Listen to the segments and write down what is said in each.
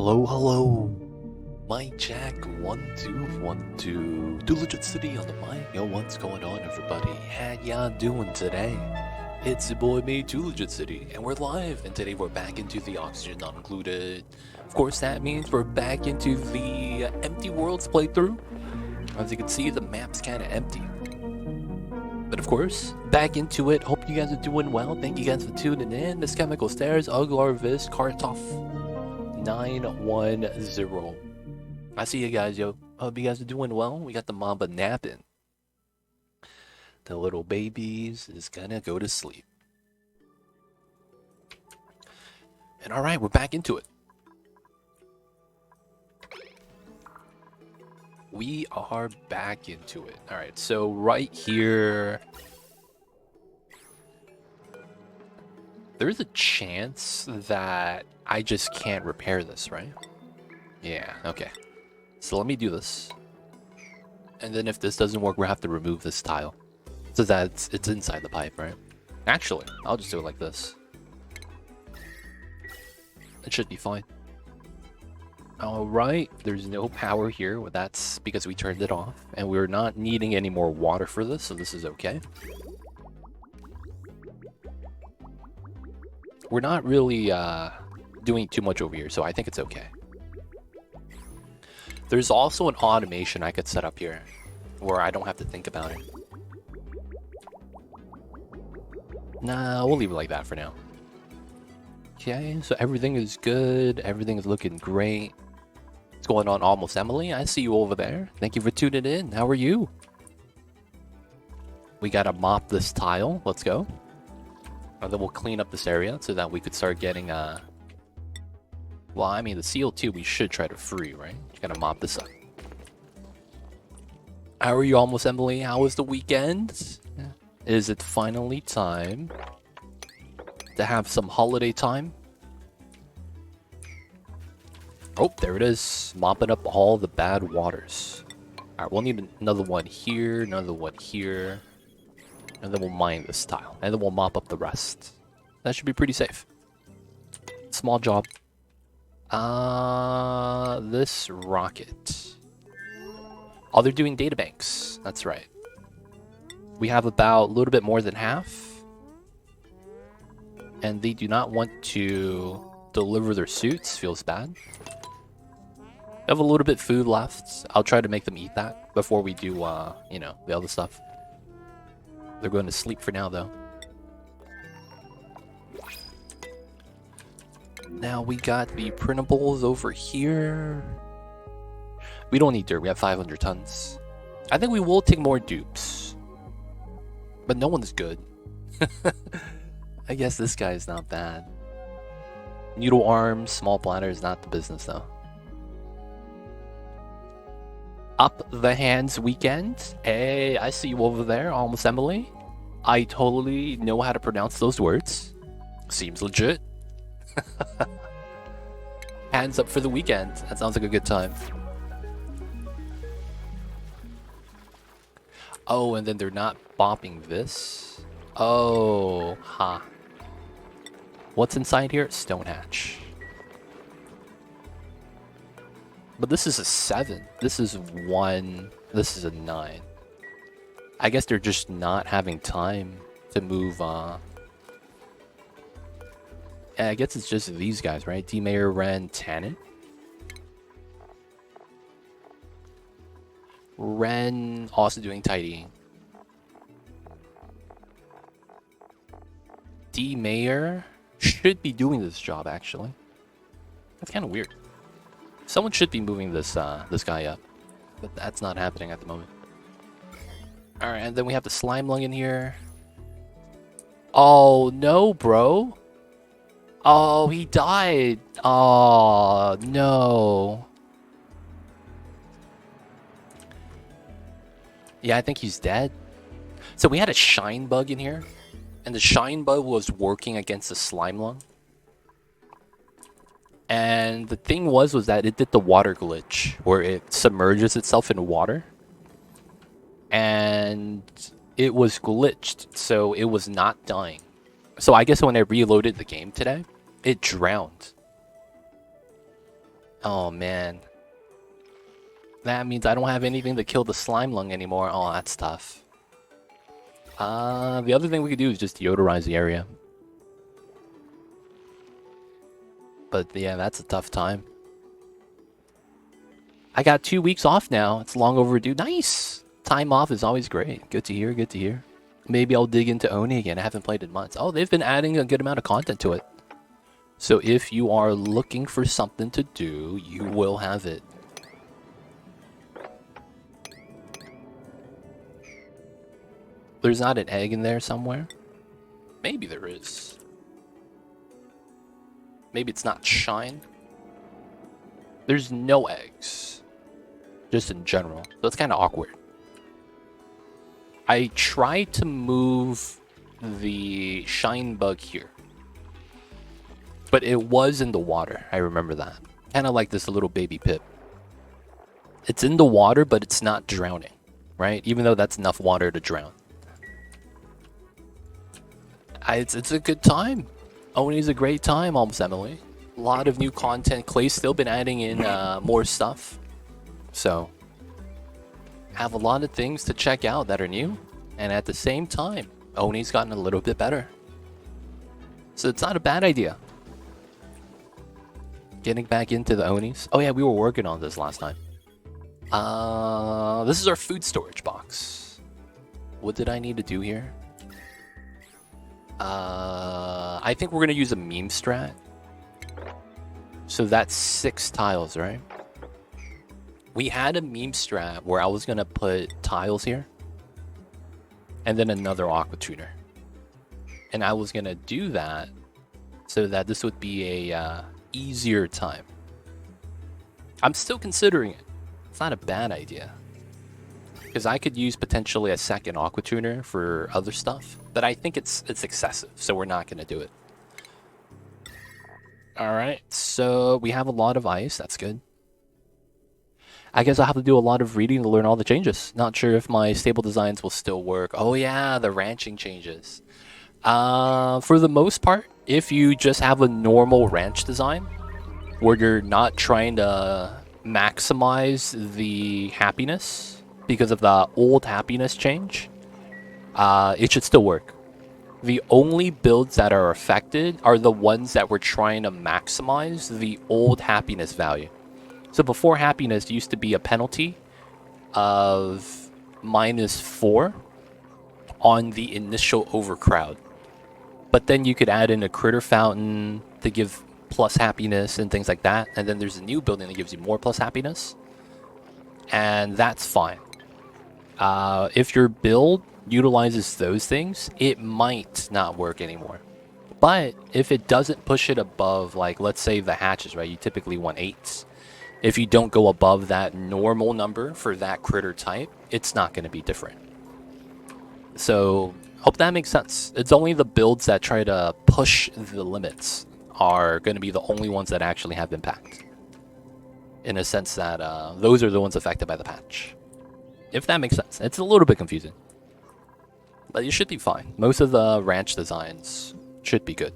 Hello, hello. Mic check 1 2 1 2. Legit City on the mic. Yo, what's going on, everybody? How y'all doing today? It's your boy me, Legit City, and we're live. And today we're back into the Oxygen Not Included. Of course, that means we're back into the EmptyWorlds playthrough. As you can see, the map's kind of empty. But of course, back into it. Hope you guys are doing well. Thank you guys for tuning in. Miss Chemical Stairs, Uglarvis, Kartoff 910. I see you guys, yo. Hope you guys are doing well. We got the mamba napping. The little babies is gonna go to sleep. And alright, we're back into it. We are back into it. Alright, so right here, there's a chance that I just can't repair this, right? Yeah, okay. So let me do this. And then if this doesn't work, we'll have to remove this tile. So that it's inside the pipe, right? Actually, I'll just do it like this. It should be fine. Alright, there's no power here. Well, that's because we turned it off. And we're not needing any more water for this, so this is okay. We're not really doing too much over here, so I think it's okay. There's also an automation I could set up here, where I don't have to think about it. Nah, we'll leave it like that for now. Okay, so everything is good. Everything is looking great. What's going on, Almost Emily? I see you over there. Thank you for tuning in. How are you? We gotta mop this tile. Let's go. And then we'll clean up this area so that we could start getting, well, I mean, the CO2 we should try to free, right? Just gotta mop this up. How are you, Almost Emily? How was the weekend? Is it finally time to have some holiday time? Oh, there it is. Mopping up all the bad waters. Alright, we'll need another one here, another one here. And then we'll mine this tile. And then we'll mop up the rest. That should be pretty safe. Small job. This rocket. Oh, they're doing databanks. That's right. We have about a little bit more than half. And they do not want to deliver their suits. Feels bad. I have a little bit of food left. I'll try to make them eat that before we do, you know, the other stuff. They're going to sleep for now, though. Now we got the printables over here. We don't need dirt. We have 500 tons. I think we will take more dupes. But no one's good. I guess this guy is not bad. Noodle arms, small platter is not the business, though. Up the hands weekend. Hey, I see you over there, Almost Emily. I totally know how to pronounce those words. Seems legit. Hands up for the weekend. That sounds like a good time. Oh, and then they're not bopping this. Oh, ha. Huh. What's inside here? Stone hatch. But this is a 7. This is 1. This is a 9. I guess they're just not having time to move, I guess it's just these guys, right? D-Mayor, Ren, Tannin. Ren also doing tidying. D-Mayor should be doing this job, actually. That's kind of weird. Someone should be moving this this guy up, but that's not happening at the moment. All right, and then we have the slime lung in here. Oh no, bro! Oh, he died. Oh no. Yeah, I think he's dead. So we had a shine bug in here, and the shine bug was working against the slime lung. And the thing was that it did the water glitch, where it submerges itself in water. And it was glitched, so it was not dying. So I guess when I reloaded the game today, it drowned. Oh man. That means I don't have anything to kill the slime lung anymore. Oh, that's tough. The other thing we could do is just deodorize the area. But yeah, that's a tough time. I got 2 weeks off now. It's long overdue. Nice! Time off is always great. Good to hear, good to hear. Maybe I'll dig into Oni again. I haven't played in months. Oh, they've been adding a good amount of content to it. So if you are looking for something to do, you will have it. There's not an egg in there somewhere? Maybe there is. Maybe it's not shine. There's no eggs. Just in general. So it's kind of awkward. I tried to move the shine bug here. But it was in the water. I remember that. Kind of like this little baby pip. It's in the water, but it's not drowning. Right? Even though that's enough water to drown. It's a good time. Oni's a great time, almost Emily. A lot of new content. Clay's still been adding in more stuff. So, have a lot of things to check out that are new. And at the same time, Oni's gotten a little bit better. So it's not a bad idea. Getting back into the Onis. Oh yeah, we were working on this last time. This is our food storage box. What did I need to do here? I think we're going to use a meme strat. So that's 6 tiles, right? We had a meme strat where I was going to put tiles here. And then another aqua tuner. And I was going to do that so that this would be a easier time. I'm still considering it. It's not a bad idea. Because I could use potentially a second aqua tuner for other stuff. But I think it's excessive, so we're not going to do it. Alright, so we have a lot of ice. That's good. I guess I'll have to do a lot of reading to learn all the changes. Not sure if my stable designs will still work. Oh yeah, the ranching changes. For the most part, if you just have a normal ranch design, where you're not trying to maximize the happiness because of the old happiness change, it should still work. The only builds that are affected are the ones that were trying to maximize the old happiness value. So before, happiness used to be a penalty of -4 on the initial overcrowd. But then you could add in a critter fountain to give plus happiness and things like that. And then there's a new building that gives you more plus happiness. And that's fine. If your build utilizes those things, it might not work anymore. But if it doesn't push it above, like, let's say the hatches, right? You typically want 8s. If you don't go above that normal number for that critter type, it's not going to be different. So, hope that makes sense. It's only the builds that try to push the limits are going to be the only ones that actually have impact. In a sense that those are the ones affected by the patch. If that makes sense. It's a little bit confusing. But you should be fine. Most of the ranch designs should be good.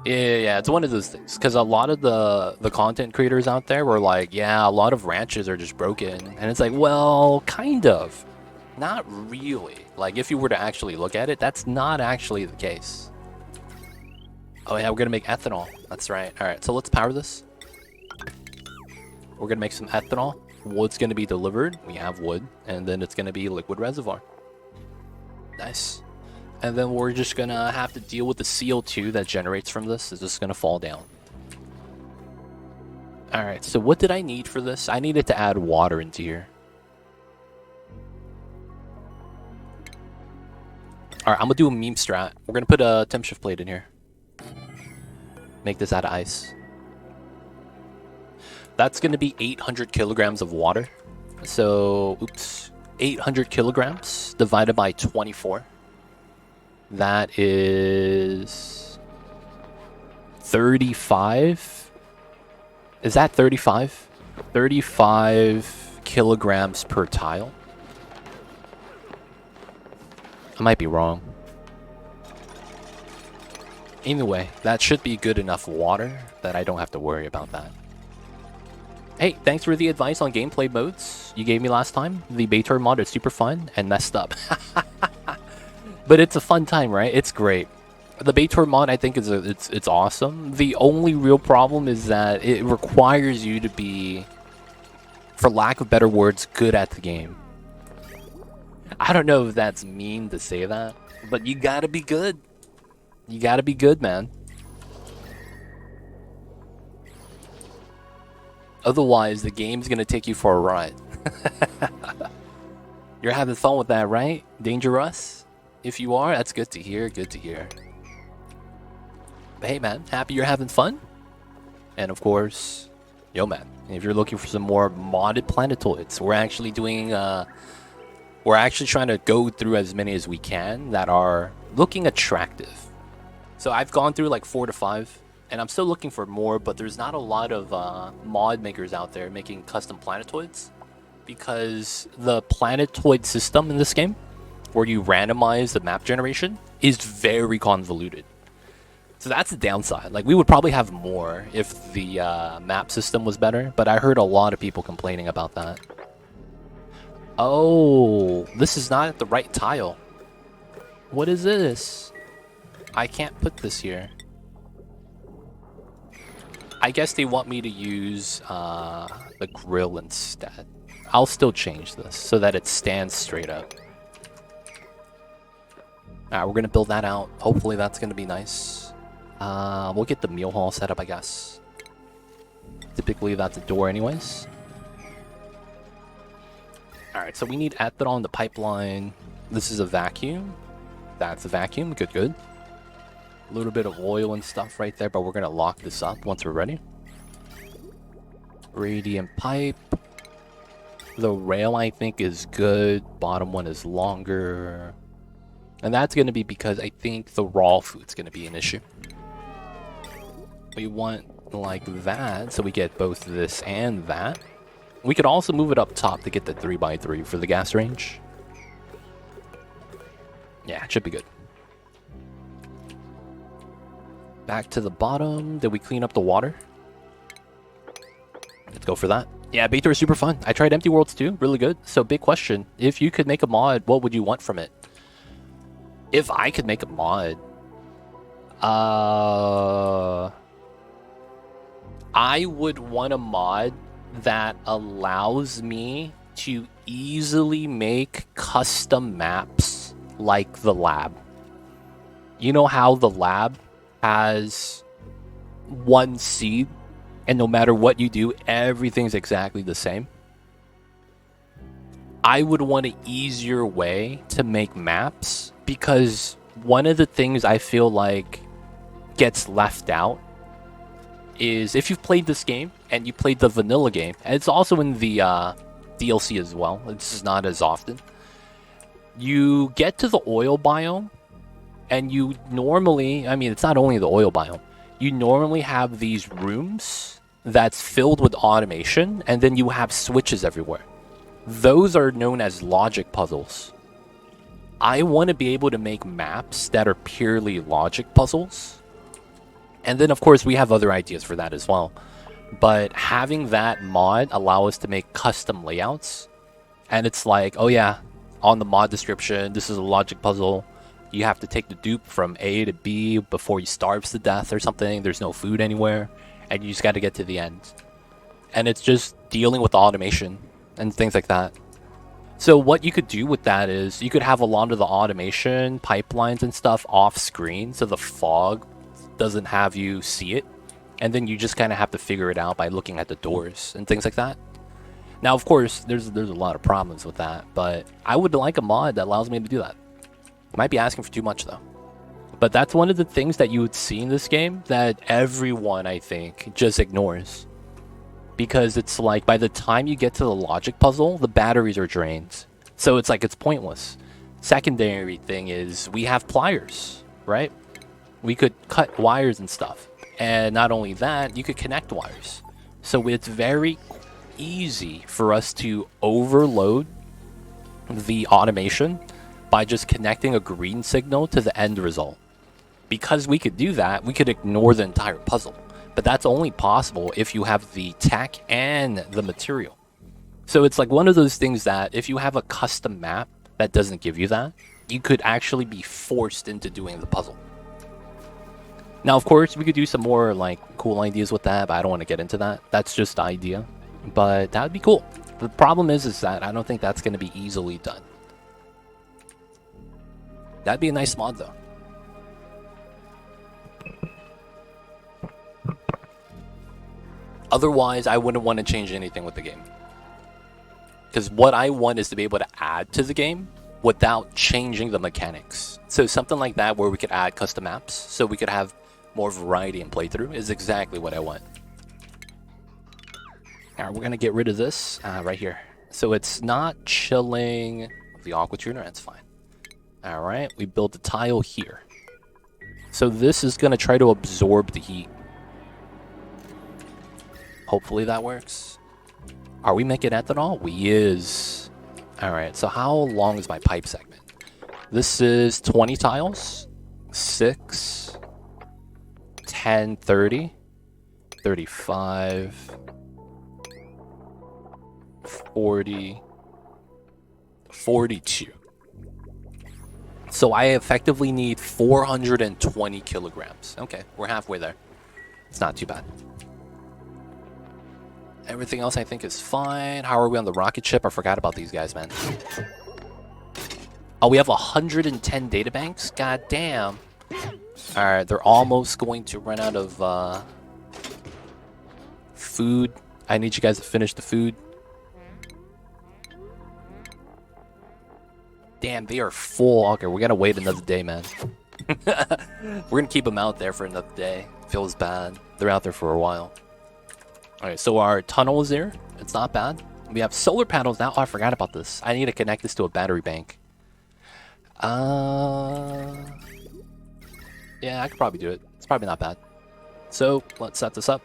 Yeah, it's one of those things. Because a lot of the content creators out there were like, yeah, a lot of ranches are just broken. And it's like, well, kind of. Not really. Like, if you were to actually look at it, that's not actually the case. Oh yeah, we're going to make ethanol. That's right. Alright, so let's power this. We're going to make some ethanol. Wood's going to be delivered. We have wood. And then it's going to be liquid reservoir. Nice. And then we're just going to have to deal with the CO2 that generates from this. It's just going to fall down. Alright, so what did I need for this? I needed to add water into here. Alright, I'm going to do a meme strat. We're going to put a temp shift plate in here. Make this out of ice. That's going to be 800 kilograms of water. So, oops. 800 kilograms divided by 24. That is 35. Is that 35? 35 kilograms per tile. I might be wrong. Anyway, that should be good enough water that I don't have to worry about that. Hey, thanks for the advice on gameplay modes you gave me last time. The Baitor mod is super fun and messed up. But it's a fun time, right? It's great. The Baitor mod, I think, it's awesome. The only real problem is that it requires you to be, for lack of better words, good at the game. I don't know if that's mean to say that, but you gotta be good. You gotta be good, man. Otherwise, the game's gonna take you for a ride. You're having fun with that, right? Dangerous? If you are, that's good to hear. Good to hear. But hey, man, happy you're having fun. And of course, yo, man, if you're looking for some more modded planetoids, we're actually doing, we're actually trying to go through as many as we can that are looking attractive. So I've gone through like 4 to 5. And I'm still looking for more, but there's not a lot of mod makers out there making custom planetoids, because the planetoid system in this game, where you randomize the map generation, is very convoluted. So that's the downside. Like, we would probably have more if the map system was better, but I heard a lot of people complaining about that. Oh, this is not the right tile. What is this? I can't put this here. I guess they want me to use the grill instead. I'll still change this so that it stands straight up. Alright, we're going to build that out. Hopefully that's going to be nice. We'll get the meal hall set up, I guess. Typically that's a door anyways. Alright, so we need ethanol in the pipeline. This is a vacuum. That's a vacuum. Good, good. A little bit of oil and stuff right there, but we're going to lock this up once we're ready. Radiant pipe. The rail, I think, is good. Bottom one is longer. And that's going to be because I think the raw food's going to be an issue. We want like that, so we get both this and that. We could also move it up top to get the 3x3 for the gas range. Yeah, it should be good. Back to the bottom. Did we clean up the water? Let's go for that. Yeah, Baitor is super fun. I tried EmptyWorlds too. Really good. So big question. If you could make a mod, what would you want from it? If I could make a mod... I would want a mod that allows me to easily make custom maps like the lab. You know how the lab has one seed, and no matter what you do, everything's exactly the same? I would want an easier way to make maps, because one of the things I feel like gets left out is, if you've played this game and you played the vanilla game, and it's also in the DLC as well, this is not as often, you get to the oil biome. And you normally, I mean, it's not only the oil biome. You normally have these rooms that's filled with automation, and then you have switches everywhere. Those are known as logic puzzles. I want to be able to make maps that are purely logic puzzles. And then, of course, we have other ideas for that as well. But having that mod allow us to make custom layouts. And it's like, oh yeah, on the mod description, this is a logic puzzle. You have to take the dupe from A to B before he starves to death or something. There's no food anywhere. And you just got to get to the end. And it's just dealing with automation and things like that. So what you could do with that is you could have a lot of the automation, pipelines and stuff off screen, so the fog doesn't have you see it. And then you just kind of have to figure it out by looking at the doors and things like that. Now, of course, there's a lot of problems with that. But I would like a mod that allows me to do that. Might be asking for too much though. But that's one of the things that you would see in this game that everyone, I think, just ignores. Because it's like, by the time you get to the logic puzzle, the batteries are drained. So it's like, it's pointless. Secondary thing is, we have pliers, right? We could cut wires and stuff. And not only that, you could connect wires. So it's very easy for us to overload the automation by just connecting a green signal to the end result. Because we could do that, we could ignore the entire puzzle. But that's only possible if you have the tech and the material. So it's like one of those things that if you have a custom map that doesn't give you that, you could actually be forced into doing the puzzle. Now, of course, we could do some more like cool ideas with that, but I don't want to get into that. That's just the idea. But that would be cool. The problem is that I don't think that's going to be easily done. That'd be a nice mod, though. Otherwise, I wouldn't want to change anything with the game. Because what I want is to be able to add to the game without changing the mechanics. So something like that where we could add custom maps so we could have more variety in playthrough is exactly what I want. Alright, we're going to get rid of this right here. So it's not chilling the aqua tuner, that's fine. Alright, we built a tile here. So this is going to try to absorb the heat. Hopefully that works. Are we making ethanol? We is. Alright, so how long is my pipe segment? This is 20 tiles. 6, 10, 30, 35, 40, 42. So I effectively need 420 kilograms. Okay, we're halfway there. It's not too bad. Everything else I think is fine. How are we on the rocket ship? I forgot about these guys, man. Oh, we have 110 databanks? God damn. Alright, they're almost going to run out of food. I need you guys to finish the food. Damn, they are full. Okay, we gotta wait another day, man. We're gonna keep them out there for another day. Feels bad. They're out there for a while. Alright, so our tunnel is there. It's not bad. We have solar panels now. Oh, I forgot about this. I need to connect this to a battery bank. Yeah, I could probably do it. It's probably not bad. So, let's set this up.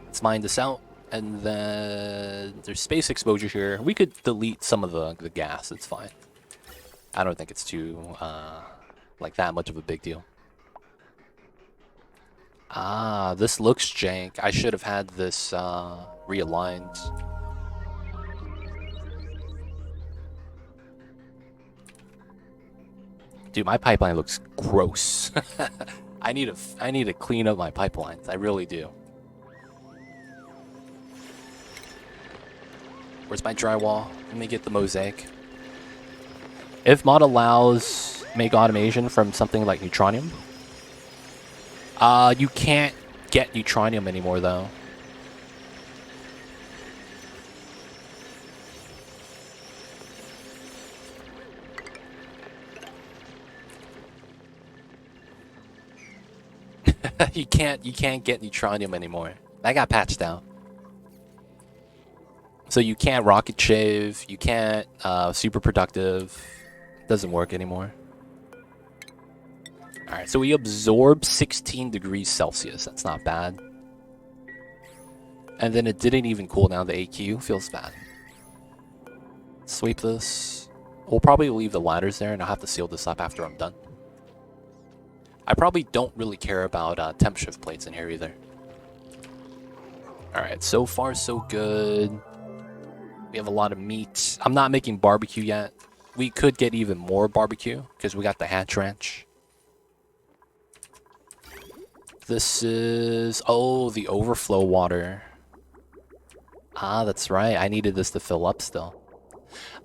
Let's mine this out. And then there's space exposure here. We could delete some of the gas. It's fine. I don't think it's too, like that much of a big deal. Ah, this looks jank. I should have had this realigned. Dude, my pipeline looks gross. I need to clean up my pipelines. I really do. Where's my drywall? Let me get the mosaic. If mod allows make automation from something like neutronium. You can't get neutronium anymore though. you can't get neutronium anymore. That got patched out. So you can't rocket shave, you can't super productive. Doesn't work anymore. Alright, so we absorb 16 degrees Celsius. That's not bad. And then it didn't even cool down the AQ. Feels bad. Sweep this. We'll probably leave the ladders there and I'll have to seal this up after I'm done. I probably don't really care about temp shift plates in here either. Alright, so far so good. We have a lot of meat. I'm not making barbecue yet. We could get even more barbecue because we got the hatch ranch. This is... oh, the overflow water. Ah, that's right. I needed this to fill up still.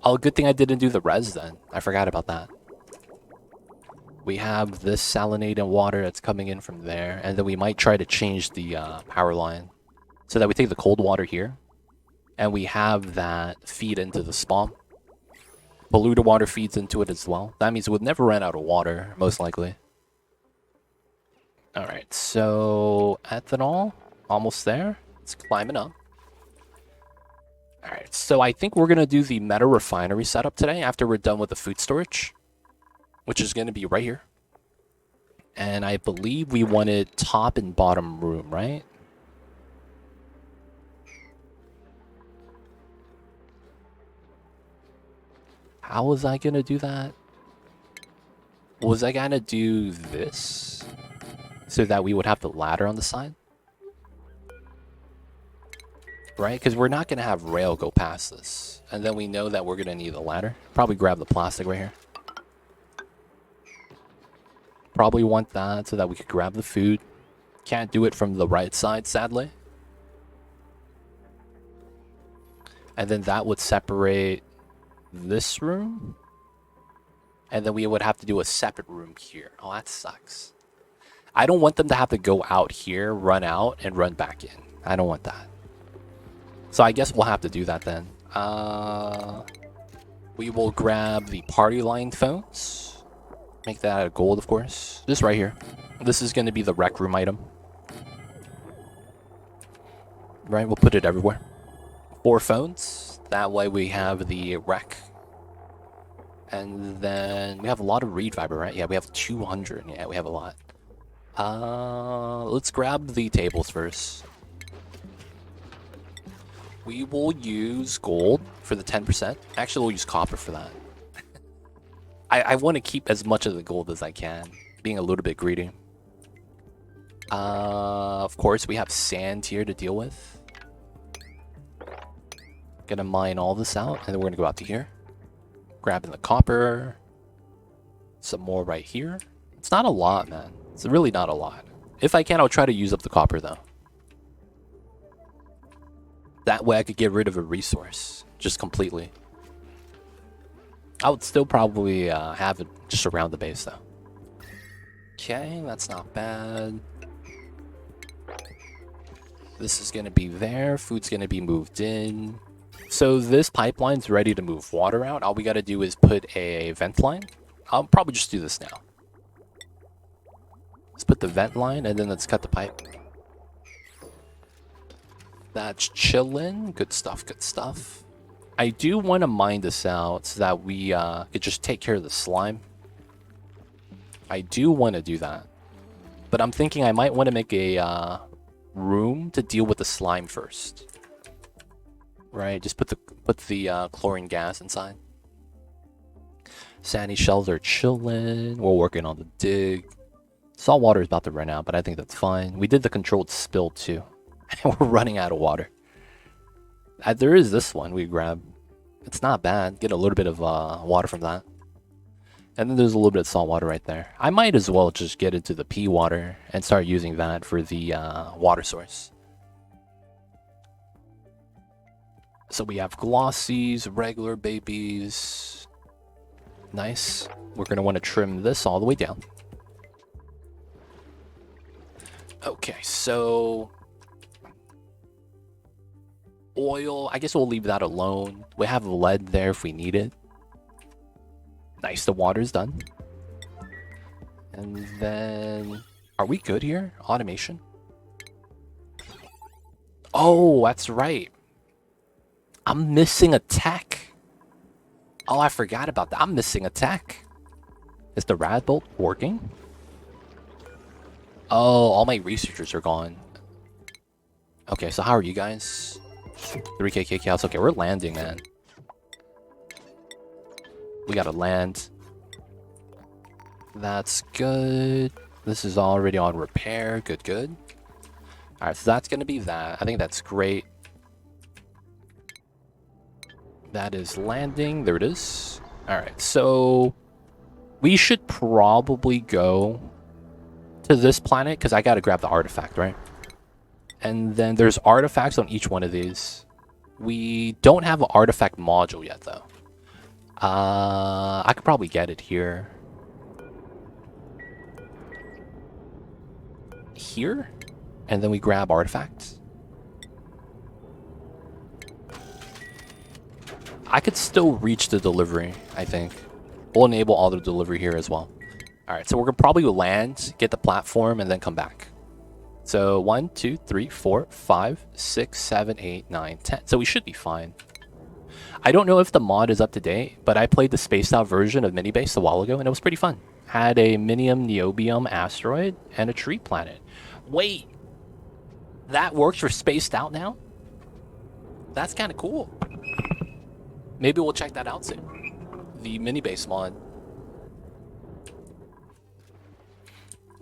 Oh, good thing I didn't do the res then. I forgot about that. We have this salinated water that's coming in from there. And then we might try to change the power line. So that we take the cold water here. And we have that feed into the spawn. Polluted water feeds into it as well. That means we'll never run out of water, most likely. Alright, so ethanol, almost there. It's climbing up. Alright, so I think we're going to do the meta refinery setup today after we're done with the food storage, which is going to be right here. And I believe we wanted top and bottom room, right? How was I going to do that? Was I going to do this? so that we would have the ladder on the side. Right? Because we're not going to have rail go past this. And then we know that we're going to need a ladder. Probably grab the plastic right here. Probably want that so that we could grab the food. Can't do it from the right side, sadly. And then that would separate this room. And then we would have to do a separate room here. Oh, that sucks. I don't want them to have to go out here, run out, and run back in. I don't want that. So I guess we'll have to do that then. We will grab the party line phones. Make that out of gold, of course. This right here. This is going to be the rec room item. Right, we'll put it everywhere. 4 phones. That way we have the rec. And then we have a lot of reed fiber, right? Yeah, we have 200. Yeah, we have a lot. Let's grab the tables first. We will use gold for the 10%. Actually, we'll use copper for that. I want to keep as much of the gold as I can, being a little bit greedy. Of course, we have sand here to deal with. Gonna mine all this out, and then we're gonna go out to here. Grabbing the copper. Some more right here. It's not a lot, man. It's really not a lot. If I can, I'll try to use up the copper, though. That way I could get rid of a resource. Just completely. I would still probably have it just around the base, though. Okay, that's not bad. This is going to be there. Food's going to be moved in. So this pipeline's ready to move water out. All we got to do is put a vent line. I'll probably just do this now. Let's put the vent line, and then let's cut the pipe. That's chillin'. Good stuff, good stuff. I do want to mine this out so that we could just take care of the slime. I do want to do that. But I'm thinking I might want to make a room to deal with the slime first. Right, just put the chlorine gas inside. Sandy shells are chilling. We're working on the dig. Salt water is about to run out, but I think that's fine. We did the controlled spill too. And we're running out of water. There is this one we grab. It's not bad. Get a little bit of water from that. And then there's a little bit of salt water right there. I might as well just get into the pea water and start using that for the water source. So we have glossies, regular babies. Nice. We're going to want to trim this all the way down. Okay, so oil, I guess we'll leave that alone. We have lead there if we need it. Nice, the water's done. And then, are we good here? Automation? Oh, that's right. I'm missing a tech. Oh, I forgot about that. I'm missing a tech. Is the rad bolt working? Oh, all my researchers are gone. Okay, so how are you guys? 3K cows. Okay, we're landing, man. We gotta land. That's good. This is already on repair. Good, good. Alright, so that's gonna be that. I think that's great. That is landing. There it is. Alright, so we should probably go to this planet because I gotta grab the artifact, right? And then there's artifacts on each one of these. We don't have an artifact module yet, though. I could probably get it here. Here? And then we grab artifacts. I could still reach the delivery, I think. We'll enable all the delivery here as well. Alright, so we're gonna probably land, get the platform, and then come back. So 1, 2, 3, 4, 5, 6, 7, 8, 9, 10. So we should be fine. I don't know if the mod is up to date, but I played the spaced out version of Minibase a while ago, and it was pretty fun. Had a Minium Niobium asteroid and a tree planet. Wait, that works for spaced out now? That's kind of cool. Maybe we'll check that out soon. The Minibase mod.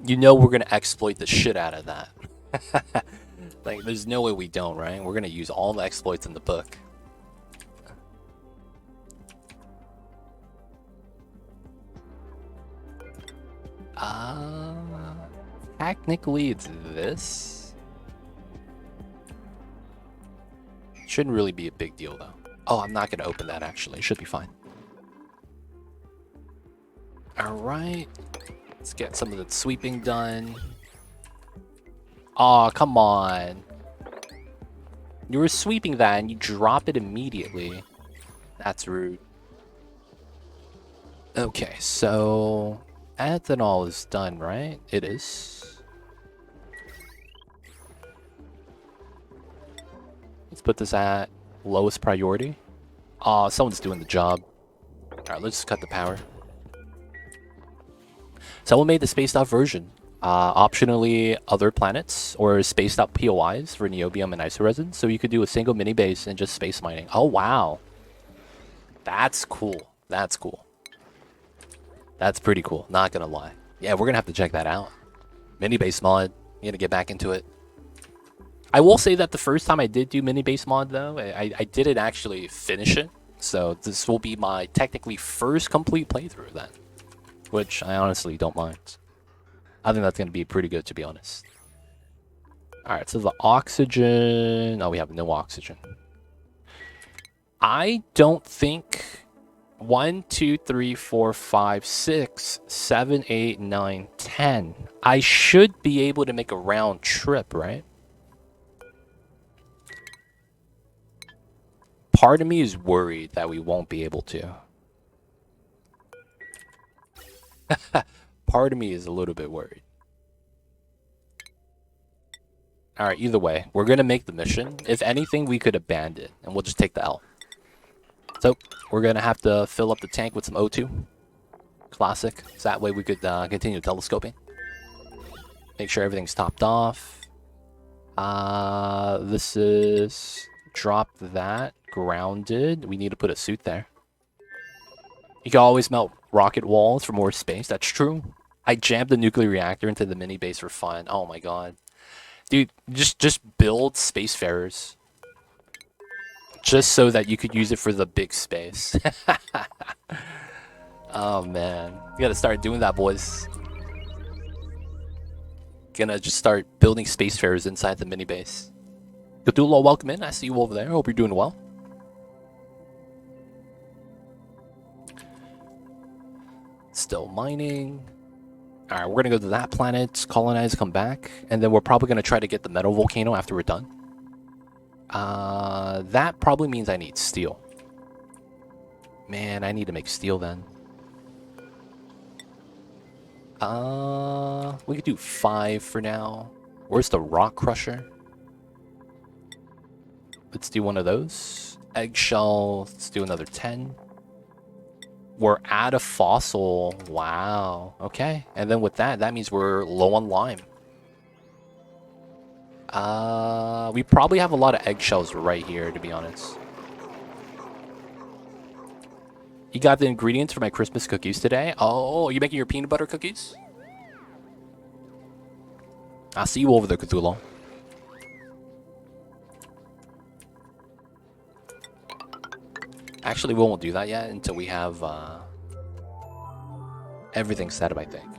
You know we're gonna exploit the shit out of that. Like, there's no way we don't, right? We're gonna use all the exploits in the book. Technically it's this. Shouldn't really be a big deal though. Oh, I'm not gonna open that actually. Should be fine. Alright. Let's get some of the sweeping done. Aw, come on. You were sweeping that and you drop it immediately. That's rude. Okay, so ethanol is done, right? It is. Let's put this at lowest priority. Aw, someone's doing the job. Alright, let's just cut the power. Someone made the spaced out version. Optionally, other planets or spaced out POIs for niobium and isoresin. So you could do a single mini base and just space mining. Oh, wow. That's cool. That's cool. That's pretty cool. Not gonna lie. Yeah, we're gonna have to check that out. Mini base mod. You gotta get back into it. I will say that the first time I did do mini base mod, though, I didn't actually finish it. So this will be my technically first complete playthrough then. Which I honestly don't mind. I think that's going to be pretty good, to be honest. Alright, so the oxygen... Oh, we have no oxygen. I don't think... 1, 2, 3, 4, 5, 6, 7, 8, 9, 10. I should be able to make a round trip, right? Part of me is worried that we won't be able to. Part of me is a little bit worried. Alright, either way, we're going to make the mission. If anything, we could abandon, and we'll just take the L. So, we're going to have to fill up the tank with some O2. Classic. So that way we could continue telescoping. Make sure everything's topped off. This is... Drop that. Grounded. We need to put a suit there. You can always melt rocket walls for more space. That's true. I jammed the nuclear reactor into the mini base for fun. Oh my god. Dude, just build spacefarers. Just so that you could use it for the big space. Oh man. You gotta start doing that, boys. Gonna just start building spacefarers inside the mini base. Cthulhu, welcome in. I see you over there. Hope you're doing well. Still mining. Alright, we're gonna go to that planet, colonize, come back, and then we're probably gonna try to get the metal volcano after we're done. That probably means I need steel. Man, I need to make steel then. We could do 5 for now. Where's the rock crusher? Let's do one of those. Eggshell, let's do another 10. We're at a fossil. Wow. Okay. And then with that, that means we're low on lime. We probably have a lot of eggshells right here, to be honest. You got the ingredients for my Christmas cookies today? Oh, are you making your peanut butter cookies? I'll see you over there, Cthulhu. Actually, we won't do that yet until we have everything set up, I think.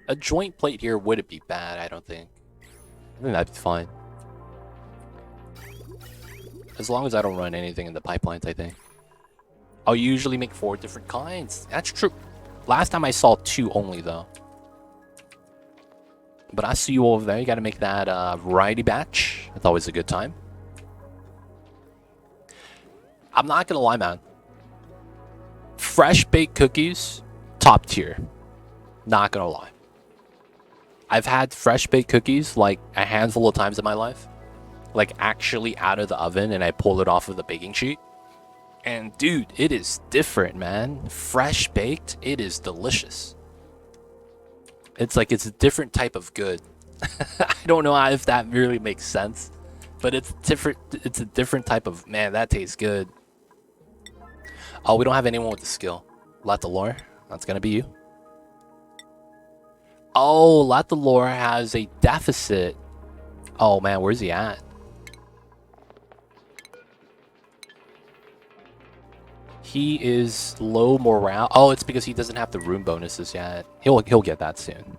A joint plate here wouldn't be bad, I don't think. I think that'd be fine. As long as I don't run anything in the pipelines, I think. I'll usually make 4 different kinds. That's true. Last time I saw 2 only, though. But I see you over there. You gotta make that variety batch. That's always a good time. I'm not gonna lie, man. Fresh baked cookies, top tier. Not gonna lie. I've had fresh baked cookies like a handful of times in my life. Like actually out of the oven and I pull it off of the baking sheet. And dude, it is different, man. Fresh baked, it is delicious. It's like it's a different type of good. I don't know if that really makes sense. But it's different. It's a different type of, man, that tastes good. Oh, we don't have anyone with the skill. Let the lore. That's gonna be you. Oh, Latalore has a deficit. Oh man, where's he at? He is low morale. Oh, it's because he doesn't have the room bonuses yet. He'll get that soon.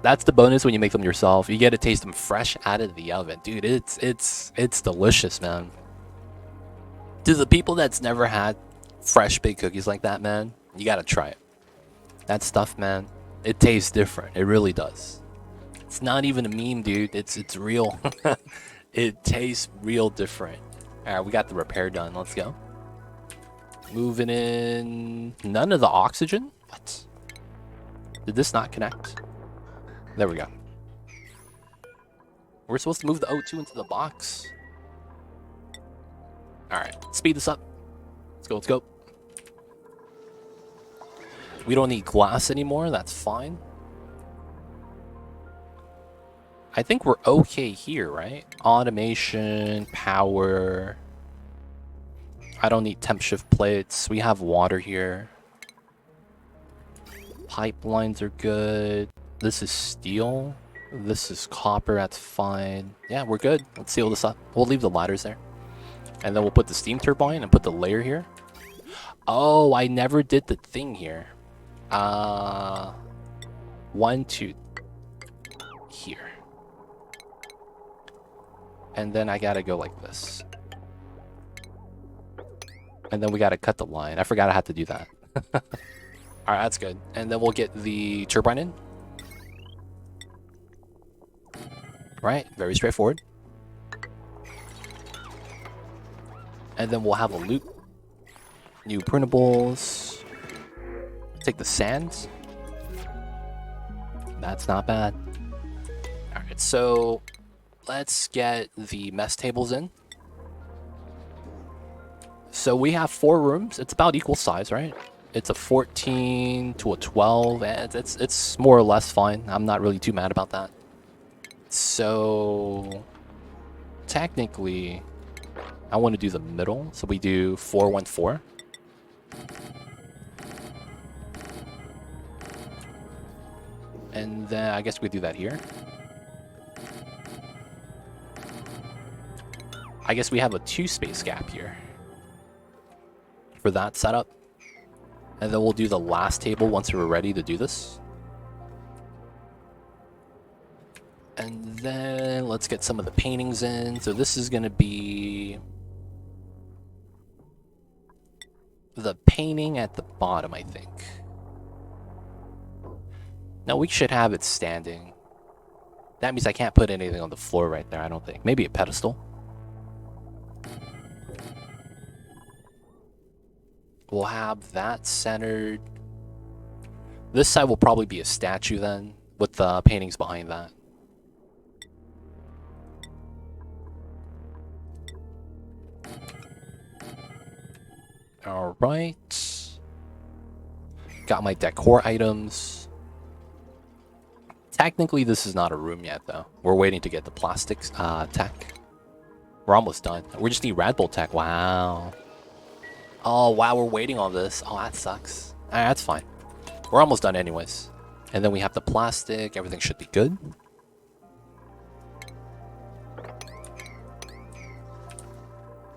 That's the bonus when you make them yourself. You get to taste them fresh out of the oven. Dude, it's delicious, man. To the people that's never had fresh baked cookies like that, man, you gotta try it. That stuff, man, it tastes different. It really does. It's not even a meme, dude. It's real. It tastes real different. Alright, we got the repair done. Let's go. Moving in. None of the oxygen? What? Did this not connect? There we go. We're supposed to move the O2 into the box. Alright, speed this up. Let's go, let's go. We don't need glass anymore, that's fine. I think we're okay here, right? Automation, power. I don't need temp shift plates. We have water here. Pipelines are good. This is steel. This is copper, that's fine. Yeah, we're good. Let's seal this up. We'll leave the ladders there. And then we'll put the steam turbine and put the layer here. Oh, I never did the thing here. 1, 2. Here. And then I gotta go like this. And then we gotta cut the line. I forgot I had to do that. Alright, that's good. And then we'll get the turbine in. Right, very straightforward. And then we'll have a loop. New printables. Take the sands. That's not bad. Alright, so let's get the mess tables in. So we have 4 rooms. It's about equal size, right? It's a 14 to a 12. And it's more or less fine. I'm not really too mad about that. So technically, I want to do the middle. So we do 4, 1, 4. And then I guess we do that here. I guess we have a 2 space gap here for that setup. And then we'll do the last table once we're ready to do this. And then let's get some of the paintings in. So this is going to be the painting at the bottom, I think. No, we should have it standing. That means I can't put anything on the floor right there, I don't think. Maybe a pedestal. We'll have that centered. This side will probably be a statue then, with the paintings behind that. Alright. Got my decor items. Technically, this is not a room yet, though. We're waiting to get the plastics tech. We're almost done. We just need Red Bull tech. Wow. Oh, wow, we're waiting on this. Oh, that sucks. Alright, that's fine. We're almost done anyways. And then we have the plastic. Everything should be good.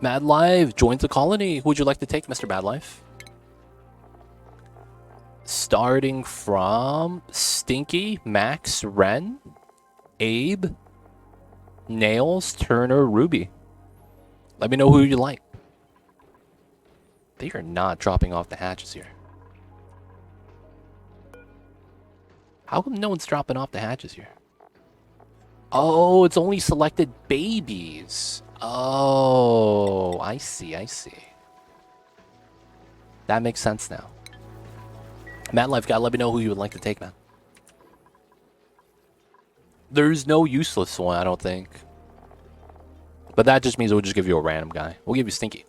Mad Life joins the colony. Who would you like to take, Mr. Mad Life? Starting from Stinky, Max, Ren, Abe, Nails, Turner, Ruby. Let me know who you like. They are not dropping off the hatches here. How come no one's dropping off the hatches here? Oh, it's only selected babies. Oh, I see, I see. That makes sense now. Mad Life guy, let me know who you would like to take, man. There's no useless one, I don't think. But that just means we'll just give you a random guy. We'll give you Stinky.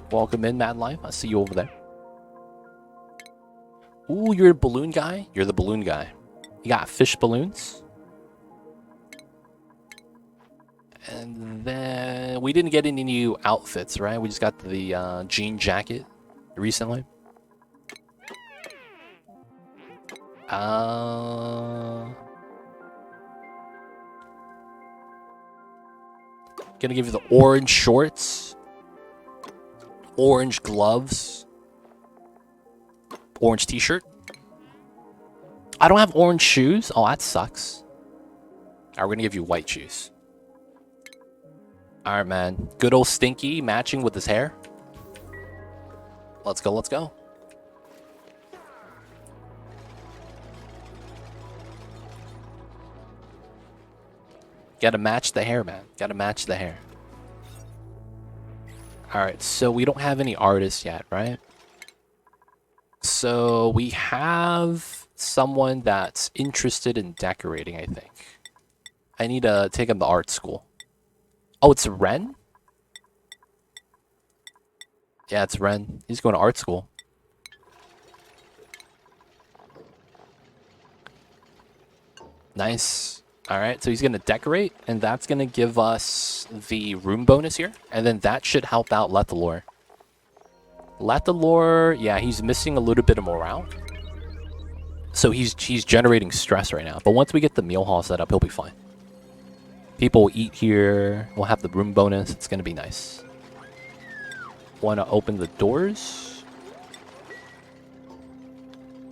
Welcome in, Mad Life. I see you over there. Ooh, you're a balloon guy? You're the balloon guy. You got fish balloons. And then we didn't get any new outfits, right? We just got the jean jacket recently. Gonna give you the orange shorts, orange gloves, orange t-shirt. I don't have orange shoes. Oh, that sucks. Alright, we're gonna give you white shoes. Alright, man. Good old Stinky matching with his hair. Let's go, let's go. Gotta match the hair, man. Gotta match the hair. Alright, so we don't have any artists yet, right? So we have someone that's interested in decorating, I think. I need to take him to art school. Oh, it's Ren? Yeah, it's Ren. He's going to art school. Nice. Alright, so he's going to decorate, and that's going to give us the room bonus here. And then that should help out Lethalor. Lethalor, yeah, he's missing a little bit of morale. So he's generating stress right now. But once we get the meal hall set up, he'll be fine. People will eat here. We'll have the room bonus. It's going to be nice. Want to open the doors.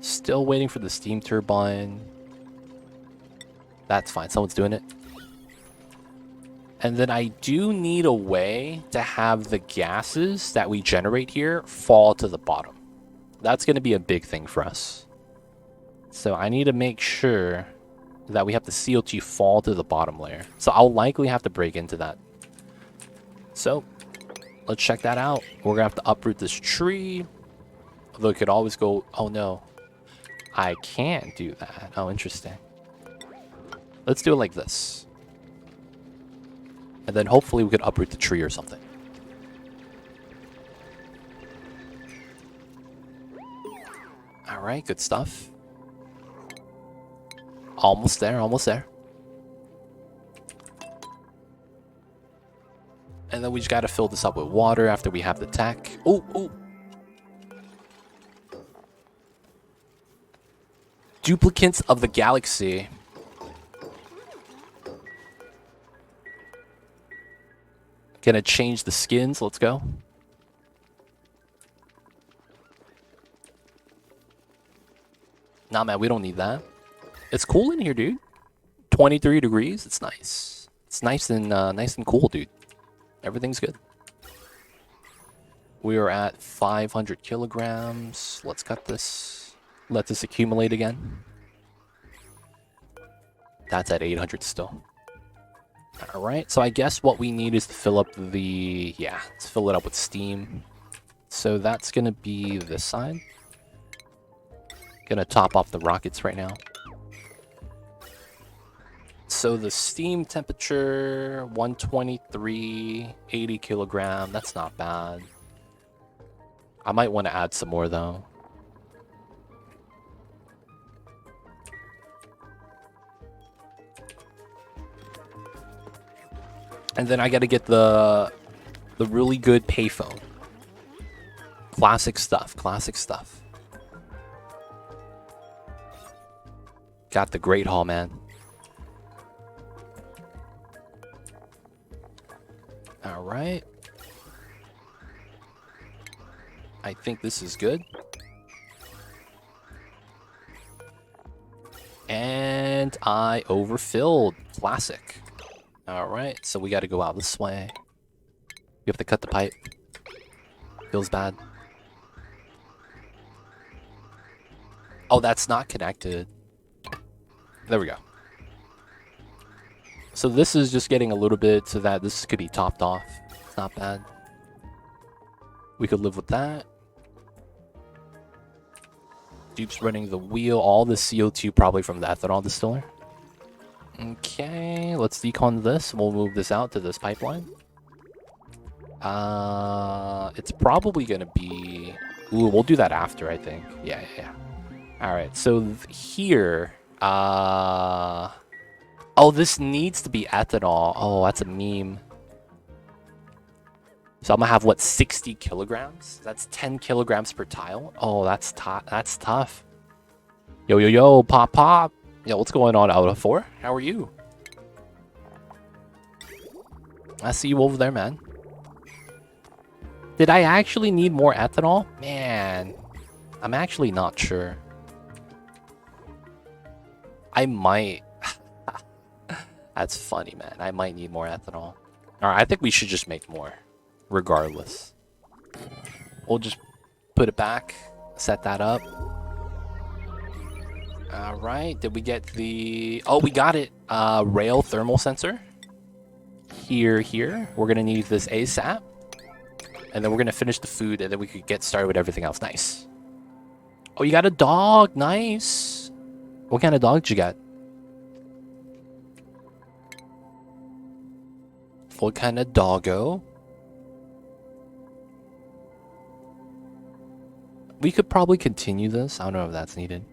Still waiting for the steam turbine. That's fine. Someone's doing it. And then I do need a way to have the gases that we generate here fall to the bottom. That's going to be a big thing for us. So I need to make sure that we have the CO2 fall to the bottom layer. So I'll likely have to break into that. So let's check that out. We're going to have to uproot this tree. Although it could always go... Oh, no. I can't do that. Oh, interesting. Let's do it like this. And then hopefully we could uproot the tree or something. Alright, good stuff. Almost there, almost there. And then we just gotta fill this up with water after we have the tech. Oh, oh! Duplicates of the galaxy. Gonna change the skins, let's go. Nah, man, we don't need that. It's cool in here, dude. 23 degrees, it's nice. It's nice and cool, dude. Everything's good. We are at 500 kilograms. Let's cut this. Let this accumulate again. That's at 800 still. Alright, so I guess what we need is to fill up the... Yeah, let's fill it up with steam. So that's going to be this side. Going to top off the rockets right now. So the steam temperature, 123, 80 kilogram. That's not bad. I might want to add some more, though. And then I gotta get the really good payphone. Classic stuff, classic stuff. Got the Great Hall, man. Alright. I think this is good. And I overfilled. Classic. Alright, so we gotta go out this way. We have to cut the pipe. Feels bad. Oh, that's not connected. There we go. So this is just getting a little bit so that this could be topped off. It's not bad. We could live with that. Dupe's running the wheel. All the CO2 probably from the ethanol distiller. Okay, let's decon this. We'll move this out to this pipeline. It's probably gonna be... Ooh, we'll do that after, I think. Yeah. Alright, so here... Oh, this needs to be ethanol. Oh, that's a meme. So I'm gonna have what, 60 kilograms? That's 10 kilograms per tile. Oh, that's tough. That's tough. Yo, yo, yo, pop, pop. Yo, what's going on, out of 4? How are you? I see you over there, man. Did I actually need more ethanol? Man, I'm actually not sure. I might. That's funny, man. I might need more ethanol. Alright, I think we should just make more. Regardless. We'll just put it back. Set that up. Alright, did we get the... Oh, we got it. Rail thermal sensor. Here. We're gonna need this ASAP. And then we're gonna finish the food, and then we could get started with everything else. Nice. Oh, you got a dog. Nice. What kind of dog did you get? What kind of doggo? We could probably continue this. I don't know if that's needed.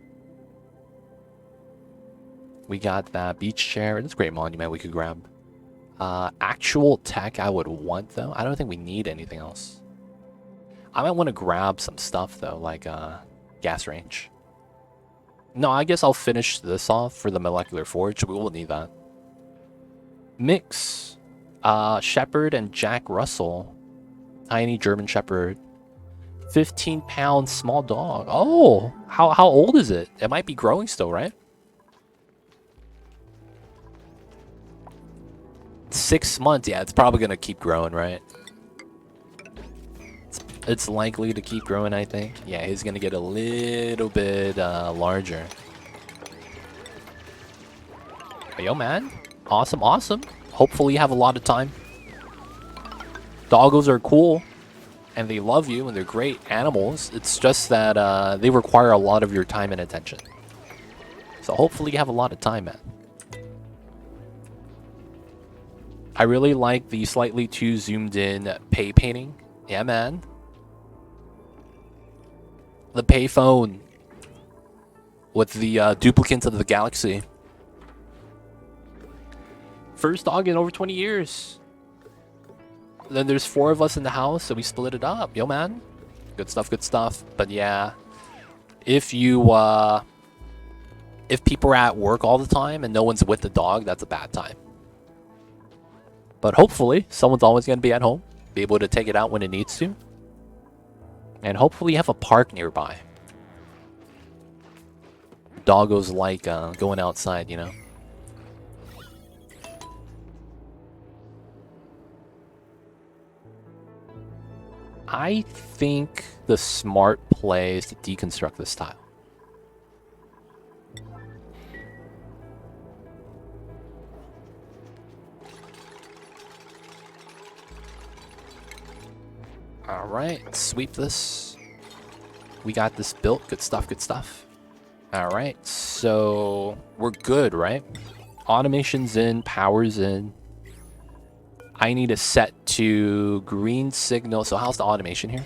We got that beach chair. That's a great monument we could grab. Actual tech I would want, though. I don't think we need anything else. I might want to grab some stuff, though, like gas range. No, I guess I'll finish this off for the molecular forge. We will need that. Mix. Shepherd and Jack Russell. Tiny German Shepherd. 15-pound small dog. Oh, how old is it? It might be growing still, right? 6 months. Yeah, it's probably gonna keep growing, right? It's likely to keep growing, I think. Yeah, he's gonna get a little bit larger. Yo, man. Awesome, awesome. Hopefully you have a lot of time. Doggos are cool. And they love you, and they're great animals. It's just that they require a lot of your time and attention. So hopefully you have a lot of time, man. I really like the slightly too zoomed in pay painting. Yeah, man. The pay phone. With the duplicates of the galaxy. First dog in over 20 years. Then there's 4 of us in the house, so we split it up. Yo, man. Good stuff, good stuff. But yeah, if you, if people are at work all the time and no one's with the dog, that's a bad time. But hopefully, someone's always going to be at home, be able to take it out when it needs to. And hopefully you have a park nearby. Doggos like going outside, you know? I think the smart play is to deconstruct this tile. Alright, sweep this. We got this built. Good stuff, good stuff. Alright, so we're good, right? Automation's in, power's in. I need to set to green signal. So how's the automation here?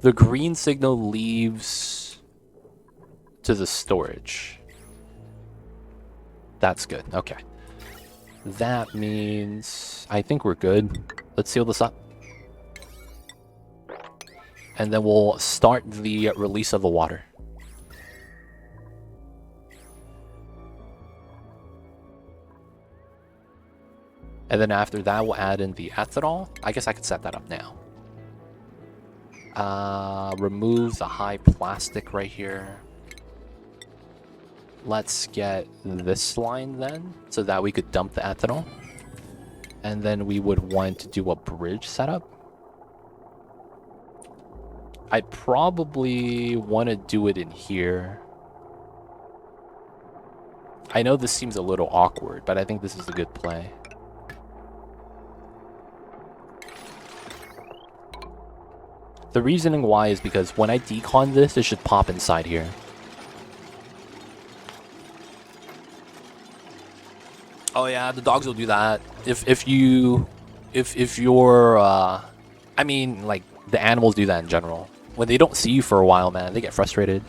The green signal leaves to the storage. That's good. Okay. That means I think we're good. Let's seal this up. And then we'll start the release of the water. And then after that, we'll add in the ethanol. I guess I could set that up now. Remove the high plastic right here. Let's get this line then, so that we could dump the ethanol. And then we would want to do a bridge setup. I'd probably want to do it in here. I know this seems a little awkward, but I think this is a good play. The reasoning why is because when I decon this, it should pop inside here. Oh yeah, the dogs will do that. If you're I mean, like, the animals do that in general. When they don't see you for a while, man, they get frustrated.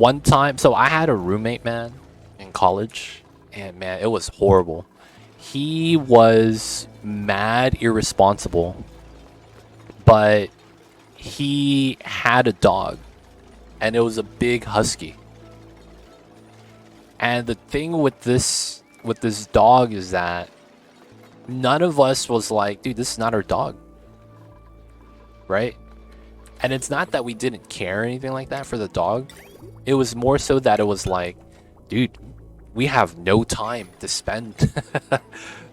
One time, so I had a roommate, man, in college, and man, it was horrible. He was mad irresponsible, but he had a dog, and it was a big husky. And the thing with this dog is that none of us was like, dude, this is not our dog, right? And it's not that we didn't care or anything like that for the dog. It was more so that it was like, dude, we have no time to spend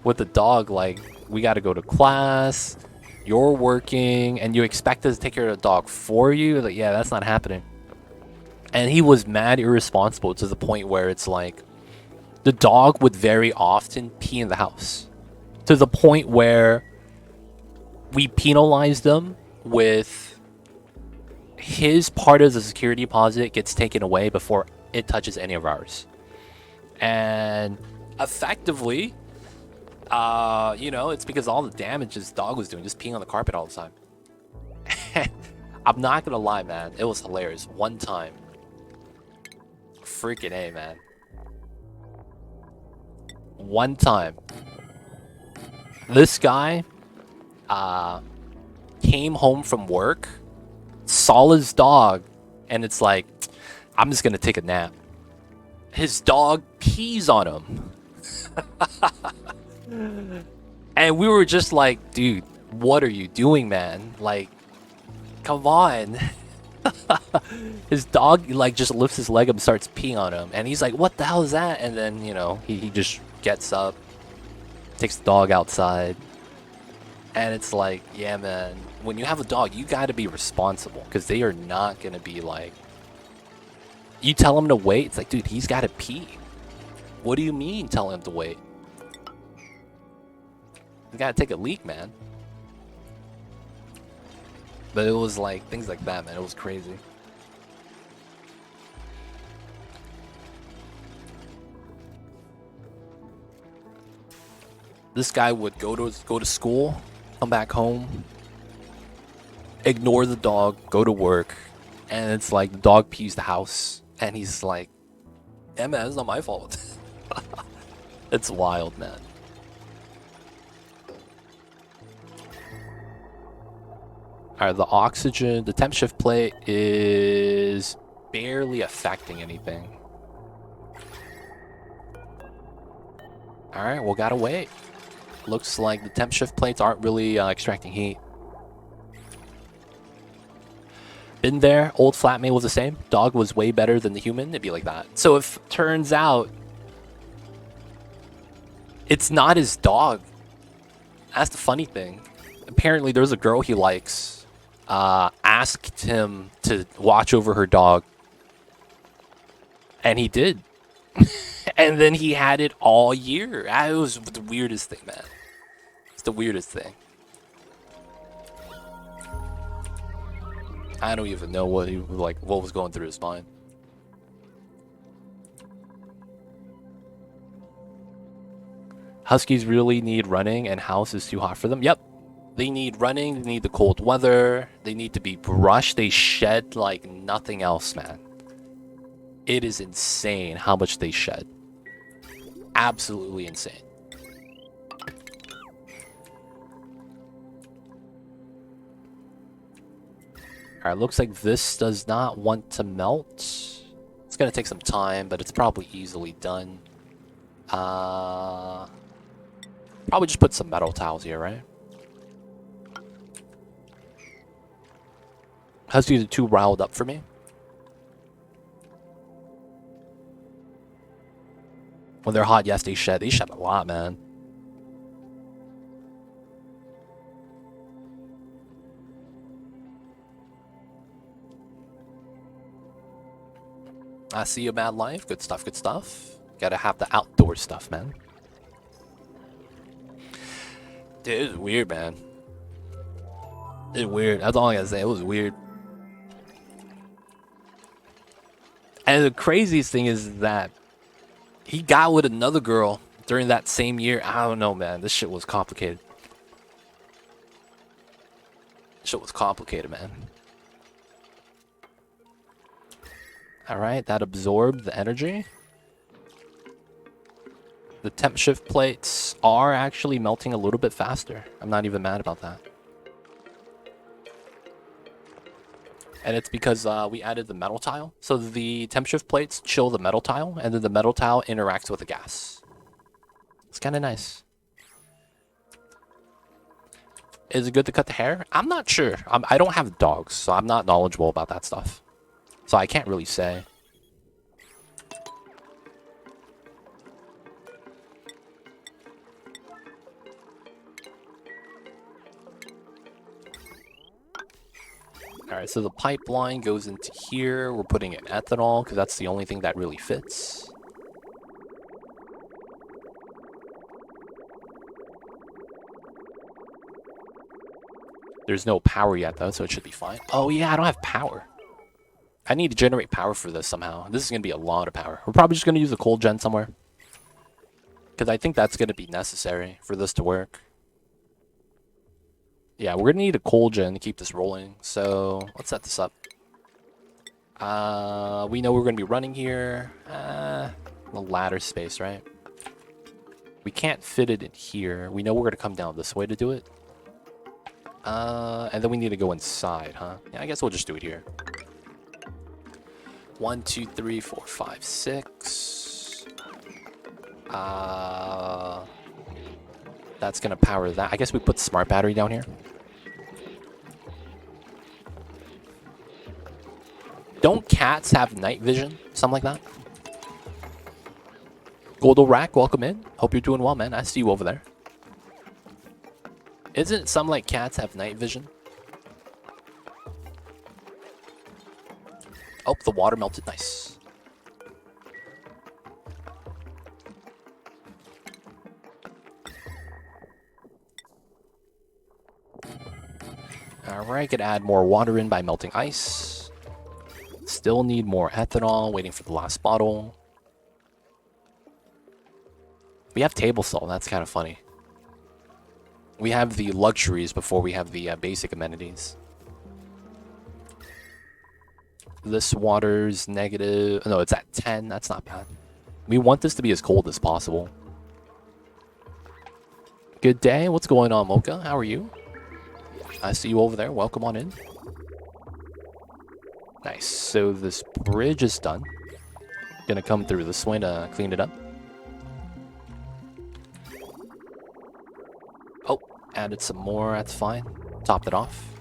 with the dog. Like, we got to go to class, you're working, and you expect us to take care of the dog for you? Like, yeah, that's not happening. And he was mad irresponsible to the point where it's like, the dog would very often pee in the house. To the point where we penalized them with his part of the security deposit gets taken away before it touches any of ours. And effectively, you know, it's because all the damage his dog was doing, just peeing on the carpet all the time. I'm not gonna lie, man, it was hilarious. One time, freaking A, man. One time, this guy came home from work, saw his dog, and it's like, I'm just gonna take a nap. His dog pees on him. And we were just like, dude, what are you doing, man? Like, come on. His dog, like, just lifts his leg up and starts peeing on him. And he's like, what the hell is that? And then, you know, he just gets up, takes the dog outside. And it's like, yeah, man, when you have a dog, you got to be responsible, because they are not going to be like, you tell him to wait. It's like, dude, he's got to pee. What do you mean tell him to wait? You got to take a leak, man. But it was like things like that, man. It was crazy. This guy would go to school, come back home, ignore the dog, go to work, and it's like the dog pees the house, and he's like, "Yeah, man, it's not my fault." It's wild, man. Alright, the oxygen, the temp shift plate is barely affecting anything. Alright, well, gotta wait. Looks like the temp shift plates aren't really extracting heat. Been there, old flatmate was the same. Dog was way better than the human, it'd be like that. So if turns out it's not his dog, that's the funny thing. Apparently there's a girl he likes, asked him to watch over her dog, and he did. And then he had it all year. It was the weirdest thing, man. It's the weirdest thing. I don't even know what he what was going through his mind. Huskies really need running, and house is too hot for them. Yep. They need running, they need the cold weather, they need to be brushed, they shed like nothing else, man. It is insane how much they shed. Absolutely insane. Alright, looks like this does not want to melt. It's gonna take some time, but it's probably easily done. Probably just put some metal tiles here, right? Huskies are too riled up for me. When they're hot, yes, they shed. They shed a lot, man. I see you, Mad Life. Good stuff, good stuff. Gotta have the outdoor stuff, man. Dude, it was weird, man. It's weird. That's all I gotta say. It was weird. And the craziest thing is that he got with another girl during that same year. I don't know, man. This shit was complicated. Shit was complicated, man. Alright, that absorbed the energy. The temp shift plates are actually melting a little bit faster. I'm not even mad about that. And it's because we added the metal tile. So the temp shift plates chill the metal tile, and then the metal tile interacts with the gas. It's kind of nice. Is it good to cut the hair? I'm not sure. I don't have dogs, so I'm not knowledgeable about that stuff. So I can't really say. Alright, so the pipeline goes into here. We're putting in ethanol because that's the only thing that really fits. There's no power yet though, so it should be fine. Oh yeah, I don't have power. I need to generate power for this somehow. This is going to be a lot of power. We're probably just going to use a coal gen somewhere. Because I think that's going to be necessary for this to work. Yeah, we're going to need a coal gen to keep this rolling. So let's set this up. We know we're going to be running here. The ladder space, right? We can't fit it in here. We know we're going to come down this way to do it. And then we need to go inside, huh? Yeah, I guess we'll just do it here. 1, 2, 3, 4, 5, 6. That's gonna power that. I guess we put smart battery down here. Don't cats have night vision? Something like that? Goldo Rack, welcome in. Hope you're doing well, man. I see you over there. Isn't it something like cats have night vision? Oh, the water melted. Nice. Alright, could add more water in by melting ice. Still need more ethanol, waiting for the last bottle. We have table salt, that's kind of funny. We have the luxuries before we have the basic amenities. This water's negative. No, it's at 10. That's not bad. We want this to be as cold as possible. Good day. What's going on, Mocha? How are you? I see you over there. Welcome on in. Nice. So this bridge is done. Gonna come through this way to clean it up. Oh, added some more. That's fine. Topped it off.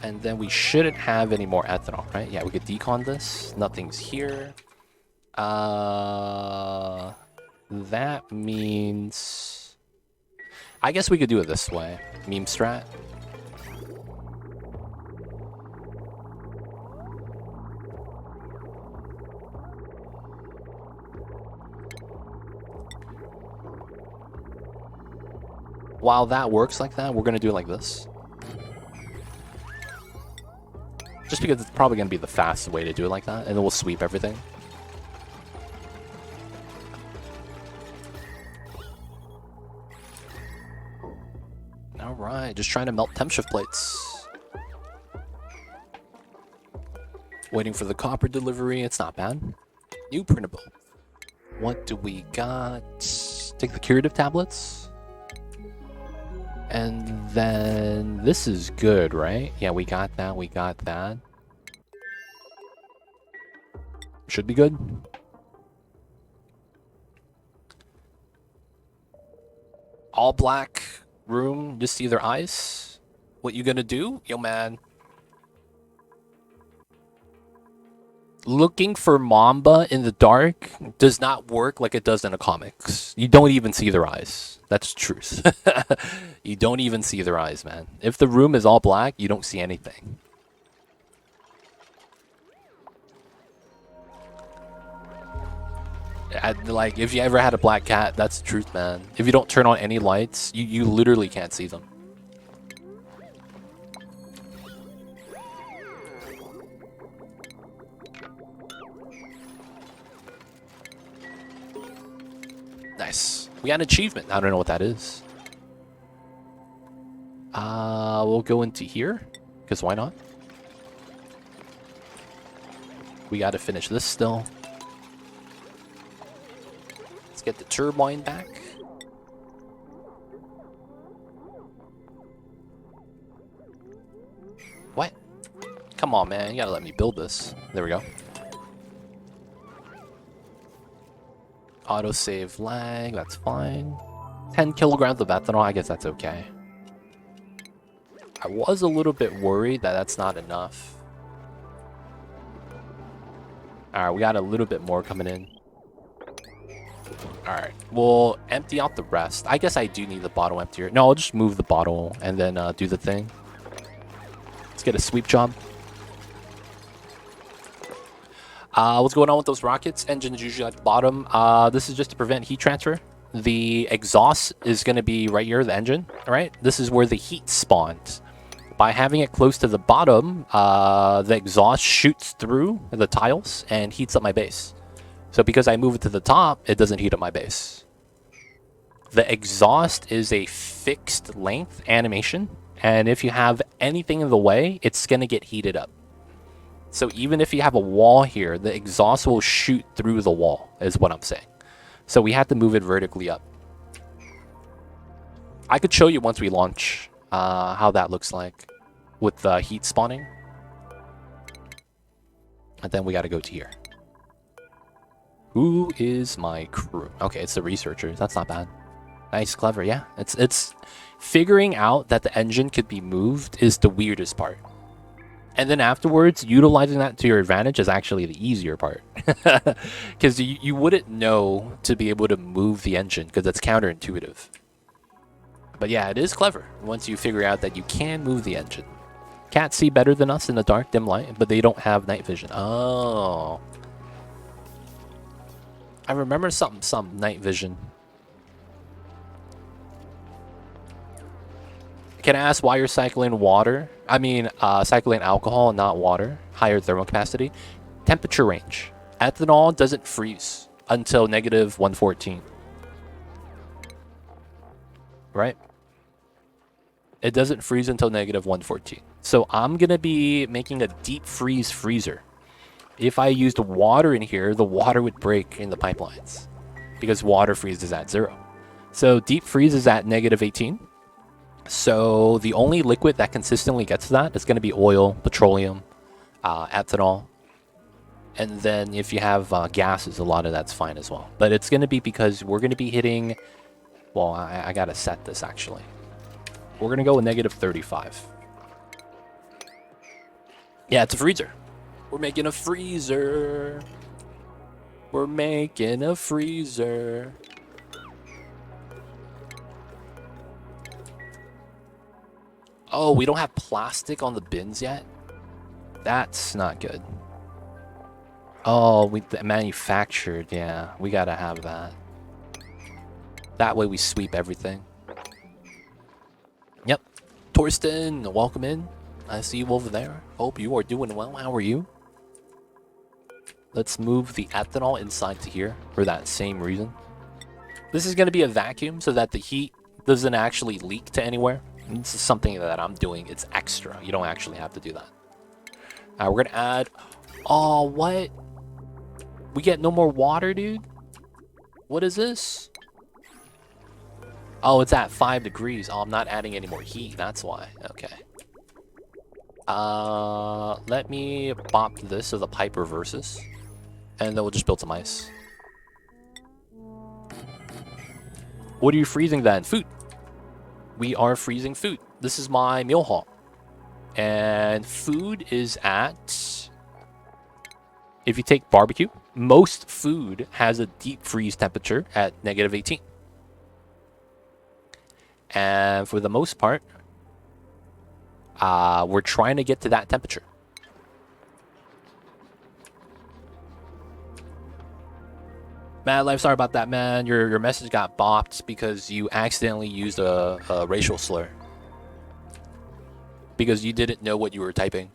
And then we shouldn't have any more ethanol, right? Yeah, we could decon this. Nothing's here. That means... I guess we could do it this way. Meme strat. While that works like that, we're going to do it like this. Just because it's probably going to be the fastest way to do it like that, and then we'll sweep everything. Alright, just trying to melt temp shift plates. Waiting for the copper delivery, it's not bad. New printable. What do we got? Take the curative tablets. And then this is good, right? Yeah, we got that, we got that. Should be good. All black room, just either ice. What you gonna do? Yo, man. Looking for Mamba in the dark does not work like it does in the comics. You don't even see their eyes. That's truth. You don't even see their eyes, man. If the room is all black, you don't see anything. Like, if you ever had a black cat, that's the truth, man. If you don't turn on any lights, you literally can't see them. Nice. We got an achievement. I don't know what that is. We'll go into here, because why not? We gotta finish this still. Let's get the turbine back. What? Come on, man. You gotta let me build this. There we go. Autosave lag. That's fine. 10 kilograms of ethanol. I guess that's okay. I was a little bit worried that that's not enough. Alright, we got a little bit more coming in. Alright, we'll empty out the rest. I guess I do need the bottle emptier. No, I'll just move the bottle and then do the thing. Let's get a sweep job. What's going on with those rockets? Engine is usually at the bottom. This is just to prevent heat transfer. The exhaust is going to be right here, the engine. Alright, this is where the heat spawns. By having it close to the bottom, the exhaust shoots through the tiles and heats up my base. So because I move it to the top, it doesn't heat up my base. The exhaust is a fixed length animation, and if you have anything in the way, it's going to get heated up. So even if you have a wall here, the exhaust will shoot through the wall, is what I'm saying. So we have to move it vertically up. I could show you once we launch how that looks like with the heat spawning. And then we got to go to here. Who is my crew? Okay, it's the researchers. That's not bad. Nice, clever. Yeah, it's figuring out that the engine could be moved is the weirdest part. And then afterwards, utilizing that to your advantage is actually the easier part. Because you wouldn't know to be able to move the engine because it's counterintuitive. But yeah, it is clever once you figure out that you can move the engine. Cats see better than us in the dark, dim light, but they don't have night vision. Oh. I remember some night vision. Can I ask why you're cycling water? I mean, cycling alcohol, not water. Higher thermal capacity. Temperature range. Ethanol doesn't freeze until negative 114. Right? It doesn't freeze until negative 114. So I'm going to be making a deep freeze freezer. If I used water in here, the water would break in the pipelines because water freezes at 0. So deep freeze is at negative 18. So the only liquid that consistently gets to that is going to be oil, petroleum, ethanol. And then if you have gases, a lot of that's fine as well. But it's going to be because we're going to be hitting... Well, I got to set this actually. We're going to go with negative 35. Yeah, it's a freezer. We're making a freezer. We're making a freezer. Oh, we don't have plastic on the bins yet? That's not good. Oh, we manufactured. Yeah, we got to have that. That way we sweep everything. Yep. Torsten, welcome in. I see you over there. Hope you are doing well. How are you? Let's move the ethanol inside to here for that same reason. This is going to be a vacuum so that the heat doesn't actually leak to anywhere. This is something that I'm doing. It's extra. You don't actually have to do that. We're going to add... Oh, what? We get no more water, dude? What is this? Oh, it's at 5 degrees. Oh, I'm not adding any more heat. That's why. Okay. Let me bop this so the pipe reverses. And then we'll just build some ice. What are you freezing then? Food. We are freezing food. This is my meal hall. And food is at... If you take barbecue, most food has a deep freeze temperature at negative 18. And for the most part, we're trying to get to that temperature. Mad Life, sorry about that, man. Your message got bopped because you accidentally used a racial slur. Because you didn't know what you were typing.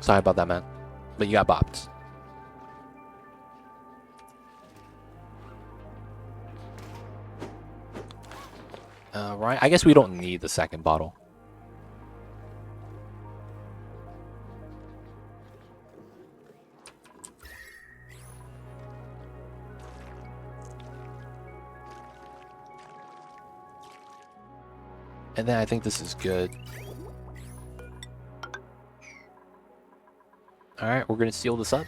Sorry about that, man. But you got bopped. Right, I guess we don't need the second bottle. And then I think this is good. Alright, we're gonna seal this up.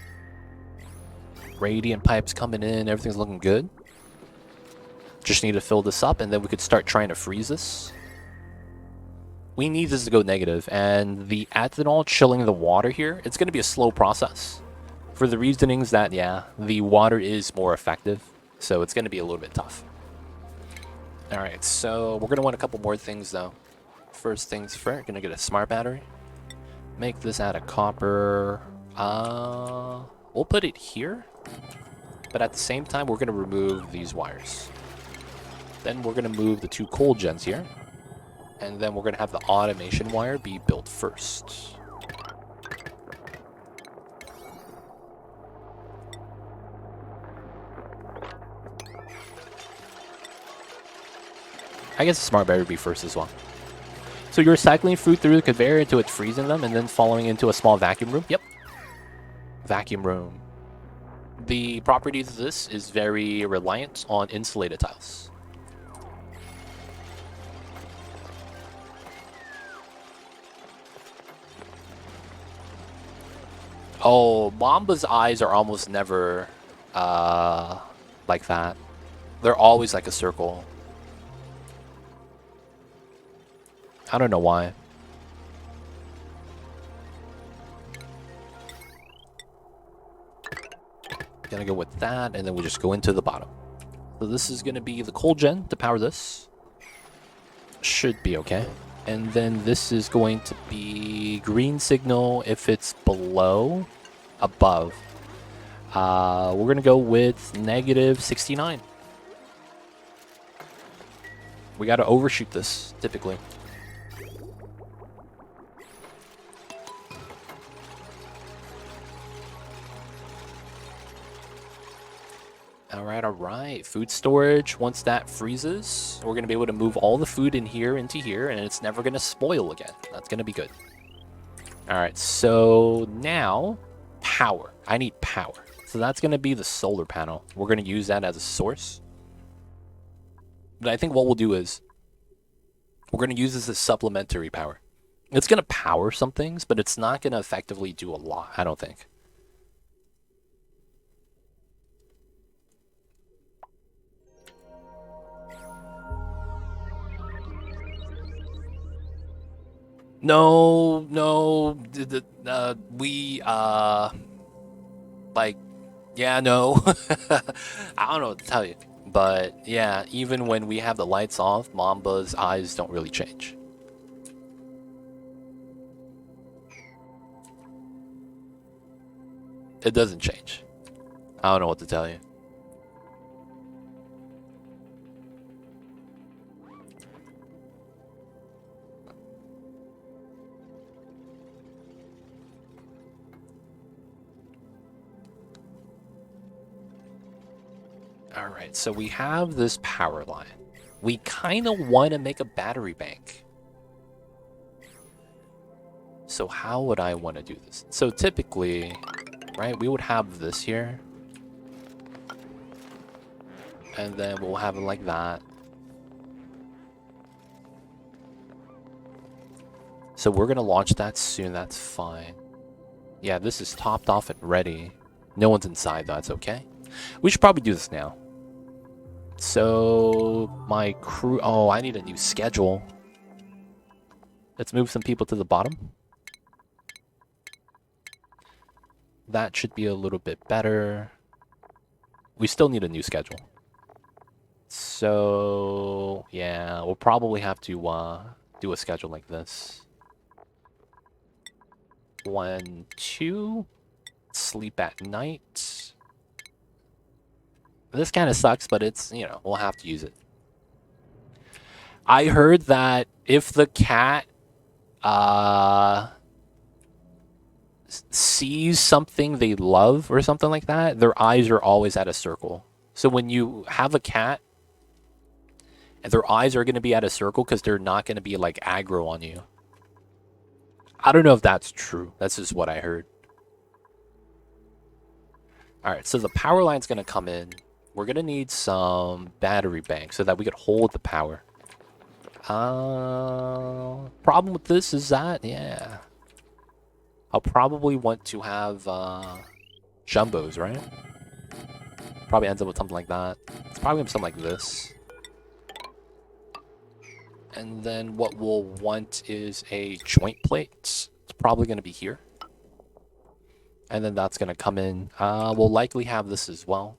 Radiant pipes coming in, everything's looking good. Just need to fill this up and then we could start trying to freeze this. We need this to go negative, and the ethanol chilling the water here, it's gonna be a slow process. For the reasonings that, yeah, the water is more effective, so it's gonna be a little bit tough. Alright, so we're gonna want a couple more things though. First things first, gonna get a smart battery. Make this out of copper. We'll put it here. But at the same time, we're gonna remove these wires. Then we're gonna move the 2 coal gens here. And then we're gonna have the automation wire be built first. I guess the smart battery would be first as well. So you're cycling food through the conveyor until it's freezing them and then following into a small vacuum room? Yep. Vacuum room. The properties of this is very reliant on insulated tiles. Oh, Mamba's eyes are almost never like that. They're always like a circle. I don't know why. Gonna go with that, and then we'll just go into the bottom. So this is gonna be the coal gen to power this. Should be okay. And then this is going to be green signal if it's below, above. We're gonna go with negative 69. We gotta overshoot this, typically. Alright. Food storage, once that freezes, we're going to be able to move all the food in here into here, and it's never going to spoil again. That's going to be good. Alright, so now, power. I need power. So that's going to be the solar panel. We're going to use that as a source. But I think what we'll do is, we're going to use this as supplementary power. It's going to power some things, but it's not going to effectively do a lot, I don't think. No, like, yeah, no. I don't know what to tell you. But, yeah, even when we have the lights off, Mamba's eyes don't really change. It doesn't change. I don't know what to tell you. Alright, so we have this power line. We kind of want to make a battery bank. So how would I want to do this? So typically, right, we would have this here. And then we'll have it like that. So we're going to launch that soon, that's fine. Yeah, this is topped off and ready. No one's inside, that's okay. We should probably do this now. So, my crew... Oh, I need a new schedule. Let's move some people to the bottom. That should be a little bit better. We still need a new schedule. So, yeah, we'll probably have to do a schedule like this. 1, 2. Sleep at night. This kind of sucks, but it's, you know, we'll have to use it. I heard that if the cat sees something they love or something like that, their eyes are always at a circle. So when you have a cat And their eyes are going to be at a circle because they're not going to be like aggro on you. I don't know if that's true. That's just what I heard. Alright, so the power line's going to come in. We're going to need some battery banks so that we could hold the power. Problem with this is that, yeah. I'll probably want to have jumbos, right? Probably ends up with something like that. It's probably going to be something like this. And then what we'll want is a joint plate. It's probably going to be here. And then that's going to come in. We'll likely have this as well.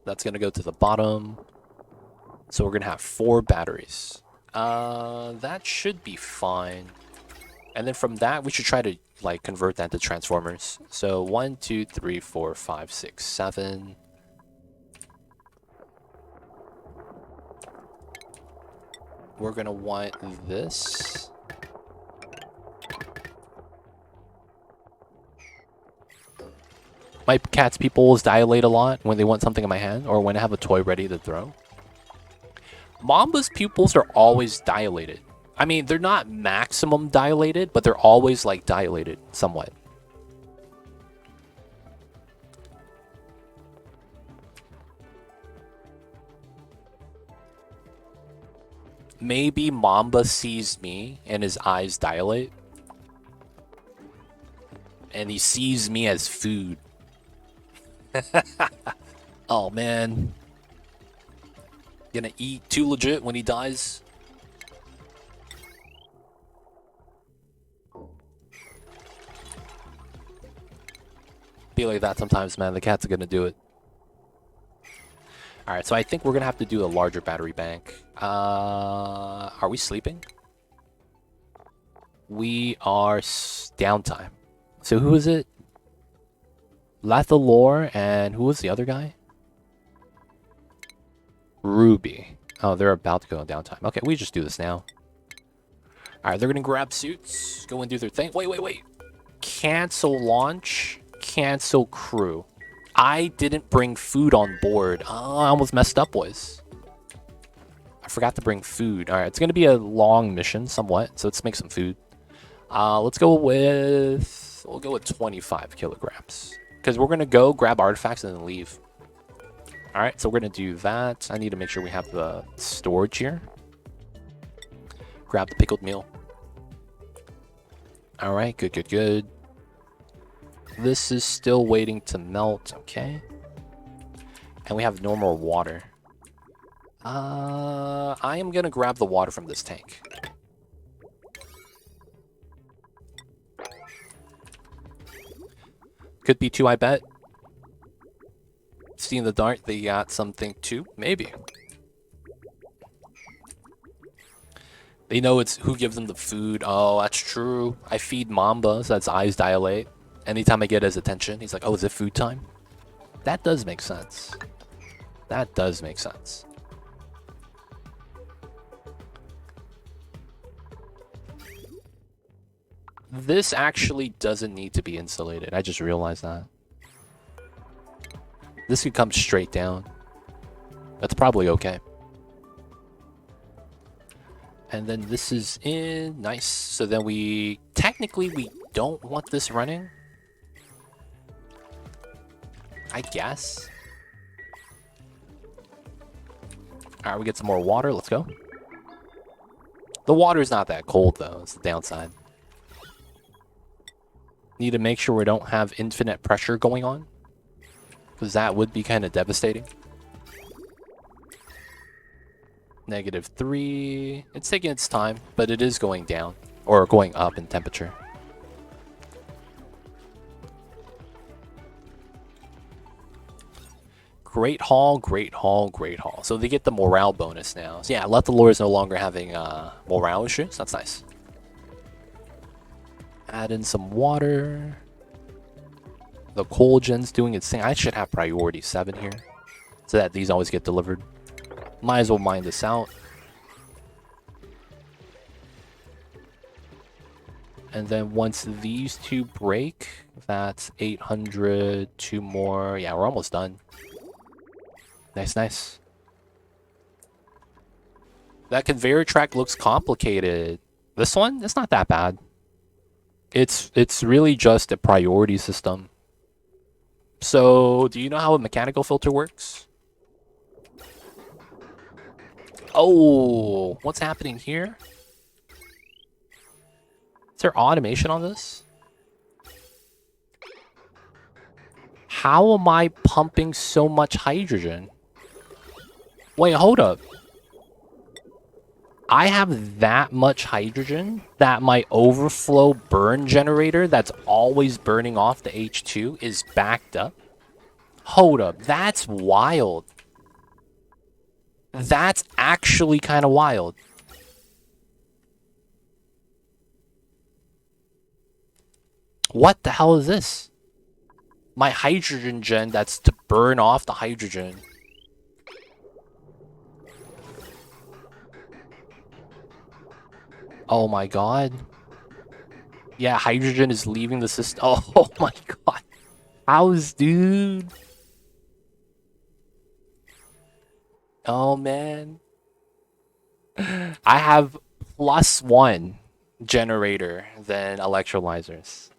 That's going to go to the bottom. So we're going to have 4 batteries. That should be fine. And then from that, we should try to like convert that to transformers. So 1, 2, 3, 4, 5, 6, 7. We're going to want this. My cat's pupils dilate a lot when they want something in my hand or when I have a toy ready to throw. Mamba's pupils are always dilated. I mean, they're not maximum dilated, but they're always like dilated somewhat. Maybe Mamba sees me and his eyes dilate. And he sees me as food. Oh man. Gonna eat too legit when he dies. Be like that sometimes, man. The cats are gonna do it. Alright, so I think we're gonna have to do a larger battery bank. Are we sleeping? We are downtime. So who is it? Lathalore and who was the other guy? Ruby. Oh, they're about to go on downtime. Okay, we just do this now. Alright, they're gonna grab suits, go and do their thing. Wait. Cancel launch, cancel crew. I didn't bring food on board. Oh, I almost messed up, boys. I forgot to bring food. Alright, it's gonna be a long mission, somewhat, so let's make some food. Let's go with... We'll go with 25 kilograms. Because we're gonna go grab artifacts and then leave. Alright, so we're gonna do that. I need to make sure we have the storage here. Grab the pickled meal. Alright, good. This is still waiting to melt, okay. And we have normal water. I am gonna grab the water from this tank. Could be 2, I bet. Seeing the dart, they got something too? Maybe. They know it's who gives them the food. Oh, that's true. I feed Mamba, so that's eyes dilate. Anytime I get his attention, he's like, oh, is it food time? That does make sense. That does make sense. This actually doesn't need to be insulated. I just realized that. This could come straight down. That's probably okay. And then this is in. Nice. So then we... Technically, we don't want this running. I guess. Alright, we get some more water. Let's go. The water's not that cold, though. It's the downside. Need to make sure we don't have infinite pressure going on. Because that would be kind of devastating. -3. It's taking its time, but it is going down. Or going up in temperature. Great haul. So they get the morale bonus now. So yeah, Lathalore is no longer having morale issues. That's nice. Add in some water. The coal gen's doing its thing. I should have priority 7 here. So that these always get delivered. Might as well mine this out. And then once these two break, that's 800, two more. Yeah, we're almost done. Nice, nice. That conveyor track looks complicated. This one, it's not that bad. It's really just a priority system. So, do you know how a mechanical filter works? Oh, what's happening here? Is there automation on this? How am I pumping so much hydrogen? Wait, hold up. I have that much hydrogen that my overflow burn generator that's always burning off the H2 is backed up? Hold up, that's wild. That's actually kind of wild. What the hell is this? My hydrogen gen that's to burn off the hydrogen. Oh my god. Yeah, hydrogen is leaving the system. Oh my god. How's, dude? Oh man. I have +1 generator than electrolyzers.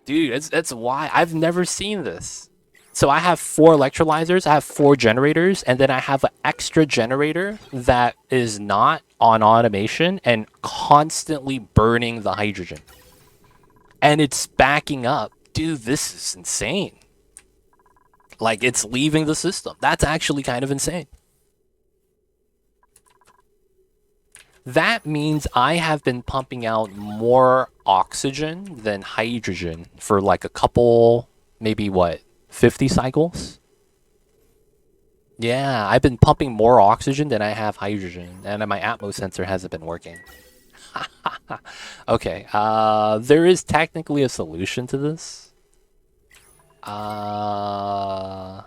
Dude, that's why I've never seen this. So I have 4 electrolyzers, I have 4 generators, and then I have an extra generator that is not on automation and constantly burning the hydrogen. And it's backing up. Dude, this is insane. Like, it's leaving the system. That's actually kind of insane. That means I have been pumping out more oxygen than hydrogen for like a couple, maybe what, 50 cycles? Yeah, I've been pumping more oxygen than I have hydrogen, and my Atmos sensor hasn't been working. Okay, there is technically a solution to this. How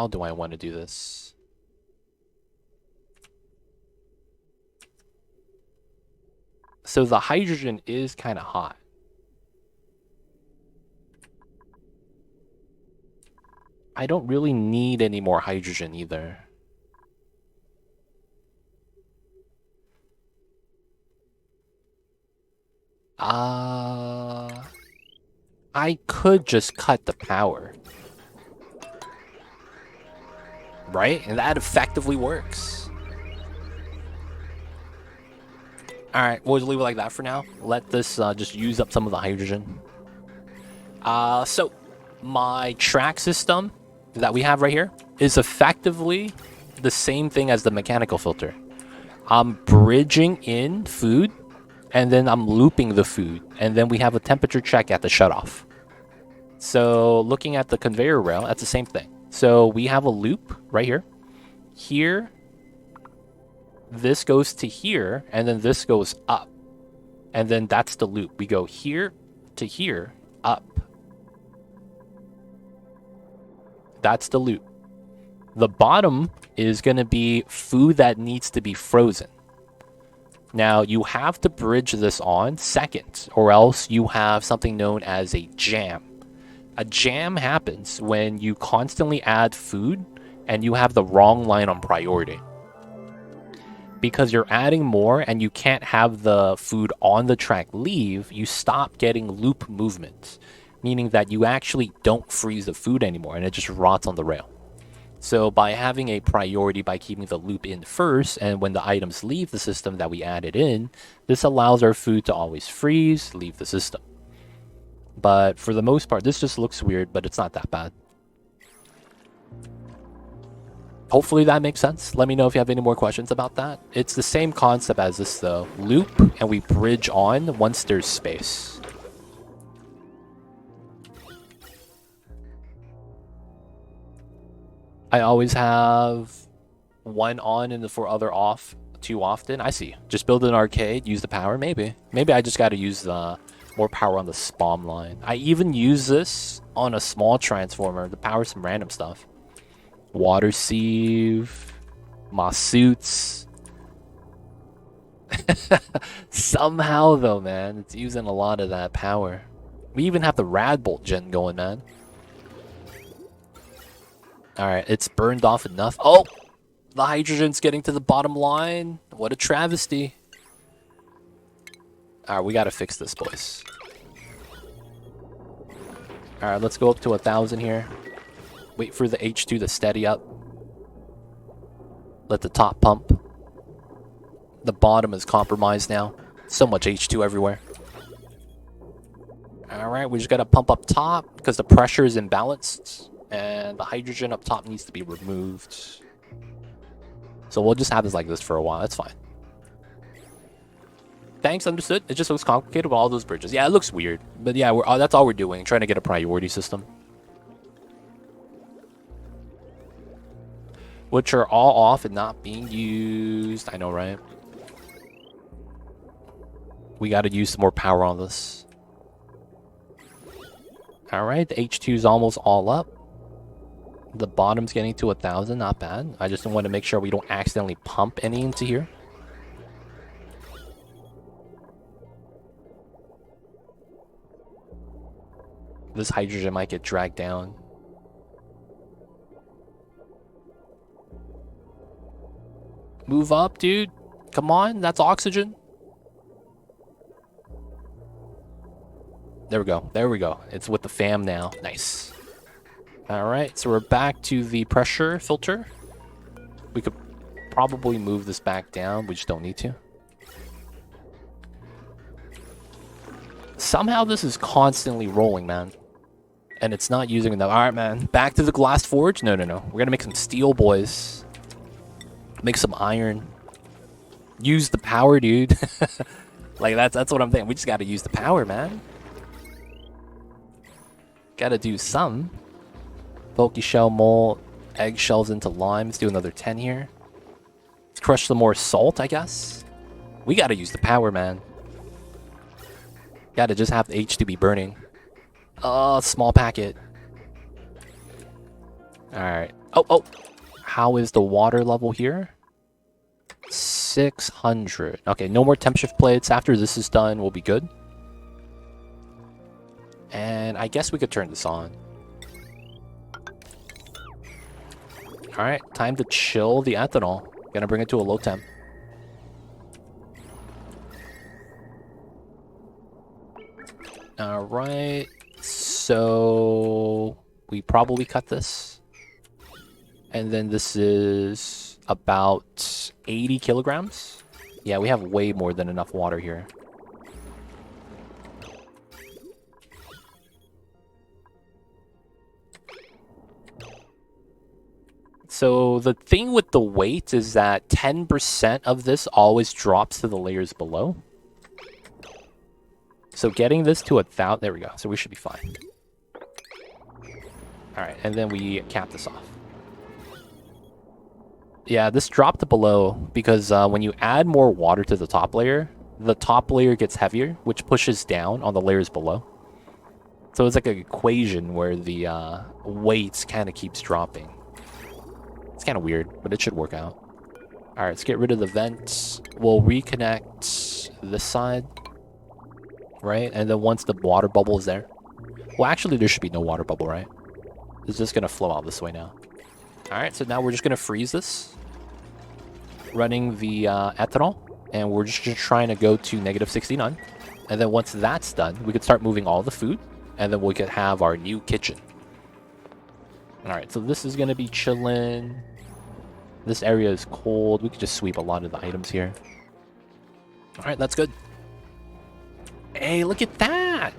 do I want to do this? So the hydrogen is kind of hot. I don't really need any more hydrogen either. I could just cut the power. Right? And that effectively works. Alright, we'll just leave it like that for now. Let this just use up some of the hydrogen. So, my track system that we have right here is effectively the same thing as the mechanical filter. I'm bridging in food, and then I'm looping the food, and then we have a temperature check at the shutoff. So, looking at the conveyor rail, that's the same thing. So, we have a loop right here. Here, this goes to here, and then this goes up. And then that's the loop. We go here to here, up. That's the loop. The bottom is going to be food that needs to be frozen. Now, you have to bridge this on second, or else you have something known as a jam. A jam happens when you constantly add food and you have the wrong line on priority. Because you're adding more and you can't have the food on the track leave, you stop getting loop movement, meaning that you actually don't freeze the food anymore and it just rots on the rail. So by having a priority by keeping the loop in first, and when the items leave the system that we added in, this allows our food to always freeze, leave the system. But for the most part, this just looks weird, but it's not that bad. Hopefully that makes sense. Let me know if you have any more questions about that. It's the same concept as this though. Loop, and we bridge on once there's space. I always have one on and the 4 other off too often. I see. Just build an arcade, use the power, maybe. Maybe I just gotta use the more power on the spawn line. I even use this on a small transformer to power some random stuff. Water sieve. My suits. Somehow though, man, it's using a lot of that power. We even have the rad bolt gen going, man. Alright, it's burned off enough. Oh! The hydrogen's getting to the bottom line. What a travesty. Alright, we gotta fix this, boys. Alright, let's go up to 1,000 here. Wait for the H2 to steady up. Let the top pump. The bottom is compromised now. So much H2 everywhere. Alright, we just gotta pump up top because the pressure is imbalanced. And the hydrogen up top needs to be removed. So we'll just have this like this for a while. That's fine. Thanks, understood. It just looks complicated with all those bridges. Yeah, it looks weird. But yeah, that's all we're doing. Trying to get a priority system. Which are all off and not being used. I know, right? We gotta use some more power on this. Alright, the H2 is almost all up. The bottom's getting to 1,000, not bad. I just want to make sure we don't accidentally pump any into here. This hydrogen might get dragged down. Move up, dude. Come on, that's oxygen. There we go. There we go. It's with the fam now. Nice. Alright, so we're back to the pressure filter. We could probably move this back down. We just don't need to. Somehow this is constantly rolling, man. And it's not using enough. Alright, man. Back to the glass forge? No, no, no. We're gonna make some steel, boys. Make some iron. Use the power, dude. Like, that's what I'm thinking. We just gotta use the power, man. Gotta do some. Bulky shell mold. Eggshells into lime. Let's do another 10 here. Let's crush some more salt, I guess. We gotta use the power, man. Gotta just have the H to be burning. Small packet. Alright. Oh! How is the water level here? 600. Okay, no more temp shift plates. After this is done, we'll be good. And I guess we could turn this on. Alright, time to chill the ethanol. Gonna bring it to a low temp. Alright, so we probably cut this. And then this is about 80 kilograms. Yeah, we have way more than enough water here. So the thing with the weight is that 10% of this always drops to the layers below. So getting this to 1,000, there we go. So we should be fine. All right, and then we cap this off. Yeah, this dropped to below because when you add more water to the top layer gets heavier, which pushes down on the layers below. So it's like an equation where the weight kind of keeps dropping. It's kind of weird, but it should work out. All right, let's get rid of the vents. We'll reconnect this side, right? And then once the water bubble is there, well, actually, there should be no water bubble, right? It's just gonna flow out this way now. All right, so now we're just gonna freeze this, running the ethanol, and we're just trying to go to -69. And then once that's done, we could start moving all the food, and then we could have our new kitchen. All right, so this is gonna be chilling. This area is cold. We could just sweep a lot of the items here. All right, that's good. Hey, look at that!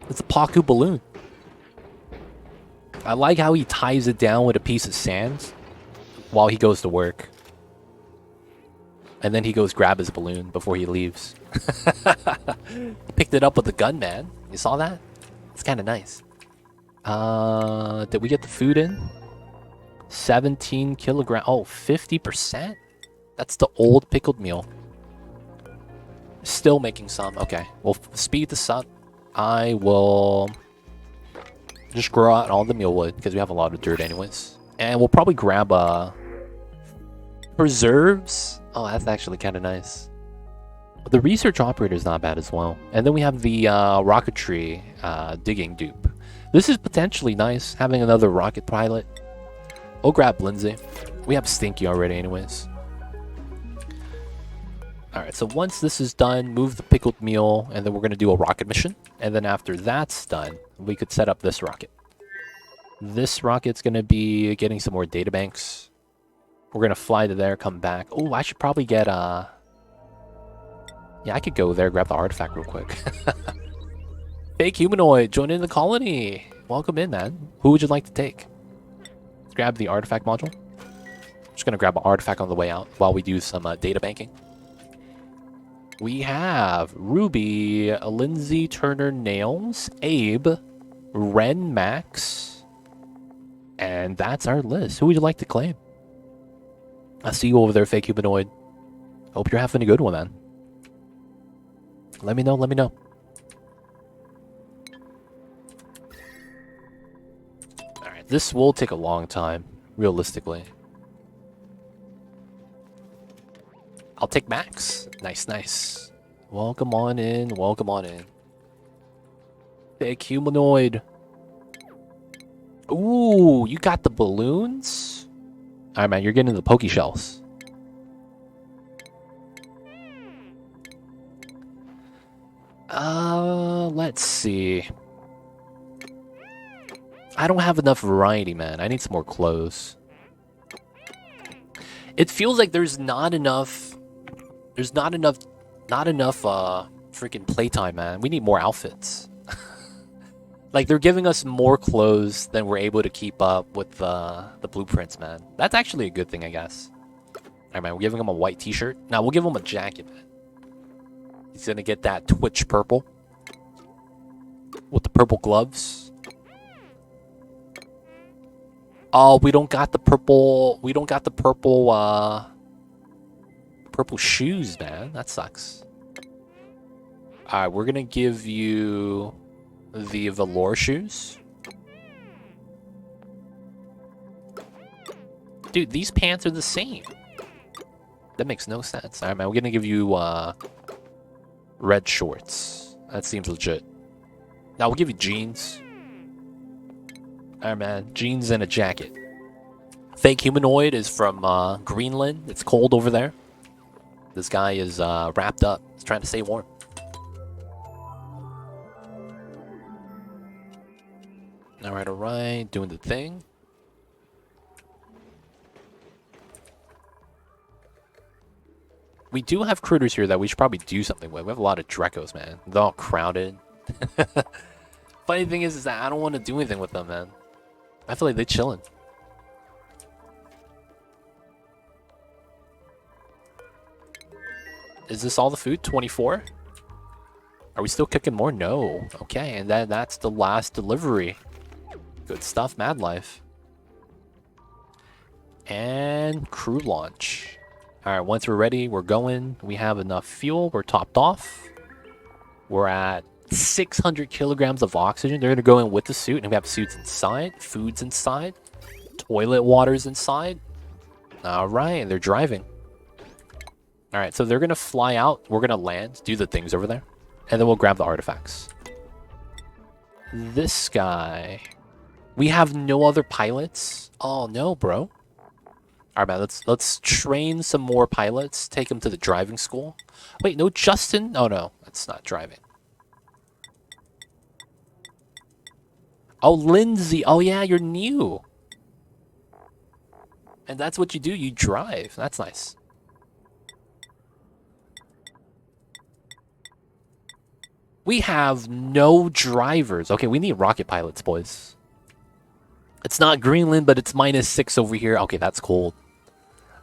It's a Paku balloon. I like how he ties it down with a piece of sand while he goes to work. And then he goes grab his balloon before he leaves. Picked it up with the gun, man. You saw that? It's kind of nice. Did we get the food in? 17 kilograms. Oh, 50%? That's the old pickled meal. Still making some. Okay, we'll speed this up. I will just grow out all the mealwood because we have a lot of dirt anyways. And we'll probably grab preserves. Oh, that's actually kind of nice. The research operator is not bad as well. And then we have the rocketry digging dupe. This is potentially nice, having another rocket pilot. We'll grab Lindsay. We have Stinky already anyways. Alright, so once this is done, move the pickled meal, and then we're going to do a rocket mission. And then after that's done, we could set up this rocket. This rocket's going to be getting some more databanks. We're going to fly to there, come back. Oh, I should probably get... Yeah, I could go there, grab the artifact real quick. Fake humanoid, join in the colony. Welcome in, man. Who would you like to take? Let's grab the artifact module. Just going to grab an artifact on the way out while we do some data banking. We have Ruby, Lindsay Turner Nails, Abe, Ren Max, and that's our list. Who would you like to claim? I see you over there, fake humanoid. Hope you're having a good one, man. Let me know, let me know. Alright, this will take a long time, realistically. I'll take Max. Nice, nice. Welcome on in, welcome on in. Fake humanoid. Ooh, you got the balloons? Alright, man, you're getting the Poke Shells. Let's see. I don't have enough variety, man. I need some more clothes. It feels like there's not enough freaking playtime, man. We need more outfits. Like, they're giving us more clothes than we're able to keep up with the blueprints, man. That's actually a good thing, I guess. Alright, man, we're giving him a white t-shirt. Now, we'll give him a jacket, man. He's gonna get that Twitch purple. With the purple gloves. Oh, we don't got the purple... We don't got the purple, purple shoes, man. That sucks. Alright, we're gonna give you the velour shoes. Dude, these pants are the same. That makes no sense. Alright, man, we're gonna give you red shorts. That seems legit. Now we'll give you jeans. Alright, man, jeans and a jacket. Fake humanoid is from Greenland. It's cold over there. This guy is wrapped up. He's trying to stay warm. Alright, alright. Doing the thing. We do have critters here that we should probably do something with. We have a lot of Drekos, man. They're all crowded. Funny thing is that I don't want to do anything with them, man. I feel like they're chilling. Is this all the food? 24? Are we still cooking more? No. Okay, and that's the last delivery. Good stuff, Mad Life. And crew launch. Alright, once we're ready, we're going. We have enough fuel. We're topped off. We're at 600 kilograms of oxygen. They're going to go in with the suit, and we have suits inside, foods inside, toilet waters inside. Alright, and they're driving. Alright, so they're going to fly out. We're going to land, do the things over there, and then we'll grab the artifacts. This guy... We have no other pilots? Oh, no, bro. Alright, man, let's train some more pilots. Take them to the driving school. Wait, no Justin? Oh, no, that's not driving. Oh, Lindsay. Oh, yeah, you're new. And that's what you do. You drive. That's nice. We have no drivers. Okay, we need rocket pilots, boys. It's not Greenland, but it's -6 over here. Okay, that's cold.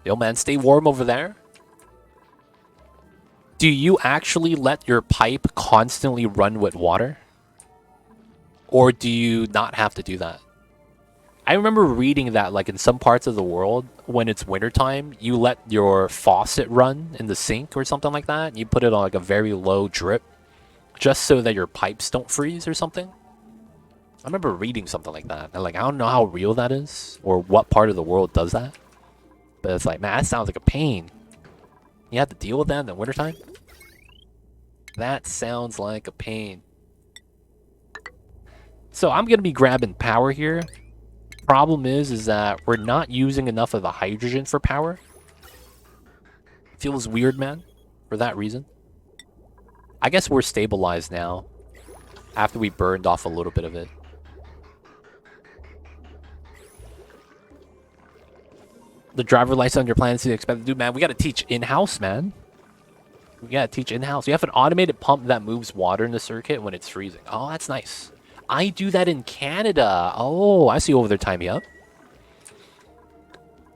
Yo, man, stay warm over there. Do you actually let your pipe constantly run with water? Or do you not have to do that? I remember reading that, like, in some parts of the world, when it's wintertime, you let your faucet run in the sink or something like that. You put it on, like, a very low drip, just so that your pipes don't freeze or something. I remember reading something like that. And like, I don't know how real that is or what part of the world does that. But it's like, man, that sounds like a pain. You have to deal with that in the wintertime? That sounds like a pain. So I'm going to be grabbing power here. Problem is that we're not using enough of the hydrogen for power. Feels weird, man, for that reason. I guess we're stabilized now after we burned off a little bit of it. The driver lights on your planet to expect to do, man. We got to teach in-house, man. We got to teach in-house. You have an automated pump that moves water in the circuit when it's freezing. Oh, that's nice. I do that in Canada. Oh, I see you over there. Time me up.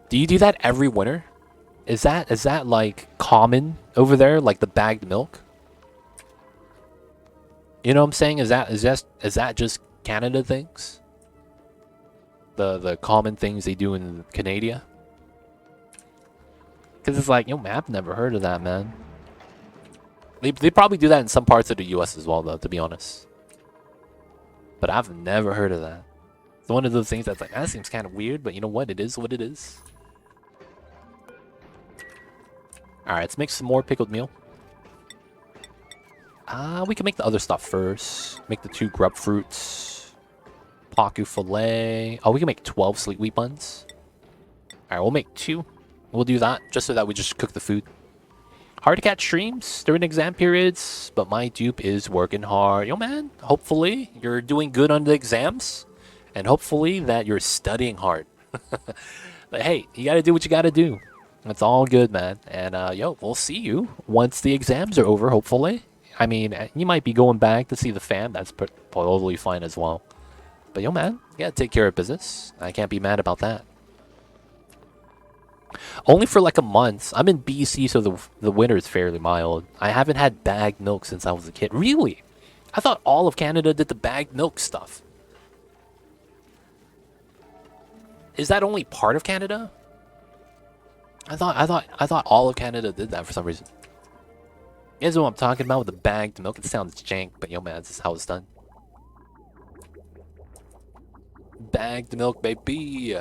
Do you do that every winter? Is that like common over there, like the bagged milk? You know what I'm saying? Is that just Canada things? The common things they do in Canada? Because it's like, yo, man, I've never heard of that, man. They probably do that in some parts of the US as well, though, to be honest. But I've never heard of that. It's one of those things that's like, that seems kind of weird, but you know what? It is what it is. Alright, let's make some more pickled meal. We can make the other stuff first. Make the 2 grub fruits. Paku filet. Oh, we can make 12 sweet wheat buns. Alright, we'll make 2. We'll do that, just so that we just cook the food. Hard to catch streams during exam periods, but my dupe is working hard. Yo, man, hopefully you're doing good on the exams, and hopefully that you're studying hard. But hey, you gotta do what you gotta do. It's all good, man. And yo, we'll see you once the exams are over, hopefully. I mean, you might be going back to see the fam. That's totally fine as well. But yo, man, you gotta take care of business. I can't be mad about that. Only for like a month. I'm in BC, so the winter is fairly mild. I haven't had bagged milk since I was a kid. Really? I thought all of Canada did the bagged milk stuff. Is that only part of Canada? I thought all of Canada did that for some reason. You guys know what I'm talking about with the bagged milk? It sounds jank, but yo, man, this is how it's done. Bagged milk, baby.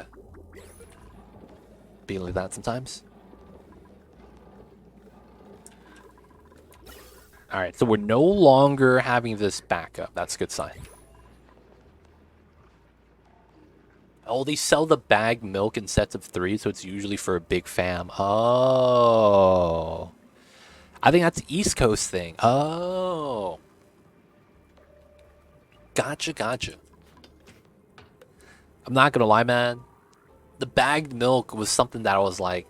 Be like that sometimes. Alright, so we're no longer having this backup. That's a good sign. Oh, they sell the bagged milk in sets of 3, so it's usually for a big fam. Oh. I think that's an East Coast thing. Oh. Gotcha. I'm not gonna lie, man. The bagged milk was something that I was like,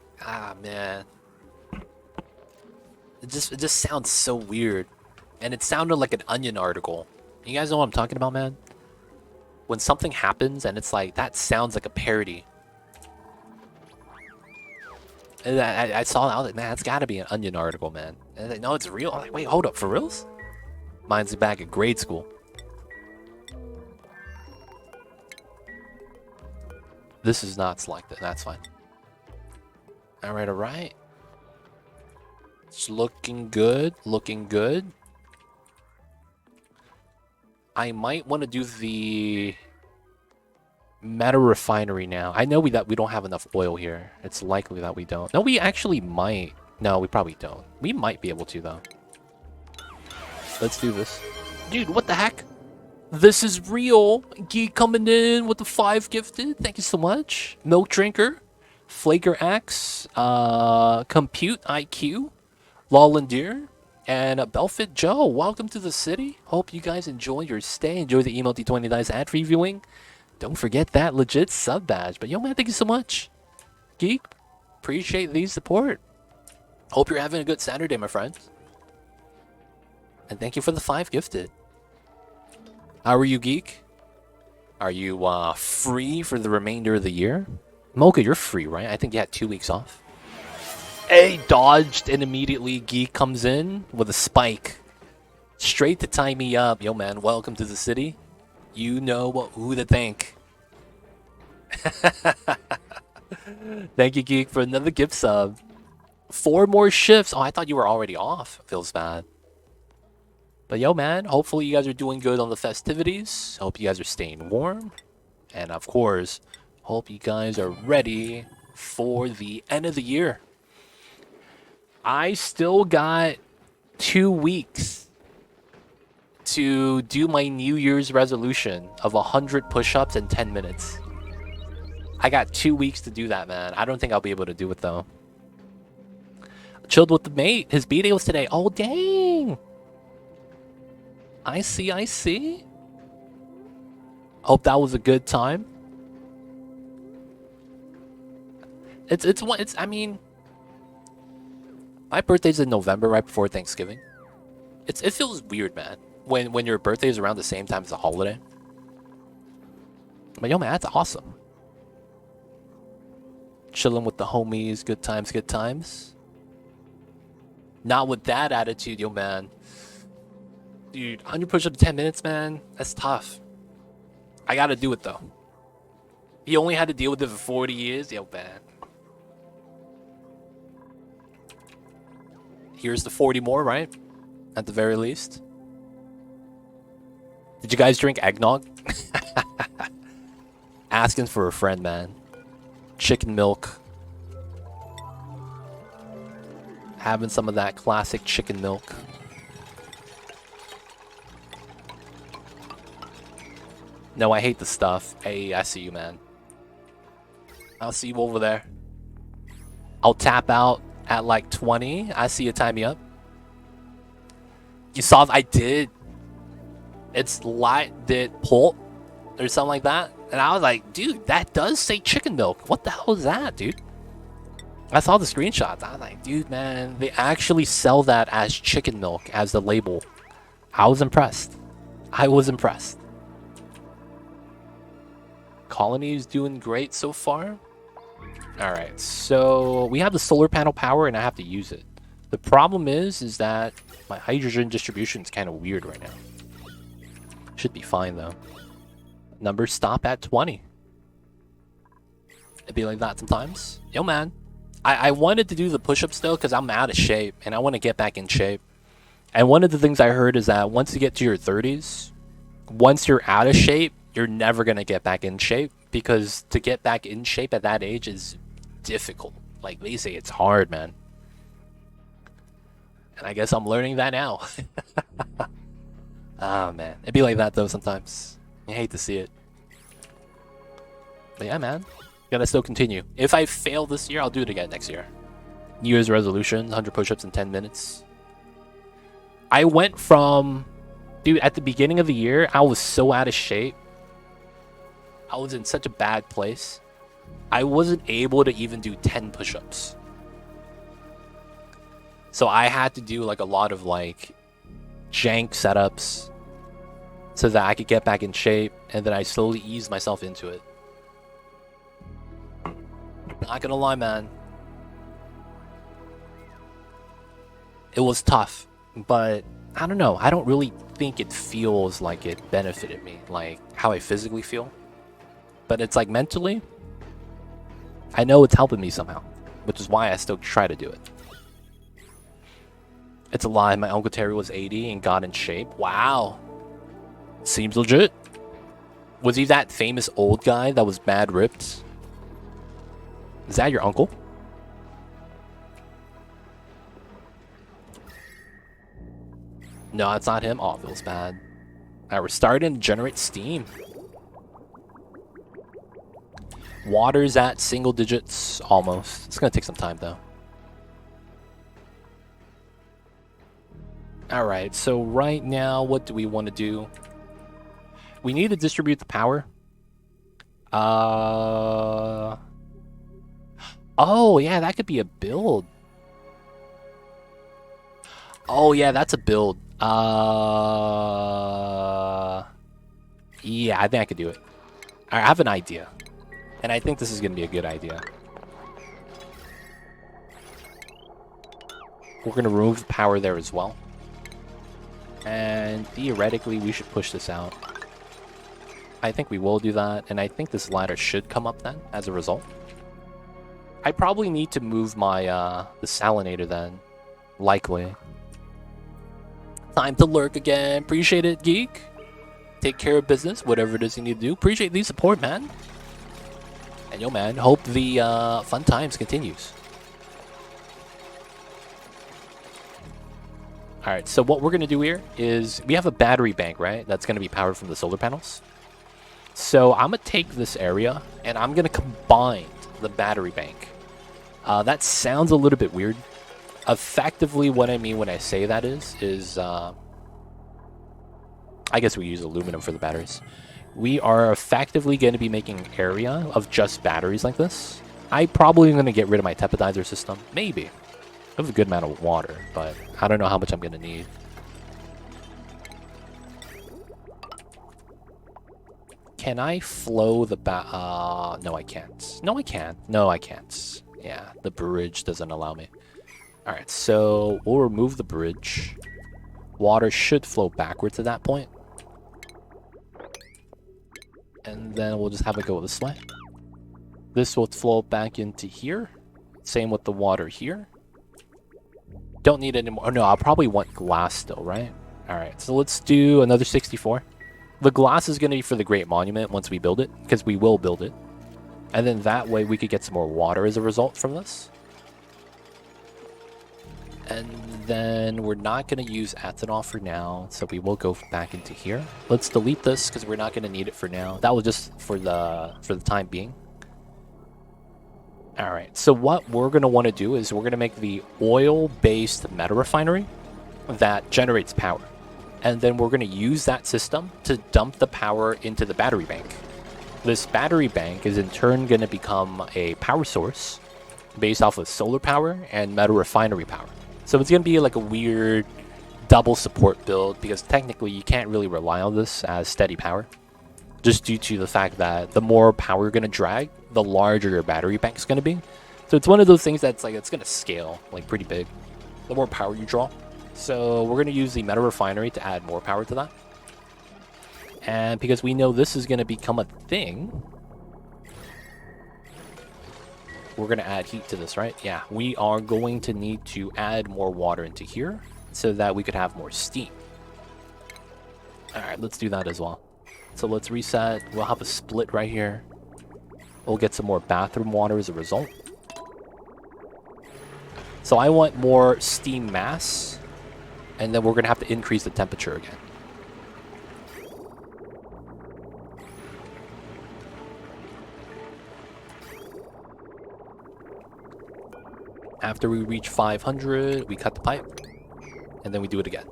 man. It just sounds so weird. And it sounded like an Onion article. You guys know what I'm talking about, man? When something happens and it's like, that sounds like a parody. And I saw that, I was like, man, that's gotta be an Onion article, man. And like, no, it's real. I'm like, wait, hold up, for reals? Mine's back in grade school. This is not selected, that's fine. Alright. It's looking good, I might want to do the meta refinery now. I know that we don't have enough oil here. It's likely that we don't. No, we actually might. No, we probably don't. We might be able to, though. Let's do this. Dude, what the heck? This is real. Geek coming in with the 5 gifted. Thank you so much. Milk Drinker. Flaker X. Compute IQ. Lawlandier. And Belfit Joe, welcome to the city. Hope you guys enjoy your stay. Enjoy the email T20 Dice ad reviewing. Don't forget that legit sub badge. But yo, man, thank you so much. Geek, appreciate the support. Hope you're having a good Saturday, my friends. And thank you for the 5 gifted. How are you, Geek? Are you free for the remainder of the year? Mocha, you're free, right? I think you had 2 weeks off. Hey, dodged, and immediately Geek comes in with a spike. Straight to tie me up. Yo, man, welcome to the city. You know who to thank. Thank you, Geek, for another gift sub. 4 more shifts. Oh, I thought you were already off. Feels bad. But yo, man, hopefully you guys are doing good on the festivities. Hope you guys are staying warm. And of course, hope you guys are ready for the end of the year. I still got 2 weeks to do my New Year's resolution of 100 push-ups in 10 minutes. I got 2 weeks to do that, man. I don't think I'll be able to do it, though. Chilled with the mate. His B-Day was today. Oh, dang. I see, I see. Hope that was a good time. I mean, my birthday's in November, right before Thanksgiving. It feels weird, man, when your birthday is around the same time as a holiday. But yo, man, that's awesome. Chilling with the homies, good times, good times. Not with that attitude, yo, man. Dude, 100 push-ups in 10 minutes, man. That's tough. I gotta do it, though. He only had to deal with it for 40 years. Yo, man. Here's the 40 more, right? At the very least. Did you guys drink eggnog? Asking for a friend, man. Chicken milk. Having some of that classic chicken milk. No, I hate the stuff. Hey, I see you, man. I'll see you over there. I'll tap out at like 20. I see you tie me up. You saw I did. It's light did pull or something like that. And I was like, dude, that does say chicken milk. What the hell is that, dude? I saw the screenshots. I was like, dude, man, they actually sell that as chicken milk as the label. I was impressed. I was impressed. Colony is doing great so far. Alright, so we have the solar panel power and I have to use it. The problem is that my hydrogen distribution is kind of weird right now. Should be fine though. Numbers stop at 20. It'd be like that sometimes. Yo, man. I wanted to do the push-ups though because I'm out of shape and I want to get back in shape. And one of the things I heard is that once you get to your 30s, once you're out of shape, you're never going to get back in shape because to get back in shape at that age is difficult. Like they say, it's hard, man. And I guess I'm learning that now. Oh, man. It'd be like that though sometimes. I hate to see it. But yeah, man. Gotta still continue. If I fail this year, I'll do it again next year. New Year's resolution, 100 push-ups in 10 minutes. I went from... Dude, at the beginning of the year, I was so out of shape. I was in such a bad place. I wasn't able to even do 10 push-ups. So I had to do like a lot of like jank setups so that I could get back in shape, and then I slowly eased myself into it. Not gonna lie, man. It was tough, but I don't know. I don't really think it feels like it benefited me, like how I physically feel. But it's like mentally, I know it's helping me somehow, which is why I still try to do it. It's a lie. My Uncle Terry was 80 and got in shape. Wow. Seems legit. Was he that famous old guy that was mad ripped? Is that your uncle? No, it's not him. Oh, it feels bad. Alright, we're starting to generate steam. Water's at single digits, almost. It's gonna take some time, though. Alright, so right now, what do we want to do? We need to distribute the power. Oh, yeah, that could be a build. Oh, yeah, that's a build. Yeah, I think I could do it. I have an idea. And I think this is going to be a good idea. We're going to remove the power there as well. And theoretically, we should push this out. I think we will do that. And I think this ladder should come up then, as a result. I probably need to move my the salinator then. Likely. Time to lurk again. Appreciate it, Geek. Take care of business, whatever it is you need to do. Appreciate the support, man. And yo, man, hope the fun times continues. Alright, so what we're going to do here is we have a battery bank, right? That's going to be powered from the solar panels. So I'm going to take this area and I'm going to combine the battery bank. That sounds a little bit weird. Effectively, what I mean when I say that is I guess we use aluminum for the batteries. We are effectively going to be making an area of just batteries like this. I probably am going to get rid of my tepidizer system. Maybe. I have a good amount of water, but I don't know how much I'm going to need. Can I flow the no, I can't. No, I can't. No, I can't. Yeah, the bridge doesn't allow me. Alright, so we'll remove the bridge. Water should flow backwards at that point. And then we'll just have it go this way. This will flow back into here. Same with the water here. Don't need any more. Oh, no, I'll probably want glass still, right? Alright, so let's do another 64. The glass is going to be for the Great Monument once we build it, because we will build it. And then that way we could get some more water as a result from this. And then we're not going to use ethanol for now, so we will go back into here. Let's delete this because we're not going to need it for now. That was just for the time being. Alright, so what we're going to want to do is we're going to make the oil-based meta refinery that generates power. And then we're going to use that system to dump the power into the battery bank. This battery bank is in turn going to become a power source based off of solar power and meta refinery power. So it's going to be like a weird double support build because technically you can't really rely on this as steady power. Just due to the fact that the more power you're going to drag, the larger your battery bank is going to be. So it's one of those things that's like, it's going to scale like pretty big, the more power you draw. So we're going to use the meta refinery to add more power to that. And because we know this is going to become a thing, we're going to add heat to this, right? Yeah, we are going to need to add more water into here so that we could have more steam. All right, let's do that as well. So let's reset. We'll have a split right here. We'll get some more bathroom water as a result. So I want more steam mass, and then we're going to have to increase the temperature again. After we reach 500, we cut the pipe, and then we do it again.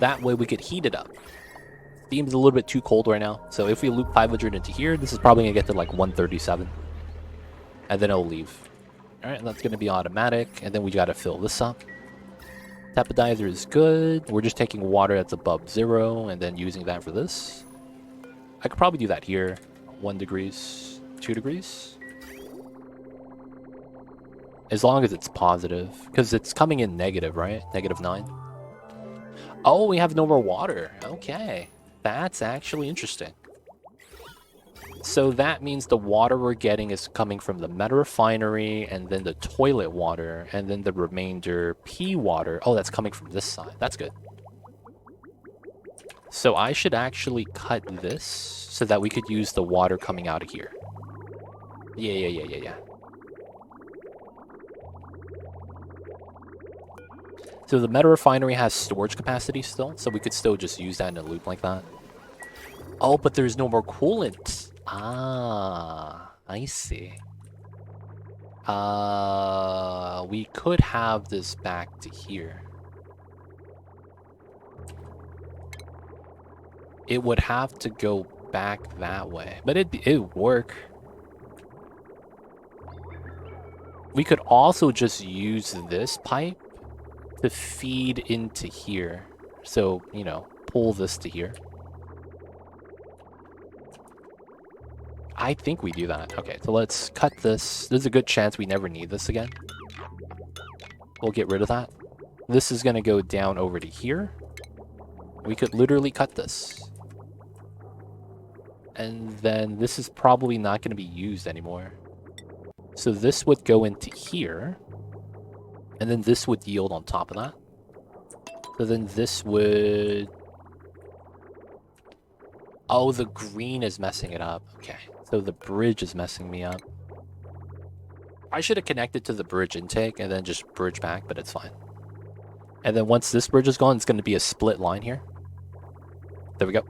That way we could heat it up. Steam's a little bit too cold right now, so if we loop 500 into here, this is probably going to get to like 137. And then it'll leave. Alright, and that's going to be automatic, and then we got to fill this up. Tepidizer is good. We're just taking water that's above 0, and then using that for this. I could probably do that here. 1 degrees, 2 degrees. As long as it's positive, because it's coming in negative, right? -9. Oh, we have no more water. Okay. That's actually interesting. So that means the water we're getting is coming from the meta refinery and then the toilet water and then the remainder P water. Oh, that's coming from this side. That's good. So I should actually cut this so that we could use the water coming out of here. Yeah. So the meta refinery has storage capacity still, so we could still just use that in a loop like that. Oh, but there's no more coolant. Ah, I see. We could have this back to here. It would have to go back that way, but it would work. We could also just use this pipe to feed into here. So, you know, pull this to here. I think we do that. Okay, so let's cut this. There's a good chance we never need this again. We'll get rid of that. This is going to go down over to here. We could literally cut this. And then this is probably not going to be used anymore. So this would go into here. And then this would yield on top of that. So then this would... Oh, the green is messing it up. Okay, so the bridge is messing me up. I should have connected to the bridge intake and then just bridge back, but it's fine. And then once this bridge is gone, it's going to be a split line here. There we go.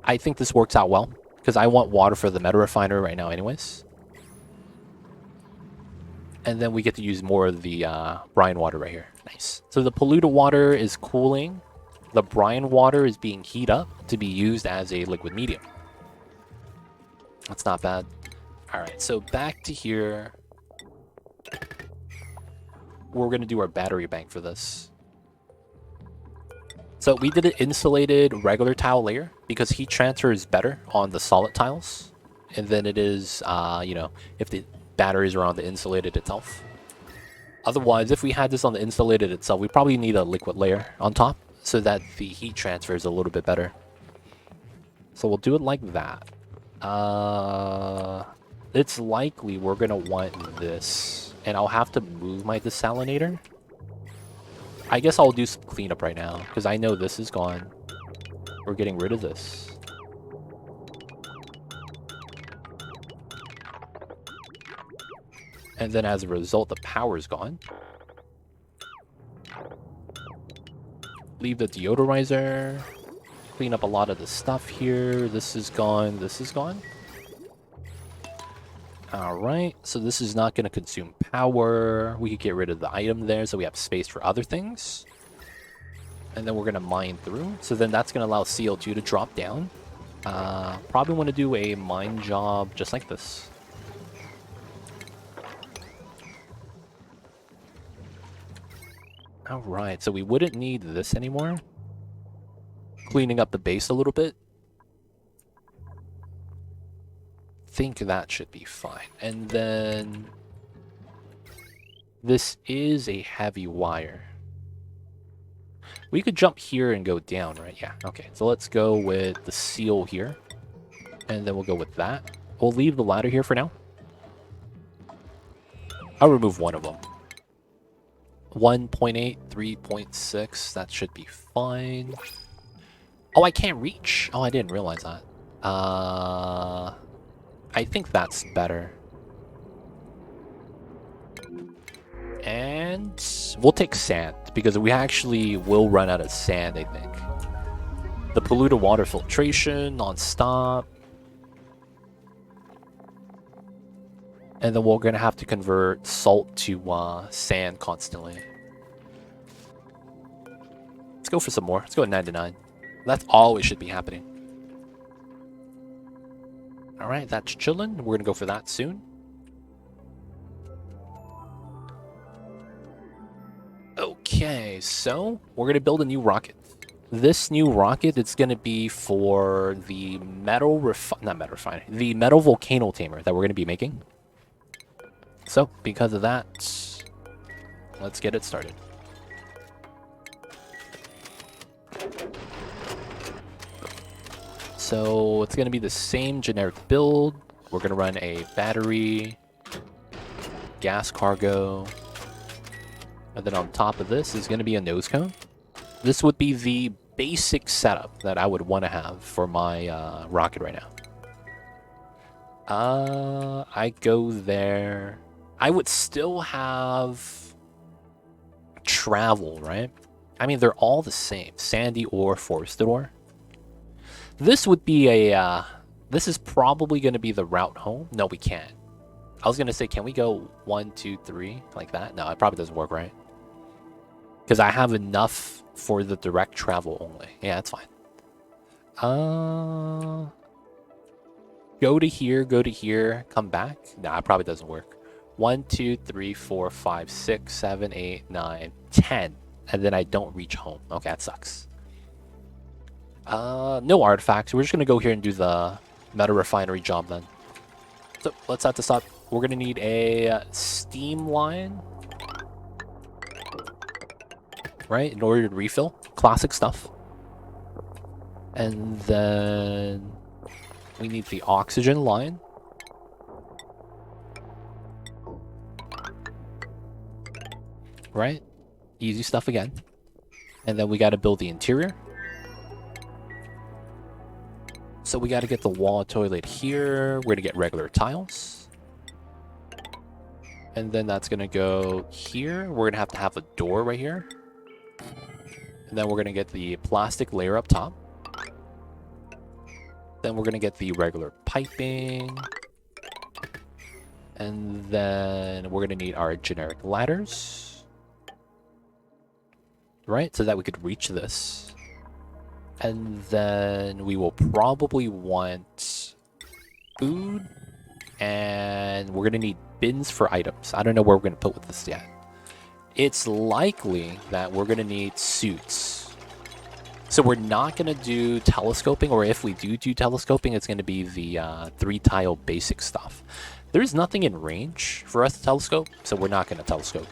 I think this works out well, because I want water for the meta refinery right now anyways. And then we get to use more of the brine water right here. Nice. So the polluted water is cooling. The brine water is being heated up to be used as a liquid medium. That's not bad. Alright, so back to here. We're going to do our battery bank for this. So we did an insulated regular tile layer because heat transfer is better on the solid tiles. And then it is, you know, if the batteries are on the insulated itself. Otherwise, if we had this on the insulated itself, we probably need a liquid layer on top so that the heat transfer is a little bit better. So we'll do it like that. It's likely we're going to want this. And I'll have to move my desalinator. I guess I'll do some cleanup right now, because I know this is gone. We're getting rid of this. And then as a result, the power's gone. Leave the deodorizer. Clean up a lot of the stuff here. This is gone. This is gone. Alright, so this is not going to consume power. We could get rid of the item there so we have space for other things. And then we're going to mine through. So then that's going to allow CO2 to drop down. Probably want to do a mine job just like this. Alright, so we wouldn't need this anymore. Cleaning up the base a little bit. Think that should be fine. And then this is a heavy wire. We could jump here and go down, right? Yeah, okay. So let's go with the seal here. And then we'll go with that. We'll leave the ladder here for now. I'll remove one of them. 1.8, 3.6. That should be fine. Oh, I can't reach. Oh, I didn't realize that. I think that's better. And we'll take sand, because we actually will run out of sand, I think. The polluted water filtration, non-stop. And then we're going to have to convert salt to sand constantly. Let's go for some more. Let's go at 99. That's always should be happening. Alright, that's chillin'. We're gonna go for that soon. Okay, so we're gonna build a new rocket. This new rocket, it's gonna be for the the metal volcano tamer that we're gonna be making. So, because of that, let's get it started. So it's going to be the same generic build. We're going to run a battery, gas cargo, and then on top of this is going to be a nose cone. This would be the basic setup that I would want to have for my rocket right now. I go there. I would still have travel, right? I mean, they're all the same. Sandy ore, forested ore. This would be a, this is probably going to be the route home. No, we can't. I was going to say, can we go 1, 2, 3 like that? No, it probably doesn't work, right? Because I have enough for the direct travel only. Yeah, that's fine. Go to here, come back. No, it probably doesn't work. 1, 2, 3, 4, 5, 6, 7, 8, 9, 10. And then I don't reach home. Okay, that sucks. No artifacts. We're just gonna go here and do the meta refinery job then. So let's set this up. We're gonna need a steam line, right, in order to refill. Classic stuff. And then we need the oxygen line. right? Easy stuff again. And then we got to build the interior. So we got to get the wall toilet here. We're going to get regular tiles. And then that's going to go here. We're going to have a door right here. And then we're going to get the plastic layer up top. Then we're going to get the regular piping. And then we're going to need our generic ladders. Right? So that we could reach this. And then we will probably want food. And we're going to need bins for items. I don't know where we're going to put with this yet. It's likely that we're going to need suits. So we're not going to do telescoping, or if we do telescoping, it's going to be the 3-tile basic stuff. There's nothing in range for us to telescope, so we're not going to telescope.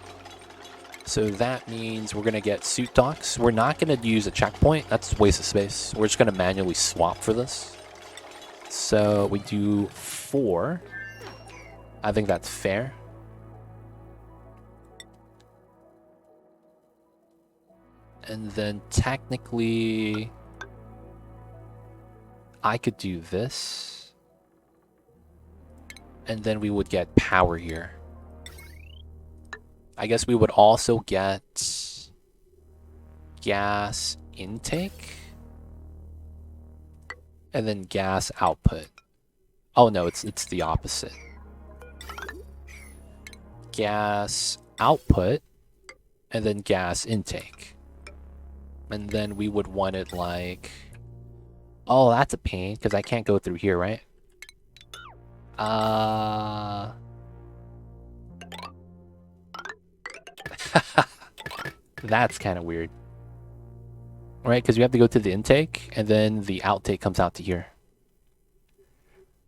So that means we're going to get suit docks. We're not going to use a checkpoint. That's a waste of space. We're just going to manually swap for this. So we do 4. I think that's fair. And then technically, I could do this. And then we would get power here. I guess we would also get gas intake. And then gas output. Oh no, it's the opposite. Gas output. And then gas intake. And then we would want it like... Oh, that's a pain, because I can't go through here, right? That's kind of weird. Right, because you have to go to the intake, and then the outtake comes out to here.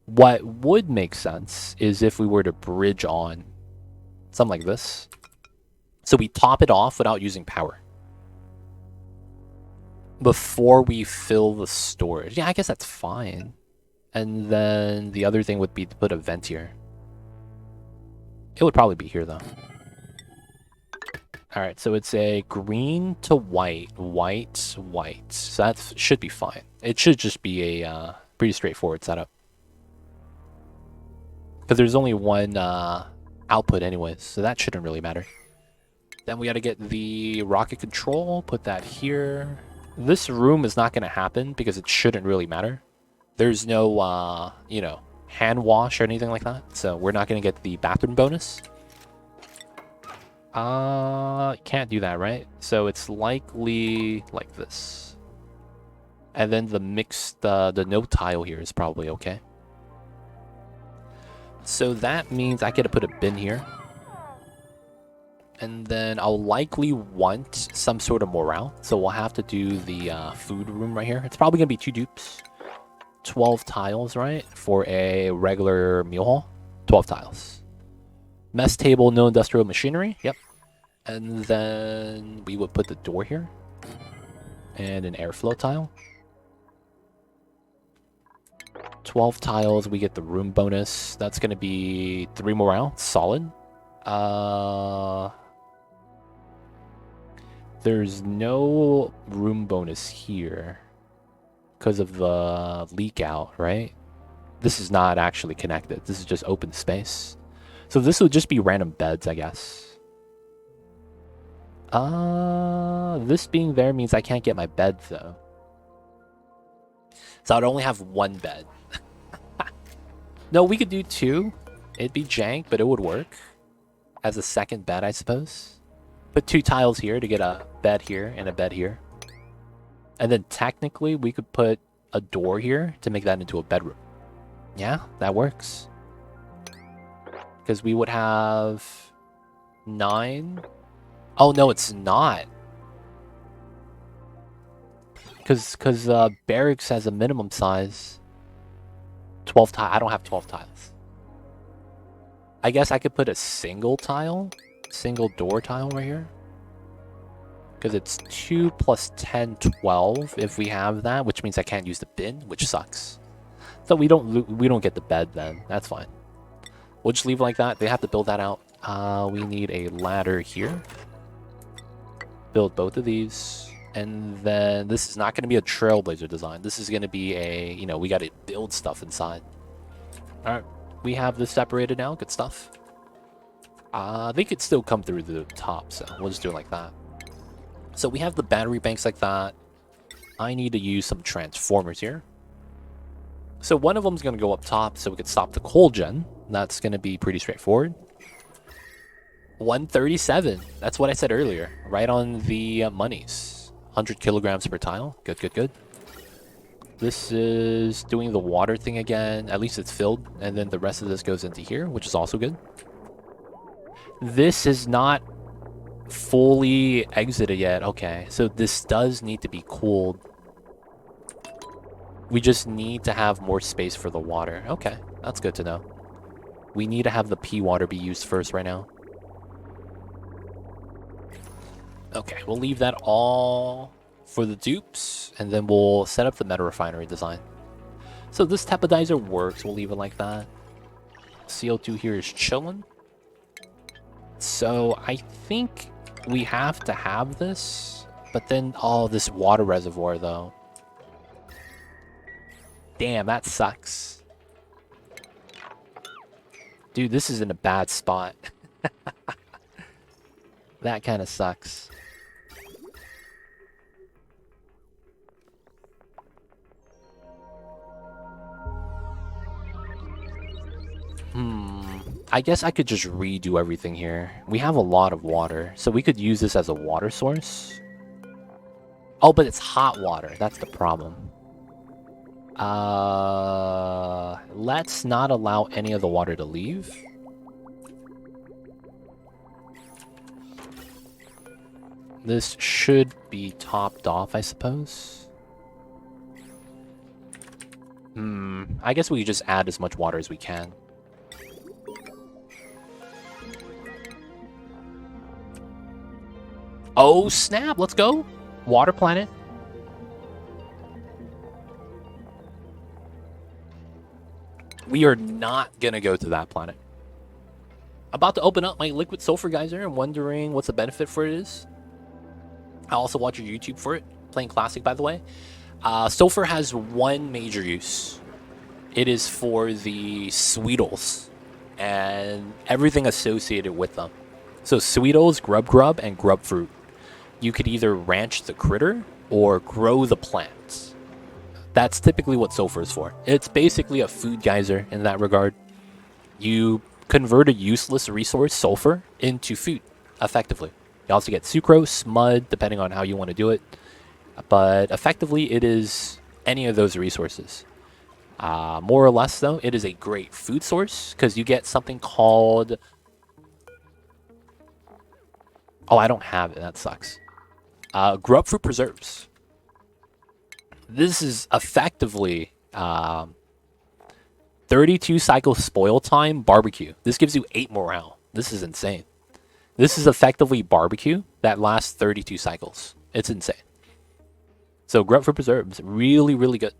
What would make sense is if we were to bridge on something like this. So we top it off without using power. Before we fill the storage. Yeah, I guess that's fine. And then the other thing would be to put a vent here. It would probably be here, though. Alright, so it's a green to white, white, white. So that should be fine. It should just be a pretty straightforward setup. Because there's only one output anyways, so that shouldn't really matter. Then we got to get the rocket control, put that here. This room is not going to happen because it shouldn't really matter. There's no, you know, hand wash or anything like that. So we're not going to get the bathroom bonus. Can't do that, right? So it's likely like this. And then the mixed, the no tile here is probably okay. So that means I get to put a bin here. And then I'll likely want some sort of morale. So we'll have to do the food room right here. It's probably going to be 2 dupes. 12 tiles, right? For a regular meal hall. 12 tiles. Mess table, no industrial machinery. Yep. And then we would put the door here. And an airflow tile. 12 tiles, we get the room bonus. That's going to be 3 morale. Solid. There's no room bonus here because of the leak out, right? This is not actually connected. This is just open space. So this would just be random beds, I guess. This being there means I can't get my bed, though. So I'd only have 1 bed. No, we could do 2. It'd be jank, but it would work. As a second bed, I suppose. Put 2 tiles here to get a bed here and a bed here. And then technically, we could put a door here to make that into a bedroom. Yeah, that works. Because we would have 9. Oh, no, it's not. Because barracks has a minimum size. 12 tiles. I don't have 12 tiles. I guess I could put a single tile. Single door tile right here. Because it's 2 plus 10, 12 if we have that, which means I can't use the bin, which sucks. So we don't get the bed then. That's fine. We'll just leave it like that. They have to build that out. We need a ladder here. Build both of these. And then this is not going to be a trailblazer design. This is going to be a, you know, we got to build stuff inside. All right. We have this separated now. Good stuff. They could still come through the top, so we'll just do it like that. So we have the battery banks like that. I need to use some transformers here. So one of them is going to go up top so we can stop the coal gen. That's going to be pretty straightforward. 137. That's what I said earlier. Right on the monies. 100 kilograms per tile. Good, good, good. This is doing the water thing again. At least it's filled. And then the rest of this goes into here, which is also good. This is not fully exited yet. Okay, so this does need to be cooled. We just need to have more space for the water. Okay, that's good to know. We need to have the P water be used first right now. Okay, we'll leave that all for the dupes, and then we'll set up the meta refinery design. So this tepodizer works. We'll leave it like that. CO2 here is chilling. So I think we have to have this, but then, oh, this water reservoir though. Damn, that sucks. Dude, this is in a bad spot. That kind of sucks. I guess I could just redo everything here. We have a lot of water, so we could use this as a water source. Oh, but it's hot water. That's the problem. Let's not allow any of the water to leave. This should be topped off, I suppose. I guess we could just add as much water as we can. Oh, snap! Let's go! Water planet. We are not gonna go to that planet. About to open up my liquid sulfur geyser and wondering what's the benefit for it is. I also watch your YouTube for it. Playing classic, by the way. Sulfur has one major use. It is for the Sweetles and everything associated with them. So Sweetles, Grub, and Grub Fruit. You could either ranch the critter or grow the plants. That's typically what sulfur is for. It's basically a food geyser in that regard. You convert a useless resource, sulfur, into food, effectively. You also get sucrose, mud, depending on how you want to do it. But effectively, it is any of those resources. More or less, though, it is a great food source because you get something called... Oh, I don't have it. That sucks. Grub fruit preserves. This is effectively 32 cycle spoil time barbecue. This gives you 8 morale. This is insane. This is effectively barbecue that lasts 32 cycles. It's insane. So grub fruit preserves, really, really good.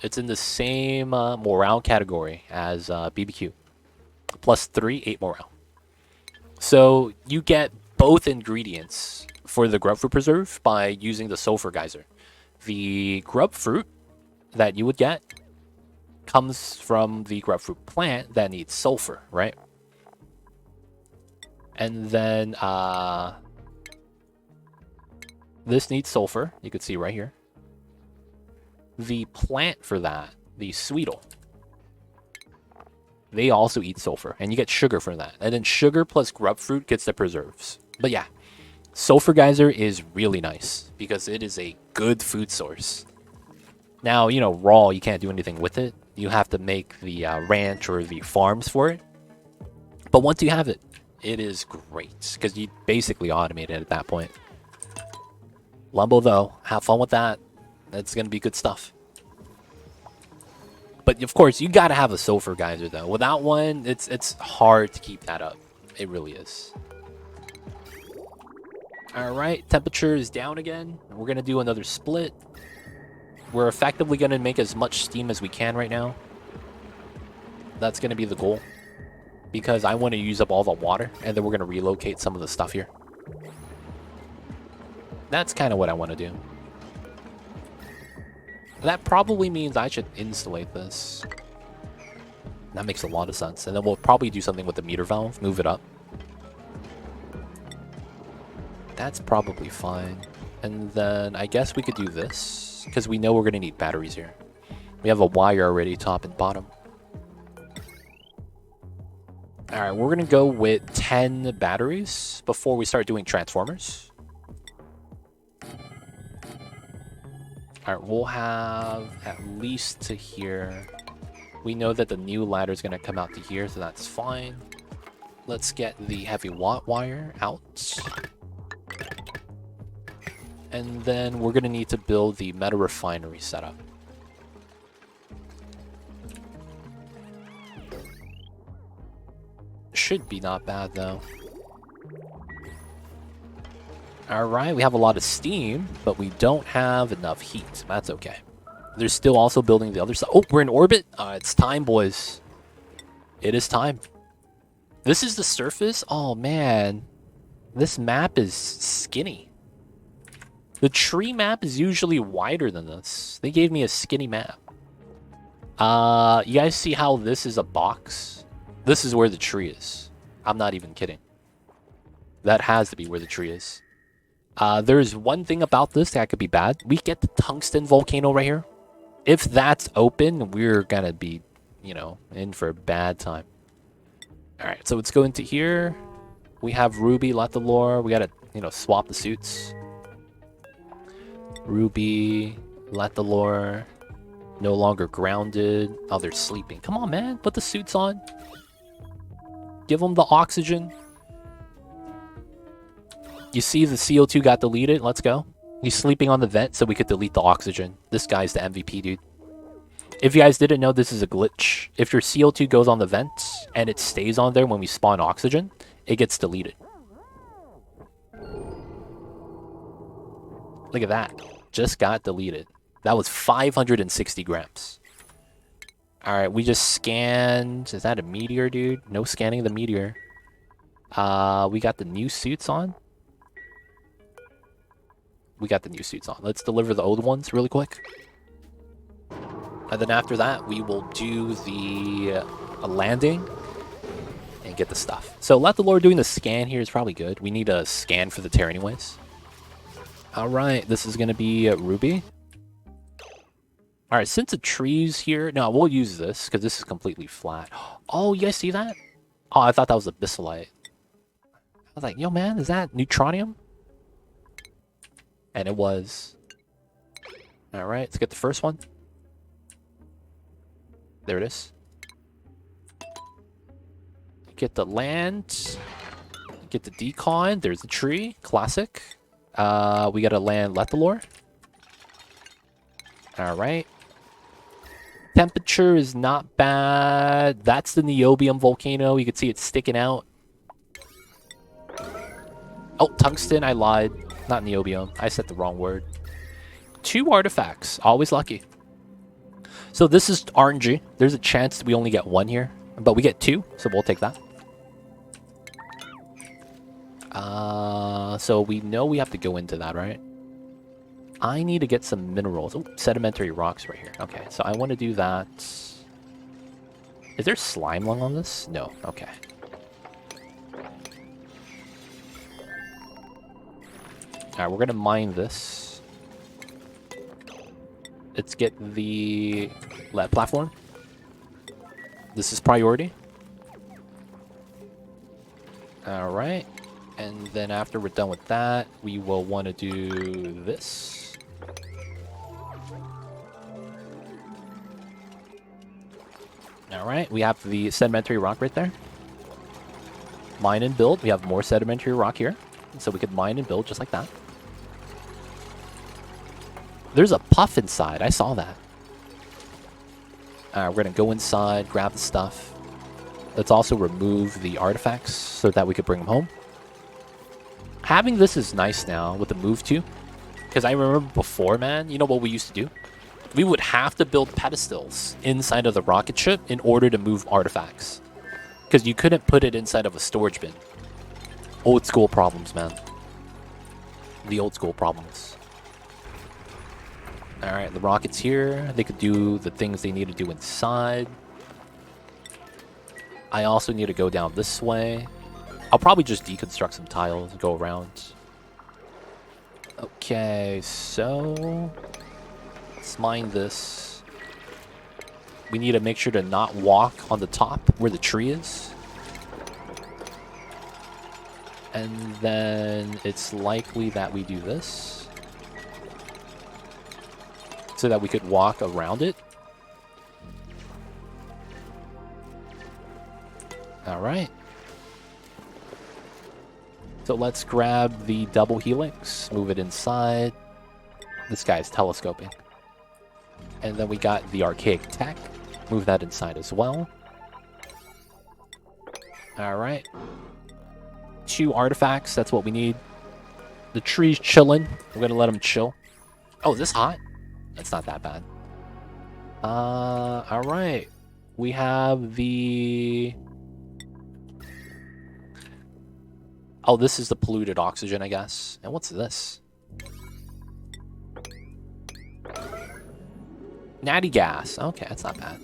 It's in the same morale category as BBQ. Plus 3, 8 morale. So you get both ingredients for the grub fruit preserve by using the sulfur geyser. The grub fruit that you would get comes from the grub fruit plant that needs sulfur, right? And then this needs sulfur. You can see right here. The plant for that, the Sweetle, they also eat sulfur, and you get sugar for that. And then sugar plus grub fruit gets the preserves. But yeah, sulfur geyser is really nice because it is a good food source. Now, you know, raw, you can't do anything with it. You have to make the ranch or the farms for it. But once you have it, it is great because you basically automate it at that point. Lumbo, though, have fun with that. That's going to be good stuff. But of course, you got to have a sulfur geyser, though. Without one, it's hard to keep that up. It really is. All right, temperature is down again. We're going to do another split. We're effectively going to make as much steam as we can right now. That's going to be the goal. Because I want to use up all the water, and then we're going to relocate some of the stuff here. That's kind of what I want to do. That probably means I should insulate this. That makes a lot of sense. And then we'll probably do something with the meter valve, move it up. That's probably fine. And then I guess we could do this, because we know we're going to need batteries here. We have a wire already, top and bottom. Alright, we're going to go with 10 batteries before we start doing transformers. Alright, we'll have at least to here. We know that the new ladder is going to come out to here, so that's fine. Let's get the heavy watt wire out. And then we're going to need to build the meta refinery setup. Should be not bad, though. Alright, we have a lot of steam, but we don't have enough heat. That's okay. They're still also building the other side. Oh, we're in orbit? It's time, boys. It is time. This is the surface? Oh, man. This map is skinny. The tree map is usually wider than this. They gave me a skinny map. You guys see how this is a box? This is where the tree is. I'm not even kidding. That has to be where the tree is. There's one thing about this that could be bad. We get the tungsten volcano right here. If that's open, we're gonna be, you know, in for a bad time. Alright, so let's go into here. We have Ruby, Lethalor. We gotta, you know, swap the suits. Ruby, Lethalor, no longer grounded. Oh, they're sleeping. Come on, man. Put the suits on. Give them the oxygen. You see the CO2 got deleted. Let's go. He's sleeping on the vent so we could delete the oxygen. This guy's the MVP, dude. If you guys didn't know, this is a glitch. If your CO2 goes on the vents and it stays on there when we spawn oxygen, it gets deleted. Look at that. Just got deleted. That was 560 grams. Alright, we just scanned... Is that a meteor, dude? No scanning the meteor. We got the new suits on. We got the new suits on. Let's deliver the old ones really quick. And then after that, we will do the landing and get the stuff. So Lethalor doing the scan here is probably good. We need a scan for the tear anyways. Alright, this is going to be Ruby. Alright, since the tree's here... No, we'll use this, because this is completely flat. Oh, you guys see that? Oh, I thought that was Abyssalite. I was like, yo, man, is that neutronium? And it was. Alright, let's get the first one. There it is. Get the land. Get the decon. There's the tree. Classic. We gotta land Lethalor. Alright. Temperature is not bad. That's the niobium volcano. You can see it sticking out. Oh, tungsten. I lied. Not niobium. I said the wrong word. 2 artifacts. Always lucky. So this is RNG. There's a chance we only get 1 here. But we get 2. So we'll take that. So we know we have to go into that, right? I need to get some minerals. Oh, sedimentary rocks right here. Okay, so I want to do that. Is there slime lung on this? No. Okay. Alright, we're going to mine this. Let's get the platform. This is priority. Alright. And then after we're done with that, we will want to do this. Alright, we have the sedimentary rock right there. Mine and build. We have more sedimentary rock here. So we could mine and build just like that. There's a puff inside. I saw that. Alright, we're going to go inside, grab the stuff. Let's also remove the artifacts so that we could bring them home. Having this is nice now with the move to. Because I remember before, man, you know what we used to do? We would have to build pedestals inside of the rocket ship in order to move artifacts. Because you couldn't put it inside of a storage bin. Old school problems, man. The old school problems. Alright, the rockets here. They could do the things they need to do inside. I also need to go down this way. I'll probably just deconstruct some tiles and go around. Okay, so... let's mine this. We need to make sure to not walk on the top where the tree is. And then it's likely that we do this. So that we could walk around it. Alright. So let's grab the double helix, move it inside. This guy's telescoping. And then we got the archaic tech. Move that inside as well. Alright. 2 artifacts, that's what we need. The tree's chilling. We're gonna let him chill. Oh, is this hot? That's not that bad. Alright. We have the... oh, this is the polluted oxygen, I guess. And what's this? Natty gas. Okay, that's not bad.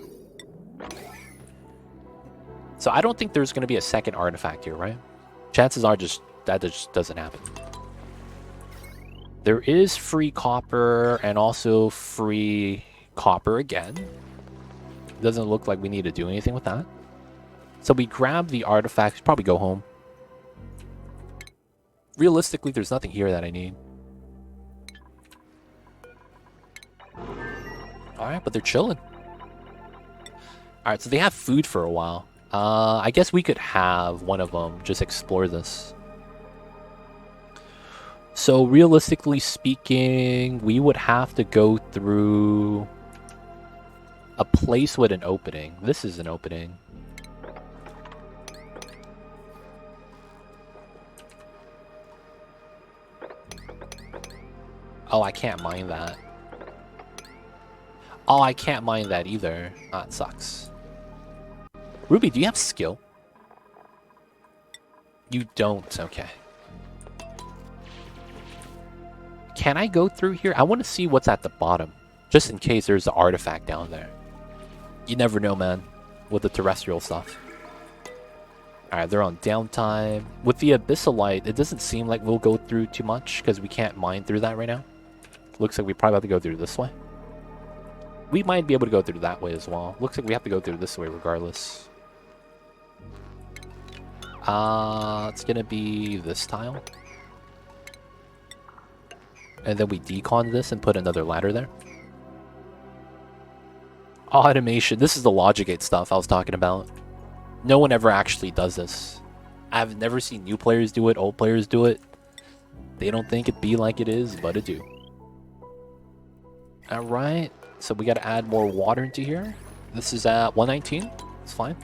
So I don't think there's going to be a second artifact here, right? Chances are that just doesn't happen. There is free copper and also free copper again. Doesn't look like we need to do anything with that. So we grab the artifacts, probably go home. Realistically, there's nothing here that I need. Alright, but they're chilling. Alright, so they have food for a while. I guess we could have one of them just explore this. So realistically speaking, we would have to go through a place with an opening. This is an opening. Oh, I can't mine that. Oh, I can't mine that either. Ah, it sucks. Ruby, do you have skill? You don't. Okay. Can I go through here? I want to see what's at the bottom. Just in case there's an artifact down there. You never know, man. With the terrestrial stuff. Alright, they're on downtime. With the Abyssalite, it doesn't seem like we'll go through too much because we can't mine through that right now. Looks like we probably have to go through this way. We might be able to go through that way as well. Looks like we have to go through this way regardless. It's gonna be this tile. And then we decon this and put another ladder there. Automation. This is the logic gate stuff I was talking about. No one ever actually does this. I've never seen new players do it, old players do it. They don't think it be like it is, but it do. Alright, so we gotta add more water into here. This is at 119. It's fine.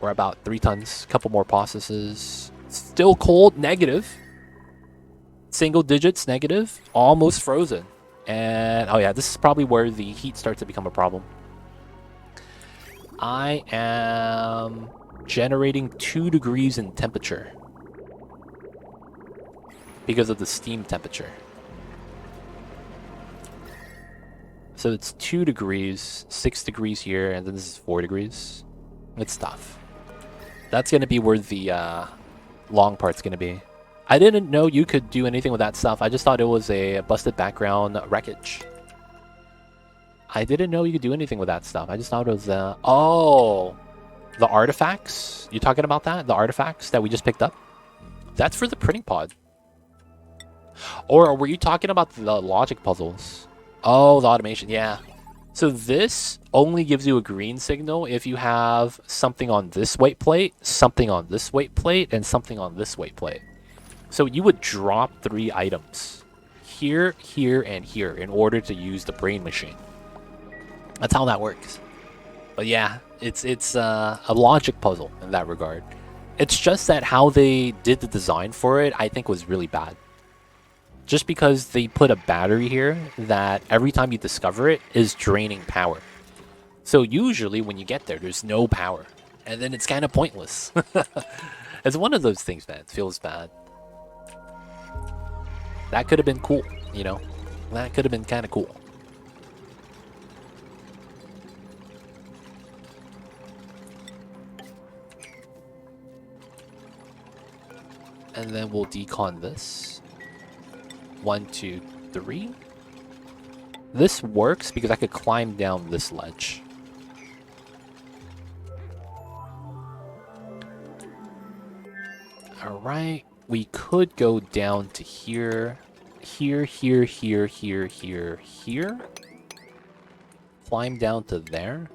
We're about 3 tons. Couple more processes. Still cold, negative. Single digits, negative. Almost frozen. And, oh yeah, this is probably where the heat starts to become a problem. I am generating 2 degrees in temperature. Because of the steam temperature. So it's 2 degrees, 6 degrees here, and then this is 4 degrees. It's tough. That's going to be where the long part's going to be. I didn't know you could do anything with that stuff. I just thought it was a busted background wreckage. I didn't know you could do anything with that stuff. I just thought it was, oh! The artifacts? You talking about that? The artifacts that we just picked up? That's for the printing pod. Or were you talking about the logic puzzles? Oh, the automation, yeah. So this only gives you a green signal if you have something on this weight plate, something on this weight plate, and something on this weight plate. So you would drop 3 items. Here, here, and here in order to use the brain machine. That's how that works. But yeah, it's a logic puzzle in that regard. It's just that how they did the design for it, I think was really bad. Just because they put a battery here that every time you discover it is draining power. So usually when you get there, there's no power. And then it's kind of pointless. It's one of those things, man. It feels bad. That could have been cool, you know? That could have been kind of cool. And then we'll decon this. 1, 2, 3. This works because I could climb down this ledge. Alright, we could go down to here. Here, here, here, here, here, here. Climb down to there.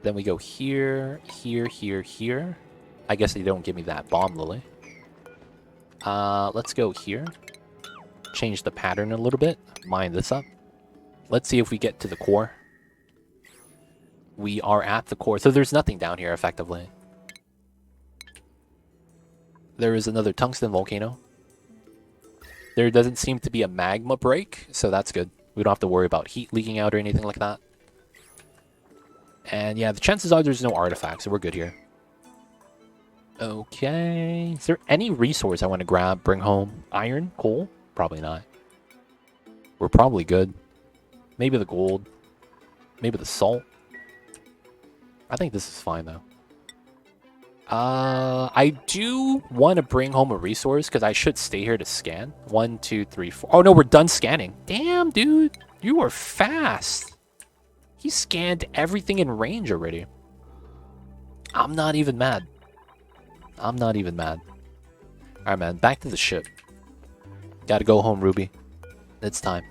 Then we go here, here, here, here. I guess they don't give me that bomb lily. Let's go here. Change the pattern a little bit. Mine this up. Let's see if we get to the core. We are at the core. So there's nothing down here, effectively. There is another tungsten volcano. There doesn't seem to be a magma break, so that's good. We don't have to worry about heat leaking out or anything like that. And yeah, the chances are there's no artifacts, so we're good here. Okay. Is there any resource I want to grab, bring home? Iron? Coal? Probably not. We're probably good. Maybe the gold. Maybe the salt. I think this is fine, though. I do want to bring home a resource, because I should stay here to scan. 1, 2, 3, 4. Oh, no, we're done scanning. Damn, dude. You are fast. He scanned everything in range already. I'm not even mad. I'm not even mad. Alright, man. Back to the ship. Gotta go home, Ruby. It's time.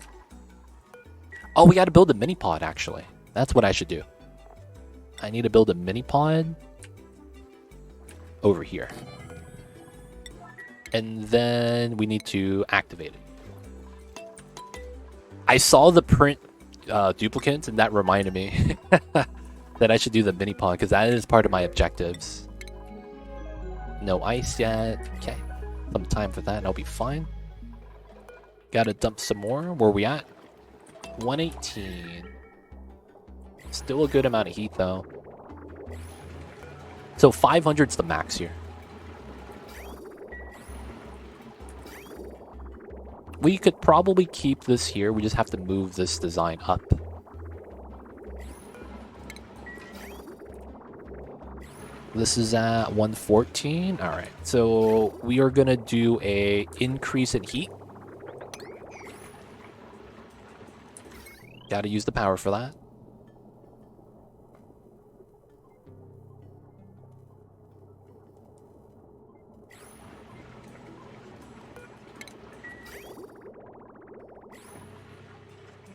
Oh, we gotta build a mini pod, actually. That's what I should do. I need to build a mini pod over here. And then we need to activate it. I saw the print duplicate, and that reminded me that I should do the mini pod, because that is part of my objectives. No ice yet. Okay. Some time for that and I'll be fine. Gotta dump some more. Where are we at? 118. Still a good amount of heat, though. So 500's the max here. We could probably keep this here. We just have to move this design up. This is at 114. All right. So we are going to do a increase in heat. Got to use the power for that.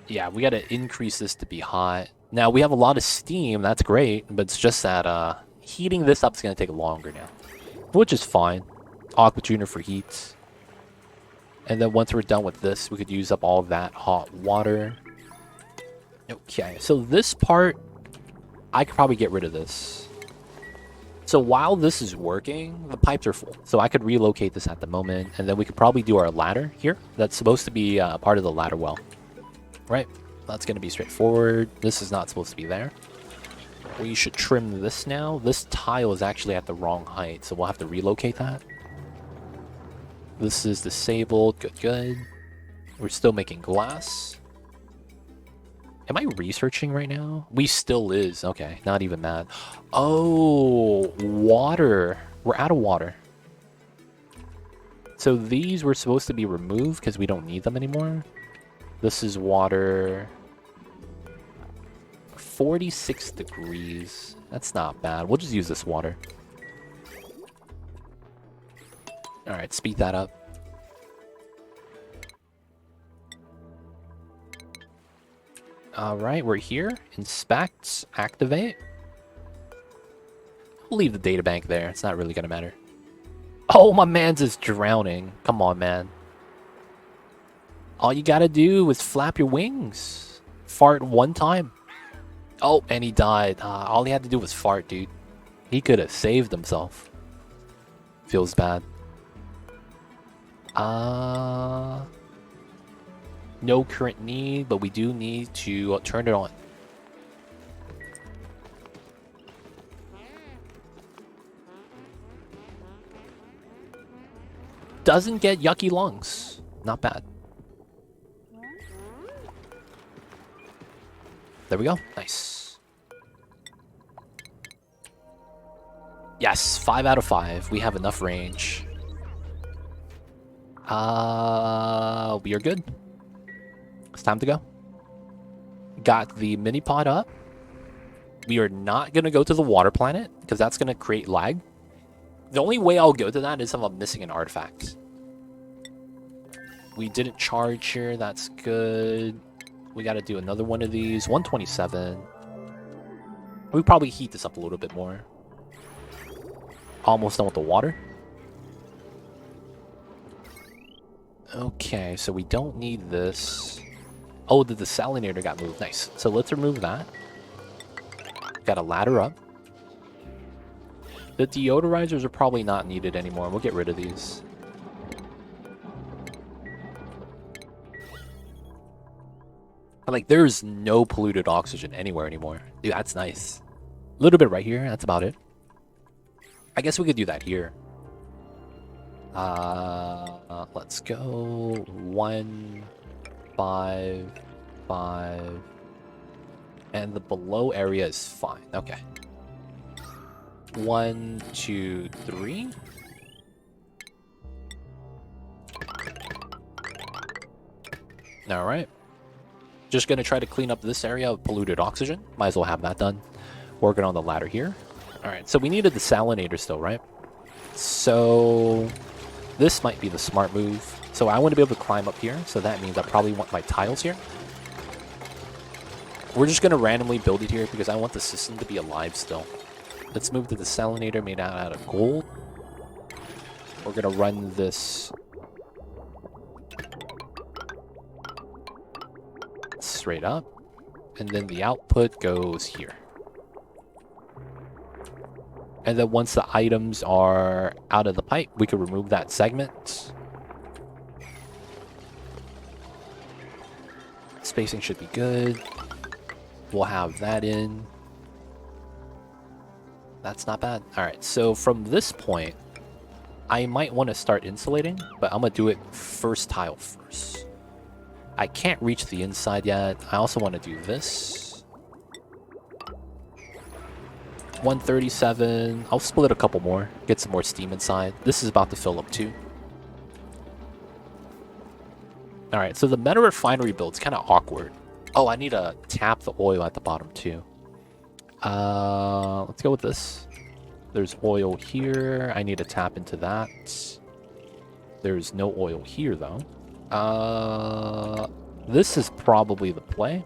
Yeah, we got to increase this to be hot. Now, we have a lot of steam. That's great. But it's just that heating this up is going to take longer now. Which is fine. Aqua tuner for heat. And then once we're done with this, we could use up all of that hot water. Okay, so this part, I could probably get rid of this. So while this is working, the pipes are full. So I could relocate this at the moment. And then we could probably do our ladder here. That's supposed to be part of the ladder well. Right, that's going to be straightforward. This is not supposed to be there. We should trim this now. This tile is actually at the wrong height, so we'll have to relocate that. This is disabled. Good, good. We're still making glass. Am I researching right now? We still is. Okay, not even mad. Oh, water. We're out of water. So these were supposed to be removed because we don't need them anymore. This is water. 46 degrees. That's not bad. We'll just use this water. Alright, speed that up. Alright, we're here. Inspect. Activate. We'll leave the databank there. It's not really gonna matter. Oh, my man's is drowning. Come on, man. All you gotta do is flap your wings. Fart one time. Oh, and he died. All he had to do was fart, dude. He could have saved himself. Feels bad. No current need, but we do need to turn it on. doesn't get yucky lungs. Not bad. There we go. Nice. Yes, 5 out of 5. We have enough range. We are good. It's time to go. Got the mini pod up. We are not going to go to the water planet because that's going to create lag. The only way I'll go to that is if I'm missing an artifact. We didn't charge here. That's good. We got to do another one of these. 127. We probably heat this up a little bit more. Almost done with the water. Okay, so we don't need this. Oh, the desalinator got moved. Nice. So let's remove that. Got a ladder up. The deodorizers are probably not needed anymore. We'll get rid of these. Like, there's no polluted oxygen anywhere anymore. Dude, that's nice. A little bit right here. That's about it. I guess we could do that here. Let's go 1, 5, 5. And the below area is fine. Okay. 1, 2, 3. All right. Just gonna try to clean up this area of polluted oxygen. Might as well have that done. Working on the ladder here. All right. So we needed the desalinator still, right? So this might be the smart move. So I want to be able to climb up here. So that means I probably want my tiles here. We're just going to randomly build it here because I want the system to be alive still. Let's move the desalinator made out of gold. We're going to run this straight up. And then the output goes here. And then once the items are out of the pipe, we can remove that segment. Spacing should be good. We'll have that in. That's not bad. All right, so from this point, I might want to start insulating, but I'm going to do it first tile first. I can't reach the inside yet. I also want to do this. 137. I'll split a couple more. Get some more steam inside. This is about to fill up too. Alright, so the meta refinery build's kind of awkward. Oh, I need to tap the oil at the bottom too. Let's go with this. There's oil here. I need to tap into that. There's no oil here though. This is probably the play.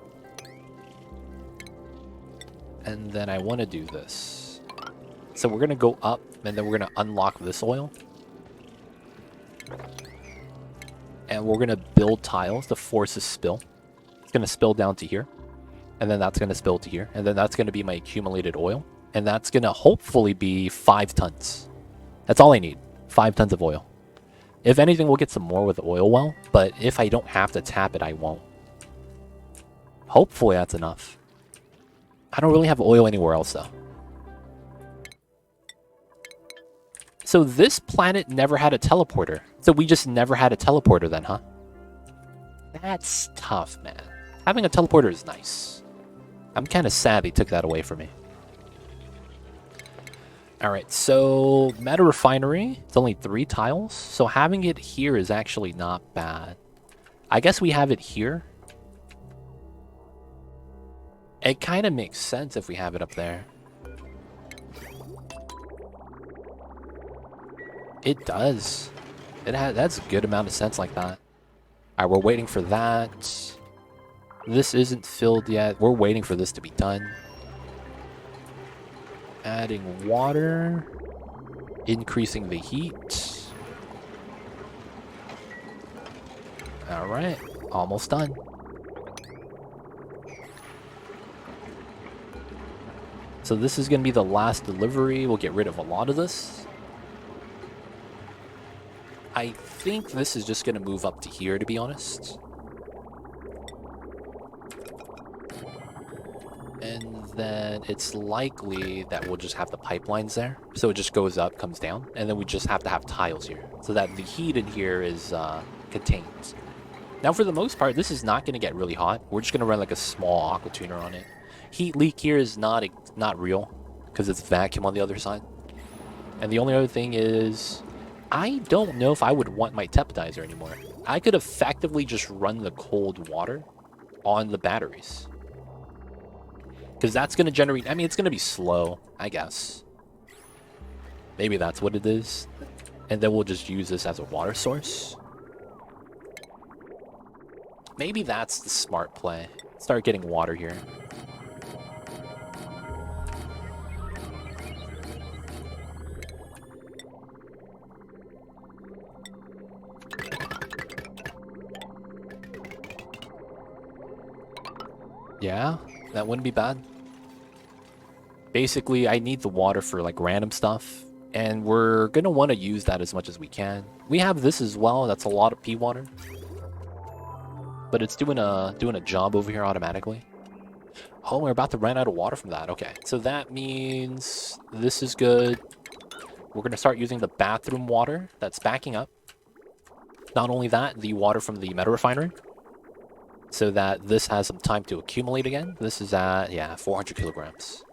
And then I want to do this. So we're going to go up, and then we're going to unlock this oil. And we're going to build tiles to force a spill. It's going to spill down to here. And then that's going to spill to here. And then that's going to be my accumulated oil. And that's going to hopefully be 5 tons. That's all I need. 5 tons of oil. If anything, we'll get some more with the oil well. But if I don't have to tap it, I won't. Hopefully that's enough. I don't really have oil anywhere else, though. So this planet never had a teleporter. So we just never had a teleporter then, huh? That's tough, man. Having a teleporter is nice. I'm kind of sad they took that away from me. Alright, so meta refinery. It's only 3 tiles. So having it here is actually not bad. I guess we have it here. It kind of makes sense if we have it up there. It does. That's a good amount of sense like that. Alright, we're waiting for that. This isn't filled yet. We're waiting for this to be done. Adding water. Increasing the heat. Alright, almost done. So this is going to be the last delivery. We'll get rid of a lot of this. I think this is just going to move up to here, to be honest. And then it's likely that we'll just have the pipelines there. So it just goes up, comes down, and then we just have to have tiles here so that the heat in here is contained. Now, for the most part, this is not going to get really hot. We're just going to run like a small aqua tuner on it. Heat leak here is not real because it's vacuum on the other side. And the only other thing is, I don't know if I would want my tepdizer anymore. I could effectively just run the cold water on the batteries. Because that's going to generate... I mean, it's going to be slow, I guess. Maybe that's what it is. And then we'll just use this as a water source. Maybe that's the smart play. Start getting water here. Yeah, that wouldn't be bad. Basically, I need the water for like random stuff, and we're gonna want to use that as much as we can. We have this as well. That's a lot of pea water, but it's doing a job over here automatically. Oh, we're about to run out of water from that. Okay, so that means this is good. We're gonna start using the bathroom water that's backing up. Not only that, the water from the meta refinery, so that this has some time to accumulate again. This is at, yeah, 400 kilograms.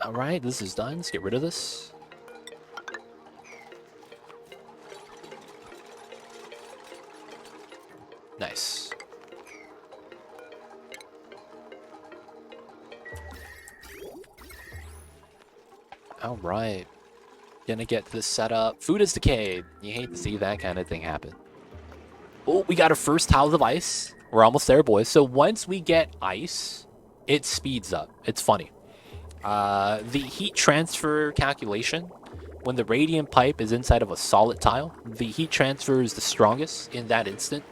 Alright, this is done. Let's get rid of this. Nice. Alright. Gonna get this set up. Food is decayed. You hate to see that kind of thing happen. Oh, we got our first tiles of ice. We're almost there, boys. So once we get ice, it speeds up. It's funny. The heat transfer calculation, when the radiant pipe is inside of a solid tile, the heat transfer is the strongest in that instant.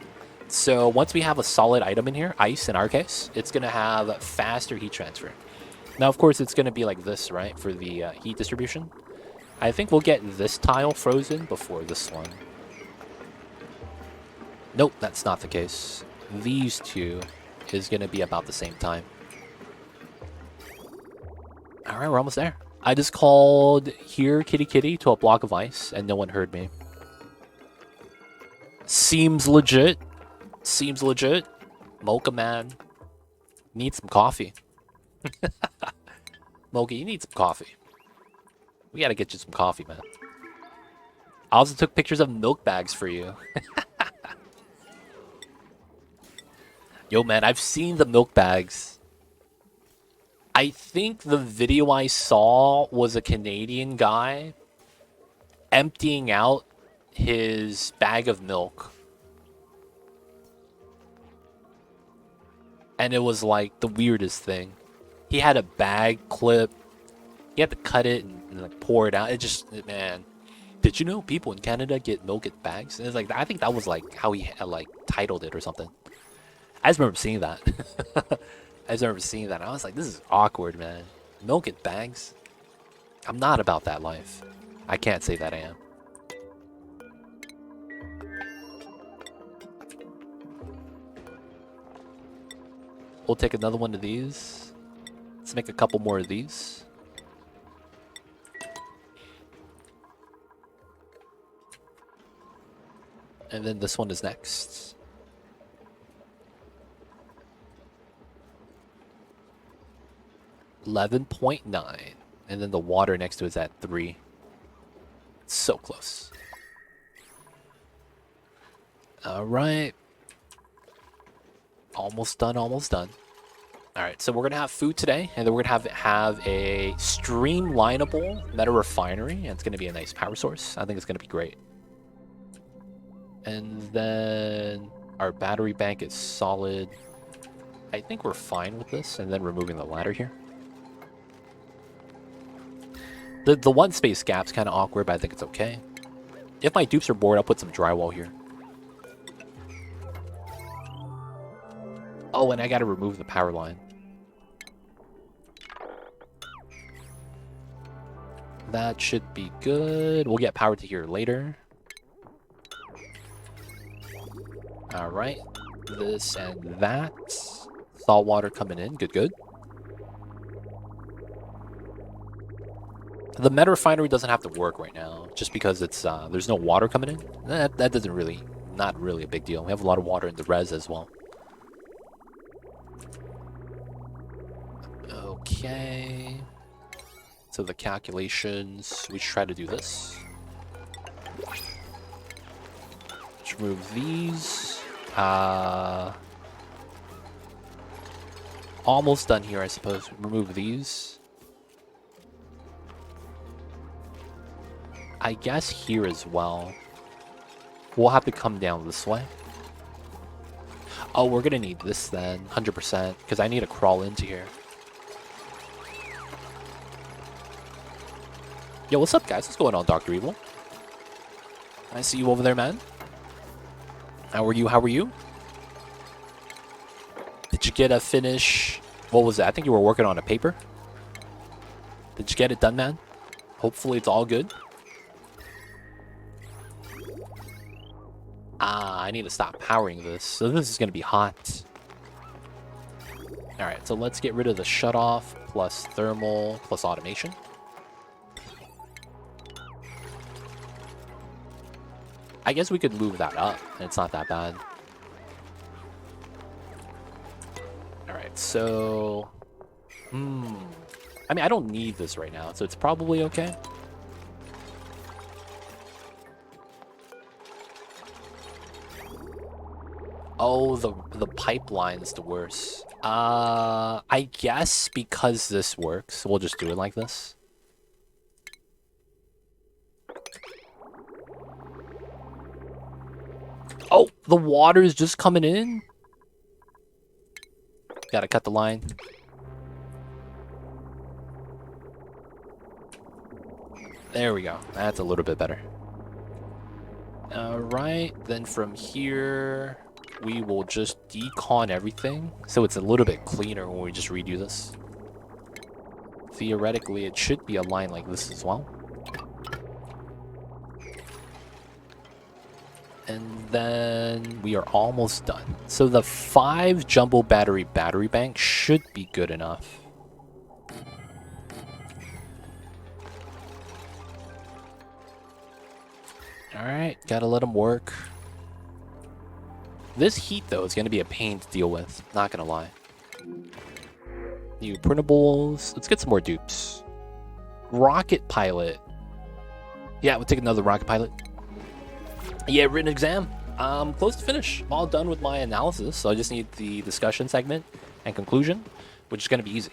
So once we have a solid item in here, ice in our case, it's going to have faster heat transfer. Now, of course, it's going to be like this, right, for the heat distribution. I think we'll get this tile frozen before this one. Nope, that's not the case. These two is going to be about the same time. Alright, we're almost there. I just called here kitty kitty to a block of ice and no one heard me. Seems legit. Seems legit. Mocha man. Need some coffee. Mocha, you need some coffee. We gotta get you some coffee, man. I also took pictures of milk bags for you. Yo, man, I've seen the milk bags. I think the video I saw was a Canadian guy emptying out his bag of milk. And it was like the weirdest thing. He had a bag clip. He had to cut it and like pour it out. It just, man. Did you know people in Canada get milk in bags? And it's like, I think that was like how he like titled it or something. I just remember seeing that. I just remember seeing that. And I was like, this is awkward, man. Milk in bags? I'm not about that life. I can't say that I am. We'll take another one of these. Let's make a couple more of these. And then this one is next. $11.9. And then the water next to it is at 3. It's so close. Alright. Almost done, almost done. Alright, so we're going to have food today. And then we're going to have a streamlinable meta refinery. And it's going to be a nice power source. I think it's going to be great. And then our battery bank is solid. I think we're fine with this. And then removing the ladder here. The one space gap's kind of awkward, but I think it's okay. If my dupes are bored, I'll put some drywall here. Oh, and I gotta remove the power line. That should be good. We'll get power to here later. Alright. This and that. Salt water coming in. Good, good. The meta refinery doesn't have to work right now, just because it's there's no water coming in. That doesn't really, not really a big deal. We have a lot of water in the res as well. Okay. So the calculations, we should try to do this. Let's remove these. Almost done here, I suppose. Remove these. I guess here as well. We'll have to come down this way. Oh, we're gonna need this then, 100%, because I need to crawl into here. Yo, what's up, guys? What's going on, Dr. Evil? I see you over there, man. How are you? How are you? Did you get a finish? What was that? I think you were working on a paper. Did you get it done, man? Hopefully it's all good. I need to stop powering this. So this is going to be hot. Alright, so let's get rid of the shut-off, plus thermal, plus automation. I guess we could move that up, and it's not that bad. Alright, so... I mean, I don't need this right now, so it's probably okay. Oh, the pipeline's the worst. I guess because this works, we'll just do it like this. Oh, the water's just coming in. Gotta cut the line. There we go. That's a little bit better. Alright, then from here, we will just decon everything, so it's a little bit cleaner when we just redo this. Theoretically, it should be a line like this as well. And then we are almost done. So the 5 jumbo battery bank should be good enough. Alright, gotta let them work. This heat, though, is going to be a pain to deal with. Not going to lie. New printables. Let's get some more dupes. Rocket pilot. Yeah, we'll take another rocket pilot. Yeah, written exam. Close to finish. All done with my analysis, so I just need the discussion segment and conclusion, which is going to be easy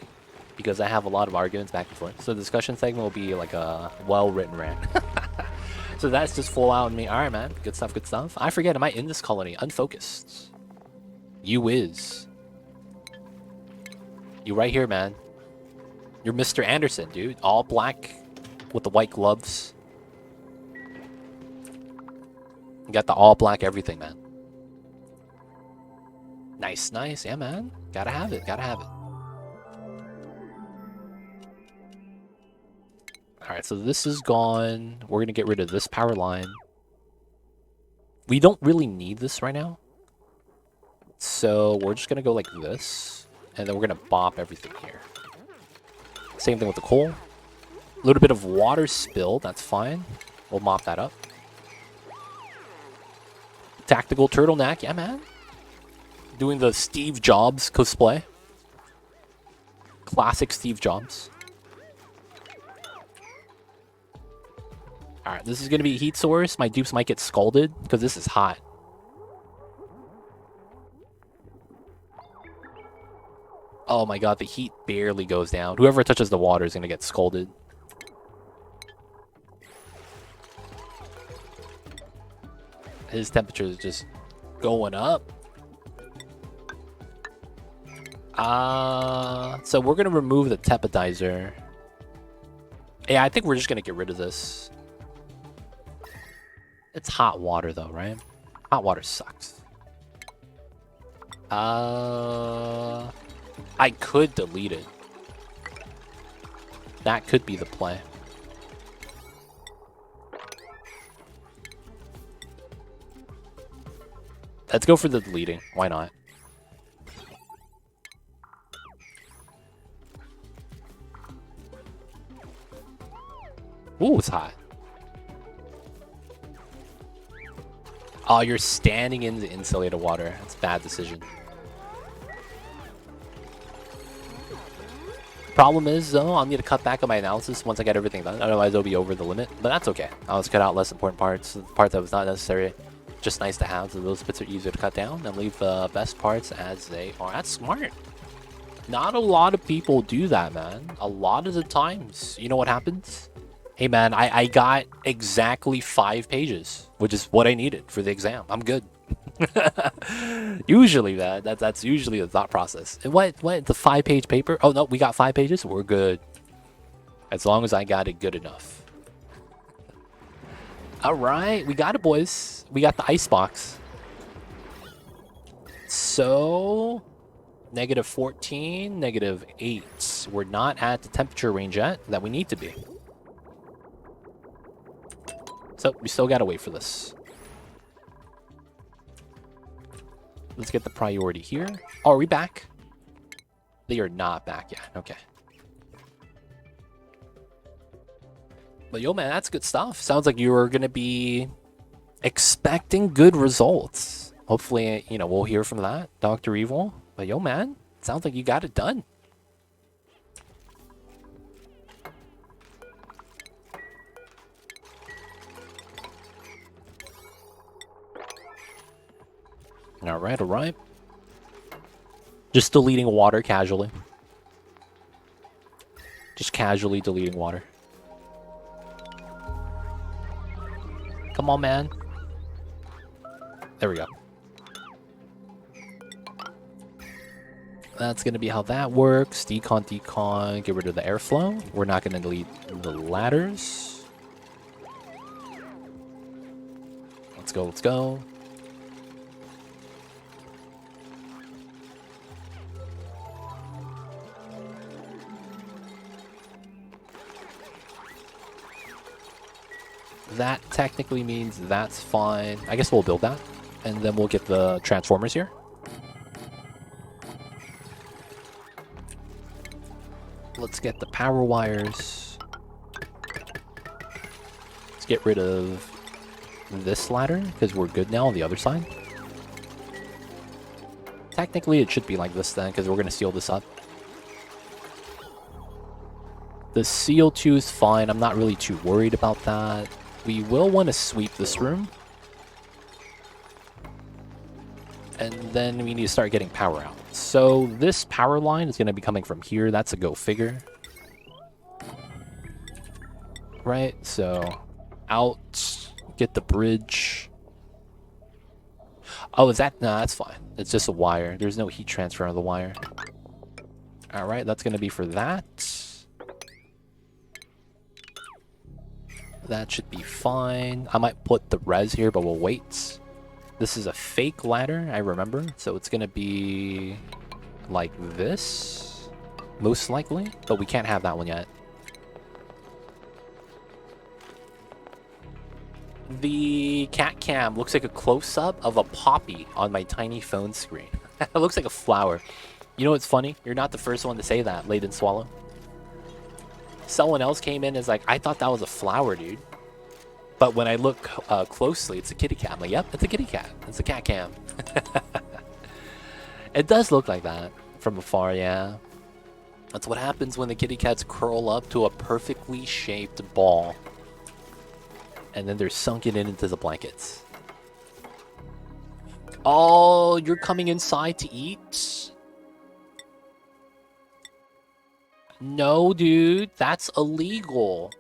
because I have a lot of arguments back and forth. So the discussion segment will be like a well-written rant. So that's just full out on me. Alright, man. Good stuff, good stuff. I forget, am I in this colony? Unfocused. You is. You right here, man. You're Mr. Anderson, dude. All black with the white gloves. You got the all black everything, man. Nice, nice. Yeah, man. Gotta have it, gotta have it. Alright, so this is gone. We're gonna get rid of this power line. We don't really need this right now. So we're just gonna go like this. And then we're gonna bop everything here. Same thing with the coal. A little bit of water spilled, that's fine. We'll mop that up. Tactical turtleneck, yeah, man. Doing the Steve Jobs cosplay. Classic Steve Jobs. Alright, this is going to be a heat source. My dupes might get scalded because this is hot. Oh my god, the heat barely goes down. Whoever touches the water is going to get scalded. His temperature is just going up. So we're going to remove the teppidizer. Yeah, I think we're just going to get rid of this. It's hot water, though, right? Hot water sucks. I could delete it. That could be the play. Let's go for the deleting. Why not? Ooh, it's hot. Oh, you're standing in the insulated water. That's a bad decision. Problem is, though, I'll need to cut back on my analysis once I get everything done. Otherwise, it'll be over the limit. But that's okay. I'll just cut out less important parts. The part that was not necessary, just nice to have. So those bits are easier to cut down and leave the best parts as they are. That's smart. Not a lot of people do that, man. A lot of the times, you know what happens? Hey, man, I got exactly 5 pages, which is what I needed for the exam. I'm good. Usually, man, that's usually the thought process. And what? The 5-page paper? Oh, no, we got 5 pages? We're good. As long as I got it good enough. All right, we got it, boys. We got the icebox. So... -14, -8. We're not at the temperature range yet that we need to be. So we still gotta wait for this. Let's get the priority here. Oh, are we back? They are not back yet. Okay. But yo, man, that's good stuff. Sounds like you were gonna be expecting good results. Hopefully, you know, we'll hear from that, Dr. Evil. But yo, man, sounds like you got it done. All right, all right. Just deleting water casually. Just casually deleting water. Come on, man. There we go. That's going to be how that works. Decon. Get rid of the airflow. We're not going to delete the ladders. Let's go, let's go. That technically means that's fine. I guess we'll build that. And then we'll get the transformers here. Let's get the power wires. Let's get rid of this ladder because we're good now on the other side. Technically, it should be like this then because we're going to seal this up. The CO2 is fine. I'm not really too worried about that. We will want to sweep this room. And then we need to start getting power out. So this power line is going to be coming from here. That's a go figure. Right, so out, get the bridge. Oh, is that? No, that's fine. It's just a wire. There's no heat transfer on the wire. All right, that's going to be for that. That should be fine. I might put the res here, but we'll wait. This is a fake ladder, I remember. So it's going to be like this, most likely. But we can't have that one yet. The cat cam looks like a close-up of a poppy on my tiny phone screen. It looks like a flower. You know what's funny? You're not the first one to say that, Layden Swallow. Someone else came in and is like, I thought that was a flower, dude. But when I look closely, it's a kitty cat. I'm like, yep, it's a kitty cat. It's a cat cam. It does look like that from afar, yeah. That's what happens when the kitty cats curl up to a perfectly shaped ball. And then they're sunken into the blankets. Oh, you're coming inside to eat? No, dude, that's illegal.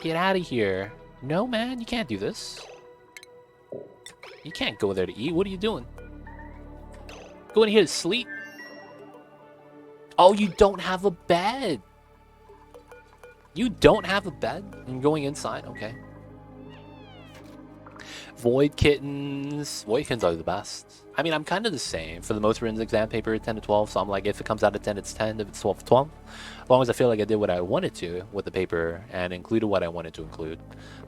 Get out of here. No, man, you can't do this. You can't go there to eat. What are you doing? Going here to sleep? Oh, you don't have a bed. You don't have a bed? And going inside? Okay. Void kittens. Void kittens are the best. I mean, I'm kind of the same. For the most written exam paper, 10 to 12. So I'm like, if it comes out of 10, it's 10. If it's 12, 12. As long as I feel like I did what I wanted to with the paper and included what I wanted to include.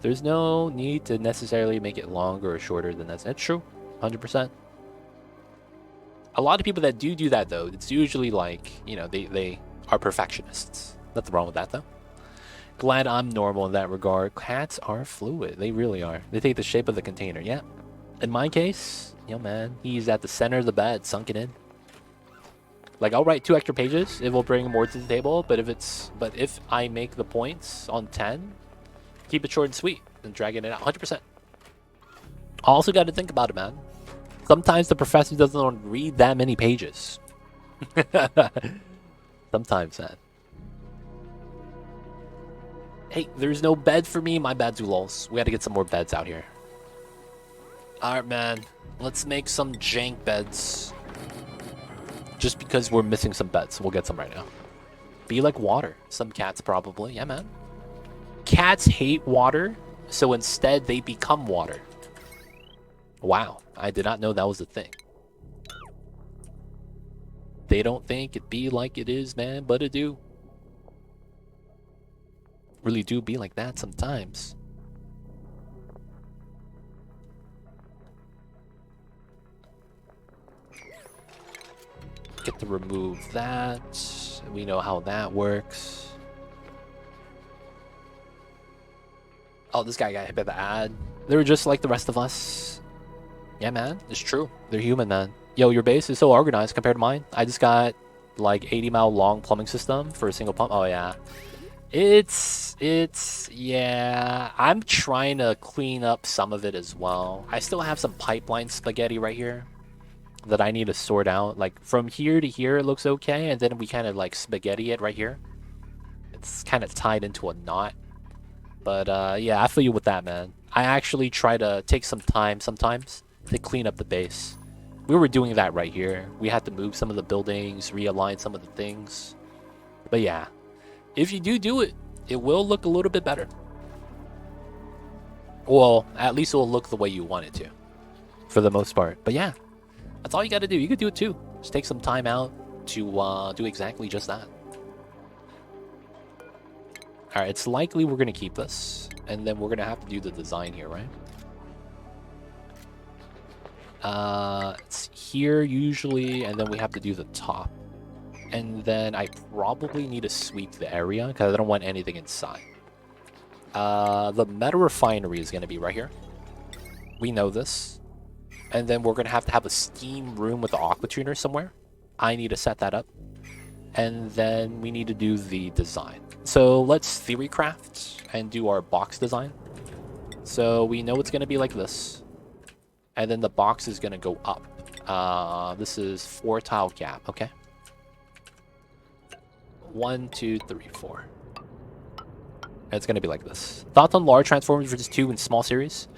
There's no need to necessarily make it longer or shorter than that. It's true. 100%. A lot of people that do that, though, it's usually like, you know, they are perfectionists. Nothing wrong with that, though. Glad I'm normal in that regard. Cats are fluid. They really are. They take the shape of the container. Yeah. In my case, yo man, he's at the center of the bed, sunken in. Like, I'll write 2 extra pages. It will bring more to the table. But if I make the points on 10, keep it short and sweet and dragging it out 100%. Also got to think about it, man. Sometimes the professor doesn't want to read that many pages. Sometimes, man. Hey, there's no bed for me. My bad, Zulols. We got to get some more beds out here. Alright, man. Let's make some jank beds. Just because we're missing some beds. We'll get some right now. Be like water. Some cats probably. Yeah, man. Cats hate water, so instead they become water. Wow. I did not know that was a thing. They don't think it be like it is, man, but it do. Really do be like that sometimes. Get to remove that. We know how that works. Oh, this guy got hit by the ad. They're just like the rest of us. Yeah, man. It's true. They're human, man. Yo, your base is so organized compared to mine. I just got like 80-mile long plumbing system for a single pump. Oh, yeah. Yeah. I'm trying to clean up some of it as well. I still have some pipeline spaghetti right here that I need to sort out. Like, from here to here, it looks okay. And then we kind of like spaghetti it right here. It's kind of tied into a knot. But yeah, I feel you with that, man. I actually try to take some time sometimes to clean up the base. We were doing that right here. We had to move some of the buildings, realign some of the things. But yeah, if you do it, it will look a little bit better. Well, at least it will look the way you want it to, for the most part. But yeah, that's all you got to do. You could do it too. Just take some time out to do exactly just that. Alright, it's likely we're going to keep this. And then we're going to have to do the design here, right? It's here usually, and then we have to do the top. And then I probably need to sweep the area, because I don't want anything inside. The metal refinery is going to be right here. We know this. And then we're going to have a steam room with the aqua tuner somewhere. I need to set that up. And then we need to do the design. So let's theory craft and do our box design. So we know it's going to be like this. And then the box is going to go up. This is 4 tile gap, okay? 1, 2, 3, 4. And it's going to be like this. Thoughts on large transformers versus 2 in small series?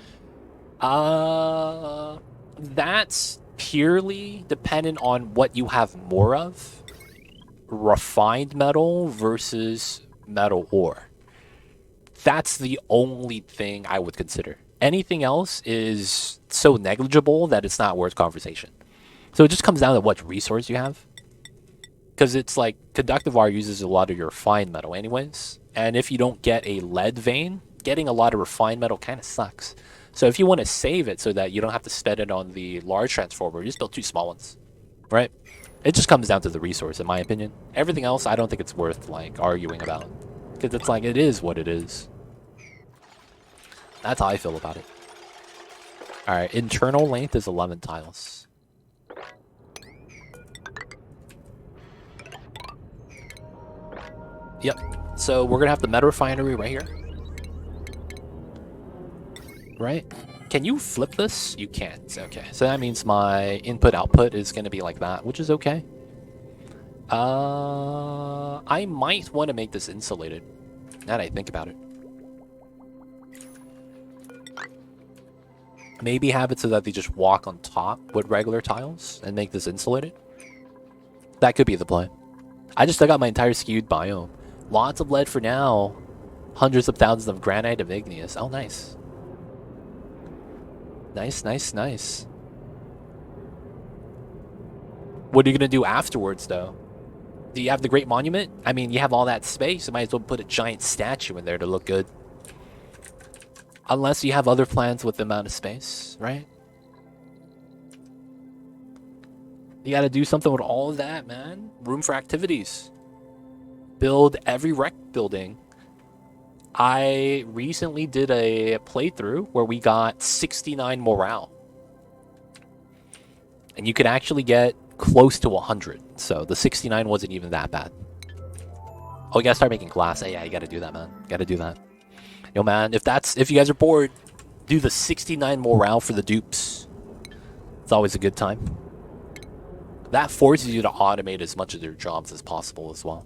That's purely dependent on what you have more of. Refined metal versus metal ore. That's the only thing I would consider. Anything else is so negligible that it's not worth conversation. So it just comes down to what resource you have. Because it's like conductive wire uses a lot of your refined metal anyways. And if you don't get a lead vein, getting a lot of refined metal kind of sucks. So if you want to save it so that you don't have to spend it on the large transformer, you just build 2 small ones. Right? It just comes down to the resource, in my opinion. Everything else, I don't think it's worth, like, arguing about. Because it's like, it is what it is. That's how I feel about it. Alright, internal length is 11 tiles. Yep. So we're going to have the metal refinery right here. Right? Can you flip this? You can't. Okay. So that means my input-output is going to be like that, which is okay. I might want to make this insulated, now that I think about it. Maybe have it so that they just walk on top with regular tiles and make this insulated. That could be the plan. I just dug out my entire skewed biome. Lots of lead for now. Hundreds of thousands of granite and igneous. Oh, nice. Nice, nice, nice. What are you going to do afterwards, though? Do you have the Great Monument? I mean, you have all that space. You might as well put a giant statue in there to look good. Unless you have other plans with the amount of space, right? You got to do something with all of that, man. Room for activities. Build every rec building I recently did a playthrough where we got 69 morale. And you could actually get close to 100. So the 69 wasn't even that bad. Oh, you gotta start making glass. Yeah, you gotta do that, man. Gotta do that. Yo, man, if you guys are bored, do the 69 morale for the dupes. It's always a good time. That forces you to automate as much of their jobs as possible as well.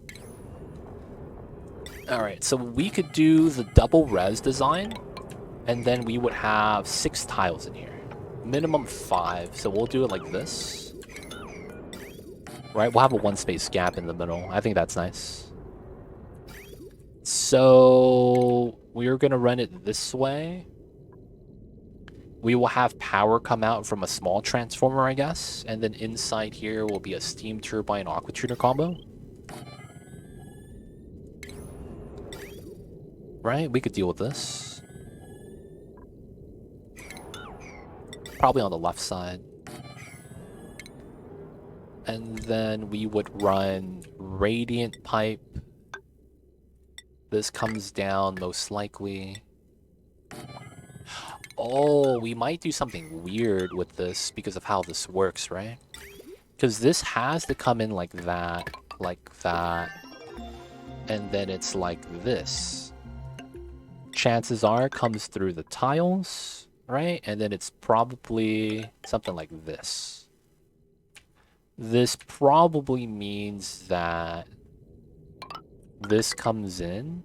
Alright, so we could do the double res design, and then we would have 6 tiles in here. Minimum 5, so we'll do it like this. Right, we'll have a 1 space gap in the middle. I think that's nice. So we're gonna run it this way. We will have power come out from a small transformer, I guess, and then inside here will be a steam turbine aqua tuner combo. Right, we could deal with this. Probably on the left side. And then we would run radiant pipe. This comes down most likely. Oh, we might do something weird with this because of how this works, right? Because this has to come in like that, and then it's like this. Chances are it comes through the tiles, right? And then it's probably something like this. This probably means that this comes in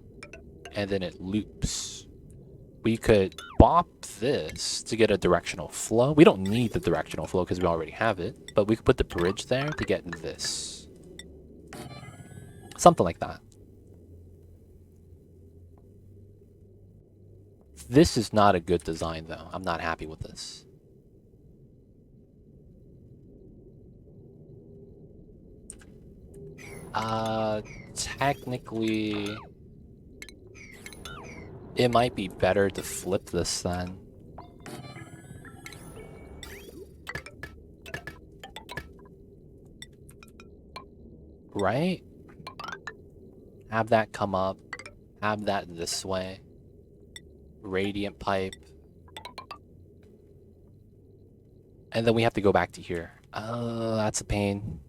and then it loops. We could bop this to get a directional flow. We don't need the directional flow because we already have it, but we could put the bridge there to get this. Something like that. This is not a good design though. I'm not happy with this. Technically, it might be better to flip this then. Right? Have that come up. Have that this way. Radiant pipe. And then we have to go back to here. Oh, that's a pain.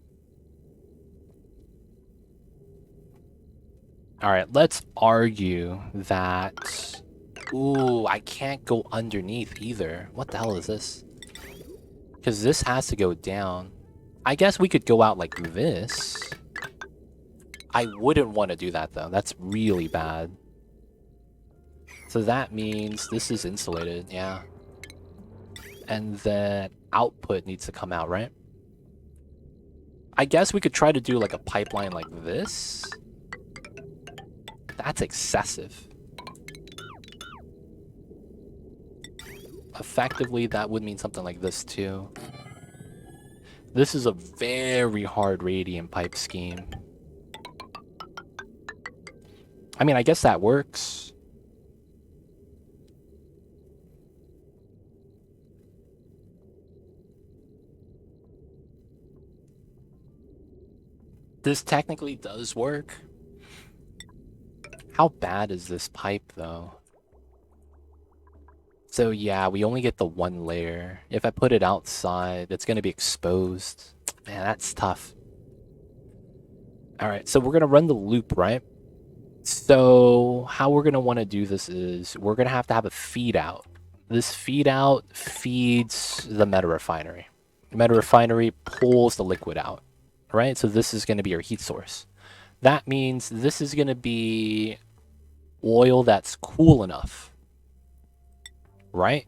Alright, let's argue that... Ooh, I can't go underneath either. What the hell is this? Because this has to go down. I guess we could go out like this. I wouldn't want to do that though. That's really bad. So that means this is insulated, yeah. And then output needs to come out, right? I guess we could try to do like a pipeline like this. That's excessive. Effectively, that would mean something like this too. This is a very hard radiant pipe scheme. I mean, I guess that works. This technically does work. How bad is this pipe, though? So yeah, we only get the 1 layer. If I put it outside, it's going to be exposed. Man, that's tough. Alright, so we're going to run the loop, right? So how we're going to want to do this is we're going to have a feed out. This feed out feeds the meta refinery. The meta refinery pulls the liquid out, right? So this is going to be our heat source. That means this is going to be oil that's cool enough, right?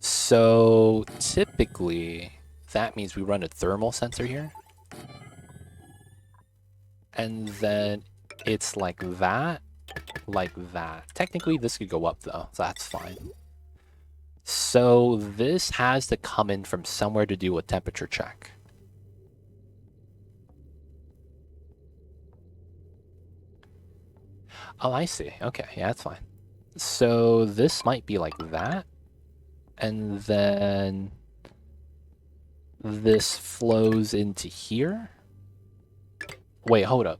So typically that means we run a thermal sensor here. And then it's like that. Technically this could go up though, so that's fine. So this has to come in from somewhere to do a temperature check. Oh, I see. Okay, yeah, that's fine. So this might be like that. And then this flows into here. Wait, hold up.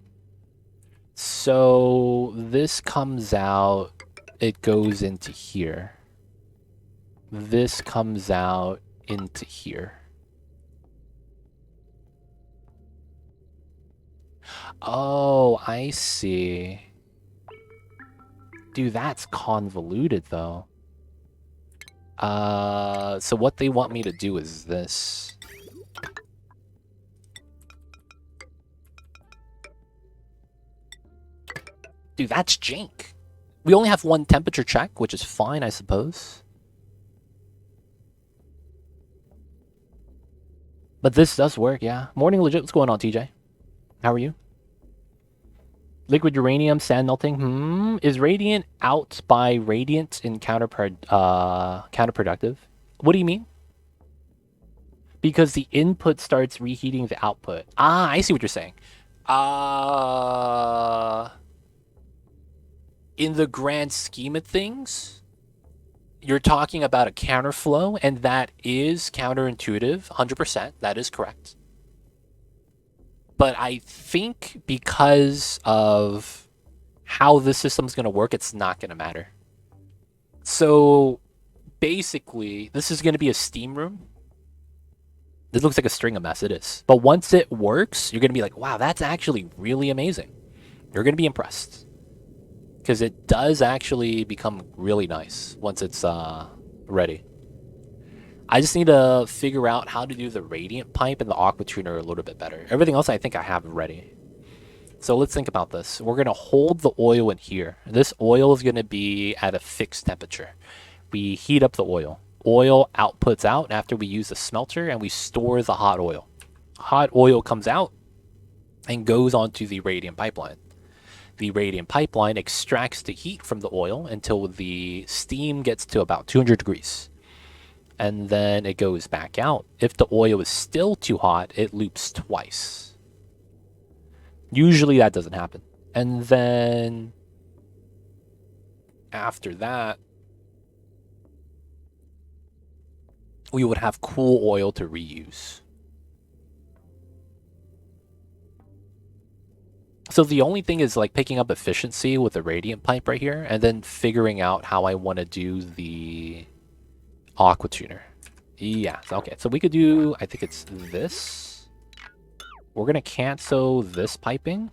So this comes out, it goes into here. This comes out into here. Oh, I see. Dude, that's convoluted though. So what they want me to do is this. Dude, that's jank. We only have one temperature check, which is fine, I suppose. But this does work, yeah. Morning legit, what's going on, TJ? How are you? Liquid uranium, sand melting. Is radiant out by radiant in counterproductive? What do you mean? Because the input starts reheating the output. Ah, I see what you're saying. In the grand scheme of things, you're talking about a counterflow, and that is counterintuitive, 100%. That is correct. But I think because of how this system's going to work, it's not going to matter. So basically, this is going to be a steam room. This looks like a string of mess. It is. But once it works, you're going to be like, wow, that's actually really amazing. You're going to be impressed. Because it does actually become really nice once it's ready. I just need to figure out how to do the radiant pipe and the aqua tuner a little bit better. Everything else I think I have ready. So let's think about this. We're going to hold the oil in here. This oil is going to be at a fixed temperature. We heat up the oil. Oil outputs out after we use the smelter, and we store the hot oil. Hot oil comes out and goes onto the radiant pipeline. The radiant pipeline extracts the heat from the oil until the steam gets to about 200 degrees. And then it goes back out. If the oil is still too hot, it loops twice. Usually that doesn't happen. And then after that, we would have cool oil to reuse. So the only thing is like picking up efficiency with the radiant pipe right here, and then figuring out how I want to do the aqua tuner. Yeah, okay. So we could do, I think it's this. We're going to cancel this piping.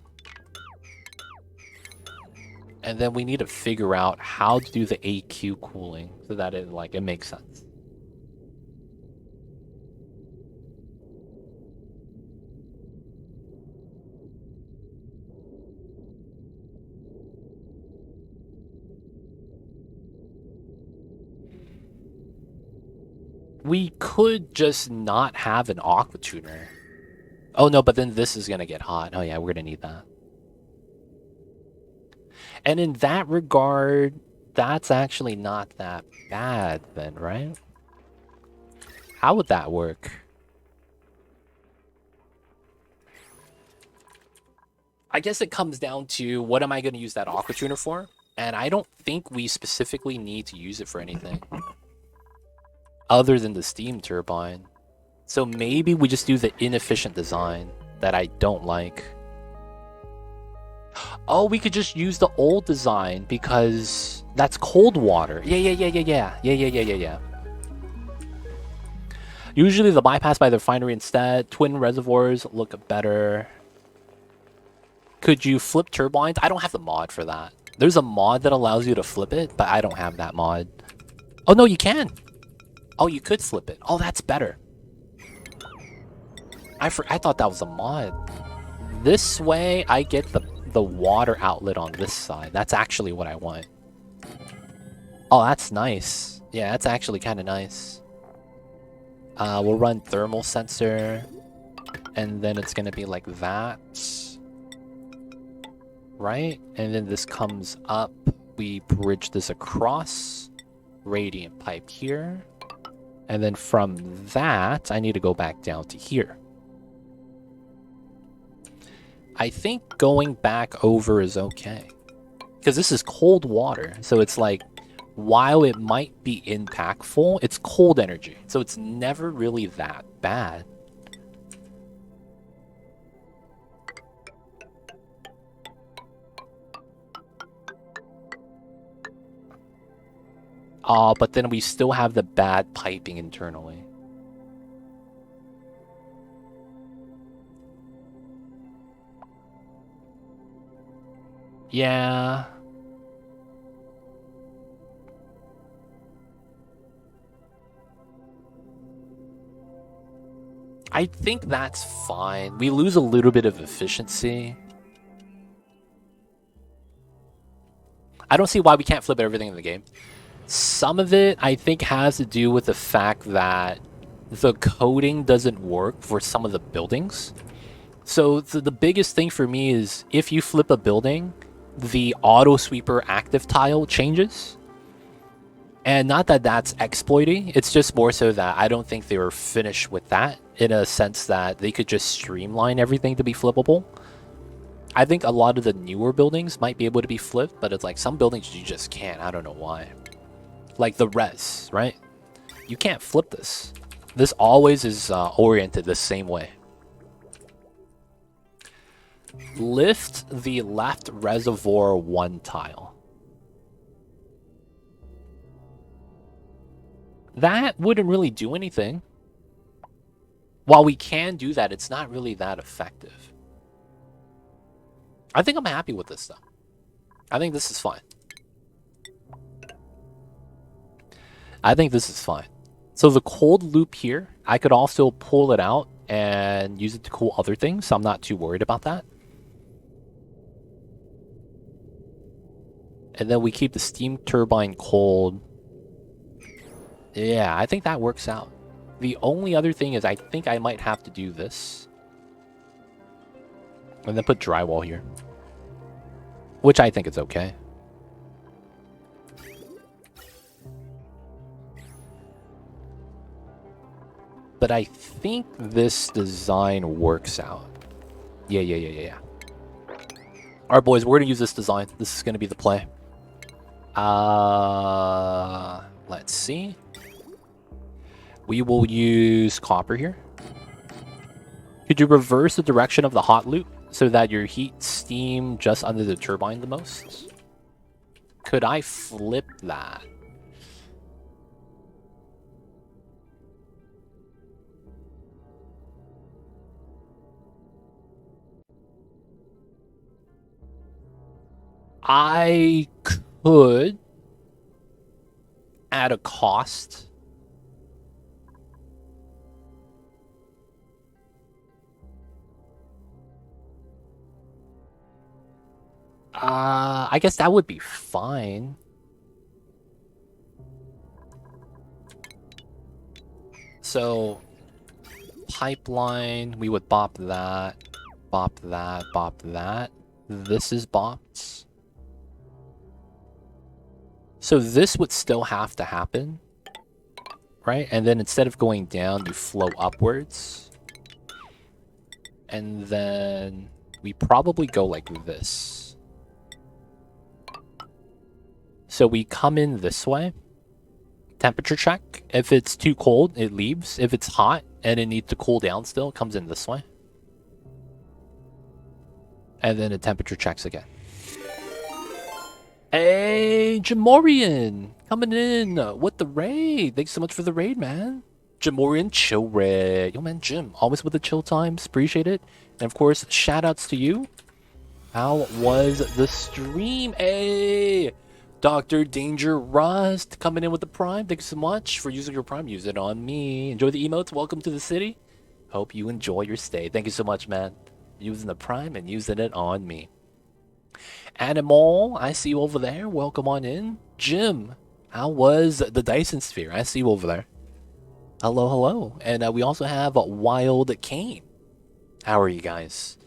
And then we need to figure out how to do the AQ cooling so that it makes sense. We could just not have an aqua tuner. Oh no, but then this is going to get hot. Oh yeah, we're going to need that. And in that regard, that's actually not that bad then, right? How would that work? I guess it comes down to what am I going to use that aqua tuner for? And I don't think we specifically need to use it for anything other than the steam turbine. So maybe we just do the inefficient design that I don't like. Oh, we could just use the old design because that's cold water. Yeah. Usually the bypass by the refinery instead. Twin reservoirs look better. Could you flip turbines? I don't have the mod for that. There's a mod that allows you to flip it, but I don't have that mod. Oh, no, you can. Oh, you could flip it. Oh, that's better. I thought that was a mod. This way, I get the water outlet on this side. That's actually what I want. Oh, that's nice. Yeah, that's actually kind of nice. We'll run thermal sensor. And then it's going to be like that. Right? And then this comes up. We bridge this across. Radiant pipe here. And then from that, I need to go back down to here. I think going back over is okay. Because this is cold water. So it's like, while it might be impactful, it's cold energy. So it's never really that bad. But then we still have the bad piping internally. Yeah. I think that's fine. We lose a little bit of efficiency. I don't see why we can't flip everything in the game. Some of it, I think, has to do with the fact that the coding doesn't work for some of the buildings. So the biggest thing for me is if you flip a building, the auto sweeper active tile changes. And not that that's exploiting, it's just more so that I don't think they were finished with that in a sense that they could just streamline everything to be flippable. I think a lot of the newer buildings might be able to be flipped, but it's like some buildings you just can't. I don't know why. Like the res, right? You can't flip this. This always is oriented the same way. Lift the left reservoir 1 tile. That wouldn't really do anything. While we can do that, it's not really that effective. I think I'm happy with this stuff. I think this is fine. I think this is fine. So the cold loop here, I could also pull it out and use it to cool other things, so I'm not too worried about that. And then we keep the steam turbine cold. Yeah, I think that works out. The only other thing is I think I might have to do this. And then put drywall here. Which I think is okay. But I think this design works out. Yeah. Alright, boys, we're gonna use this design. This is gonna be the play. Let's see. We will use copper here. Could you reverse the direction of the hot loop so that your heat steam just under the turbine the most? Could I flip that? I could at a cost. I guess that would be fine. So, pipeline, we would bop that, bop that, bop that. This is bopped. So this would still have to happen, right? And then instead of going down, you flow upwards. And then we probably go like this. So we come in this way. Temperature check. If it's too cold, it leaves. If it's hot and it needs to cool down still, it comes in this way. And then it temperature checks again. Hey, Jamorian, coming in with the raid. Thanks so much for the raid, man. Jamorian, chill raid. Yo, man, Jim, always with the chill times. Appreciate it. And of course, shout outs to you. How was the stream? Hey, Dr. Danger Rust coming in with the Prime. Thanks so much for using your Prime. Use it on me. Enjoy the emotes. Welcome to the city. Hope you enjoy your stay. Thank you so much, man. Using the Prime and using it on me. Animal, I see you over there. Welcome on in. Jim, how was the Dyson Sphere? I see you over there. Hello, hello. And we also have Wild Kane. How are you guys?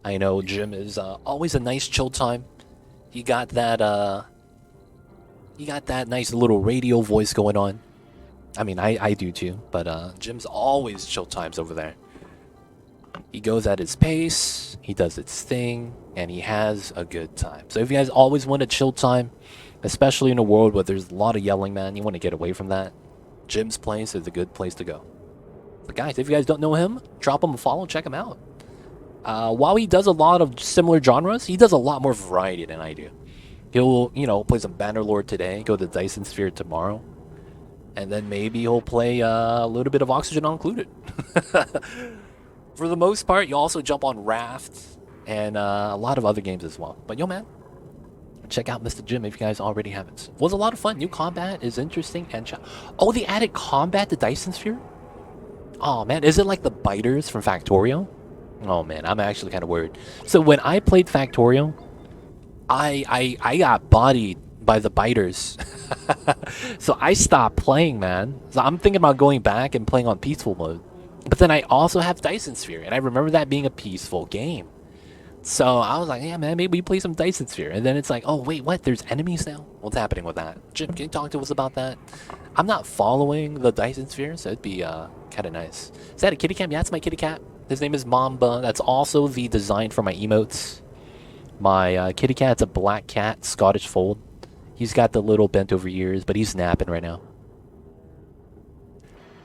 I know Jim is always a nice chill time. You got that nice little radio voice going on. I mean, I do too, but Jim's always chill times over there. He goes at his pace, he does its thing, and he has a good time. So if you guys always want a chill time, especially in a world where there's a lot of yelling, man, you want to get away from that, Jim's place is a good place to go. But guys, if you guys don't know him, drop him a follow, check him out. While he does a lot of similar genres, he does a lot more variety than I do. He'll, play some Bannerlord today, go to Dyson Sphere tomorrow. And then maybe he'll play a little bit of Oxygen Not Included. For the most part, you also jump on Raft and a lot of other games as well. But yo, man, check out Mr. Jim if you guys already haven't. It was a lot of fun. New combat is interesting and oh, they added combat to Dyson Sphere? Oh man, is it like the biters from Factorio? Oh man, I'm actually kind of worried. So when I played Factorio, I got bodied by the biters. So I stopped playing, man. So I'm thinking about going back and playing on peaceful mode. But then I also have Dyson Sphere, and I remember that being a peaceful game. So I was like, yeah, man, maybe we play some Dyson Sphere. And then it's like, oh, wait, what? There's enemies now? What's happening with that? Jim, can you talk to us about that? I'm not following the Dyson Sphere, so it'd be kind of nice. Is that a kitty cat? Yeah, it's my kitty cat. His name is Mamba. That's also the design for my emotes. My kitty cat's a black cat, Scottish fold. He's got the little bent over ears, but he's napping right now.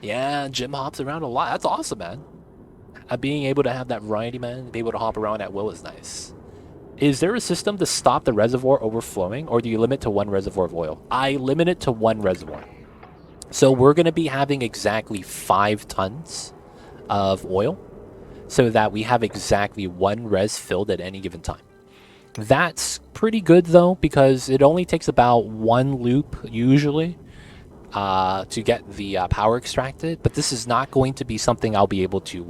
Yeah, Jim hops around a lot. That's awesome, man. Being able to have that variety, man, be able to hop around at will is nice. Is there a system to stop the reservoir overflowing, or do you limit to one reservoir of oil? I limit it to one reservoir. So we're going to be having exactly 5 tons of oil, so that we have exactly 1 res filled at any given time. That's pretty good, though, because it only takes about 1 loop, usually, to get the power extracted. But this is not going to be something I'll be able to,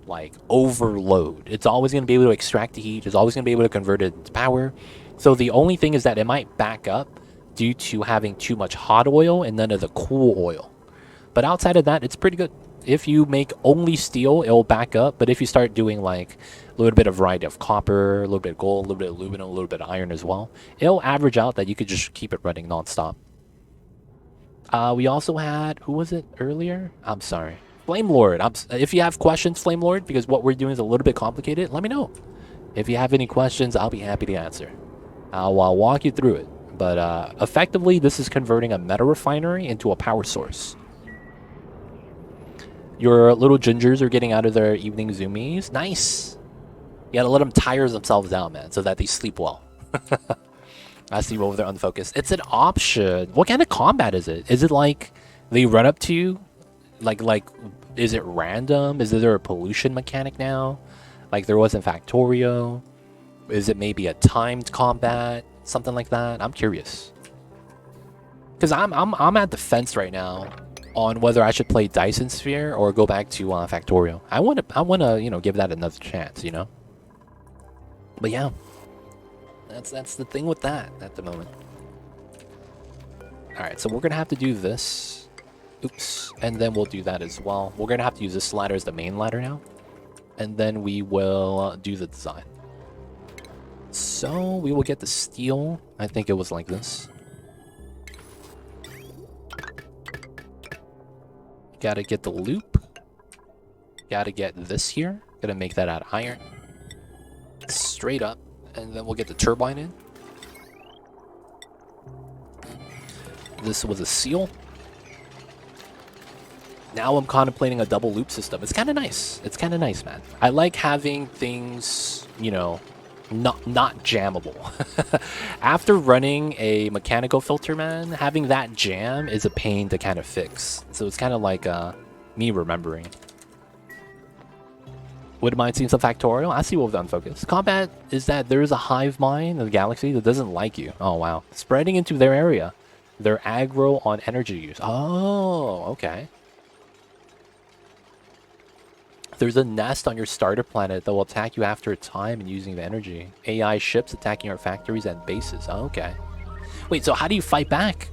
like, overload. It's always going to be able to extract the heat. It's always going to be able to convert it into power. So the only thing is that it might back up due to having too much hot oil and none of the cool oil. But outside of that, it's pretty good. If you make only steel, it'll back up. But if you start doing like a little bit of variety of copper, a little bit of gold, a little bit of aluminum, a little bit of iron as well, it'll average out that you could just keep it running nonstop. We also had, who was it earlier? I'm sorry. Flame Lord. If you have questions, Flame Lord, because what we're doing is a little bit complicated, let me know. If you have any questions, I'll be happy to answer. I'll walk you through it. But effectively, this is converting a meta refinery into a power source. Your little gingers are getting out of their evening zoomies. Nice. You gotta let them tire themselves out, man, so that they sleep well. I see over there unfocused. It's an option. What kind of combat is it? Is it like they run up to you? Like, is it random? Is there a pollution mechanic now? Like there was in Factorio? Is it maybe a timed combat? Something like that? I'm curious. Because I'm at the fence right now on whether I should play Dyson Sphere or go back to Factorio. I wanna you know, give that another chance, you know. But yeah, that's the thing with that at the moment. All right, so we're gonna have to do this. Oops, and then we'll do that as well. We're gonna have to use this ladder as the main ladder now, and then we will do the design. So we will get the steel. I think it was like this. Gotta get the loop. Gotta get this here. Gonna make that out of iron. Straight up. And then we'll get the turbine in. This was a seal. Now I'm contemplating a double loop system. It's kind of nice. It's kind of nice, man. I like having things, you know, not jammable. After running a mechanical filter, man, having that jam is a pain to kind of fix. So it's kind of like me remembering. Wouldn't mind seeing some Factorial. I see what we've unfocused. Combat is that there is a hive mind in the galaxy that doesn't like you. Oh, wow. Spreading into their area. They're aggro on energy use. Oh, okay. There's a nest on your starter planet that will attack you after a time and using the energy. AI ships attacking our factories and bases. Oh, okay. Wait, so how do you fight back?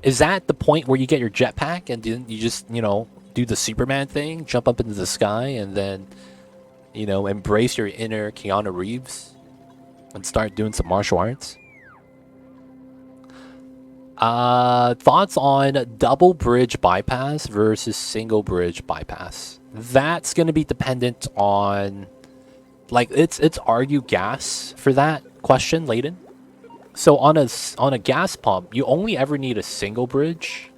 Is that the point where you get your jetpack and then you just, you know, do the Superman thing, jump up into the sky, and then, you know, embrace your inner Keanu Reeves and start doing some martial arts? Thoughts on double bridge bypass versus single bridge bypass? That's going to be dependent on, like, it's argue gas for that question, Layden. So on a gas pump, you only ever need a single bridge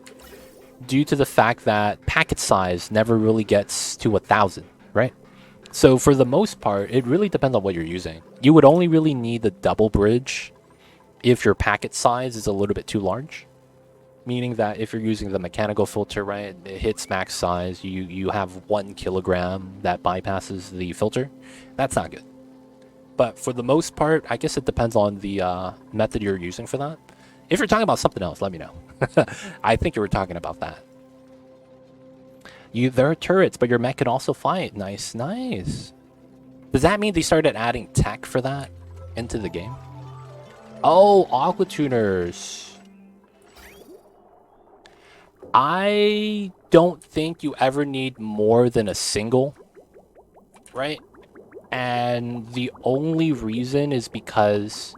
due to the fact that packet size never really gets to 1,000, right? So for the most part, it really depends on what you're using. You would only really need the double bridge if your packet size is a little bit too large. meaning that if you're using the mechanical filter, right, it hits max size, you have 1 kilogram that bypasses the filter. That's not good. But for the most part, I guess it depends on the method you're using for that. If you're talking about something else, let me know. I think you were talking about that. There are turrets, but your mech can also fight. Nice, nice. Does that mean they started adding tech for that into the game? Oh, aqua tuners. I don't think you ever need more than a single, right? And the only reason is because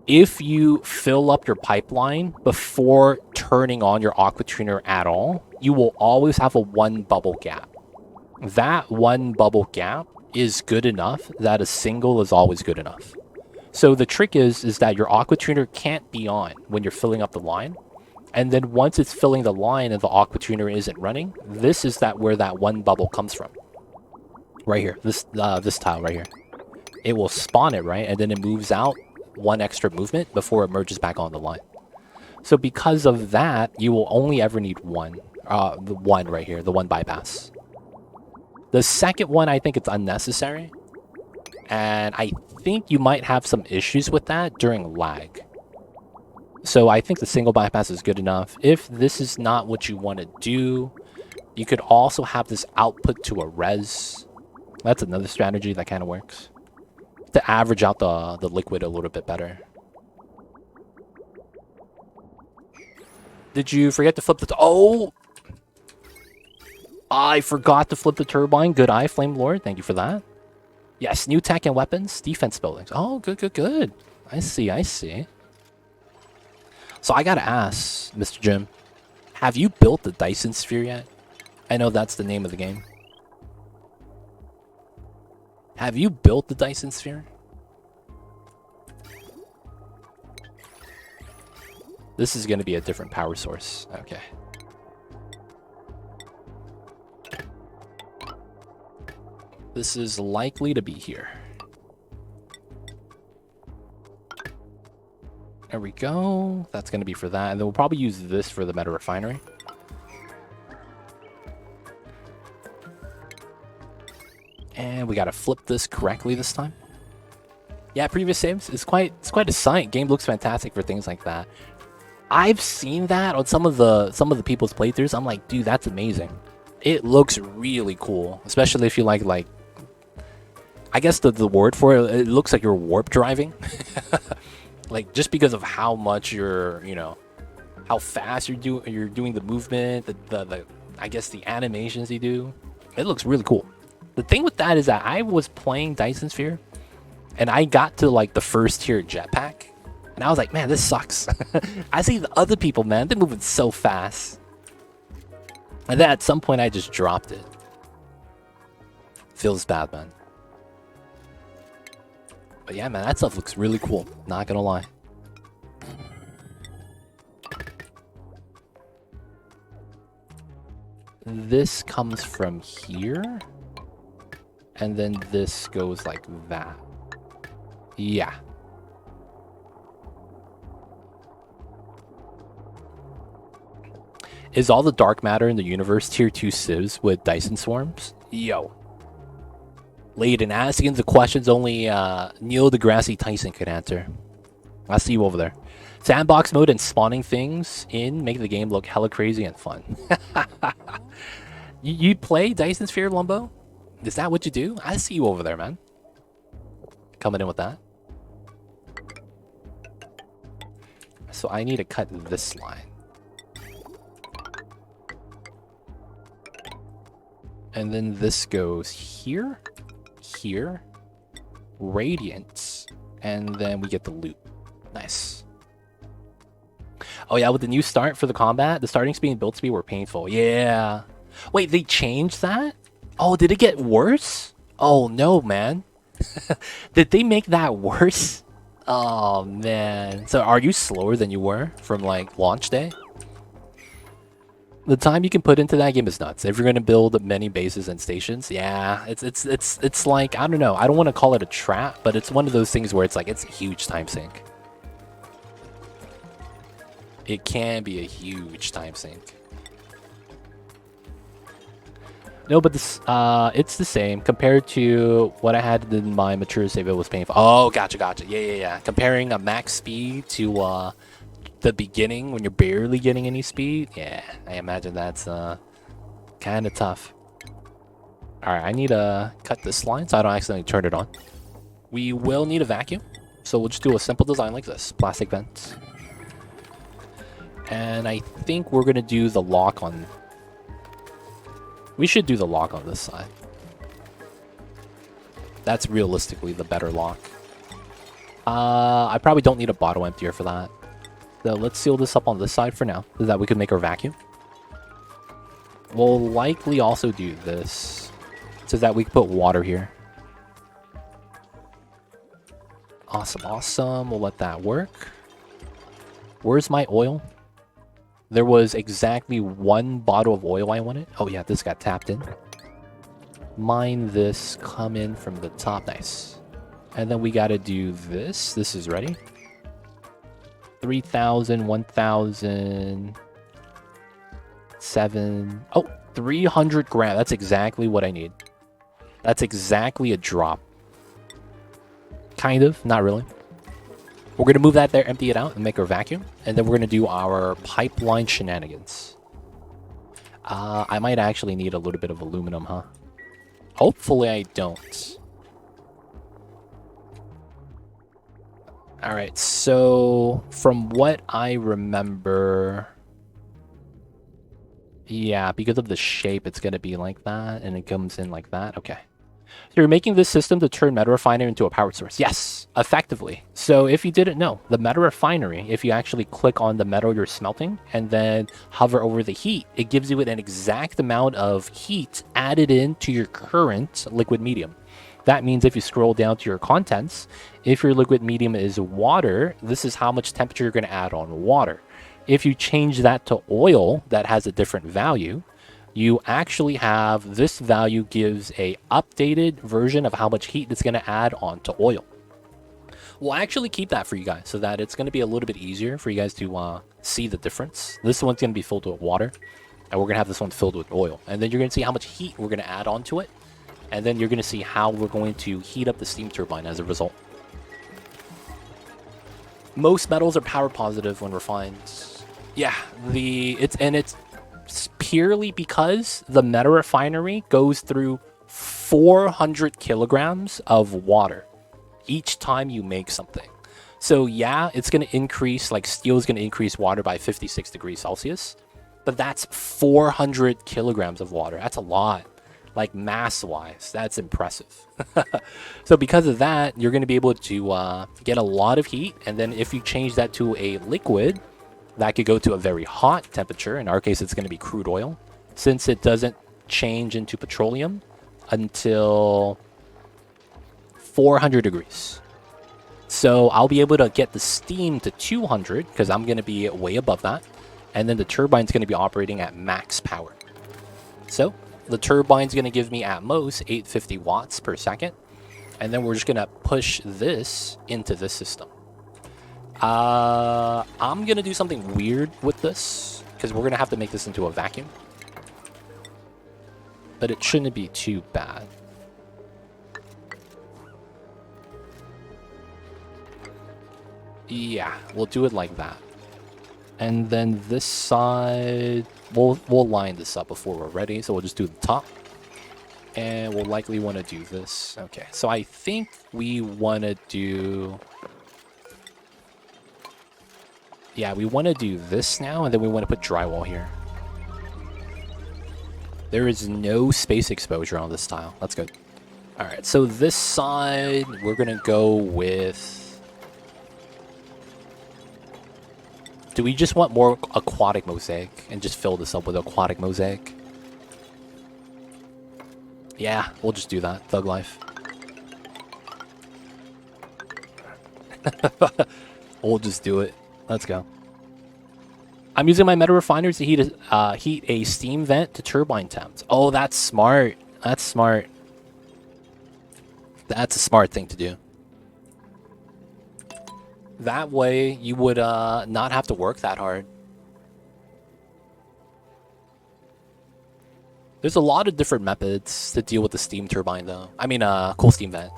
if you fill up your pipeline before turning on your aqua tuner at all, you will always have a 1 bubble gap. That 1 bubble gap is good enough that a single is always good enough. So the trick is that your aqua tuner can't be on when you're filling up the line. And then once it's filling the line and the aqua tuner isn't running, this is where that 1 bubble comes from. Right here, this tile right here. It will spawn it, right? And then it moves out 1 extra movement before it merges back on the line. So because of that, you will only ever need 1. The 1 right here, the 1 bypass. The second one, I think it's unnecessary. And I think you might have some issues with that during lag. So I think the single bypass is good enough. If this is not what you want to do, you could also have this output to a res. That's another strategy that kind of works. To average out the liquid a little bit better. Did you forget to flip the... Oh! I forgot to flip the turbine. Good eye, Flame Lord. Thank you for that. Yes, new tech and weapons. Defense buildings. Oh, good, good, good. I see, I see. So I gotta ask, Mr. Jim. Have you built the Dyson Sphere yet? I know that's the name of the game. Have you built the Dyson Sphere? This is going to be a different power source. Okay. This is likely to be here. There we go. That's going to be for that. And then we'll probably use this for the meta refinery. And we got to flip this correctly this time. Yeah, previous saves. It's quite a sight. Game looks fantastic for things like that. I've seen that on some of the people's playthroughs. I'm like, dude, that's amazing. It looks really cool, especially if you like I guess the word for it, it looks like you're warp driving. Like just because of how much you're, how fast you're doing the movement, the I guess the animations you do. It looks really cool. The thing with that is that I was playing Dyson Sphere and I got to like the first tier jetpack and I was like, man, this sucks. I see the other people, man, they're moving so fast. And then at some point I just dropped it. Feels bad, man. But yeah, man, that stuff looks really cool. Not gonna lie. This comes from here. And then this goes like that. Yeah. Is all the dark matter in the universe tier 2 civs with Dyson swarms? Yo. Layden asking the questions only Neil deGrasse Tyson could answer. I'll see you over there. Sandbox mode and spawning things in make the game look hella crazy and fun. You play Dyson Sphere, Lumbo? Is that what you do? I see you over there, man. Coming in with that. So I need to cut this line. And then this goes here, here, radiance, and then we get the loot. Nice. Oh yeah, with the new start for the combat, the starting speed and build speed were painful. Yeah. Wait, they changed that? Oh, did it get worse? Oh no, man. Did they make that worse? Oh man. So are you slower than you were from like launch day? The time you can put into that game is nuts. If you're gonna build many bases and stations, yeah, it's like, I don't know. I don't want to call it a trap, but it's one of those things where it's like it's a huge time sink. it can be a huge time sink. No, but this it's the same compared to what I had in my mature save. It was painful. Oh, gotcha. Yeah. Comparing a max speed to the beginning when you're barely getting any speed. Yeah, I imagine that's kind of tough. All right, I need to cut this line so I don't accidentally turn it on. We will need a vacuum, so we'll just do a simple design like this: plastic vents. And I think we're gonna do the lock on. We should do the lock on this side. That's realistically the better lock. I probably don't need a bottle emptier for that. So let's seal this up on this side for now, so that we can make our vacuum. We'll likely also do this, so that we can put water here. Awesome. We'll let that work. Where's my oil? There was exactly one bottle of oil I wanted. Oh yeah, this got tapped in. Mine this, come in from the top. Nice. And then we gotta do this. This is ready. 3,000, 1,000, 7. Oh, 300 grams. That's exactly what I need. That's exactly a drop. Kind of, not really. We're going to move that there, empty it out, and make our vacuum. And then we're going to do our pipeline shenanigans. I might actually need a little bit of aluminum, huh? Hopefully I don't. Alright, so from what I remember... Yeah, because of the shape, it's going to be like that, and it comes in like that. Okay. So you're making this system to turn meta refinery into a power source. Yes, effectively. So if you didn't know, the meta refinery, if you actually click on the metal you're smelting and then hover over the heat, it gives you an exact amount of heat added into your current liquid medium. That means if you scroll down to your contents, if your liquid medium is water, this is how much temperature you're going to add on water. If you change that to oil that has a different value, you actually have this value gives a updated version of how much heat it's going to add onto oil. We'll actually keep that for you guys so that it's going to be a little bit easier for you guys to see the difference. This one's going to be filled with water, and we're going to have this one filled with oil. And then you're going to see how much heat we're going to add onto it. And then you're going to see how we're going to heat up the steam turbine as a result. Most metals are power positive when refined. Yeah, it's purely because the meta refinery goes through 400 kilograms of water each time you make something. So yeah, it's going to increase, like steel is going to increase water by 56 degrees Celsius, but that's 400 kilograms of water. That's a lot. Like mass-wise, that's impressive. So because of that, you're going to be able to get a lot of heat, and then if you change that to a liquid, that could go to a very hot temperature. In our case, it's going to be crude oil, since it doesn't change into petroleum until 400 degrees. So I'll be able to get the steam to 200 because I'm going to be way above that. And then the turbine's going to be operating at max power. So the turbine's going to give me at most 850 watts per second. And then we're just going to push this into this system. I'm going to do something weird with this because we're going to have to make this into a vacuum. But it shouldn't be too bad. Yeah, we'll do it like that. And then this side, we'll line this up before we're ready. So we'll just do the top. And we'll likely want to do this. Okay, so I think we want to do... Yeah, we want to do this now, and then we want to put drywall here. There is no space exposure on this tile. That's good. All right, so this side, we're going to go with... Do we just want more aquatic mosaic and just fill this up with aquatic mosaic? Yeah, we'll just do that. Thug life. We'll just do it. Let's go. I'm using my meta refiners to heat a steam vent to turbine temps. Oh, that's smart. That's smart. That's a smart thing to do. That way, you would not have to work that hard. There's a lot of different methods to deal with the steam turbine, though. I mean, cool steam vent.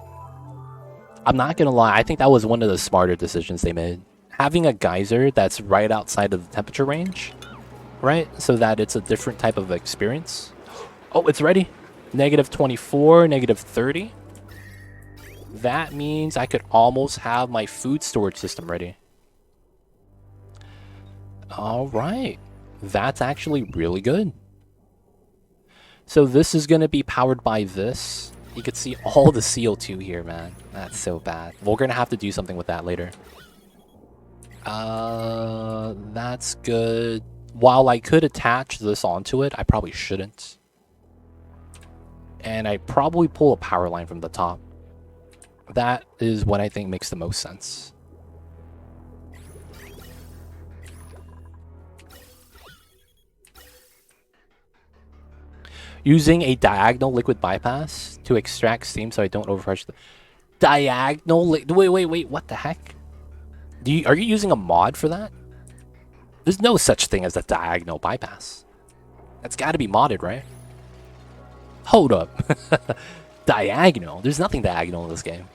I'm not gonna lie, I think that was one of the smarter decisions they made. Having a geyser that's right outside of the temperature range, right? So that it's a different type of experience. Oh, it's ready. -24, -30. That means I could almost have my food storage system ready. All right. That's actually really good. So this is going to be powered by this. You can see all the CO2 here, man. That's so bad. We're going to have to do something with that later. That's good. While I could attach this onto it, I probably shouldn't. And I probably pull a power line from the top. That is what I think makes the most sense. Using a diagonal liquid bypass to extract steam so I don't overcharge the diagonal. Wait, what the heck? Are you using a mod for that? There's no such thing as a diagonal bypass. That's got to be modded, right? Hold up. Diagonal? There's nothing diagonal in this game.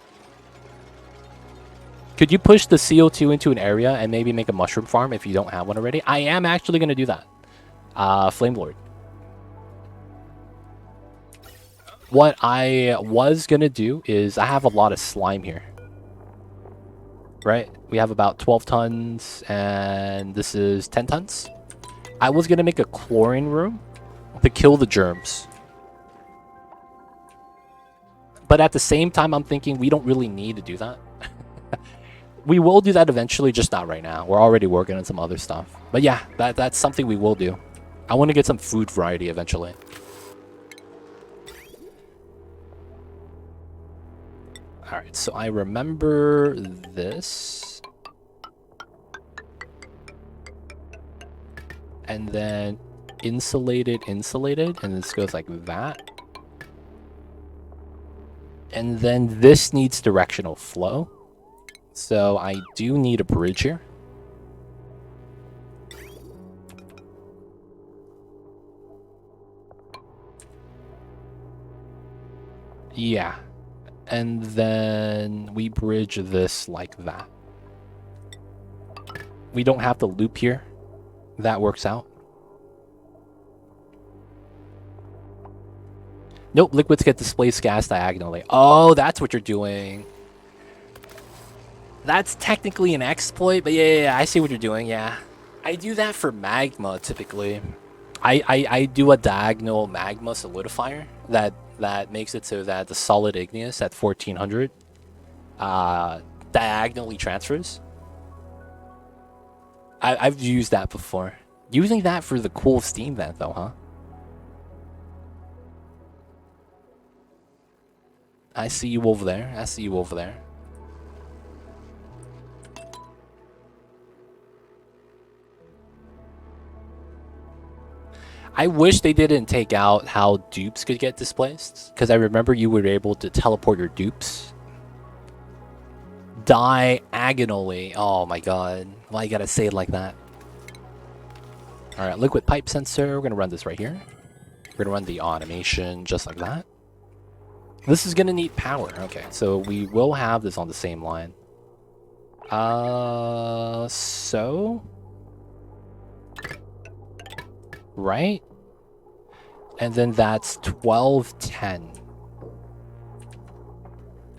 Could you push the CO2 into an area and maybe make a mushroom farm if you don't have one already? I am actually going to do that. Flame Lord. What I was going to do is I have a lot of slime here. Right? We have about 12 tons and this is 10 tons. I was going to make a chlorine room to kill the germs. But at the same time, I'm thinking we don't really need to do that. We will do that eventually, just not right now. We're already working on some other stuff. But yeah, that's something we will do. I want to get some food variety eventually. Alright, so I remember this. And then insulated, and this goes like that. And then this needs directional flow. So I do need a bridge here. Yeah. And then we bridge this like that. We don't have to loop here. That works out. Nope, liquids get displaced gas diagonally. Oh, that's what you're doing. That's technically an exploit, but yeah, I see what you're doing, yeah. I do that for magma, typically. I do a diagonal magma solidifier that makes it so that the solid igneous at 1400 diagonally transfers. I've used that before. Using that for the cool steam vent, though, huh? I see you over there. I see you over there. I wish they didn't take out how dupes could get displaced, because I remember you were able to teleport your dupes diagonally. Oh my god. Why you gotta say it like that? Alright, liquid pipe sensor. We're gonna run this right here. We're gonna run the automation just like that. This is gonna need power. Okay, so we will have this on the same line. So... right? And then that's 1210.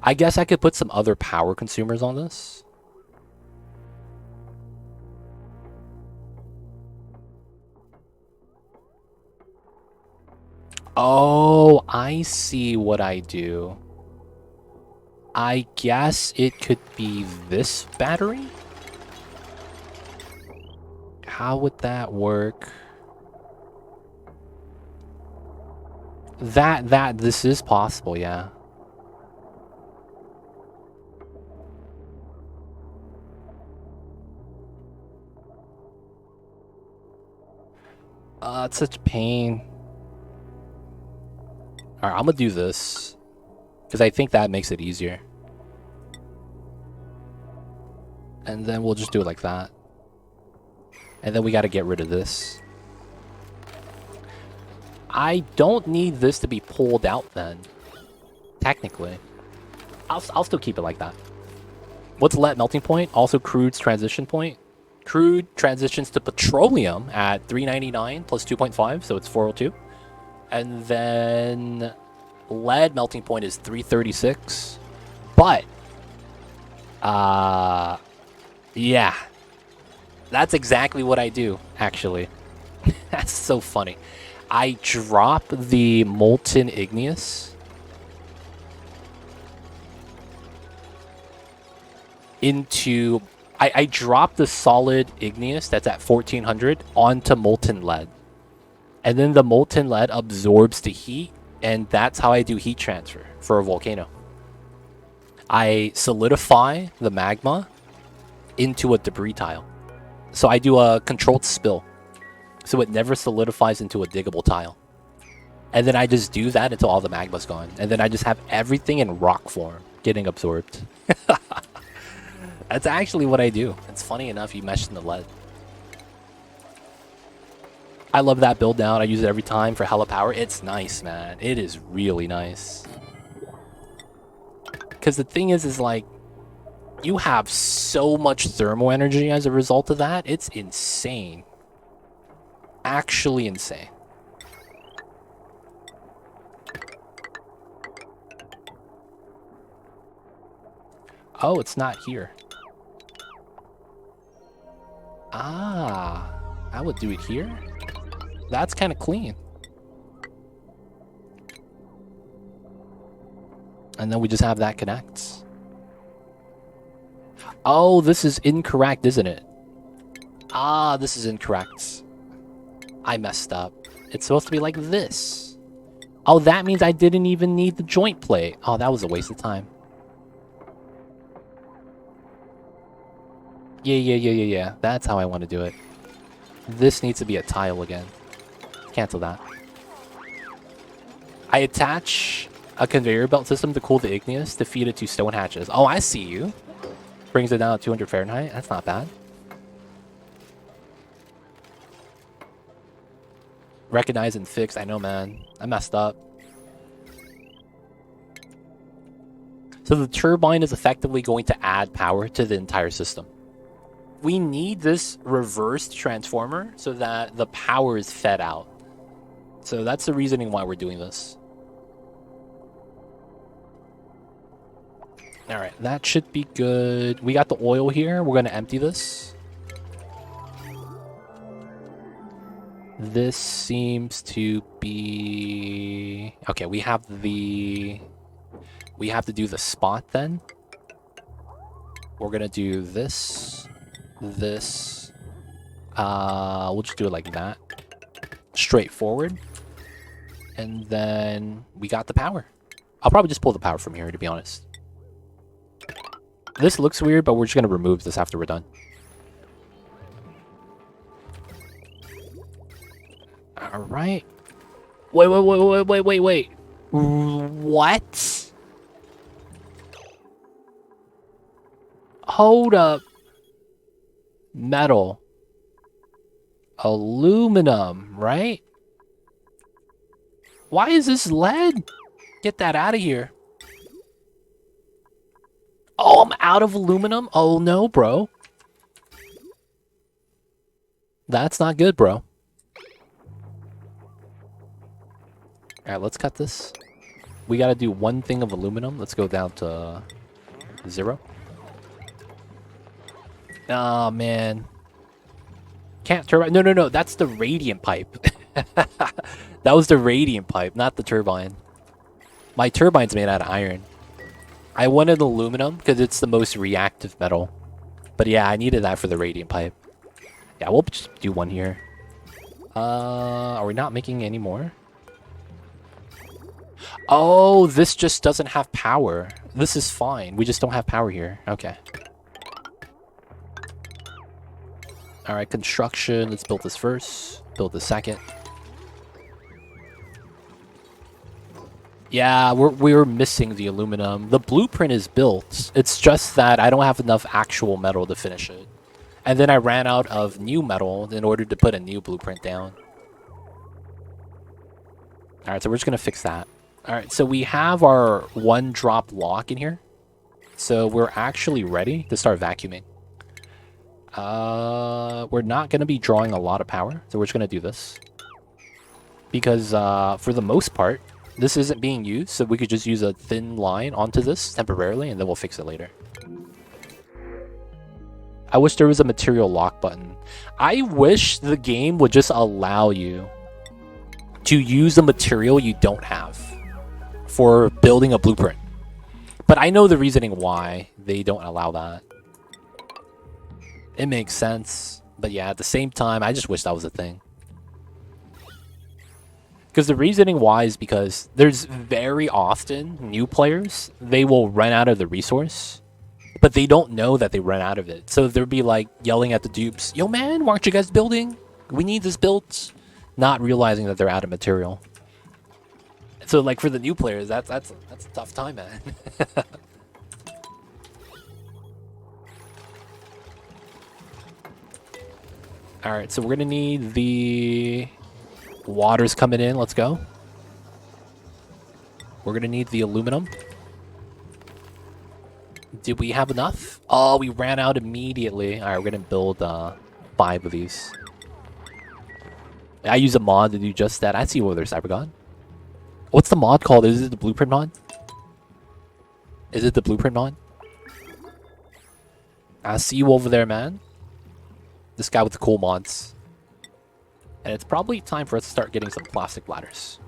I guess I could put some other power consumers on this. Oh, I see what I do. I guess it could be this battery? How would that work? This is possible, yeah. It's such a pain. Alright, I'm gonna do this. Because I think that makes it easier. And then we'll just do it like that. And then we gotta get rid of this. I don't need this to be pulled out then. Technically. I'll still keep it like that. What's lead melting point? Also crude's transition point. Crude transitions to petroleum at 399 plus 2.5, so it's 402. And then lead melting point is 336. But, yeah. That's exactly what I do, actually. That's so funny. I drop the molten igneous into... I drop the solid igneous that's at 1400 onto molten lead. And then the molten lead absorbs the heat, and that's how I do heat transfer for a volcano. I solidify the magma into a debris tile. So I do a controlled spill. So it never solidifies into a diggable tile. And then I just do that until all the magma's gone. And then I just have everything in rock form getting absorbed. That's actually what I do. It's funny enough you mentioned the lead. I love that build down. I use it every time for hella power. It's nice, man. It is really nice. Because the thing is like, you have so much thermal energy as a result of that. It's insane. Actually insane. Oh, it's not here. Ah, I would do it here. That's kind of clean. And then we just have that connect. Oh, this is incorrect, isn't it? Ah, this is incorrect. I messed up. It's supposed to be like this. Oh, that means I didn't even need the joint plate. Oh, that was a waste of time. Yeah. That's how I want to do it. This needs to be a tile again. Cancel that. I attach a conveyor belt system to cool the igneous to feed it to stone hatches. Oh, I see you. Brings it down to 200 Fahrenheit. That's not bad. Recognize and fix. I know, man. I messed up. So the turbine is effectively going to add power to the entire system. We need this reversed transformer so that the power is fed out. So that's the reasoning why we're doing this. Alright, that should be good. We got the oil here. We're going to empty this. This seems to be... Okay, we have the... We have to do the spot then. We're going to do this. This. We'll just do it like that. Straightforward. And then we got the power. I'll probably just pull the power from here, to be honest. This looks weird, but we're just going to remove this after we're done. Alright. Wait. What? Hold up. Metal. Aluminum, right? Why is this lead? Get that out of here. Oh, I'm out of aluminum? Oh no, bro. That's not good, bro. Alright, let's cut this. We gotta do one thing of aluminum. Let's go down to 0. Oh, man. Can't turbine. No. That's the radiant pipe. That was the radiant pipe, not the turbine. My turbine's made out of iron. I wanted aluminum because it's the most reactive metal. But yeah, I needed that for the radiant pipe. Yeah, we'll just do one here. Are we not making any more? Oh, this just doesn't have power. This is fine. We just don't have power here. Okay. Alright, construction. Let's build this first. Build this second. Yeah, we're missing the aluminum. The blueprint is built. It's just that I don't have enough actual metal to finish it. And then I ran out of new metal in order to put a new blueprint down. Alright, so we're just gonna fix that. Alright, so we have our 1-drop lock in here. So we're actually ready to start vacuuming. We're not gonna be drawing a lot of power, so we're just gonna do this. Because for the most part, this isn't being used, so we could just use a thin line onto this temporarily, and then we'll fix it later. I wish there was a material lock button. I wish the game would just allow you to use a material you don't have for building a blueprint. But I know the reasoning why they don't allow that. It makes sense. But yeah, at the same time, I just wish that was a thing. Because the reasoning why is because there's very often new players, they will run out of the resource, but they don't know that they run out of it. So they'll be like yelling at the dupes, "Yo man, why aren't you guys building? We need this built." Not realizing that they're out of material. So like for the new players, that's a tough time, man. Alright, so we're gonna need the water's coming in. Let's go. We're gonna need the aluminum. Did we have enough? Oh, we ran out immediately. Alright, we're gonna build 5 of these. I use a mod to do just that. I see you over there, Cybergon. What's the mod called? Is it the blueprint mod? Is it the blueprint mod? I see you over there, man. This guy with the cool mods. And it's probably time for us to start getting some plastic ladders.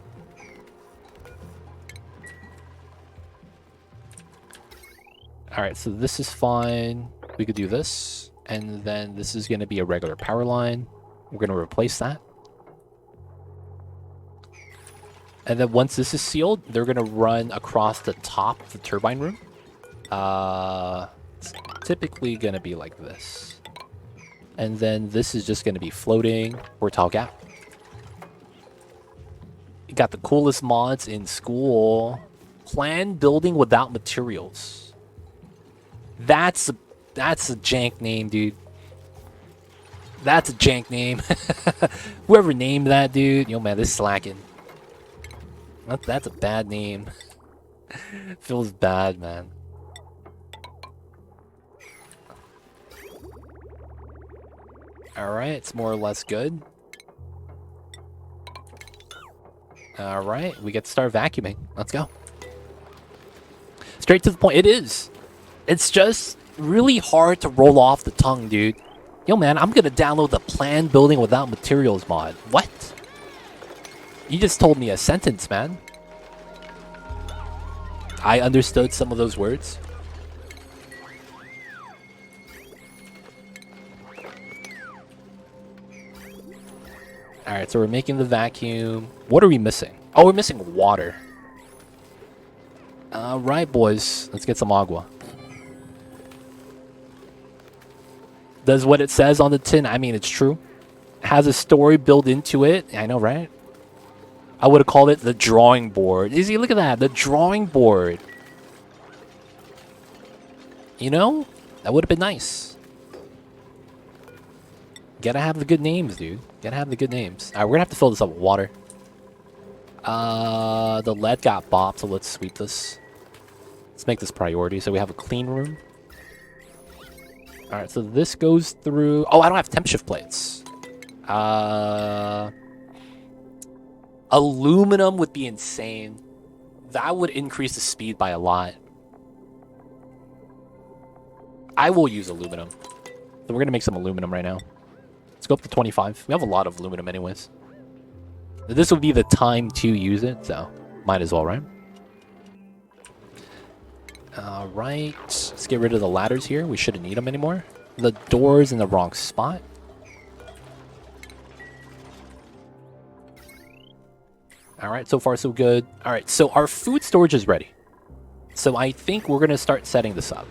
Alright, so this is fine. We could do this. And then this is going to be a regular power line. We're going to replace that. And then once this is sealed, they're going to run across the top of the turbine room. It's typically going to be like this. And then this is just going to be floating or tall gap. You got the coolest mods in school. Plan building without materials. That's a jank name, dude. That's a jank name. Whoever named that, dude, yo man, this is slacking. That's a bad name. Feels bad, man. Alright, it's more or less good. Alright, we get to start vacuuming. Let's go. Straight to the point. It is. It's just really hard to roll off the tongue, dude. Yo, man, I'm gonna download the Plan Building Without Materials mod. What? You just told me a sentence, man. I understood some of those words. Alright, so we're making the vacuum. What are we missing? Oh, we're missing water. Alright, boys. Let's get some agua. Does what it says on the tin. I mean, it's true. Has a story built into it. I know, right? I would have called it the drawing board. Izzy, look at that. The drawing board. You know? That would have been nice. Gotta have the good names, dude. Gotta have the good names. Alright, we're gonna have to fill this up with water. The lead got bopped, so let's sweep this. Let's make this priority so we have a clean room. Alright, so this goes through... Oh, I don't have temp shift plates. Aluminum would be insane. That would increase the speed by a lot. I will use aluminum. So we're gonna make some aluminum right now. Let's go up to 25. We have a lot of aluminum anyways. This would be the time to use it, so might as well, right? Alright. Let's get rid of the ladders here. We shouldn't need them anymore. The door's in the wrong spot. Alright, so far so good. Alright, so our food storage is ready. So I think we're going to start setting this up.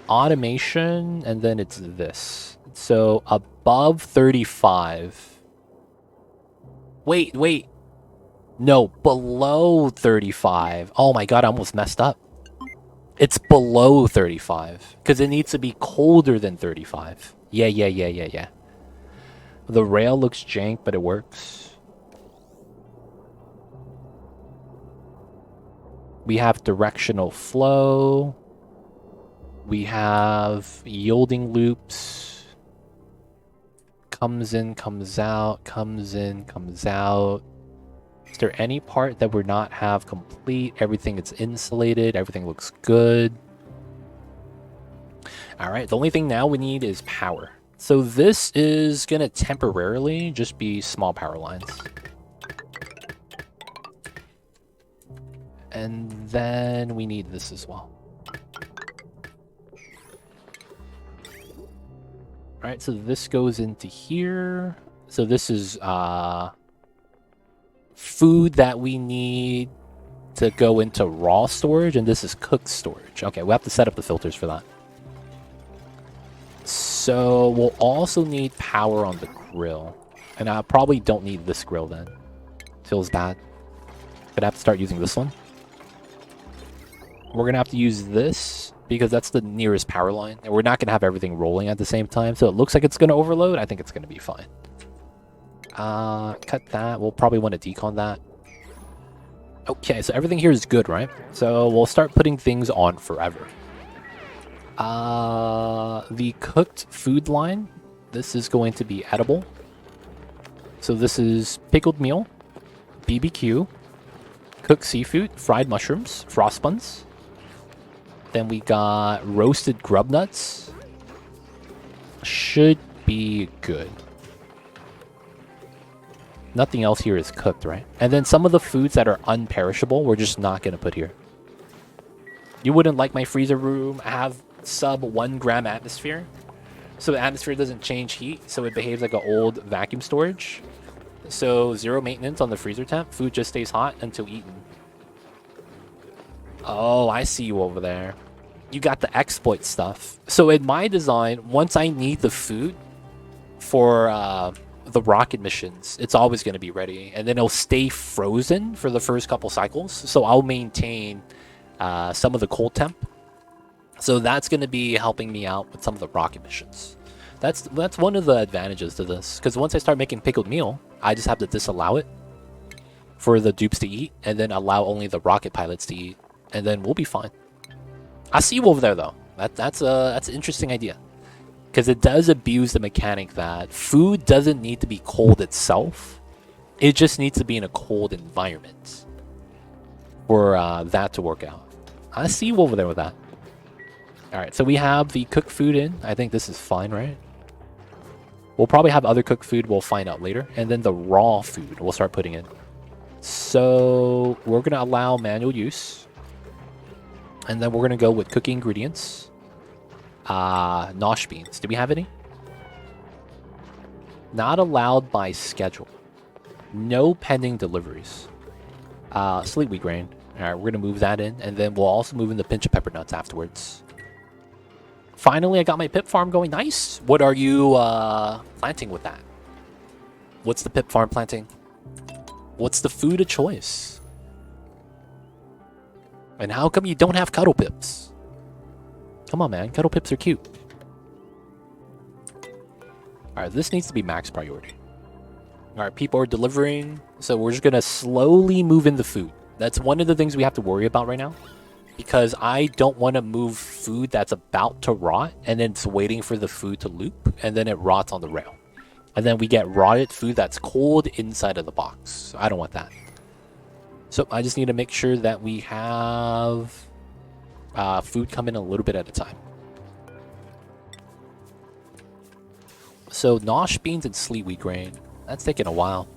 Automation, and then it's this. So above 35. Wait. No, below 35. Oh my god, I almost messed up. It's below 35. Because it needs to be colder than 35. Yeah. The rail looks jank, but it works. We have directional flow. We have yielding loops. Comes in, comes out, comes in, comes out. Is there any part that we're not have complete? Everything is insulated. Everything looks good. All right, the only thing now we need is power. So this is going to temporarily just be small power lines. And then we need this as well. All right, so this goes into here. So this is food that we need to go into raw storage, and this is cooked storage. Okay, we'll have to set up the filters for that. So we'll also need power on the grill. And I probably don't need this grill then. Feels bad. Gonna have to start using this one. We're gonna have to use this because that's the nearest power line. And we're not gonna have everything rolling at the same time. So it looks like it's gonna overload. I think it's gonna be fine. Cut that. We'll probably want to decon that. Okay, so everything here is good, right? So we'll start putting things on forever. The cooked food line, this is going to be edible. So this is pickled meal, BBQ, cooked seafood, fried mushrooms, frost buns. Then we got roasted grub nuts. Should be good. Nothing else here is cooked, right? And then some of the foods that are unperishable, we're just not going to put here. You wouldn't like my freezer room have sub 1 gram atmosphere. So the atmosphere doesn't change heat, so it behaves like an old vacuum storage. So 0 maintenance on the freezer temp. Food just stays hot until eaten. Oh, I see you over there. You got the exploit stuff. So in my design, once I need the food for the rocket missions, it's always going to be ready. And then it'll stay frozen for the first couple cycles. So I'll maintain some of the cold temp. So that's going to be helping me out with some of the rocket missions. That's one of the advantages to this. Because once I start making pickled meal, I just have to disallow it for the dupes to eat. And then allow only the rocket pilots to eat. And then we'll be fine. I see you over there, though. That's an interesting idea. Because it does abuse the mechanic that food doesn't need to be cold itself. It just needs to be in a cold environment for that to work out. I see you over there with that. Alright, so we have the cooked food in. I think this is fine, right? We'll probably have other cooked food. We'll find out later. And then the raw food we'll start putting in. So we're going to allow manual use. And then we're going to go with cooking ingredients. Nosh beans. Do we have any? Not allowed by schedule. No pending deliveries. Sleet wheat grain. Alright, we're going to move that in. And then we'll also move in the pinch of pepper nuts afterwards. Finally, I got my pip farm going. Nice. What are you planting with that? What's the pip farm planting? What's the food of choice? And how come you don't have cuddle pips? Come on, man. Cuddle pips are cute. Alright, this needs to be max priority. Alright, people are delivering. So we're just going to slowly move in the food. That's one of the things we have to worry about right now. Because I don't want to move food that's about to rot. And then it's waiting for the food to loop. And then it rots on the rail. And then we get rotted food that's cold inside of the box. I don't want that. So I just need to make sure that we have food come in a little bit at a time. So nosh beans and sleet wheat grain. That's taking a while.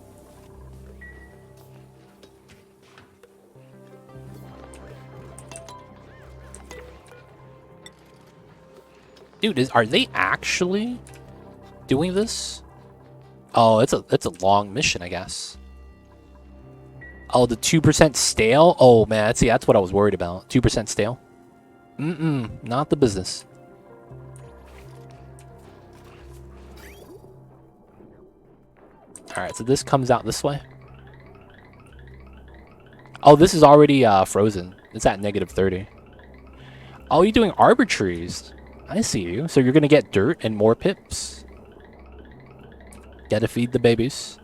Dude, are they actually doing this? Oh, it's a long mission, I guess. Oh, the 2% stale? Oh, man, see, that's what I was worried about. 2% stale? Not the business. Alright, so this comes out this way. Oh, this is already frozen. It's at -30. Oh, you're doing arbitraries. I see you. So you're going to get dirt and more pips. Gotta feed the babies.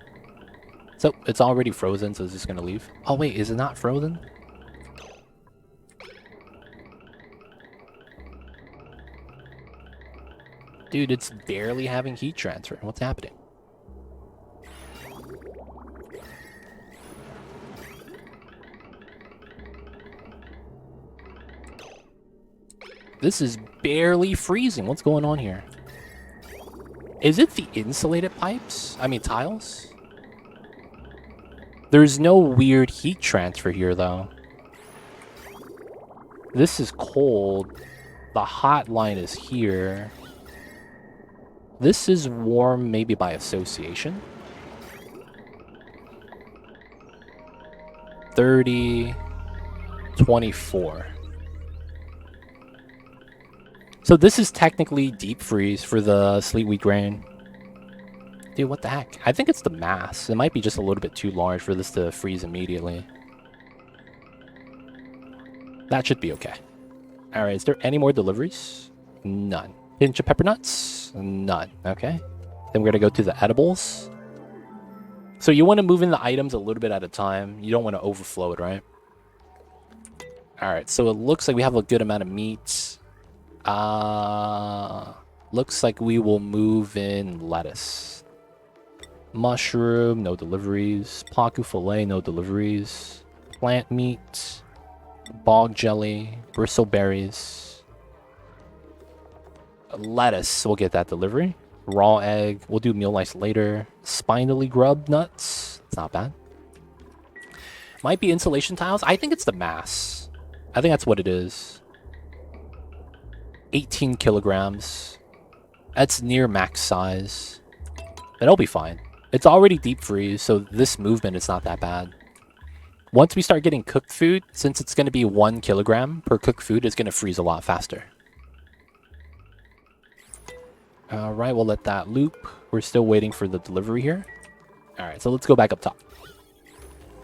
So it's already frozen, so it's just going to leave. Oh, wait, is it not frozen? Dude, it's barely having heat transfer. What's happening? This is barely freezing. What's going on here? Is it the insulated pipes? I mean, tiles? There's no weird heat transfer here, though. This is cold. The hot line is here. This is warm, maybe by association. 30, 24. So this is technically deep freeze for the sleet wheat grain. Dude, what the heck? I think it's the mass. It might be just a little bit too large for this to freeze immediately. That should be okay. Alright, is there any more deliveries? None. Pinch of pepper nuts? None. Okay. Then we're going to go to the edibles. So you want to move in the items a little bit at a time. You don't want to overflow it, right? Alright, so it looks like we have a good amount of meat. Looks like we will move in lettuce. Mushroom, no deliveries. Paku filet, no deliveries. Plant meat. Bog jelly. Bristleberries. Lettuce, we'll get that delivery. Raw egg, we'll do meal ice later. Spinally grub nuts, it's not bad. Might be insulation tiles. I think it's the mass. I think that's what it is. 18 kilograms. That's near max size. But it'll be fine. It's already deep freeze, so this movement is not that bad. Once we start getting cooked food, since it's going to be 1 kilogram per cooked food, it's going to freeze a lot faster. Alright, we'll let that loop. We're still waiting for the delivery here. Alright, so let's go back up top.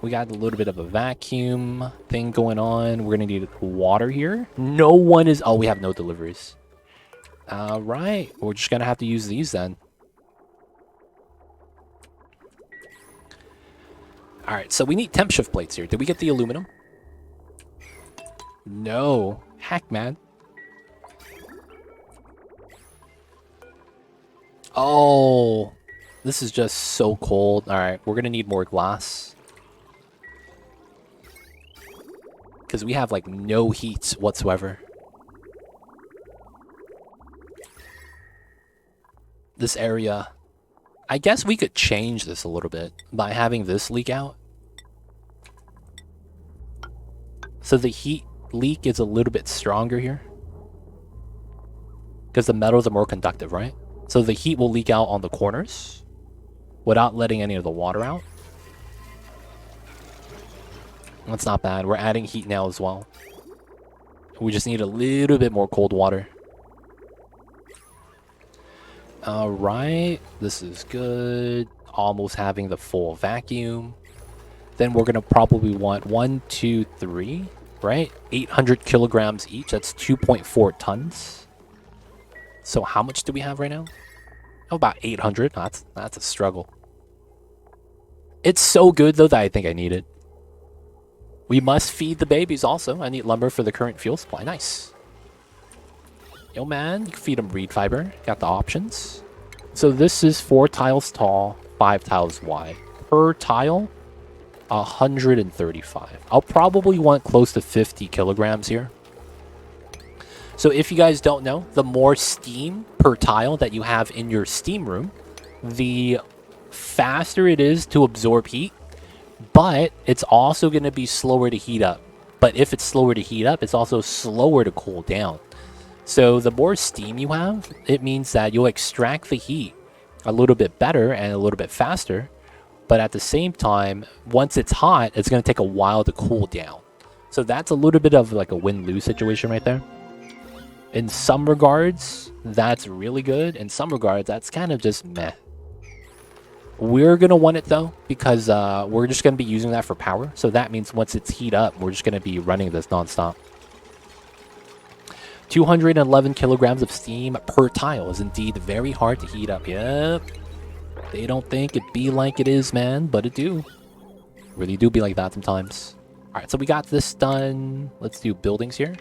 We got a little bit of a vacuum thing going on. We're going to need water here. No one is... Oh, we have no deliveries. Alright, we're just going to have to use these then. Alright, so we need temp shift plates here. Did we get the aluminum? No. Heck, man. Oh, this is just so cold. Alright, we're going to need more glass. Because we have, like, no heat whatsoever. This area... I guess we could change this a little bit by having this leak out. So the heat leak is a little bit stronger here. Because the metals are more conductive, right? So the heat will leak out on the corners without letting any of the water out. That's not bad. We're adding heat now as well. We just need a little bit more cold water. Alright, this is good. Almost having the full vacuum. Then we're going to probably want 1, 2, 3, right? 800 kilograms each. That's 2.4 tons. So how much do we have right now? Oh, about 800. That's a struggle. It's so good, though, that I think I need it. We must feed the babies also. I need lumber for the current fuel supply. Nice. Yo, man, you can feed them reed fiber. Got the options. So this is 4 tiles tall, 5 tiles wide. Per tile, 135. I'll probably want close to 50 kilograms here. So if you guys don't know, the more steam per tile that you have in your steam room, the faster it is to absorb heat, but it's also going to be slower to heat up. But if it's slower to heat up, it's also slower to cool down. So the more steam you have, it means that you'll extract the heat a little bit better and a little bit faster. But at the same time, once it's hot, it's going to take a while to cool down. So that's a little bit of like a win-lose situation right there. In some regards, that's really good. In some regards, that's kind of just meh. We're going to want it, though, because we're just going to be using that for power. So that means once it's heat up, we're just going to be running this nonstop. 211 kilograms of steam per tile is indeed very hard to heat up. Yep. They don't think it be like it is, man, but it do. Really do be like that sometimes. All right, so we got this done. Let's do buildings here.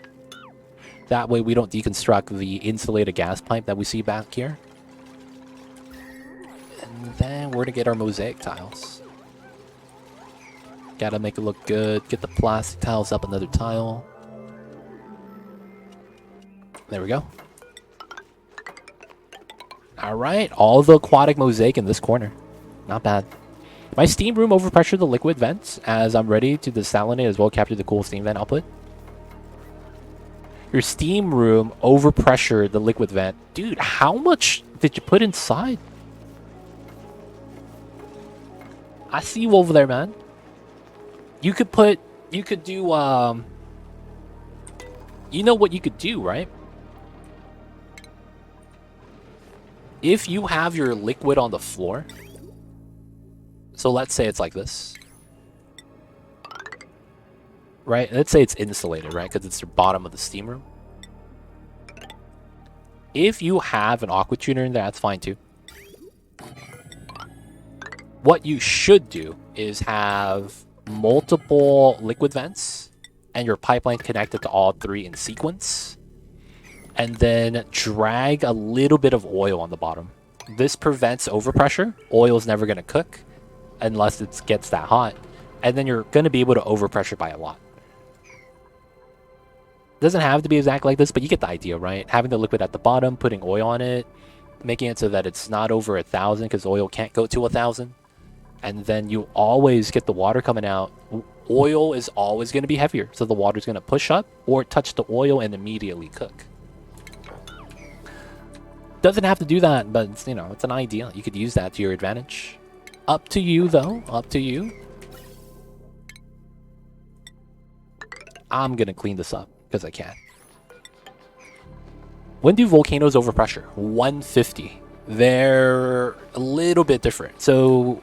That way we don't deconstruct the insulated gas pipe that we see back here. And then we're gonna get our mosaic tiles. Gotta make it look good. Get the plastic tiles up another tile. There we go. Alright, all the aquatic mosaic in this corner. Not bad. My steam room overpressured the liquid vents as I'm ready to desalinate as well capture the cool steam vent output. Your steam room overpressured the liquid vent. Dude, how much did you put inside? I see you over there, man. You could do, you know what you could do, right? If you have your liquid on the floor, so let's say it's like this, right? Let's say it's insulated, right? Because it's the bottom of the steam room. If you have an aqua tuner in there, that's fine too. What you should do is have multiple liquid vents and your pipeline connected to all three in sequence. And then drag a little bit of oil on the bottom. This prevents overpressure. Oil is never going to cook unless it gets that hot. And then you're going to be able to overpressure by a lot. Doesn't have to be exactly like this, but you get the idea, right? Having the liquid at the bottom, putting oil on it, making it so that it's not over 1,000 because oil can't go to 1,000. And then you always get the water coming out. Oil is always going to be heavier, so the water's going to push up or touch the oil and immediately cook. Doesn't have to do that, but it's, you know, it's an idea. You could use that to your advantage. Up to you, though. Up to you. I'm going to clean this up because I can. When do volcanoes overpressure? 150. They're a little bit different. So,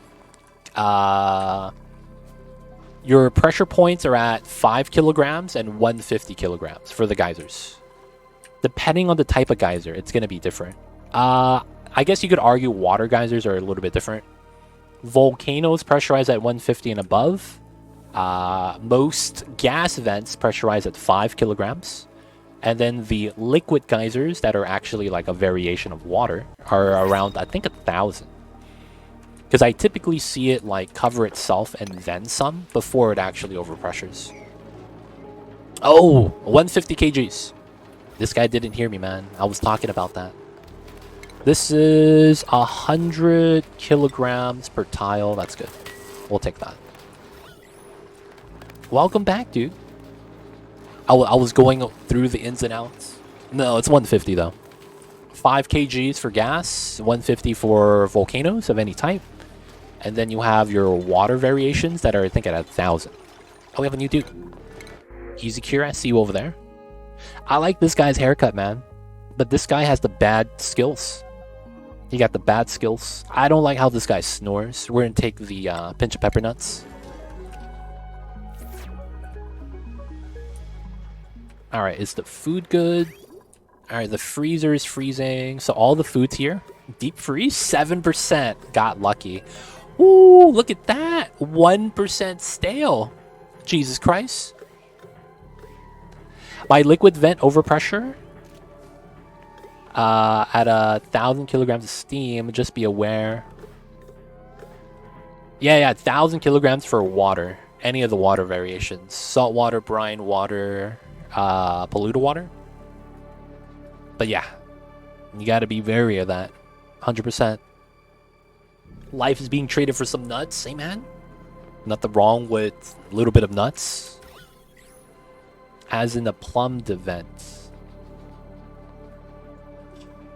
your pressure points are at 5 kilograms and 150 kilograms for the geysers. Depending on the type of geyser, it's going to be different. I guess you could argue water geysers are a little bit different. Volcanoes pressurize at 150 and above. Most gas vents pressurize at 5 kilograms. And then the liquid geysers that are actually like a variation of water are around, I think, 1,000. Because I typically see it like cover itself and then some before it actually overpressures. Oh, 150 kgs. This guy didn't hear me, man. I was talking about that. This is 100 kilograms per tile. That's good. We'll take that. Welcome back, dude. I was going through the ins and outs. No, it's 150, though. 5 kgs for gas, 150 for volcanoes of any type. And then you have your water variations that are, I think, at 1,000. Oh, we have a new dude. Easy Cure, I see you over there. I like this guy's haircut, man. But this guy has the bad skills. He got the bad skills. I don't like how this guy snores. We're going to take the pinch of pepper nuts. Alright, is the food good? Alright, the freezer is freezing. So all the food's here. Deep freeze? 7%. Got lucky. Ooh, look at that. 1% stale. Jesus Christ. My liquid vent overpressure at 1,000 kilograms of steam. Just be aware. Yeah, 1,000 kilograms for water. Any of the water variations. Salt water, brine water, polluted water. But yeah, you got to be wary of that. 100%. Life is being traded for some nuts. Hey, man. Nothing wrong with a little bit of nuts. As in the plumbed event.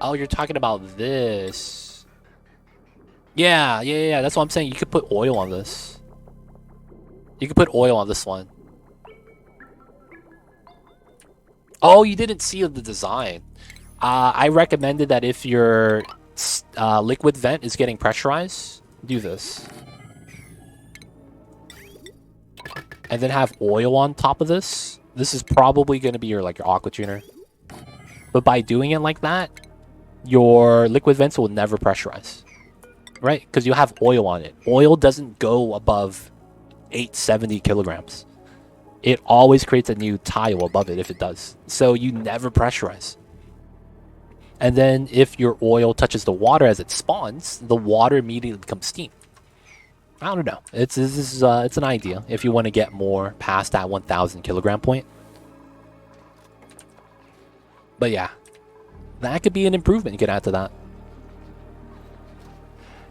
Oh, you're talking about this. Yeah. That's what I'm saying. You could put oil on this. You could put oil on this one. Oh, you didn't see the design. I recommended that if your liquid vent is getting pressurized, do this. And then have oil on top of this. This is probably going to be your aqua tuner. But by doing it like that, your liquid vents will never pressurize. Right? Because you have oil on it. Oil doesn't go above 870 kilograms. it always creates a new tile above it if it does. So you never pressurize. And then if your oil touches the water as it spawns, the water immediately becomes steam. I don't know. It's an idea if you want to get more past that 1,000 kilogram point. But yeah, that could be an improvement you could add to that.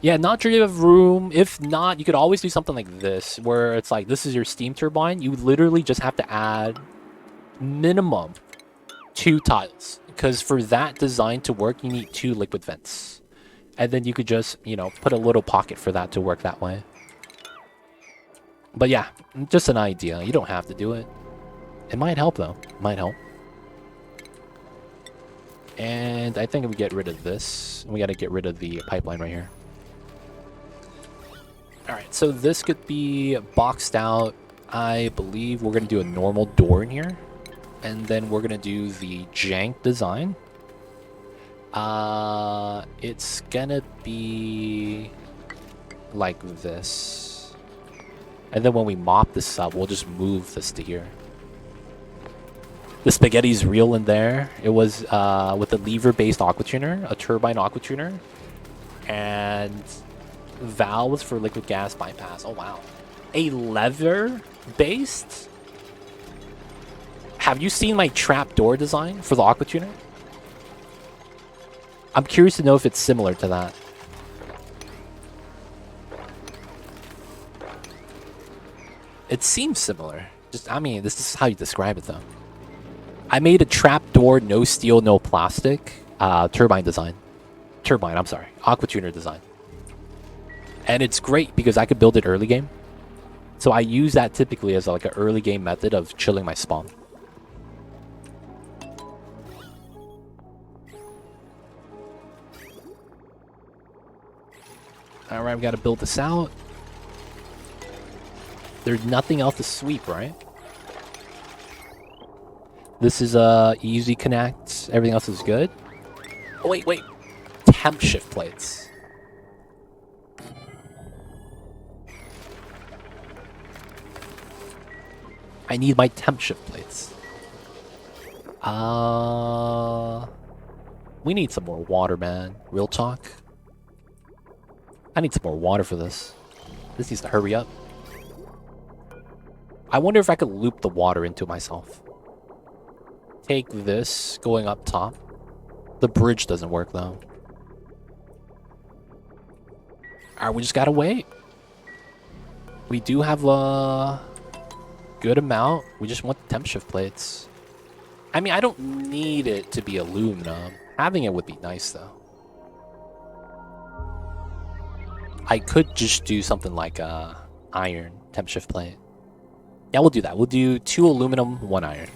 Yeah, not sure you have room. If not, you could always do something like this, where it's like, this is your steam turbine. You literally just have to add minimum 2 tiles. Because for that design to work, you need 2 liquid vents. And then you could just, you know, put a little pocket for that to work that way. But yeah, just an idea. You don't have to do it. It might help, though. It might help. And I think we get rid of this. We got to get rid of the pipeline right here. Alright, so this could be boxed out. I believe we're going to do a normal door in here. And then we're going to do the jank design. It's going to be like this. And then when we mop this up, we'll just move this to here. The spaghetti's real in there. It was with a lever-based aqua tuner, a turbine aqua tuner. And valves for liquid gas bypass. Oh, wow. A lever-based? Have you seen my trapdoor design for the aqua tuner? I'm curious to know if it's similar to that. It seems similar. Just, I mean, this is how you describe it, though. I made a trapdoor, no steel, no plastic, turbine design. Turbine, I'm sorry. Aqua tuner design. And it's great because I could build it early game. So I use that typically as like an early game method of chilling my spawn. Alright, we gotta build this out. There's nothing else to sweep, right? This is easy connect. Everything else is good. Oh, wait. Temp shift plates. I need my temp shift plates. We need some more water, man. Real talk. I need some more water for this. This needs to hurry up. I wonder if I could loop the water into myself. Take this going up top. The bridge doesn't work though. Alright, we just gotta wait. We do have a good amount. We just want the temp shift plates. I mean, I don't need it to be aluminum. Having it would be nice though. I could just do something like iron temp shift plate. Yeah, we'll do that. We'll do 2 aluminum, 1 iron.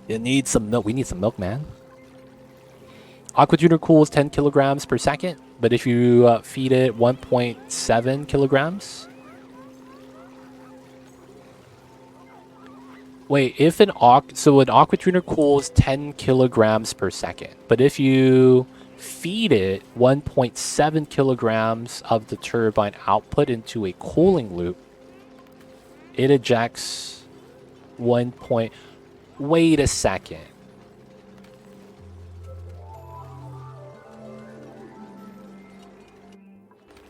It needs some milk. We need some milk, man. Aqua tuner cools 10 kilograms per second, but if you feed it 1.7 kilograms. Wait, if an aqua tuner cools 10 kilograms per second, but if you feed it 1.7 kilograms of the turbine output into a cooling loop, it ejects 1. Wait a second.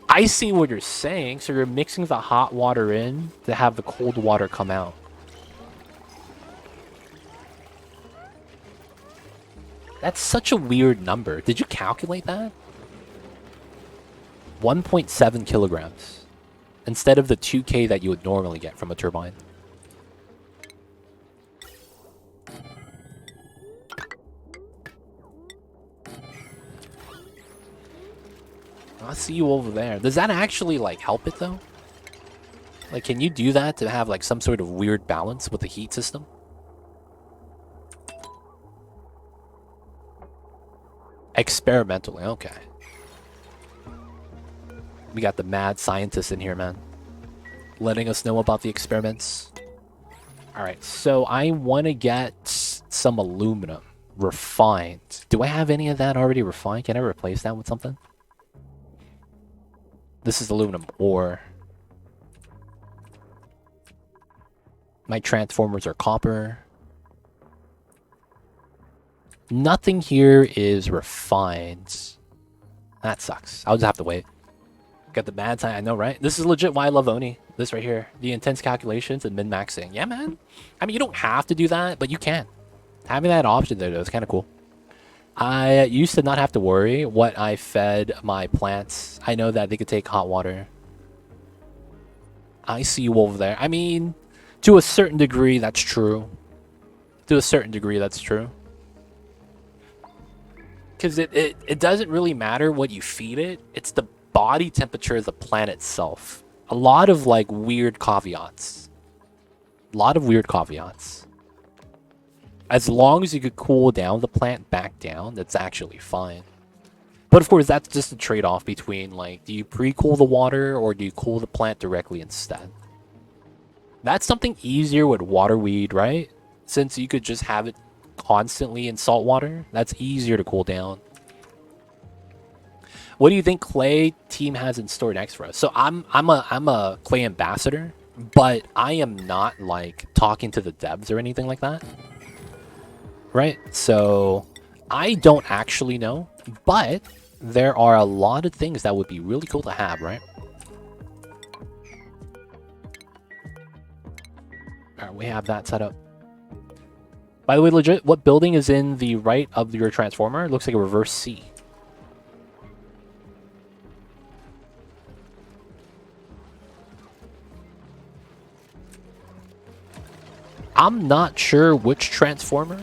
I see what you're saying. So you're mixing the hot water in to have the cold water come out. That's such a weird number. Did you calculate that? 1.7 kilograms. Instead of the 2K that you would normally get from a turbine. I see you over there. Does that actually, like, help it, though? Like, can you do that to have, like, some sort of weird balance with the heat system? Experimentally, okay. We got the mad scientist in here, man. Letting us know about the experiments. Alright, so I want to get some aluminum. Refined. Do I have any of that already refined? Can I replace that with something? This is aluminum ore. My transformers are copper. Nothing here is refined. That sucks. I'll just have to wait. Got the bad side, I know, right? This is legit why I love Oni. This right here. The intense calculations and min-maxing. Yeah, man. I mean, you don't have to do that, but you can. Having that option there, though, is kind of cool. I used to not have to worry what I fed my plants. I know that they could take hot water. I see you over there. I mean, to a certain degree, that's true. To a certain degree, that's true. Because it doesn't really matter what you feed it. It's the body temperature of the plant itself. A lot of, like, weird caveats. A lot of weird caveats. As long as you could cool down the plant back down, that's actually fine. But of course, that's just a trade-off between, like, do you pre-cool the water or do you cool the plant directly instead? That's something easier with water weed, right? Since you could just have it constantly in salt water, that's easier to cool down. What do you think Clay team has in store next for us? So I'm a Clay ambassador, but I am not, like, talking to the devs or anything like that. Right? So I don't actually know, but there are a lot of things that would be really cool to have, right? Alright, we have that set up. By the way, legit, what building is in the right of your transformer? It looks like a reverse C. I'm not sure which transformer.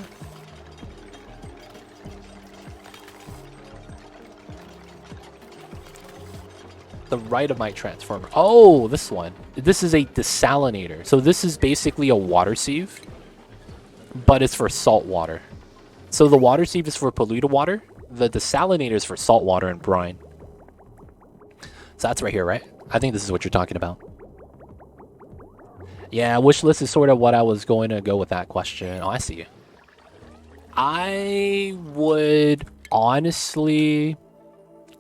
The right of my transformer. Oh, this one. This is a desalinator. So this is basically a water sieve, but it's for salt water. So the water sieve is for polluted water. The desalinator is for salt water and brine. So that's right here, right? I think this is what you're talking about. Yeah, wish list is sort of what I was going to go with that question. Oh, I see you. I would honestly...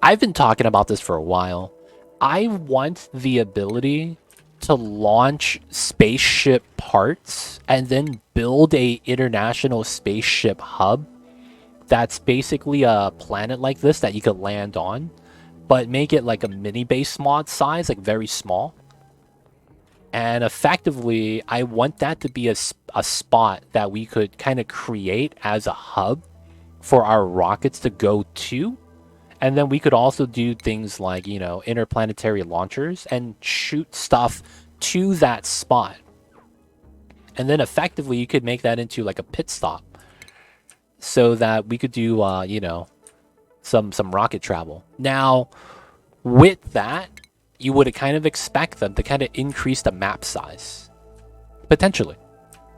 I've been talking about this for a while. I want the ability to launch spaceship parts and then build a international spaceship hub that's basically a planet like this that you could land on, but make it like a mini base mod size, like very small. And effectively, I want that to be a spot that we could kind of create as a hub for our rockets to go to. And then we could also do things like, you know, interplanetary launchers and shoot stuff to that spot. And then effectively, you could make that into like a pit stop so that we could do, you know, some rocket travel. Now, with that, you would kind of expect them to kind of increase the map size, potentially,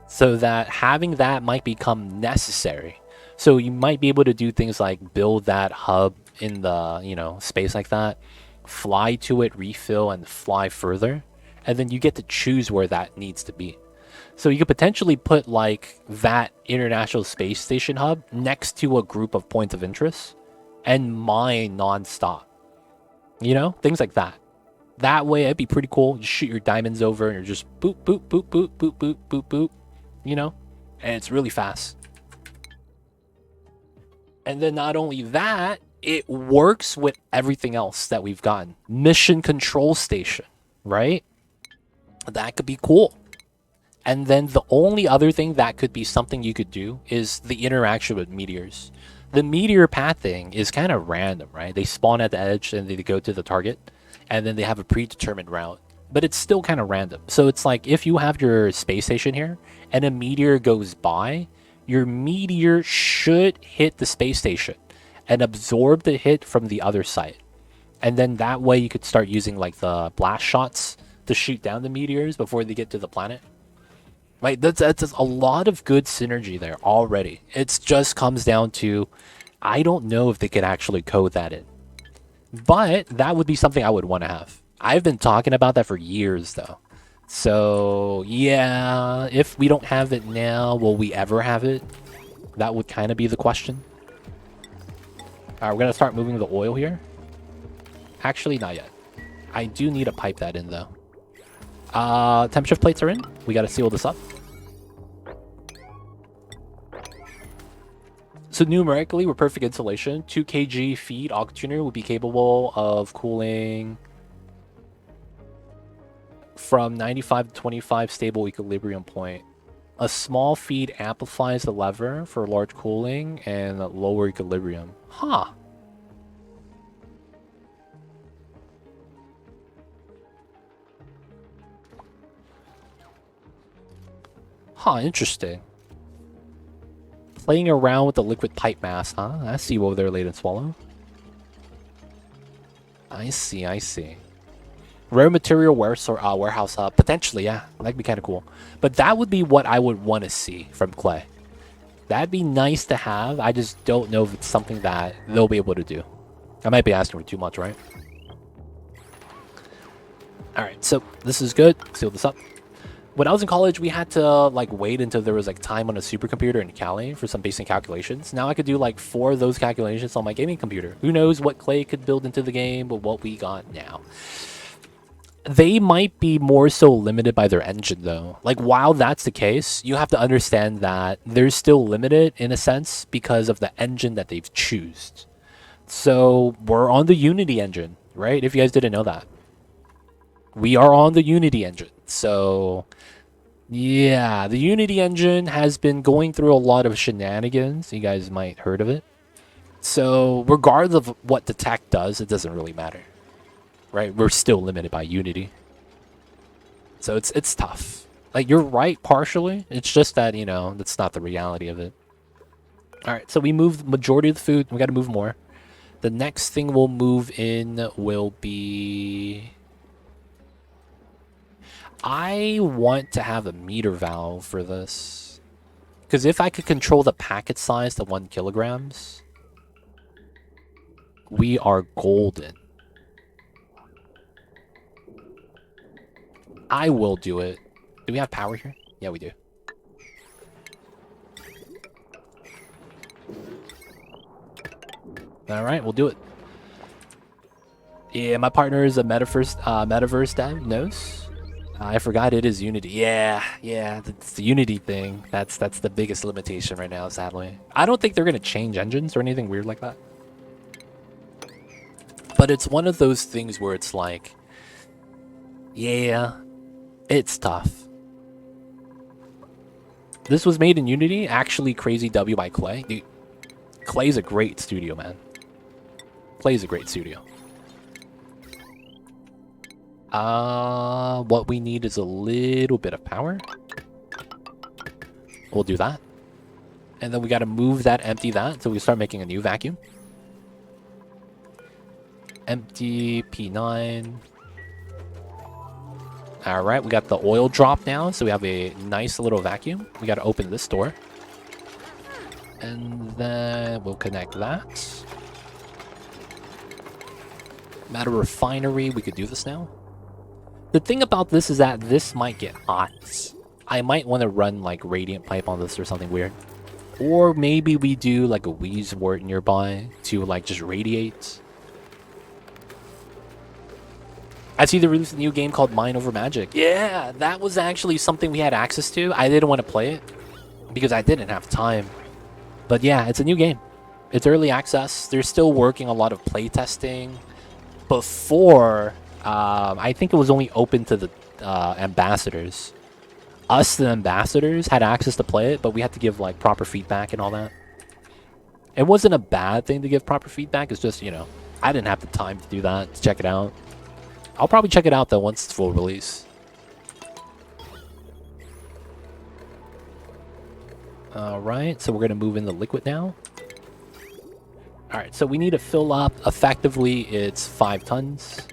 so that having that might become necessary. So you might be able to do things like build that hub in the, you know, space like that, fly to it, refill, and fly further, and then you get to choose where that needs to be. So you could potentially put like that International Space Station hub next to a group of points of interest and mine non-stop. You know, things like that. That way, it'd be pretty cool. You shoot your diamonds over and you're just boop, boop, boop, boop, boop, boop, boop, boop, you know, and it's really fast. And then not only that, it works with everything else that we've gotten. Mission control station, right? That could be cool. And then the only other thing that could be something you could do is the interaction with meteors. The meteor pathing is kind of random, right? They spawn at the edge and they go to the target, and then they have a predetermined route. But it's still kind of random. So it's like if you have your space station here and a meteor goes by, your meteor should hit the space station and absorb the hit from the other side. And then that way you could start using like the blast shots to shoot down the meteors before they get to the planet. Right, that's a lot of good synergy there already. It just comes down to, I don't know if they could actually code that in. But that would be something I would want to have. I've been talking about that for years though. So yeah, if we don't have it now, will we ever have it? That would kind of be the question. Alright, we're going to start moving the oil here. Actually, not yet. I do need to pipe that in though. Temperature plates are in. We got to seal this up. So numerically, with perfect insulation, 2 kg feed Octuner would be capable of cooling from 95 to 25 stable equilibrium point. A small feed amplifies the lever for large cooling and lower equilibrium. Huh. Huh, interesting. Playing around with the liquid pipe mass, huh? I see what they're laid and swallow. I see, I see. Rare material warehouse, potentially, yeah. That'd be kind of cool. But that would be what I would want to see from Clay. That'd be nice to have. I just don't know if it's something that they'll be able to do. I might be asking for too much, right? Alright, so this is good. Seal this up. When I was in college, we had to like wait until there was like time on a supercomputer in Cali for some basic calculations. Now I could do like 4 of those calculations on my gaming computer. Who knows what Clay could build into the game, but what we got now. They might be more so limited by their engine though. Like while that's the case, you have to understand that they're still limited in a sense because of the engine that they've chosen. So we're on the Unity engine, right? If you guys didn't know that. We are on the Unity engine. So yeah, the Unity engine has been going through a lot of shenanigans. You guys might heard of it. So regardless of what the tech does, it doesn't really matter. Right? We're still limited by Unity. So it's tough. Like you're right partially. It's just that, you know, that's not the reality of it. Alright, so we moved majority of the food. We gotta move more. The next thing we'll move in will be... I want to have a meter valve for this. Because if I could control the packet size to 1 kilograms, we are golden. I will do it. Do we have power here? Yeah, we do. Alright, we'll do it. Yeah, my partner is a metaverse dev, knows. I forgot it is Unity. Yeah, it's the Unity thing. That's the biggest limitation right now, sadly. I don't think they're gonna change engines or anything weird like that. But it's one of those things where it's like, yeah, it's tough. This was made in Unity. Actually, crazy W by Clay. Dude, Clay's a great studio, man. Clay's a great studio. What we need is a little bit of power. We'll do that. And then we gotta move that, empty that, so we start making a new vacuum. Empty P9. Alright, we got the oil drop now, so we have a nice little vacuum. We gotta open this door. And then we'll connect that. Matter refinery, we could do this now. The thing about this is that this might get hot. I might want to run like radiant pipe on this or something weird. Or maybe we do like a wheeze wort nearby to like just radiate. I see they released a new game called Mind Over Magic. Yeah, that was actually something we had access to. I didn't want to play it because I didn't have time. But yeah, it's a new game. It's early access. They're still working a lot of playtesting. Before, I think it was only open to the ambassadors. Us, the ambassadors, had access to play it, but we had to give like proper feedback and all that. It wasn't a bad thing to give proper feedback. It's just, you know, I didn't have the time to do that, to check it out. I'll probably check it out though once it's full release. Alright, so we're gonna move in the liquid now. Alright, so we need to fill up, effectively it's 5 tons.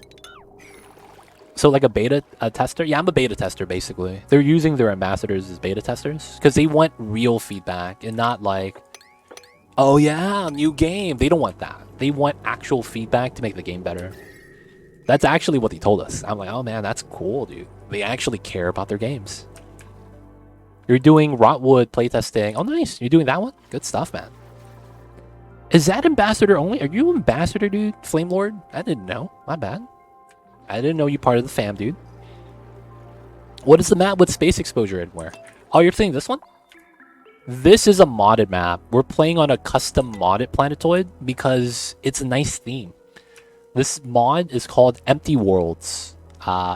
So like a beta tester? Yeah, I'm a beta tester basically. They're using their ambassadors as beta testers because they want real feedback and not like, oh yeah, new game. They don't want that. They want actual feedback to make the game better. That's actually what they told us. I'm like, oh man, that's cool, dude. They actually care about their games. You're doing Rotwood playtesting. Oh, nice. You're doing that one? Good stuff, man. Is that ambassador only? Are you ambassador, dude? Flame Lord? I didn't know. My bad. I didn't know you part of the fam, dude. What is the map with space exposure and where? Oh, you're saying this one? This is a modded map. We're playing on a custom modded planetoid because it's a nice theme. This mod is called EmptyWorlds.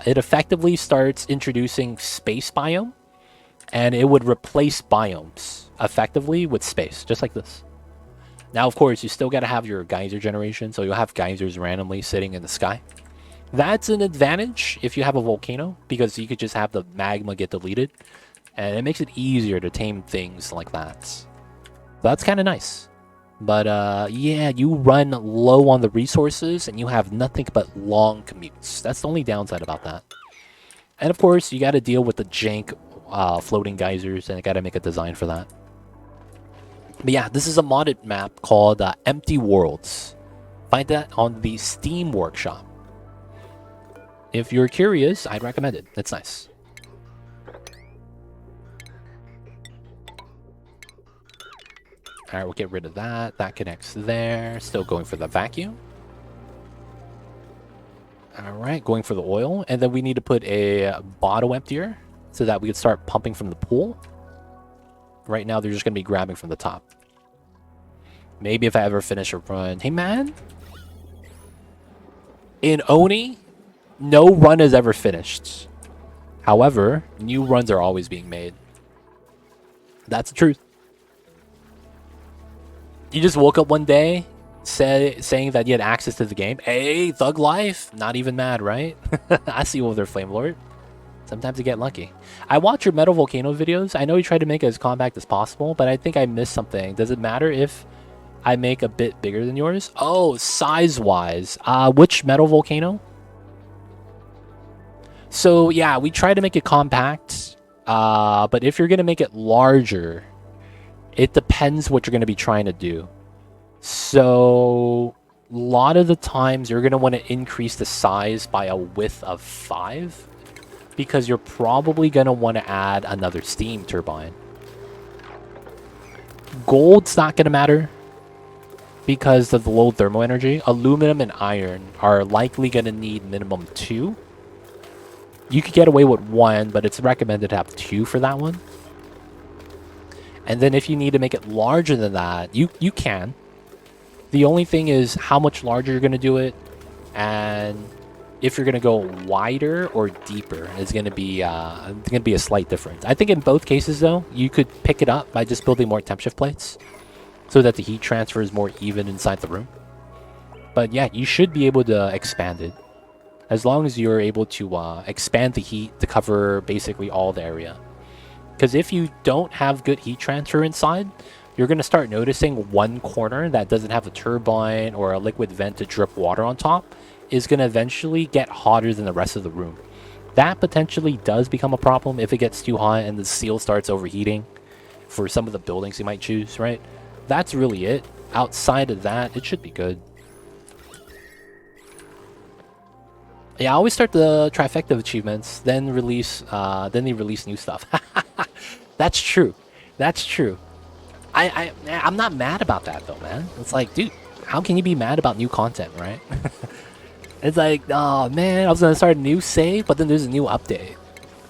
It effectively starts introducing space biome, and it would replace biomes effectively with space, just like this. Now, of course, you still got to have your geyser generation, so you'll have geysers randomly sitting in the sky. That's an advantage if you have a volcano, because you could just have the magma get deleted, and it makes it easier to tame things like that. That's kind of nice. But yeah, you run low on the resources, and you have nothing but long commutes. That's the only downside about that. And of course, you got to deal with the jank floating geysers, and I got to make a design for that. But yeah, this is a modded map called EmptyWorlds. Find that on the Steam Workshop. If you're curious, I'd recommend it. It's nice. Alright, we'll get rid of that. That connects there. Still going for the vacuum. Alright, going for the oil. And then we need to put a bottle emptier so that we can start pumping from the pool. Right now, they're just going to be grabbing from the top. Maybe if I ever finish a run. Hey, man. In Oni, no run is ever finished. However, new runs are always being made. That's the truth. You just woke up one day saying that you had access to the game. Hey, thug life. Not even mad, right? I see you over there, Flame Lord. Sometimes you get lucky. I watch your Metal Volcano videos. I know you try to make it as compact as possible, but I think I missed something. Does it matter if I make a bit bigger than yours? Oh, size-wise. Which Metal Volcano? So, yeah, we try to make it compact. But if you're going to make it larger, it depends what you're going to be trying to do. So, a lot of the times you're going to want to increase the size by a width of 5. Because you're probably going to want to add another steam turbine. Gold's not going to matter because of the low thermal energy. Aluminum and iron are likely going to need minimum 2. You could get away with 1, but it's recommended to have 2 for that one. And then if you need to make it larger than that, you can. The only thing is how much larger you're going to do it, and if you're going to go wider or deeper, it's going to be a slight difference. I think in both cases, though, you could pick it up by just building more temp shift plates so that the heat transfer is more even inside the room. But yeah, you should be able to expand it as long as you're able to expand the heat to cover basically all the area. Because if you don't have good heat transfer inside, you're going to start noticing one corner that doesn't have a turbine or a liquid vent to drip water on top is going to eventually get hotter than the rest of the room. That potentially does become a problem if it gets too hot and the seal starts overheating for some of the buildings you might choose, right? That's really it. Outside of that, it should be good. Yeah, I always start the trifecta achievements, then they release new stuff. That's true. That's true. I'm not mad about that though, man. It's like, dude, how can you be mad about new content, right? It's like, oh man, I was gonna start a new save, but then there's a new update.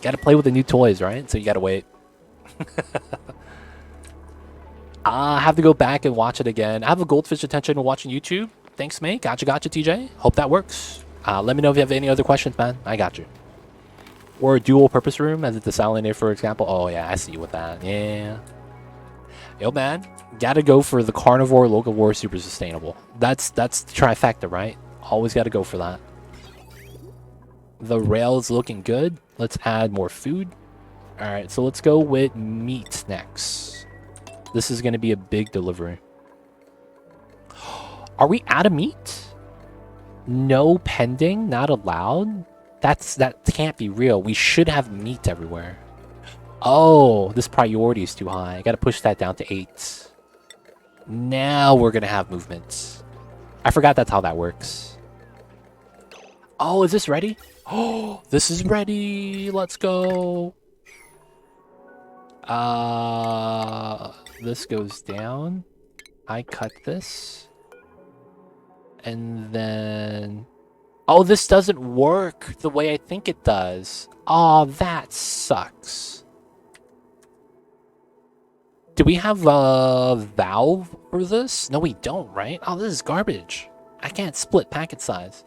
Gotta play with the new toys, right? So you gotta wait. I have to go back and watch it again. I have a goldfish attention to watching YouTube. Thanks, mate. Gotcha, TJ. Hope that works. Let me know if you have any other questions, man. I got you. Or a dual purpose room, as a desalinator, for example. Oh yeah, I see you with that. Yeah. Yo, man, gotta go for the carnivore, locavore, super sustainable. That's the trifecta, right? Always gotta go for that. The rail's looking good. Let's add more food. All right, so let's go with meat next. This is gonna be a big delivery. Are we out of meat? No pending, not allowed. That can't be real. We should have meat everywhere. Oh, this priority is too high. I gotta push that down to 8. Now we're gonna have movements. I forgot that's how that works. Oh, is this ready? Oh, this is ready. Let's go. This goes down. I cut this. And then... Oh, this doesn't work the way I think it does. Oh, that sucks. Do we have a valve for this? No, we don't, right? Oh, this is garbage. I can't split packet size.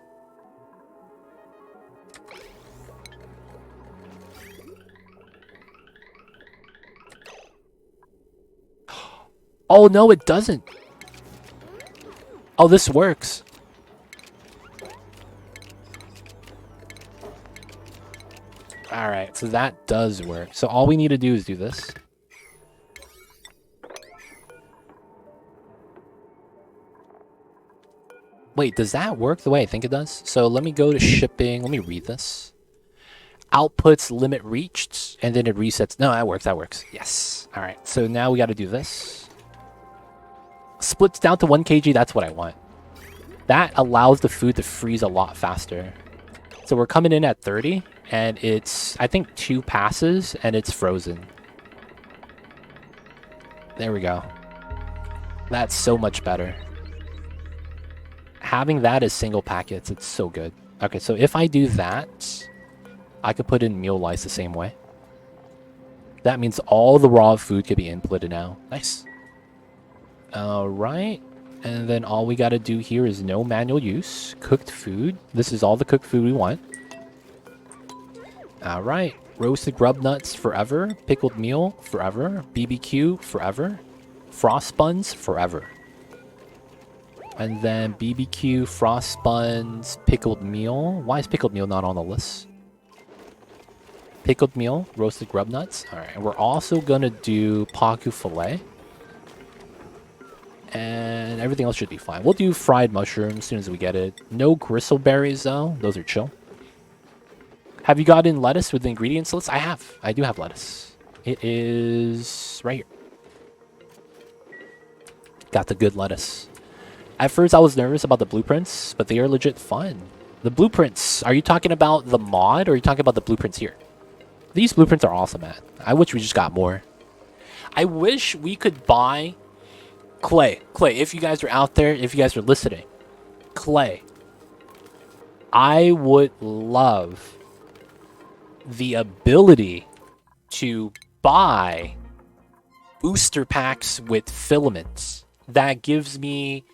Oh, no, it doesn't. Oh, this works. Alright, so that does work. So all we need to do is do this. Wait, does that work the way I think it does? So let me go to shipping. Let me read this. Outputs limit reached, and then it resets. No, that works, that works. Yes. Alright, so now we got to do this. Splits down to 1 kg, that's what I want. That allows the food to freeze a lot faster. So we're coming in at 30, and it's, I think, 2 passes, and it's frozen. There we go. That's so much better. Having that as single packets, it's so good. Okay, so if I do that, I could put in meal lice the same way. That means all the raw food could be inputted now. Nice. Alright. And then all we gotta do here is no manual use. Cooked food. This is all the cooked food we want. Alright. Roasted grub nuts forever. Pickled meal forever. BBQ forever. Frost buns forever. And then BBQ, frost buns, pickled meal. Why is pickled meal not on the list? Pickled meal, roasted grub nuts. Alright, and we're also gonna do paku fillet. And everything else should be fine. We'll do fried mushrooms as soon as we get it. No gristleberries though, those are chill. Have you gotten lettuce with the ingredients list? I have. I do have lettuce. It is right here. Got the good lettuce. At first, I was nervous about the blueprints, but they are legit fun. The blueprints, are you talking about the mod, or are you talking about the blueprints here? These blueprints are awesome, man. I wish we just got more. I wish we could buy... Clay, if you guys are out there, if you guys are listening, Clay, I would love the ability to buy booster packs with filaments that gives me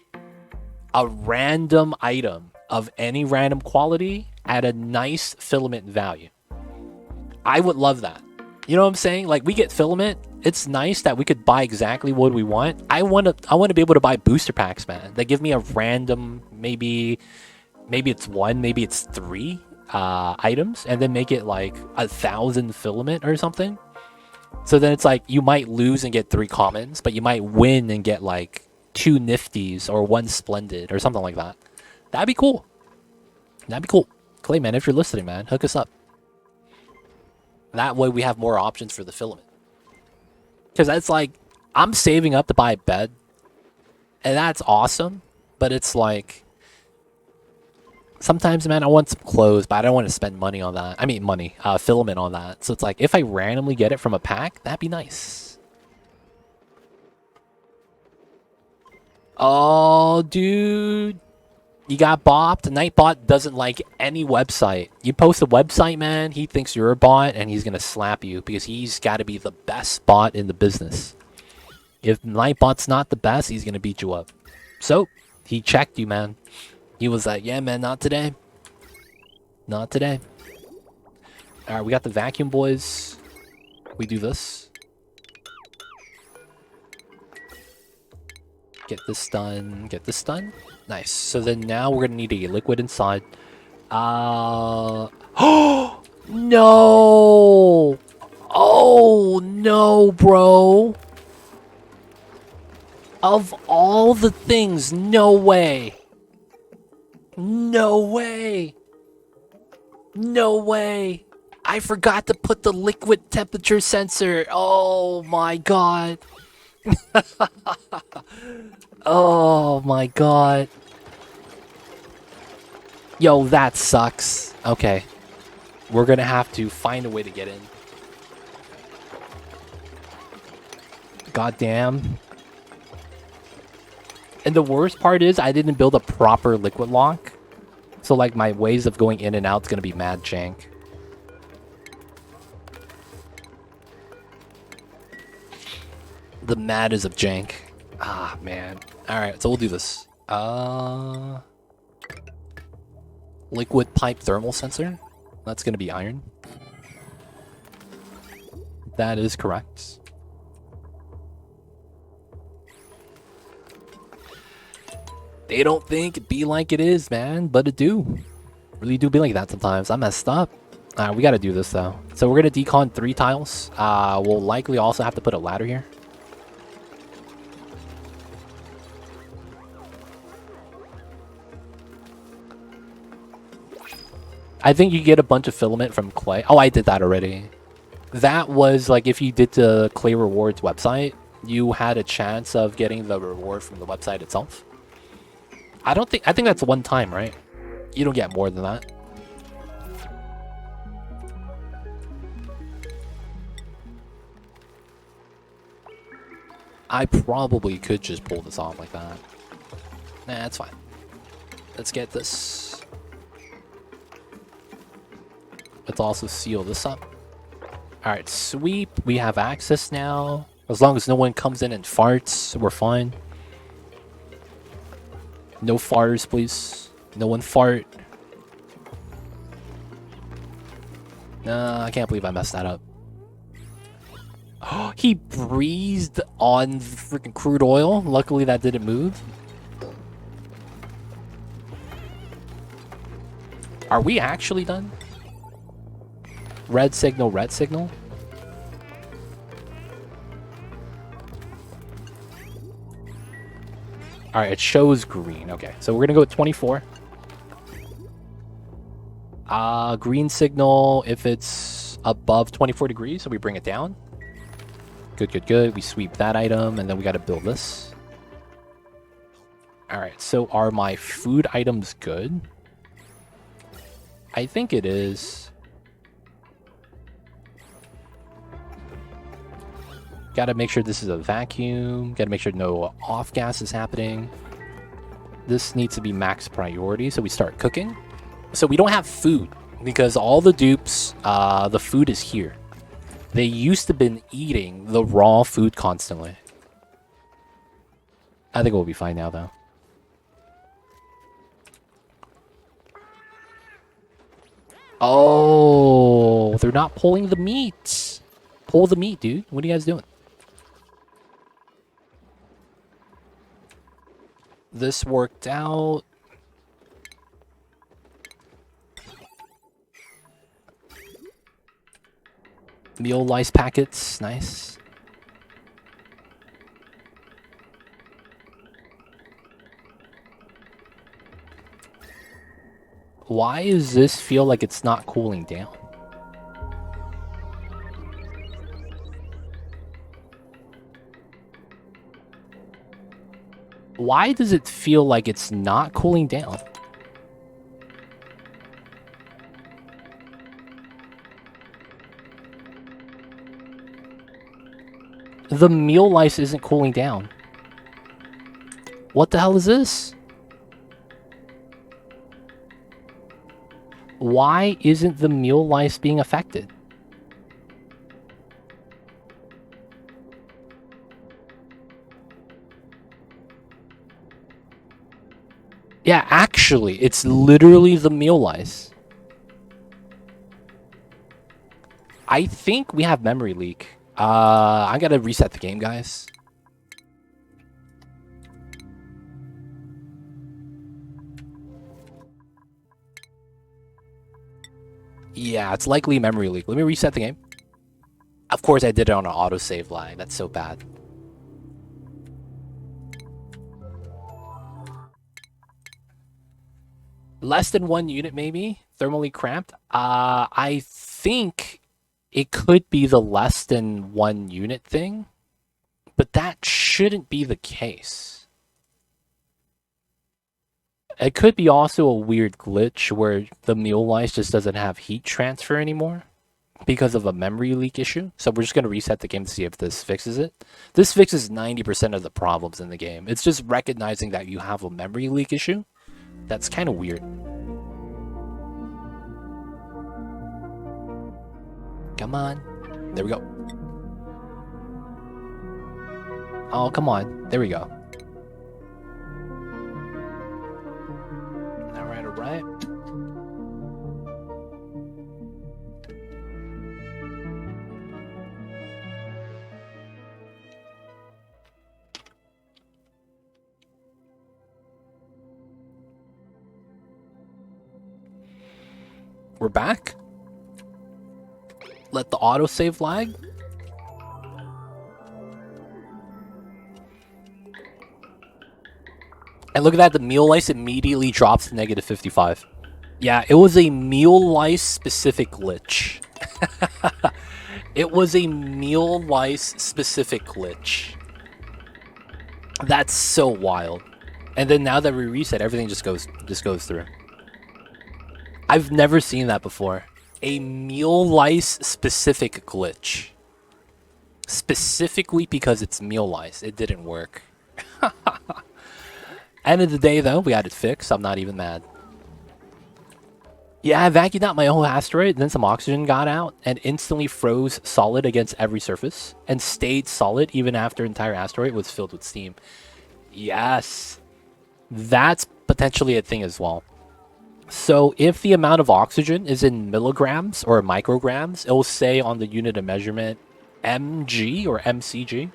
a random item of any random quality at a nice filament value. I would love that. You know what I'm saying? Like, we get filament. It's nice that we could buy exactly what we want. I want to be able to buy booster packs, man. That give me a random, maybe it's 1, maybe it's 3 items, and then make it like 1,000 filament or something. So then it's like you might lose and get 3 commons, but you might win and get like 2 nifties or 1 splendid or something like that. That'd be cool. That'd be cool. Clay, man, if you're listening, man, hook us up. That way we have more options for the filament. Because it's like, I'm saving up to buy a bed. And that's awesome. But it's like, sometimes, man, I want some clothes, but I don't want to spend money on that. I mean, filament on that. So it's like, if I randomly get it from a pack, that'd be nice. Oh, dude. You got bopped. Nightbot doesn't like any website. You post a website, man, he thinks you're a bot, and he's going to slap you because he's got to be the best bot in the business. If Nightbot's not the best, he's going to beat you up. So, he checked you, man. He was like, yeah, man, not today. Not today. Alright, we got the vacuum, boys. We do this. Get this done. Get this done. Nice. So then now we're gonna need to get liquid inside. Oh no! Oh no, bro! Of all the things, no way! No way! No way! I forgot to put the liquid temperature sensor. Oh my god! Oh my god. Yo, that sucks. Okay. We're gonna have to find a way to get in. God damn. And the worst part is I didn't build a proper liquid lock. So like my ways of going in and out is gonna be mad jank. The madness of jank. Ah, man. Alright, so we'll do this. Liquid pipe thermal sensor. That's gonna be iron. That is correct. They don't think it be like it is, man, but it do. Really do be like that sometimes. I messed up. Alright, we gotta do this though. So we're gonna decon 3 tiles. We'll likely also have to put a ladder here. I think you get a bunch of filament from clay. Oh, I did that already. That was like if you did the Clay Rewards website, you had a chance of getting the reward from the website itself. I think that's one time, right? You don't get more than that. I probably could just pull this off like that. Nah, that's fine. Let's get this. Let's also seal this up. Alright, sweep. We have access now. As long as no one comes in and farts, we're fine. No farters, please. No one fart. Nah, I can't believe I messed that up. Oh, he breathed on freaking crude oil. Luckily, that didn't move. Are we actually done? Red signal, red signal. Alright, it shows green. Okay, so we're gonna go with 24. Green signal if it's above 24 degrees, so we bring it down. Good, good, good. We sweep that item, and then we gotta build this. Alright, so are my food items good? I think it is. Gotta make sure this is a vacuum. Gotta make sure no off gas is happening. This needs to be max priority, so we start cooking. So we don't have food, because all the dupes, the food is here. They used to been eating the raw food constantly. I think we'll be fine now, though. Oh, they're not pulling the meat. Pull the meat, dude. What are you guys doing? This worked out. Meal lice packets, nice. Why does this feel like it's not cooling down? Why does it feel like it's not cooling down? The meal lice isn't cooling down. What the hell is this? Why isn't the meal lice being affected? Yeah, actually, it's literally the meal lice. I think we have memory leak. I gotta reset the game, guys. Yeah, it's likely memory leak. Let me reset the game. Of course, I did it on an autosave line. That's so bad. Less than 1 unit, maybe? Thermally cramped? I think it could be the less than 1 unit thing, but that shouldn't be the case. It could be also a weird glitch where the meal lice just doesn't have heat transfer anymore because of a memory leak issue. So we're just going to reset the game to see if this fixes it. This fixes 90% of the problems in the game. It's just recognizing that you have a memory leak issue. That's kind of weird. Come on. There we go. Oh, come on. There we go. Alright, alright. We're back. Let the autosave lag. And look at that, the meal lice immediately drops to negative 55. Yeah, it was a meal lice specific glitch. It was a meal lice specific glitch. That's so wild. And then now that we reset, everything just goes through. I've never seen that before. A meal lice specific glitch. Specifically because it's meal lice. It didn't work. End of the day, though, we got it fixed. I'm not even mad. Yeah, I vacuumed out my whole asteroid, then some oxygen got out, and instantly froze solid against every surface, and stayed solid even after entire asteroid was filled with steam. Yes. That's potentially a thing as well. So if the amount of oxygen is in milligrams or micrograms, it will say on the unit of measurement mg or mcg.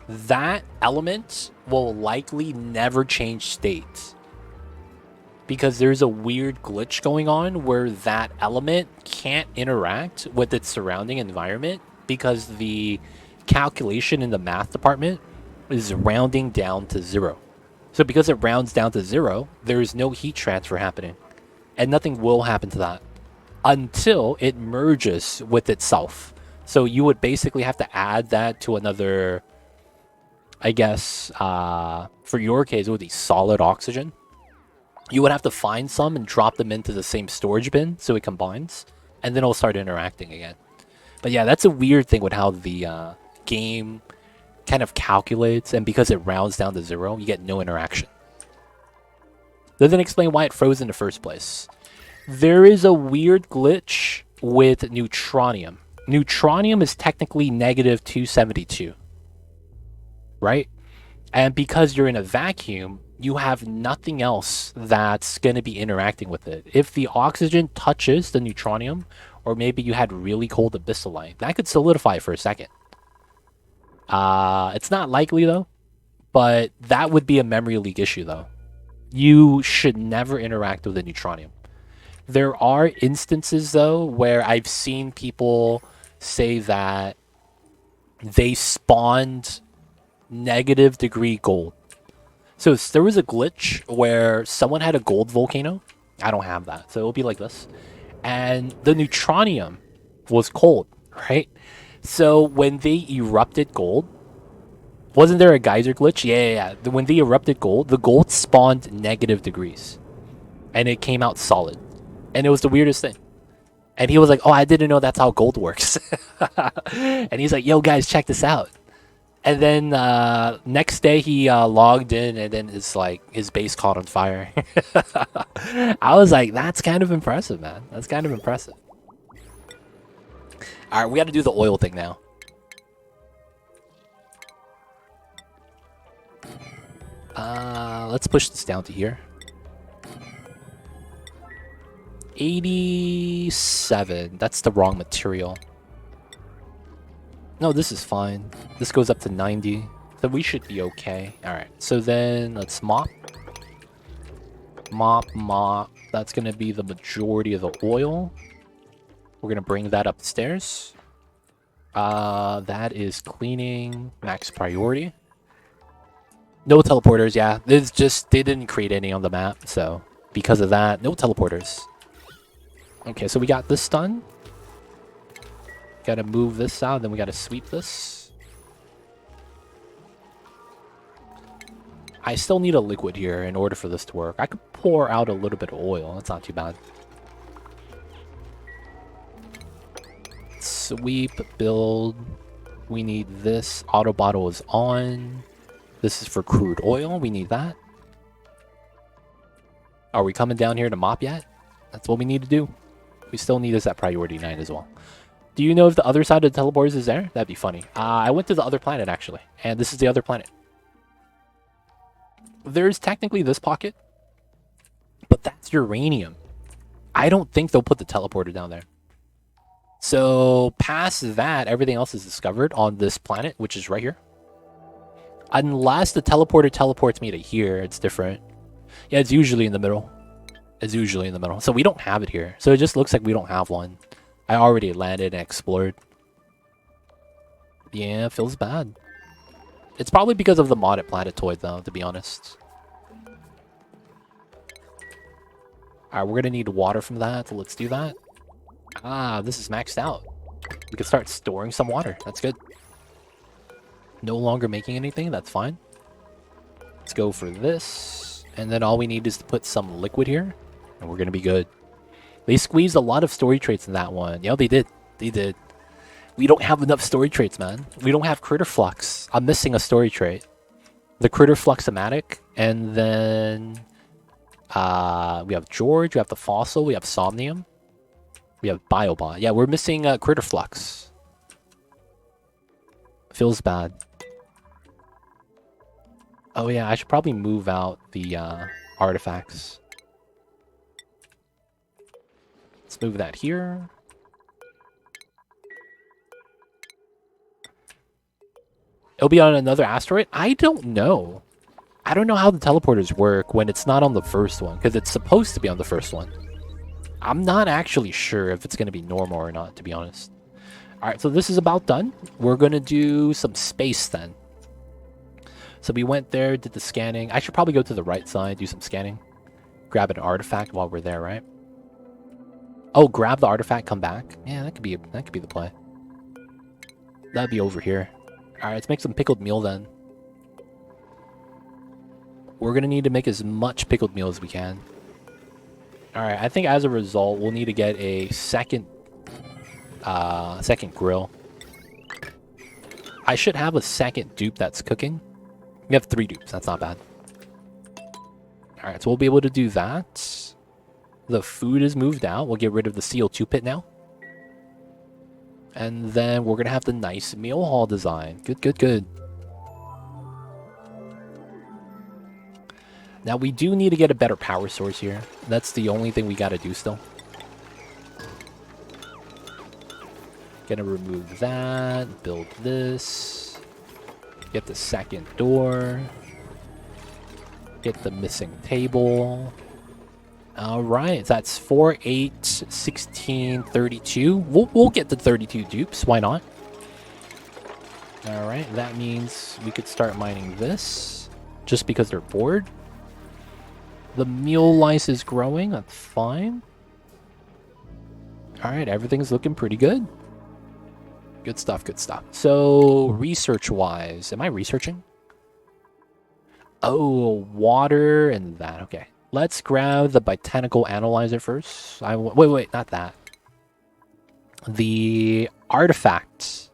That element will likely never change state because there's a weird glitch going on where that element can't interact with its surrounding environment because the calculation in the math department is rounding down to 0. So because it rounds down to 0, there is no heat transfer happening, and nothing will happen to that until it merges with itself. So you would basically have to add that to another, I guess, for your case, it would be solid oxygen. You would have to find some and drop them into the same storage bin so it combines, and then it'll start interacting again. But yeah, that's a weird thing with how the game kind of calculates, and because it rounds down to 0, you get no interaction. Doesn't explain why it froze in the first place. There is a weird glitch with neutronium. Neutronium is technically negative 272. Right? And because you're in a vacuum, you have nothing else that's going to be interacting with it. If the oxygen touches the neutronium, or maybe you had really cold abyssalite, that could solidify for a second. It's not likely though, but that would be a memory leak issue though. You should never interact with the neutronium. There are instances though where I've seen people say that they spawned negative degree gold. So there was a glitch where someone had a gold volcano. I don't have that, so it'll be like this. And the neutronium was cold, right? So when they erupted gold, wasn't there a geyser glitch? Yeah. When they erupted gold, the gold spawned negative degrees. And it came out solid. And it was the weirdest thing. And he was like, oh, I didn't know that's how gold works. And he's like, yo, guys, check this out. And then next day he logged in, and then his base caught on fire. I was like, that's kind of impressive, man. That's kind of impressive. All right, we got to do the oil thing now. Let's push this down to here. 87. That's the wrong material. No, this is fine. This goes up to 90. So we should be okay. Alright, so then let's mop. Mop. That's going to be the majority of the oil. We're going to bring that upstairs. That is cleaning. Max priority. No teleporters, yeah. It's just, they didn't create any on the map, so because of that, no teleporters. Okay, so we got this done. Gotta move this out, then we gotta sweep this. I still need a liquid here in order for this to work. I could pour out a little bit of oil, that's not too bad. Sweep, build. We need this. Auto bottle is on. This is for crude oil. We need that. Are we coming down here to mop yet? That's what we need to do. We still need this at priority 9 as well. Do you know if the other side of the teleporters is there? That'd be funny. I went to the other planet, actually. And this is the other planet. There's technically this pocket. But that's uranium. I don't think they'll put the teleporter down there. So, past that, everything else is discovered on this planet, which is right here. Unless the teleporter teleports me to here, it's different. Yeah, it's usually in the middle. It's usually in the middle. So we don't have it here. So it just looks like we don't have one. I already landed and explored. Yeah, it feels bad. It's probably because of the modded planetoid, though, to be honest. Alright, we're gonna need water from that, so let's do that. Ah, this is maxed out. We can start storing some water. That's good. No longer making anything, that's fine. Let's go for this. And then all we need is to put some liquid here. And we're gonna be good. They squeezed a lot of story traits in that one. Yeah, they did. They did. We don't have enough story traits, man. We don't have critter flux. I'm missing a story trait. The critter fluxomatic. And then... we have George, we have the fossil, we have Somnium. We have Biobot. Yeah, we're missing critter flux. Feels bad. Oh yeah, I should probably move out the artifacts. Let's move that here. It'll be on another asteroid? I don't know. I don't know how the teleporters work when it's not on the first one, because it's supposed to be on the first one. I'm not actually sure if it's going to be normal or not, to be honest. Alright, so this is about done. We're going to do some space then. So we went there, did the scanning. I should probably go to the right side, do some scanning. Grab an artifact while we're there, right? Oh, grab the artifact, come back. Yeah, that could be the play. That'd be over here. Alright, let's make some pickled meal then. We're going to need to make as much pickled meal as we can. Alright, I think as a result, we'll need to get a second grill. I should have a second dupe that's cooking. We have 3 dupes, that's not bad. Alright, so we'll be able to do that. The food is moved out. We'll get rid of the CO2 pit now. And then we're going to have the nice meal hall design. Good, good, good. Now, we do need to get a better power source here. That's the only thing we got to do still. Gonna remove that. Build this. Get the second door. Get the missing table. Alright, that's 4, 8, 16, 32. We'll get the 32 dupes. Why not? Alright, that means we could start mining this. Just because they're bored. The meal lice is growing, that's fine. Alright, everything's looking pretty good. Good stuff, good stuff. So, research-wise, am I researching? Oh, water and that, okay. Let's grab the botanical analyzer first. Wait, not that. The artifact.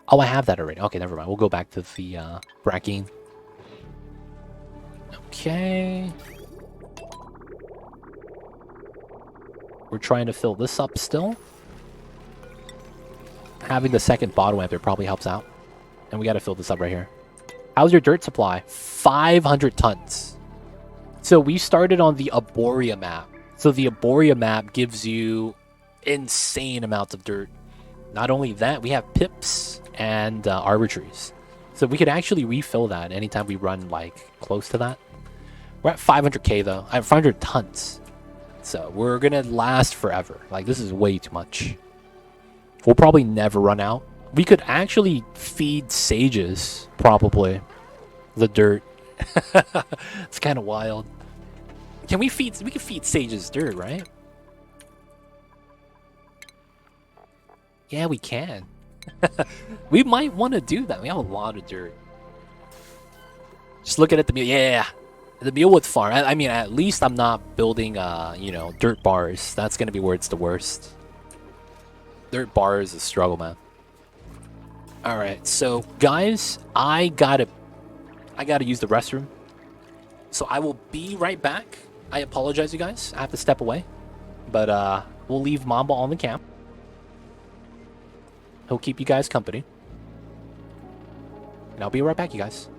Oh, I have that already. Okay, never mind. We'll go back to the Brackine. Okay. We're trying to fill this up still. Having the second bottle empty probably helps out. And we got to fill this up right here. How's your dirt supply? 500 tons. So we started on the Arborea map. So the Arborea map gives you insane amounts of dirt. Not only that, we have pips and arbitraries. So we could actually refill that anytime we run like close to that. We're at 500k though. I have 500 tons. So we're gonna last forever. Like this is way too much. We'll probably never run out. We could actually feed sages, probably. The dirt. It's kind of wild. Can we feed? We can feed sages dirt, right? Yeah, we can. We might want to do that. We have a lot of dirt. Just looking at the meal. Yeah, the Mealwood farm. I mean, at least I'm not building, you know, dirt bars. That's gonna be where it's the worst. Dirt bars is a struggle, man. All right, so guys, I gotta use the restroom. So I will be right back. I apologize, you guys. I have to step away, but we'll leave Mamba on the camp. He'll keep you guys company. And I'll be right back, you guys.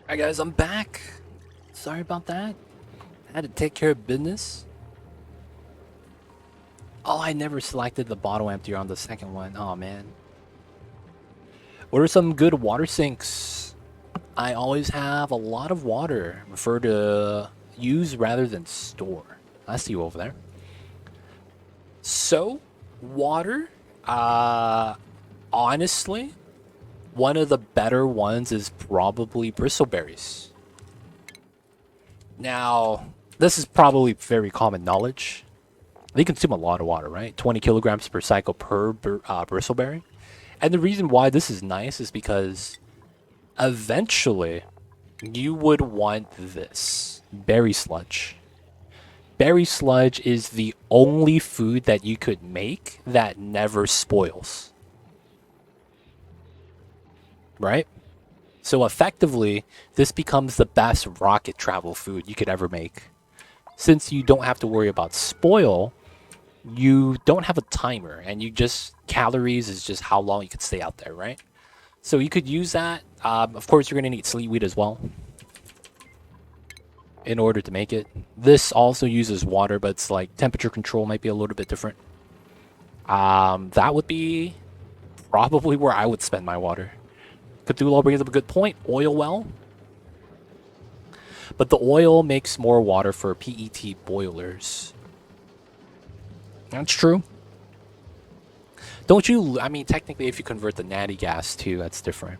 Alright guys, I'm back. Sorry about that. I had to take care of business. Oh, I never selected the bottle emptier on the second one. Oh man. What are some good water sinks? I always have a lot of water. Prefer to use rather than store. I see you over there. So, water, honestly, one of the better ones is probably bristleberries. Now, this is probably very common knowledge. They consume a lot of water, right? 20 kilograms per cycle per bristleberry. And the reason why this is nice is because eventually you would want this berry sludge. Berry sludge is the only food that you could make that never spoils. Right? So effectively, this becomes the best rocket travel food you could ever make. Since you don't have to worry about spoil, you don't have a timer, and you just, calories is just how long you could stay out there, right? So you could use that. Of course, you're going to need sleet weed as well in order to make it. This also uses water, but it's like temperature control might be a little bit different. That would be probably where I would spend my water. Cthulhu brings up a good point. Oil well. But the oil makes more water for PET boilers. That's true. Don't you... I mean, technically, if you convert the natty gas too, that's different.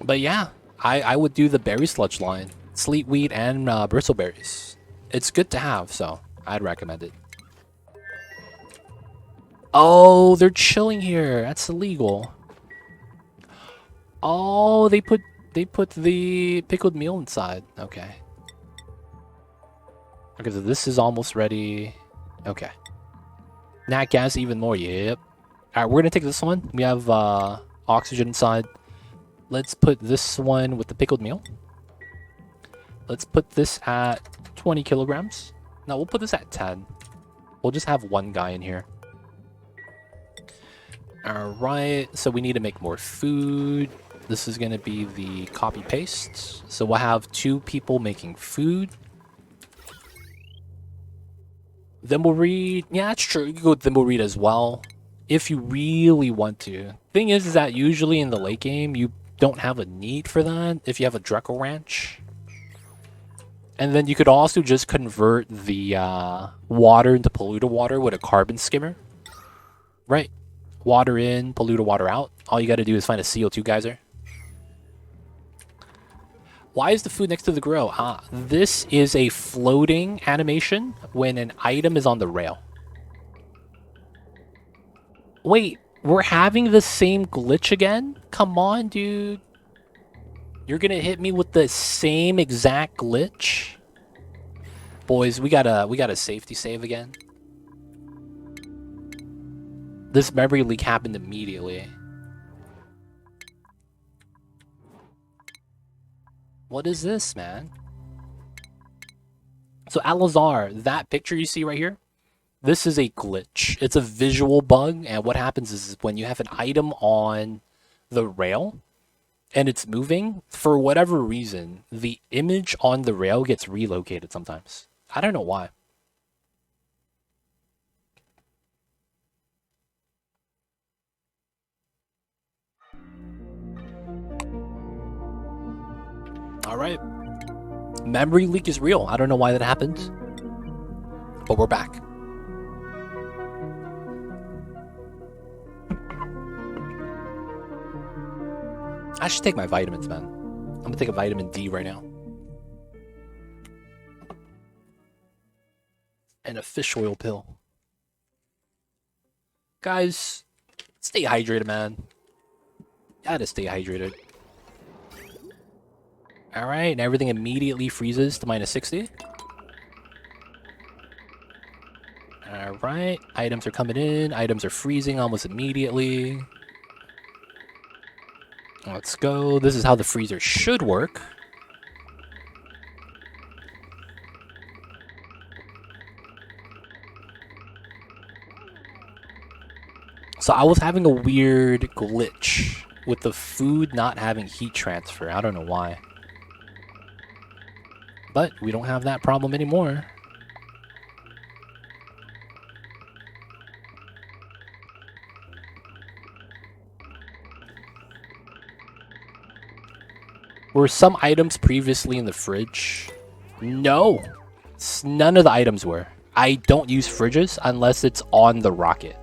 But yeah, I would do the berry sludge line. Sleet weed and bristleberries. It's good to have, so I'd recommend it. Oh, they're chilling here. That's illegal. Oh, they put the pickled meal inside. Okay. Okay, so this is almost ready. Okay. Nat gas even more. Yep. All right, we're gonna take this one. We have oxygen inside. Let's put this one with the pickled meal. Let's put this at 20 kilograms. No, we'll put this at 10. We'll just have one guy in here. Alright, so we need to make more food. This is going to be the copy paste. So we'll have 2 people making food. Then we'll read. Yeah, that's true. You can go with then we'll read as well. If you really want to. Thing is that usually in the late game, you don't have a need for that if you have a Dreco Ranch. And then you could also just convert the water into polluted water with a carbon skimmer. Right. Water in, polluted water out. All you gotta do is find a CO2 geyser. Why is the food next to the grill? This is a floating animation when an item is on the rail. Wait, we're having the same glitch again? Come on, dude. You're gonna hit me with the same exact glitch? Boys, we gotta safety save again. This memory leak happened immediately. What is this, man? So Alazar, that picture you see right here, this is a glitch. It's a visual bug, and what happens is when you have an item on the rail and it's moving, for whatever reason, the image on the rail gets relocated sometimes. I don't know why. Alright. Memory leak is real. I don't know why that happened. But we're back. I should take my vitamins, man. I'm gonna take a vitamin D right now. And a fish oil pill. Guys, stay hydrated, man. Gotta stay hydrated. Alright, and everything immediately freezes to minus 60. Alright, items are coming in. Items are freezing almost immediately. Let's go. This is how the freezer should work. So I was having a weird glitch with the food not having heat transfer. I don't know why. But we don't have that problem anymore. Were some items previously in the fridge? No. None of the items were. I don't use fridges unless it's on the rocket.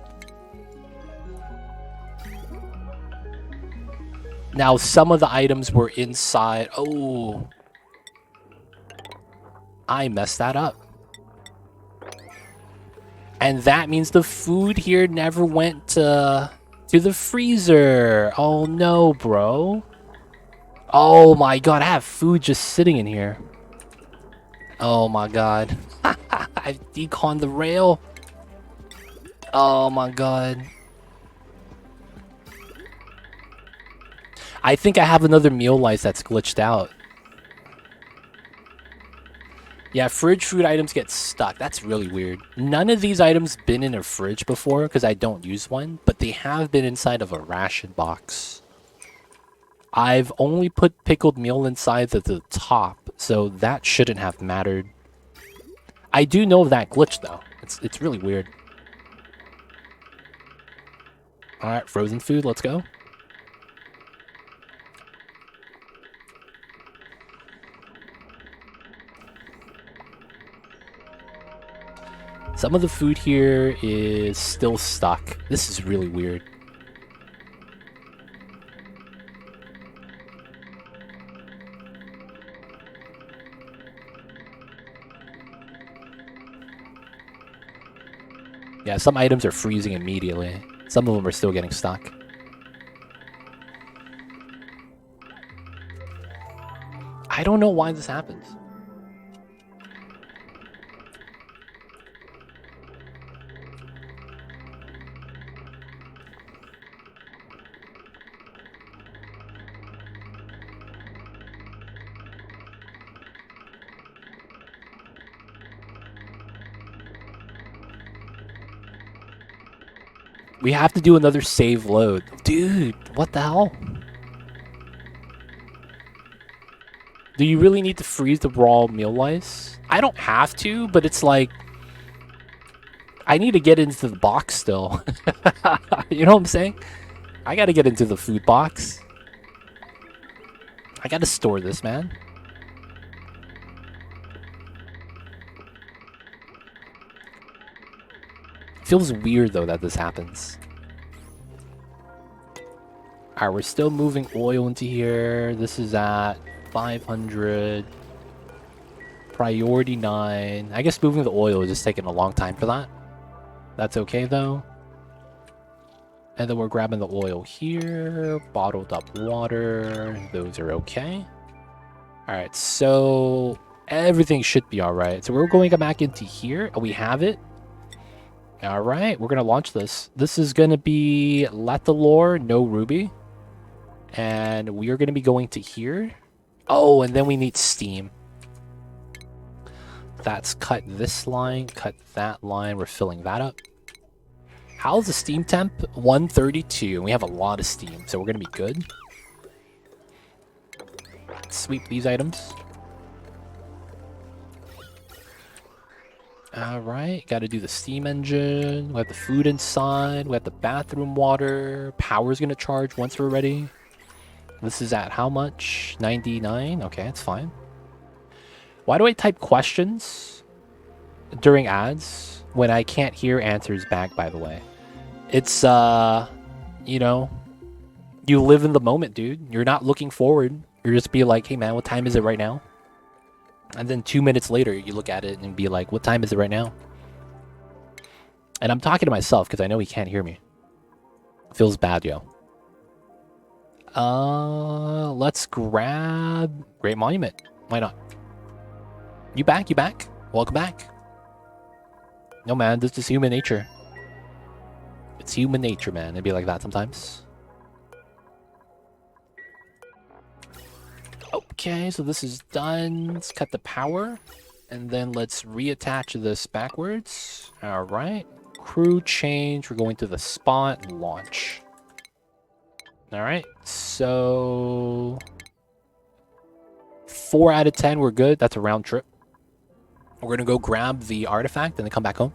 Now, some of the items were inside. Oh. I messed that up. And that means the food here never went to the freezer. Oh no, bro. Oh my god, I have food just sitting in here. Oh my god. I've deconned the rail. Oh my god. I think I have another meal lice that's glitched out. Yeah, fridge food items get stuck. That's really weird. None of these items been in a fridge before because I don't use one, but they have been inside of a ration box. I've only put pickled meal inside at the top, so that shouldn't have mattered. I do know that glitch though. It's really weird. Alright, frozen food, let's go. Some of the food here is still stuck. This is really weird. Yeah, some items are freezing immediately. Some of them are still getting stuck. I don't know why this happens. We have to do another save load. Dude, what the hell? Do you really need to freeze the raw meal lice? I don't have to, but it's like... I need to get into the box still. You know what I'm saying? I gotta get into the food box. I gotta store this, man. Feels weird though that this happens. Alright, we're still moving oil into here. This is at 500. Priority 9. I guess moving the oil is just taking a long time for that. That's okay though. And then we're grabbing the oil here. Bottled up water. Those are okay. Alright, so everything should be alright. So we're going back into here. We have it. Alright, we're going to launch this. This is going to be Lethalore, no Ruby. And we are going to be going to here. Oh, and then we need steam. That's cut this line, cut that line. We're filling that up. How's the steam temp? 132. We have a lot of steam, so we're going to be good. Sweep these items. Alright, gotta do the steam engine. We have the food inside. We have the bathroom water. Power's gonna charge once we're ready. This is at how much? 99? Okay, that's fine. Why do I type questions during ads when I can't hear answers back, by the way? It's, you know, you live in the moment, dude. You're not looking forward. You're just be like, hey man, what time is it right now? And then 2 minutes later, you look at it and be like, what time is it right now? And I'm talking to myself because I know he can't hear me. Feels bad, yo. Let's grab Great Monument. Why not? You back? You back? Welcome back. No, man, this is human nature. It's human nature, man. It'd be like that sometimes. Okay, so this is done. Let's cut the power. And then let's reattach this backwards. Alright. Crew change. We're going to the spot and launch. All right, so 4 out of 10, we're good. That's a round trip. We're gonna go grab the artifact and then come back home.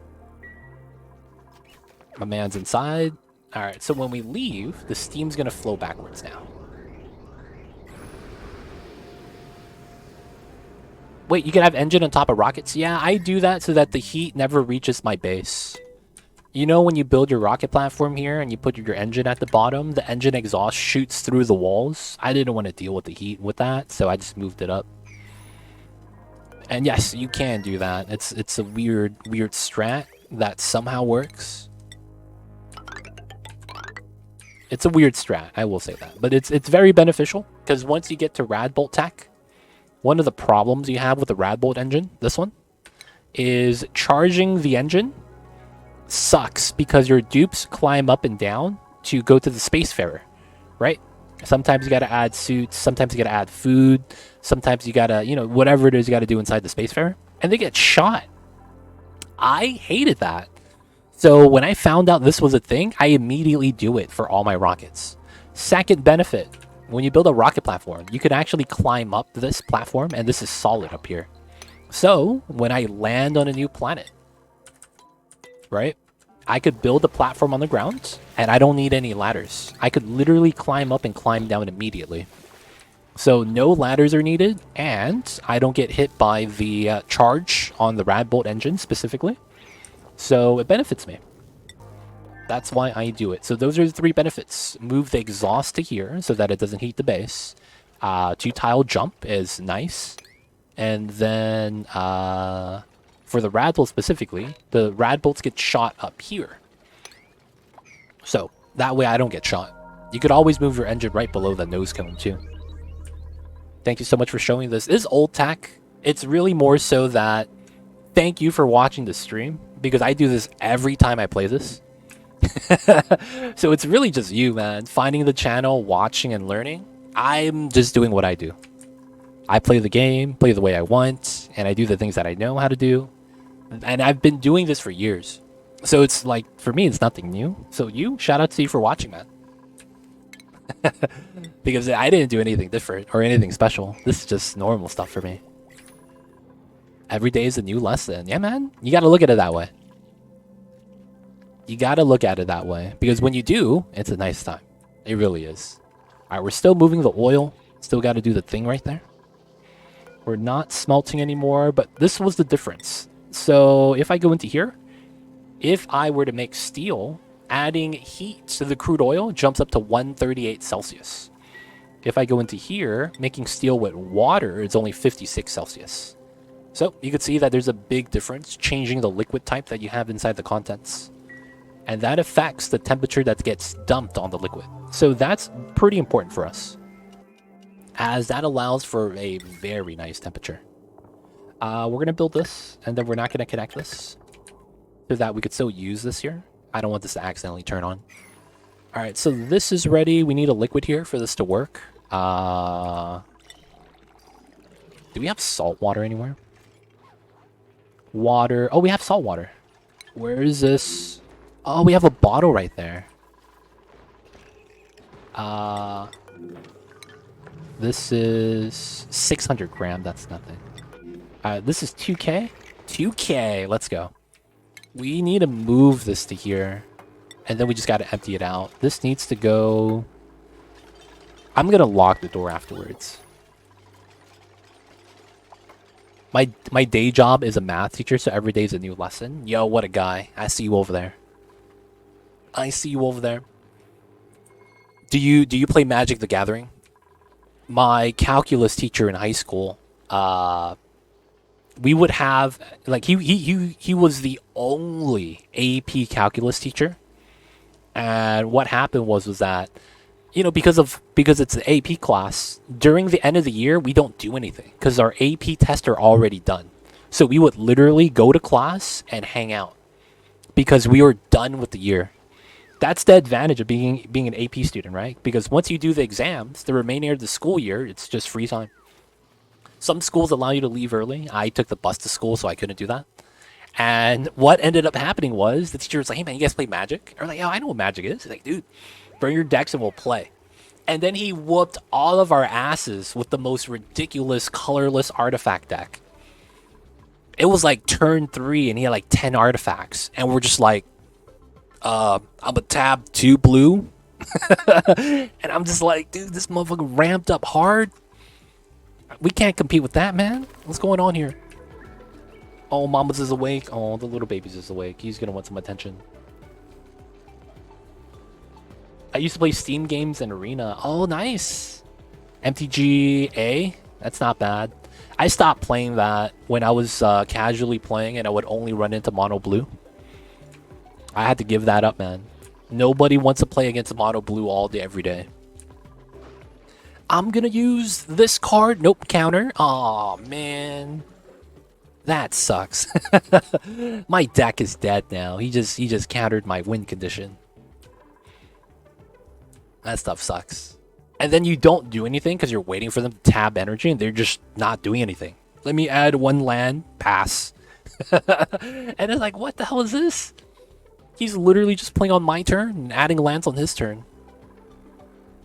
My man's inside. All right, so when we leave, the steam's gonna flow backwards now. Wait, you can have engine on top of rockets? Yeah, I do that so that the heat never reaches my base. You know when you build your rocket platform here and you put your engine at the bottom, the engine exhaust shoots through the walls? I didn't want to deal with the heat with that, so I just moved it up. And yes, you can do that. It's a weird strat that somehow works. It's a weird strat, I will say that. But it's very beneficial, because once you get to Radbolt tech, one of the problems you have with the Radbolt engine, this one, is charging the engine sucks because your dupes climb up and down to go to the Spacefarer, right? Sometimes you gotta add suits, sometimes you gotta add food, sometimes you gotta, you know, whatever it is you gotta do inside the Spacefarer, and they get shot. I hated that. So when I found out this was a thing, I immediately do it for all my rockets. Second benefit, when you build a rocket platform, you can actually climb up this platform, and this is solid up here. So when I land on a new planet, right, I could build a platform on the ground, and I don't need any ladders. I could literally climb up and climb down immediately. So no ladders are needed, and I don't get hit by the charge on the Radbolt engine specifically. So it benefits me. That's why I do it. So those are the 3 benefits. Move the exhaust to here so that it doesn't heat the base. 2-tile jump is nice. And then for the Radbolt specifically, the Radbolts get shot up here. So that way I don't get shot. You could always move your engine right below the nose cone too. Thank you so much for showing this. This is old tech. It's really more so that thank you for watching the stream, because I do this every time I play this. So it's really just you, man. Finding the channel, watching and learning. I'm just doing what I do. I play the game, play the way I want, and I do the things that I know how to do. And I've been doing this for years. So it's like, for me, it's nothing new. So shout out to you for watching, man. Because I didn't do anything different or anything special. This is just normal stuff for me. Every day is a new lesson. Yeah, man. You gotta look at it that way. You gotta look at it that way. Because when you do, it's a nice time. It really is. Alright, we're still moving the oil. Still gotta do the thing right there. We're not smelting anymore, but this was the difference. So if I go into here, if I were to make steel, adding heat to the crude oil jumps up to 138 Celsius. If I go into here, making steel with water, it's only 56 Celsius. So you can see that there's a big difference changing the liquid type that you have inside the contents. And that affects the temperature that gets dumped on the liquid. So that's pretty important for us, as that allows for a very nice temperature. We're going to build this, and then we're not going to connect this so that we could still use this here. I don't want this to accidentally turn on. Alright, so this is ready. We need a liquid here for this to work. Do we have salt water anywhere? Water. Oh, we have salt water. Where is this? Oh, we have a bottle right there. This is 600 gram. That's nothing. This is 2K. 2K. Let's go. We need to move this to here. And then we just got to empty it out. This needs to go... I'm going to lock the door afterwards. My day job is a math teacher, so every day is a new lesson. Yo, what a guy. I see you over there. I see you over there. Do you play Magic the Gathering? My calculus teacher in high school, we would have, like, he was the only AP calculus teacher. And what happened was that, you know, because it's an AP class, during the end of the year, we don't do anything because our AP tests are already done. So we would literally go to class and hang out because we were done with the year. That's the advantage of being an AP student, right? Because once you do the exams, the remainder of the school year, it's just free time. Some schools allow you to leave early. I took the bus to school, so I couldn't do that. And what ended up happening was the teacher was like, "Hey man, you guys play Magic?" I was like, "Yeah, I know what Magic is." He's like, "Dude, bring your decks and we'll play." And then he whooped all of our asses with the most ridiculous colorless artifact deck. It was like turn 3 and he had like 10 artifacts. And we're just like, I'm a tab 2 blue. And I'm just like, dude, this motherfucker ramped up hard. We can't compete with that, man. What's going on here? Oh, Mama's is awake. Oh, the little baby's is awake. He's gonna want some attention. I used to play Steam games and Arena. Oh, nice. MTGA? That's not bad. I stopped playing that when I was casually playing and I would only run into mono blue. I had to give that up, man. Nobody wants to play against mono blue all day, every day. I'm gonna use this card. Nope, counter. Aw, man. That sucks. My deck is dead now. He just countered my win condition. That stuff sucks. And then you don't do anything because you're waiting for them to tab energy and they're just not doing anything. Let me add 1 land, pass. And it's like, what the hell is this? He's literally just playing on my turn and adding lands on his turn.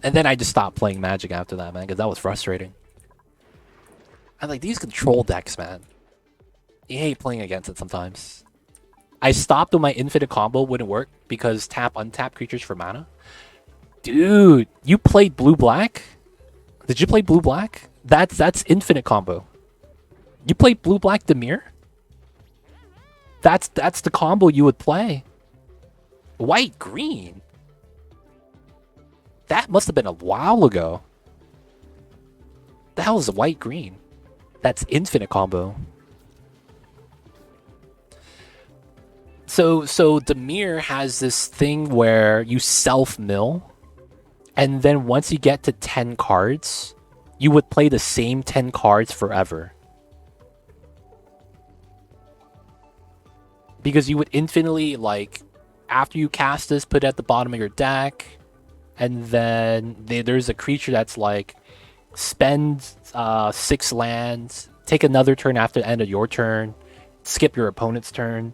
And then I just stopped playing Magic after that, man, because that was frustrating. I like these control decks, man. You hate playing against it sometimes. I stopped when my infinite combo wouldn't work because tap untap creatures for mana. Dude, you played blue-black? Did you play blue-black? That's infinite combo. You played blue-black Dimir? That's the combo you would play. White-green? That must have been a while ago. The hell is white-green? That's infinite combo. So Dimir has this thing where you self-mill. And then once you get to 10 cards, you would play the same 10 cards forever. Because you would infinitely, like, after you cast this, put it at the bottom of your deck. And then there's a creature that's like, spend 6 lands, take another turn after the end of your turn, skip your opponent's turn.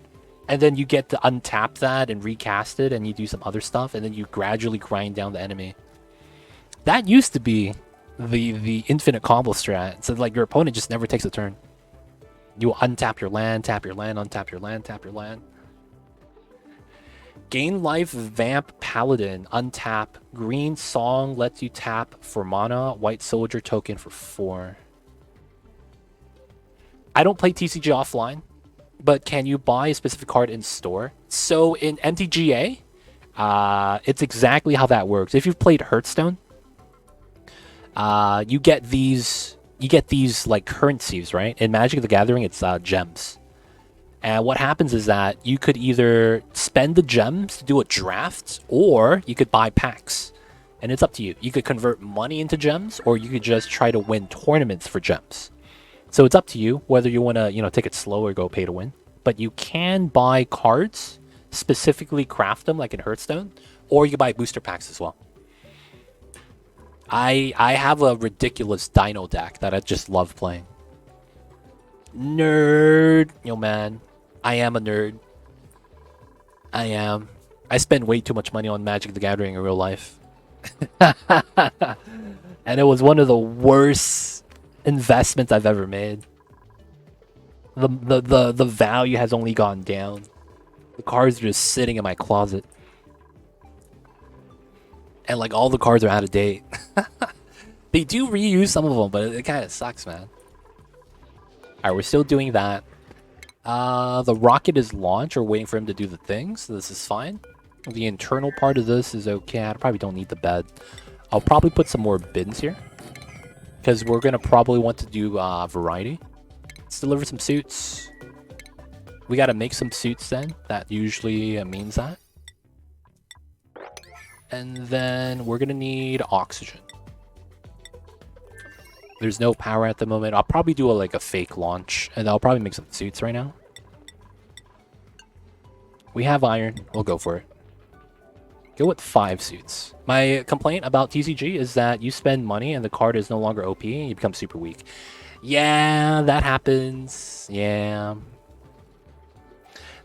And then you get to untap that and recast it, and you do some other stuff, and then you gradually grind down the enemy. That used to be the infinite combo strat. So like your opponent just never takes a turn. You untap your land, tap your land, untap your land, tap your land. Gain life, Vamp Paladin, untap. Green Song lets you tap for mana. White Soldier token for 4. I don't play TCG offline, but can you buy a specific card in store? So in MTGA, it's exactly how that works. If you've played Hearthstone, you get these like currencies, right? In Magic the Gathering, it's gems. And what happens is that you could either spend the gems to do a draft, or you could buy packs. And it's up to you. You could convert money into gems, or you could just try to win tournaments for gems. So it's up to you whether you want to, take it slow or go pay to win. But you can buy cards, specifically craft them like in Hearthstone, or you can buy booster packs as well. I have a ridiculous Dino deck that I just love playing. Nerd. Yo, man. I am a nerd. I am. I spend way too much money on Magic the Gathering in real life. And it was one of the worst investments I've ever made. The value has only gone down. The cards are just sitting in my closet. And like all the cards are out of date. They do reuse some of them, but it kind of sucks, man. Alright, we're still doing that. The rocket is launched. We're waiting for him to do the thing, so this is fine. The internal part of this is okay. I probably don't need the bed. I'll probably put some more bins here, because we're going to probably want to do variety. Let's deliver some suits. We got to make some suits then. That usually means that. And then we're going to need oxygen. There's no power at the moment. I'll probably do a fake launch, and I'll probably make some suits right now. We have iron. We'll go for it. Go with 5 suits. My complaint about TCG is that you spend money and the card is no longer OP and you become super weak. Yeah, that happens. Yeah.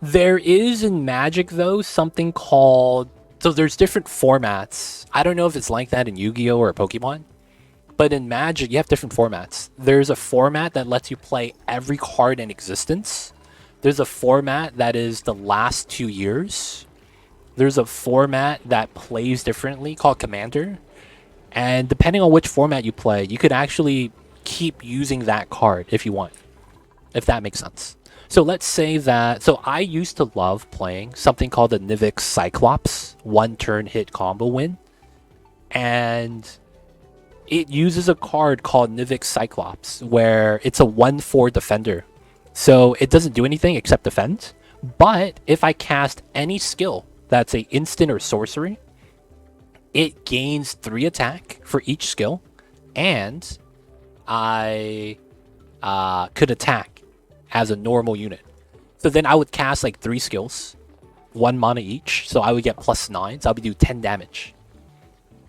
There is in Magic, though, something called So there's different formats. I don't know if it's like that in Yu-Gi-Oh or Pokemon, but in Magic you have different formats. There's a format that lets you play every card in existence. There's a format that is the last 2 years. There's a format that plays differently called Commander. And depending on which format you play, you could actually keep using that card if you want, if that makes sense. So let's say that, so I used to love playing something called the Nivix Cyclops, 1-turn hit combo win. And it uses a card called Nivix Cyclops, where it's a 1/4 defender. So it doesn't do anything except defend. But if I cast any skill that's a instant or sorcery, it gains 3 attack for each skill, and I could attack as a normal unit. So then I would cast like 3 skills, 1 mana each, so I would get +9, so I would do 10 damage.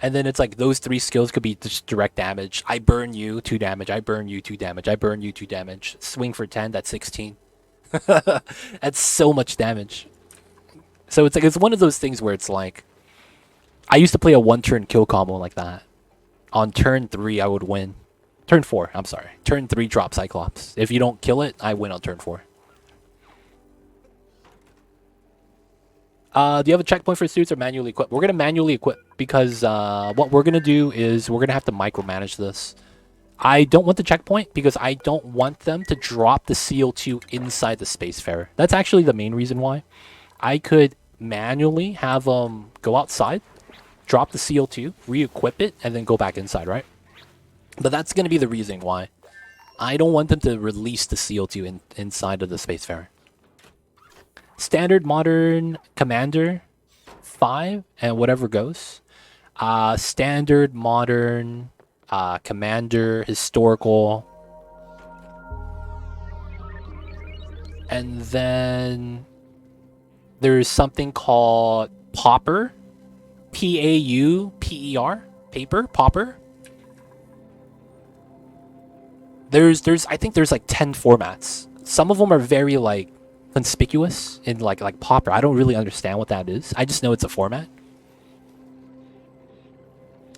And then it's like those 3 skills could be just direct damage. I burn you, 2 damage. I burn you, 2 damage. I burn you, 2 damage. Swing for 10, that's 16. That's so much damage. So it's like, it's one of those things where it's like, I used to play a 1-turn kill combo like that. On turn 3, I would win. Turn 4, I'm sorry. Turn 3, drop Cyclops. If you don't kill it, I win on turn 4. Do you have a checkpoint for suits or manually equip? We're going to manually equip because what we're going to do is we're going to have to micromanage this. I don't want the checkpoint because I don't want them to drop the CO2 inside the Spacefarer. That's actually the main reason why. I could manually have them go outside, drop the CO2, re-equip it, and then go back inside, right? But that's going to be the reason why. I don't want them to release the CO2 inside of the Spacefarer. Standard, Modern, Commander, 5, and whatever goes. Standard, Modern, Commander, Historical. And then there's something called Pauper. P-A-U-P-E-R. Paper? Pauper. I think there's like 10 formats. Some of them are very like conspicuous in like Pauper. I don't really understand what that is. I just know it's a format.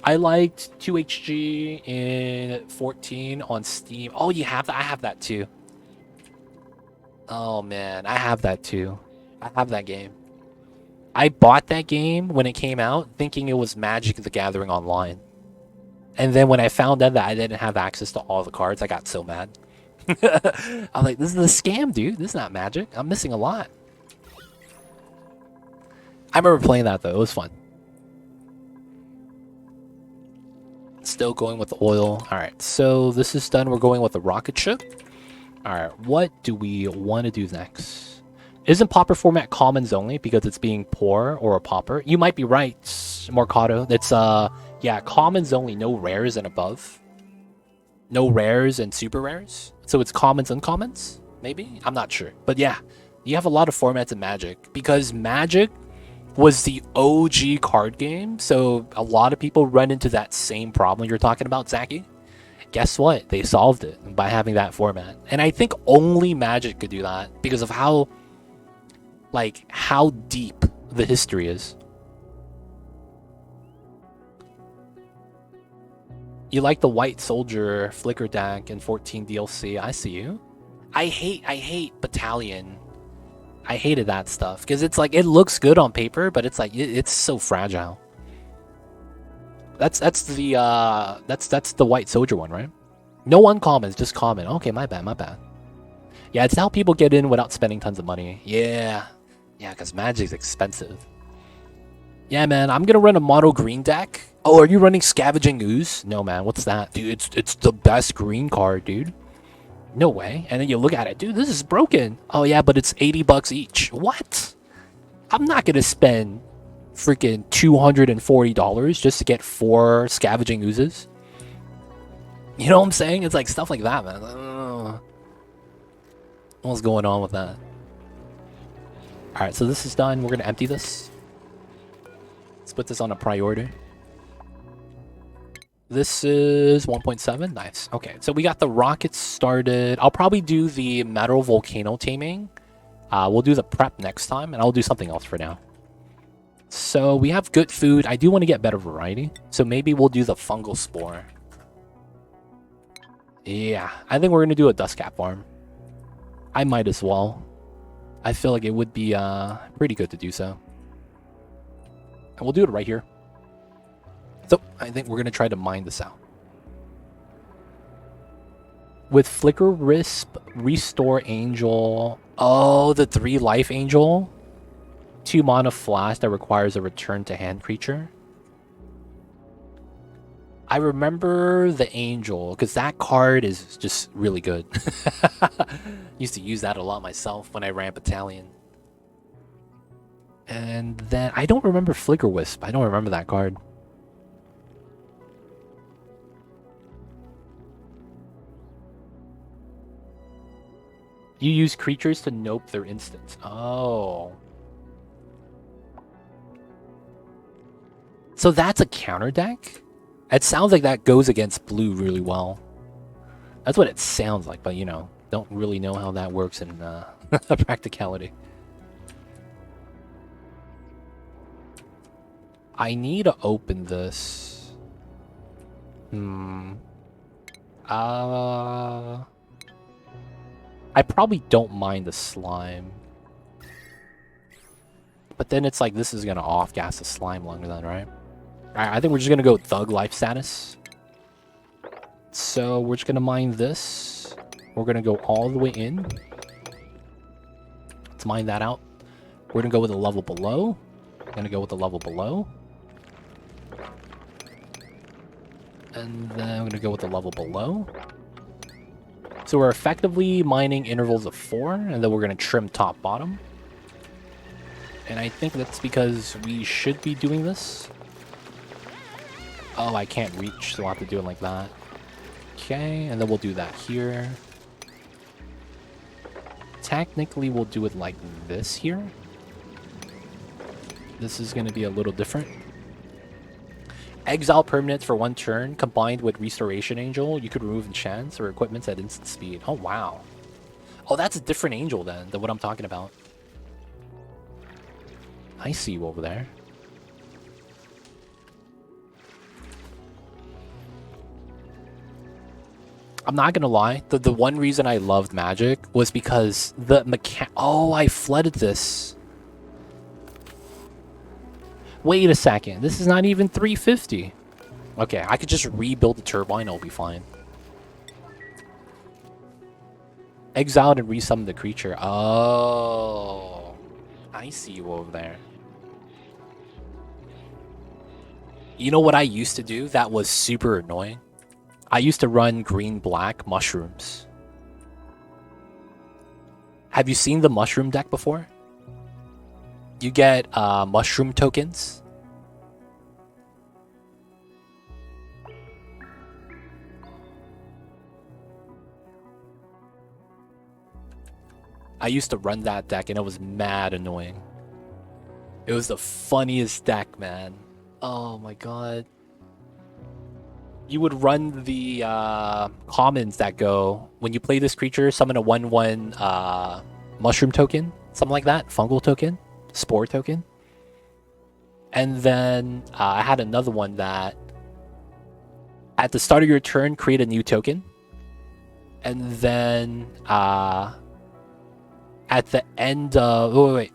I liked 2HG in 14 on Steam. Oh, you have that? I have that too. Oh man, I have that too. I have that game. I bought that game when it came out thinking it was Magic the Gathering Online. And then when I found out that I didn't have access to all the cards, I got so mad. I'm like, this is a scam, dude. This is not Magic. I'm missing a lot. I remember playing that, though. It was fun. Still going with the oil. Alright, so this is done. We're going with the rocket ship. Alright, what do we want to do next? Isn't Pauper format commons only because it's being poor or a pauper? You might be right, Morcato. It's, yeah, commons only, no rares and above. No rares and super rares. So it's commons and uncommons? Maybe? I'm not sure. But yeah, you have a lot of formats in Magic. Because Magic was the OG card game, so a lot of people run into that same problem you're talking about, Zaki. Guess what? They solved it by having that format. And I think only Magic could do that because of how, like, how deep the history is. You like the White Soldier Flicker deck in 14 DLC. I see you. I hate Battalion. I hated that stuff because it's like it looks good on paper, but it's like it's so fragile. That's the White Soldier one, right? No uncommons, just common. Okay, my bad. Yeah, it's how people get in without spending tons of money. Yeah, because Magic's expensive. Yeah, man, I'm gonna run a mono green deck. Oh, are you running Scavenging Ooze? No, man, what's that? Dude, it's the best green card, dude. No way. And then you look at it, dude, this is broken. Oh, yeah, but it's $80 each. What? I'm not gonna spend freaking $240 just to get 4 Scavenging Oozes. You know what I'm saying? It's like stuff like that, man. What's going on with that? Alright, so this is done. We're gonna empty this. Let's put this on a priority. This is 1.7. Nice. Okay, so we got the rockets started. I'll probably do the metal volcano taming. We'll do the prep next time, and I'll do something else for now. So we have good food. I do want to get better variety. So maybe we'll do the fungal spore. Yeah, I think we're going to do a dust cap farm. I might as well. I feel like it would be pretty good to do so. And we'll do it right here. So I think we're going to try to mine this out. With Flicker Wisp, Restore Angel. Oh, the 3 life angel. 2 mana flash that requires a return to hand creature. I remember the angel because that card is just really good. Used to use that a lot myself when I ran Battalion. And then I don't remember Flicker Wisp. I don't remember that card. You use creatures to nope their instants. Oh. So that's a counter deck? It sounds like that goes against blue really well. That's what it sounds like, but you know, don't really know how that works in practicality. I need to open this. I probably don't mind the slime. But then it's like this is going to off-gas the slime longer than, right? Alright, I think we're just going to go Thug Life status. So we're just going to mine this. We're going to go all the way in. Let's mine that out. We're going to go with the level below. Going to go with the level below. And then I'm going to go with the level below. So we're effectively mining intervals of 4, and then we're going to trim top bottom. And I think that's because we should be doing this. Oh, I can't reach, so I'll have to do it like that. Okay, and then we'll do that here. Technically, we'll do it like this here. This is going to be a little different. Exile permanents for 1 turn, combined with Restoration Angel. You could remove enchants or equipments at instant speed. Oh, wow. Oh, that's a different angel then, than what I'm talking about. I see you over there. I'm not gonna lie, the one reason I loved Magic was because the Oh, I flooded this. Wait a second, this is not even 350. Okay, I could just rebuild the turbine, it'll be fine. Exiled and resummon the creature. Oh, I see you over there. You know what I used to do that was super annoying? I used to run green-black mushrooms. Have you seen the mushroom deck before? You get mushroom tokens. I used to run that deck and it was mad annoying. It was the funniest deck, man. Oh my god. You would run the commons that go, when you play this creature, summon a 1/1 mushroom token, something like that, fungal token, spore token. And then I had another one that at the start of your turn, create a new token. And then at the end of... wait.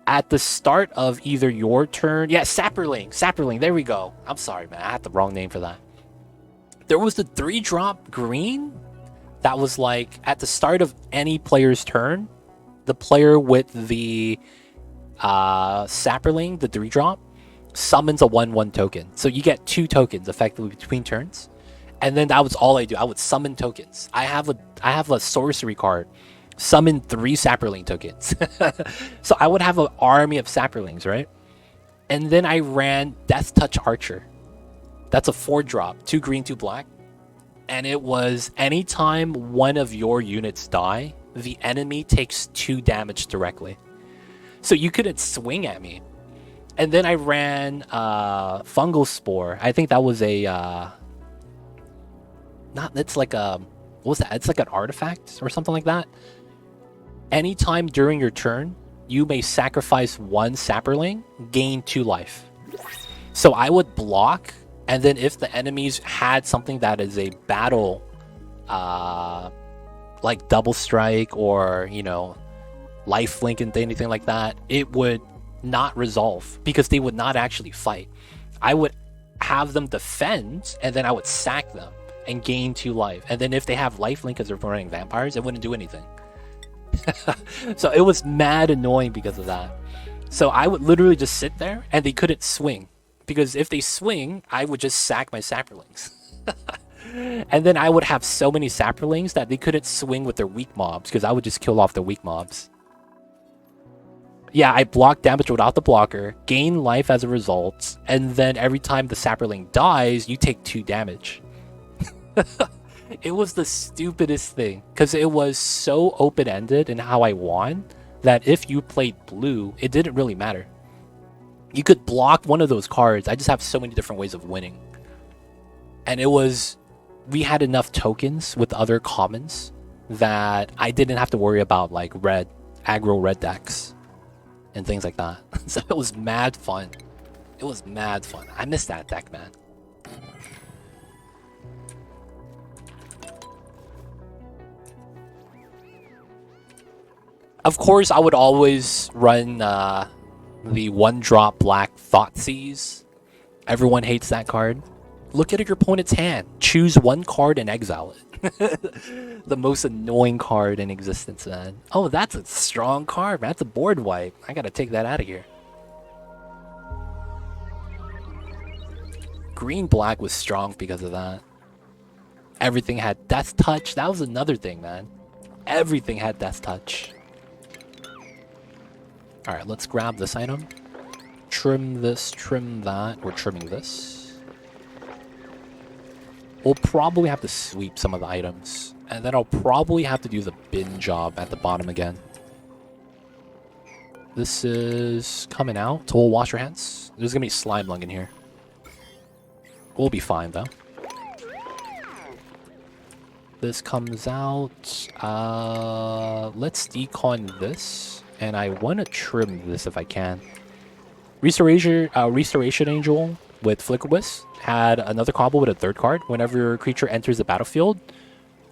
At the start of either your turn... Yeah, Sapperling, there we go. I'm sorry, man, I had the wrong name for that. There was the 3-drop green that was like, at the start of any player's turn, the player with the Sapperling, the 3-drop, summons a 1/1 token. So you get 2 tokens effectively between turns. And then that was all I do. I would summon tokens. I have a sorcery card. Summon 3 Sapperling tokens. So I would have an army of Sapperlings, right? And then I ran Death Touch Archer. That's a 4-drop, 2 green, 2 black. And it was anytime one of your units die, the enemy takes 2 damage directly. So you couldn't swing at me. And then I ran Fungal Spore. I think that was a... it's like a... what was that? It's like an artifact or something like that. Anytime during your turn, you may sacrifice 1 sapperling, gain 2 life. So I would block, and then if the enemies had something that is a battle, like double strike or, you know, life link and anything like that, it would not resolve because they would not actually fight. I would have them defend, and then I would sack them and gain 2 life. And then if they have life link because they're running vampires, it wouldn't do anything. So it was mad annoying because of that. So I would literally just sit there and they couldn't swing. Because if they swing, I would just sack my sapperlings. And then I would have so many sapperlings that they couldn't swing with their weak mobs because I would just kill off their weak mobs. Yeah, I block damage without the blocker, gain life as a result, and then every time the sapperling dies, you take 2 damage. It was the stupidest thing because it was so open-ended in how I won that if you played blue, it didn't really matter. You could block one of those cards. I just have so many different ways of winning. And it was... we had enough tokens with other commons that I didn't have to worry about like red, aggro red decks and things like that. So it was mad fun. It was mad fun. I miss that deck, man. Of course, I would always run the 1-drop black Thoughtseize. Everyone hates that card. Look at your opponent's hand. Choose 1 card and exile it. The most annoying card in existence, man. Oh, that's a strong card, man. That's a board wipe. I gotta take that out of here. Green-black was strong because of that. Everything had Death Touch. That was another thing, man. Everything had Death Touch. Alright, let's grab this item. Trim this, trim that. We're trimming this. We'll probably have to sweep some of the items. And then I'll probably have to do the bin job at the bottom again. This is coming out, so we'll wash our hands. There's gonna be slime lung in here. We'll be fine, though. This comes out. Let's decon this. And I want to trim this if I can. Restoration Angel with Flicker Wisp had another combo with a 3rd card. Whenever your creature enters the battlefield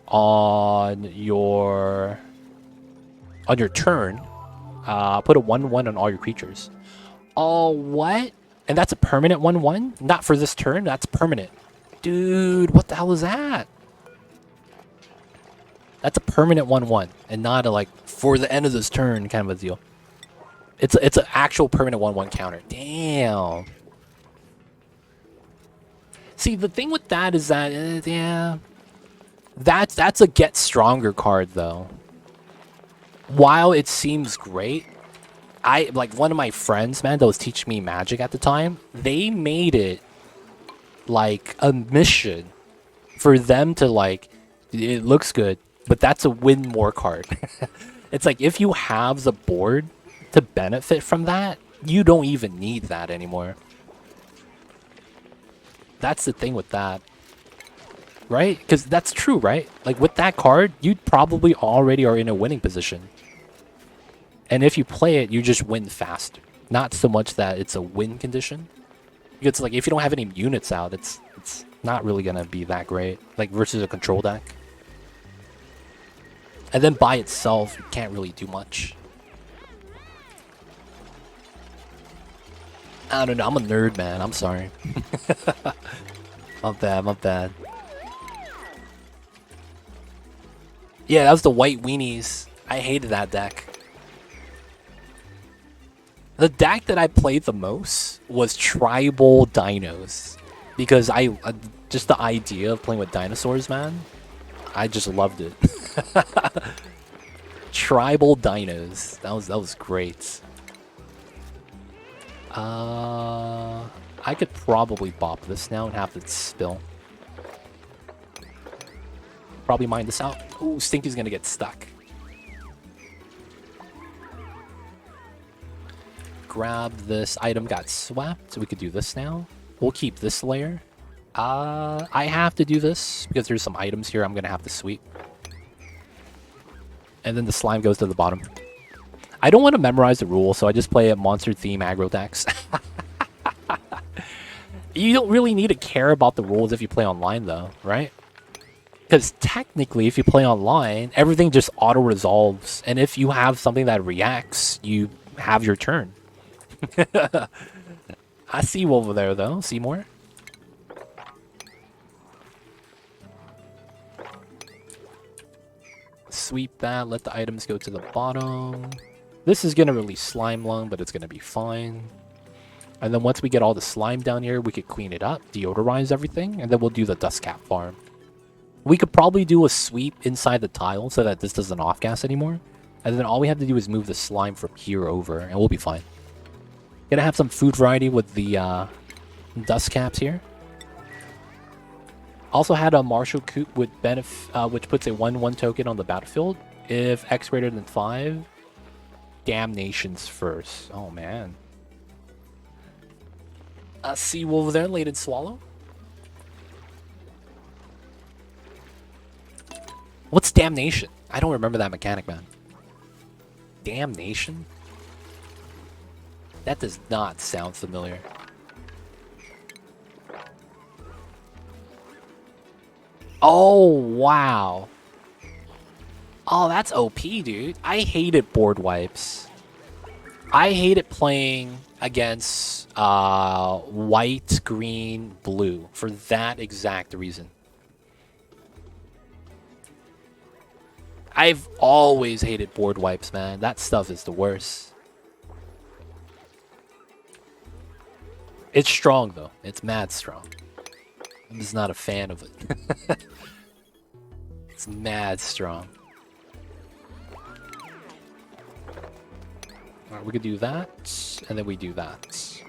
on your turn, put a 1/1 on all your creatures. Oh, what? And that's a permanent 1/1? Not for this turn, that's permanent. Dude, what the hell is that? That's a permanent 1/1 and not a like for the end of this turn kind of a deal. It's an actual permanent 1/1 counter. Damn. See, the thing with that is that yeah, that's a get stronger card though. While it seems great, I like one of my friends, man, that was teaching me Magic at the time. They made it like a mission for them to like. It looks good. But that's a win more card. It's like if you have the board to benefit from that, you don't even need that anymore. That's the thing with that. Right? Because that's true, right? Like with that card, you probably already are in a winning position. And if you play it, you just win fast. Not so much that it's a win condition. Because like if you don't have any units out, it's not really going to be that great. Like versus a control deck. And then by itself, you can't really do much. I don't know, I'm a nerd, man. I'm sorry. My bad, my bad. Yeah, that was the white weenies. I hated that deck. The deck that I played the most was Tribal Dinos. Because just the idea of playing with dinosaurs, man. I just loved it. Tribal Dinos. That was great. I could probably bop this now and have it spill. Probably mine this out. Ooh, Stinky's gonna get stuck. Grab this item, got swept. We could do this now. We'll keep this layer. I have to do this because there's some items here I'm gonna have to sweep. And then the slime goes to the bottom. I don't want to memorize the rules, so I just play a monster theme aggro decks. You don't really need to care about the rules if you play online, though, right? Because technically, if you play online, everything just auto-resolves. And if you have something that reacts, you have your turn. I see you over there, though. Seymour. Sweep that. Let the items go to the bottom. This is going to release Slime Lung, but it's going to be fine. And then once we get all the slime down here, we could clean it up, deodorize everything, and then we'll do the dust cap farm. We could probably do a sweep inside the tile so that this doesn't off-gas anymore. And then all we have to do is move the slime from here over, and we'll be fine. Gonna have some food variety with the dust caps here. Also had a Marshall Coop with which puts a 1/1 token on the battlefield. If X greater than 5, damnations first. Oh, man. Sea Wolf there, Laden Swallow. What's Damnation? I don't remember that mechanic, man. Damnation? That does not sound familiar. Oh, wow. Oh, that's OP, dude. I hated board wipes. I hated playing against white, green, blue for that exact reason. I've always hated board wipes, man. That stuff is the worst. It's strong, though. It's mad strong. I'm just not a fan of it. It's mad strong. Alright, we could do that, and then we do that.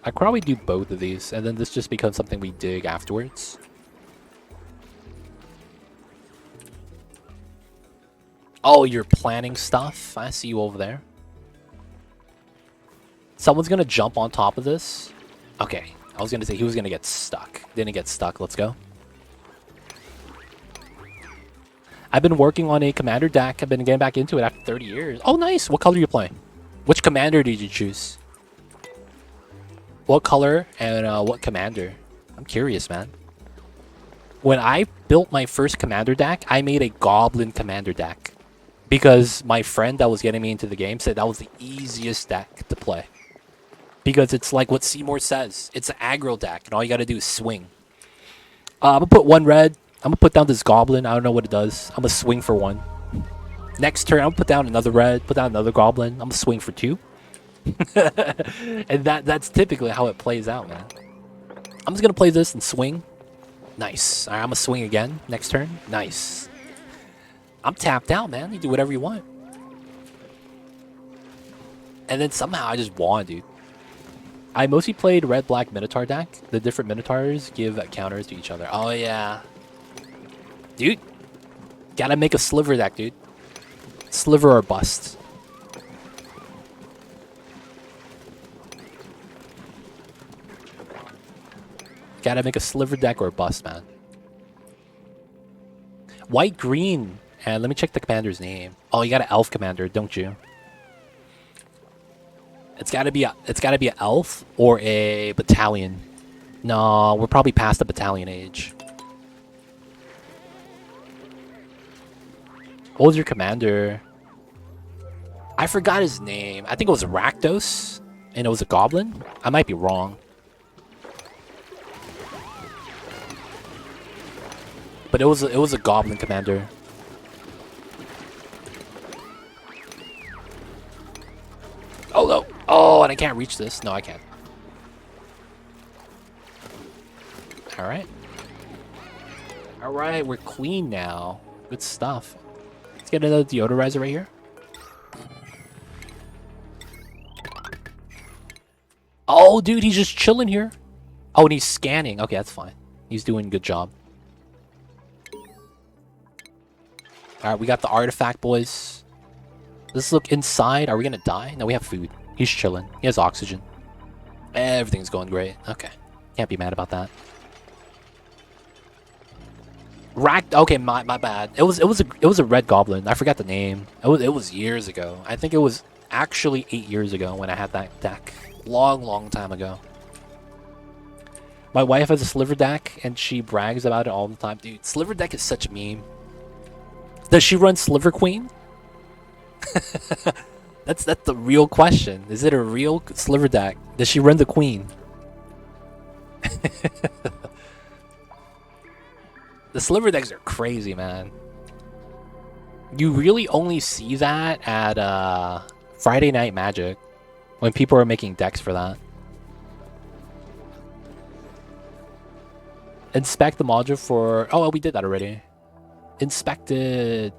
I could probably do both of these, and then this just becomes something we dig afterwards. Oh, you're planning stuff? I see you over there. Someone's gonna jump on top of this. Okay, I was gonna say he was gonna get stuck. Didn't get stuck, let's go. I've been working on a commander deck. I've been getting back into it after 30 years. Oh, nice. What color are you playing? Which commander did you choose? What color and what commander? I'm curious, man. When I built my first commander deck, I made a goblin commander deck. Because my friend that was getting me into the game said that was the easiest deck to play. Because it's like what Seymour says. It's an aggro deck, and all you gotta do is swing. I'm gonna put one red. I'm gonna put down this goblin. I don't know what it does. I'm gonna swing for one. Next turn, I'm gonna put down another red, put down another goblin. I'm gonna swing for 2. And that's typically how it plays out, man. I'm just gonna play this and swing. Nice. Alright, I'm gonna swing again. Next turn. Nice. I'm tapped out, man. You do whatever you want. And then somehow I just won, dude. I mostly played red-black Minotaur deck. The different Minotaurs give counters to each other. Oh, yeah. Dude. Gotta make a sliver deck, dude. Sliver or bust. Gotta make a sliver deck or bust, man. White, green. And let me check the commander's name. Oh, you got an elf commander, don't you? It's gotta be an elf or a battalion. No, we're probably past the battalion age. What was your commander? I forgot his name. I think it was Rakdos, and it was a goblin. I might be wrong. But it was a goblin commander. Oh no! Oh, and I can't reach this. No, I can't. All right. All right, we're clean now. Good stuff. Let's get another deodorizer right here. Oh, dude, he's just chilling here. Oh, and he's scanning. Okay, that's fine. He's doing a good job. All right, we got the artifact, boys. Let's look inside. Are we gonna die? No, we have food. He's chilling. He has oxygen. Everything's going great. Okay. Can't be mad about that. Okay, my bad. It was a red goblin. I forgot the name. It was years ago. I think it was actually 8 years ago when I had that deck. Long time ago. My wife has a sliver deck and she brags about it all the time. Dude, sliver deck is such a meme. Does she run Sliver Queen? That's the real question. Is it a real sliver deck? Does she run the queen? The sliver decks are crazy, man. You really only see that at Friday Night Magic when people are making decks for that. Inspect the module for... Oh, we did that already. Inspected.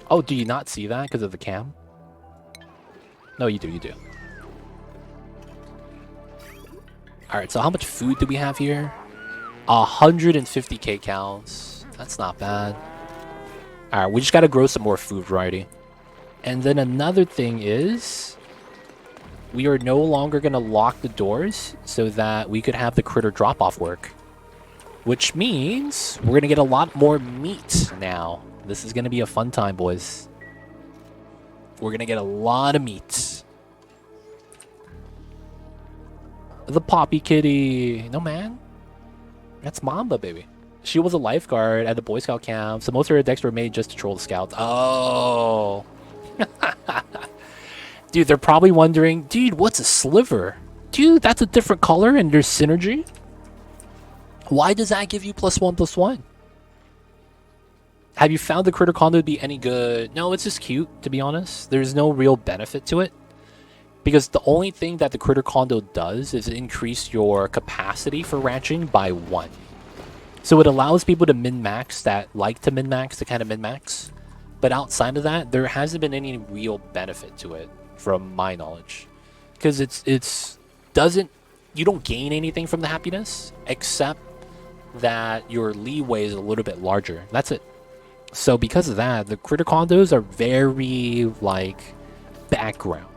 Oh, do you not see that because of the cam? No, you do, you do. Alright, so how much food do we have here? 150k cows. That's not bad. Alright, we just gotta grow some more food variety. And then another thing is... we are no longer gonna lock the doors so that we could have the critter drop-off work. Which means we're gonna get a lot more meat now. This is gonna be a fun time, boys. We're gonna get a lot of meat. The Poppy Kitty. No, man. That's Mamba, baby. She was a lifeguard at the Boy Scout camp, so most of her decks were made just to troll the scouts. Oh. Dude, they're probably wondering, dude, what's a sliver? Dude, that's a different color and there's synergy. Why does that give you +1/+1? Have you found the critter condo to be any good? No, it's just cute, to be honest. There's no real benefit to it. Because the only thing that the critter condo does is increase your capacity for ranching by 1. So it allows people to min-max that like to min-max to kind of min-max. But outside of that, there hasn't been any real benefit to it, from my knowledge. Because it's doesn't... you don't gain anything from the happiness, except that your leeway is a little bit larger. That's it. So because of that, the critter condos are very, like, background.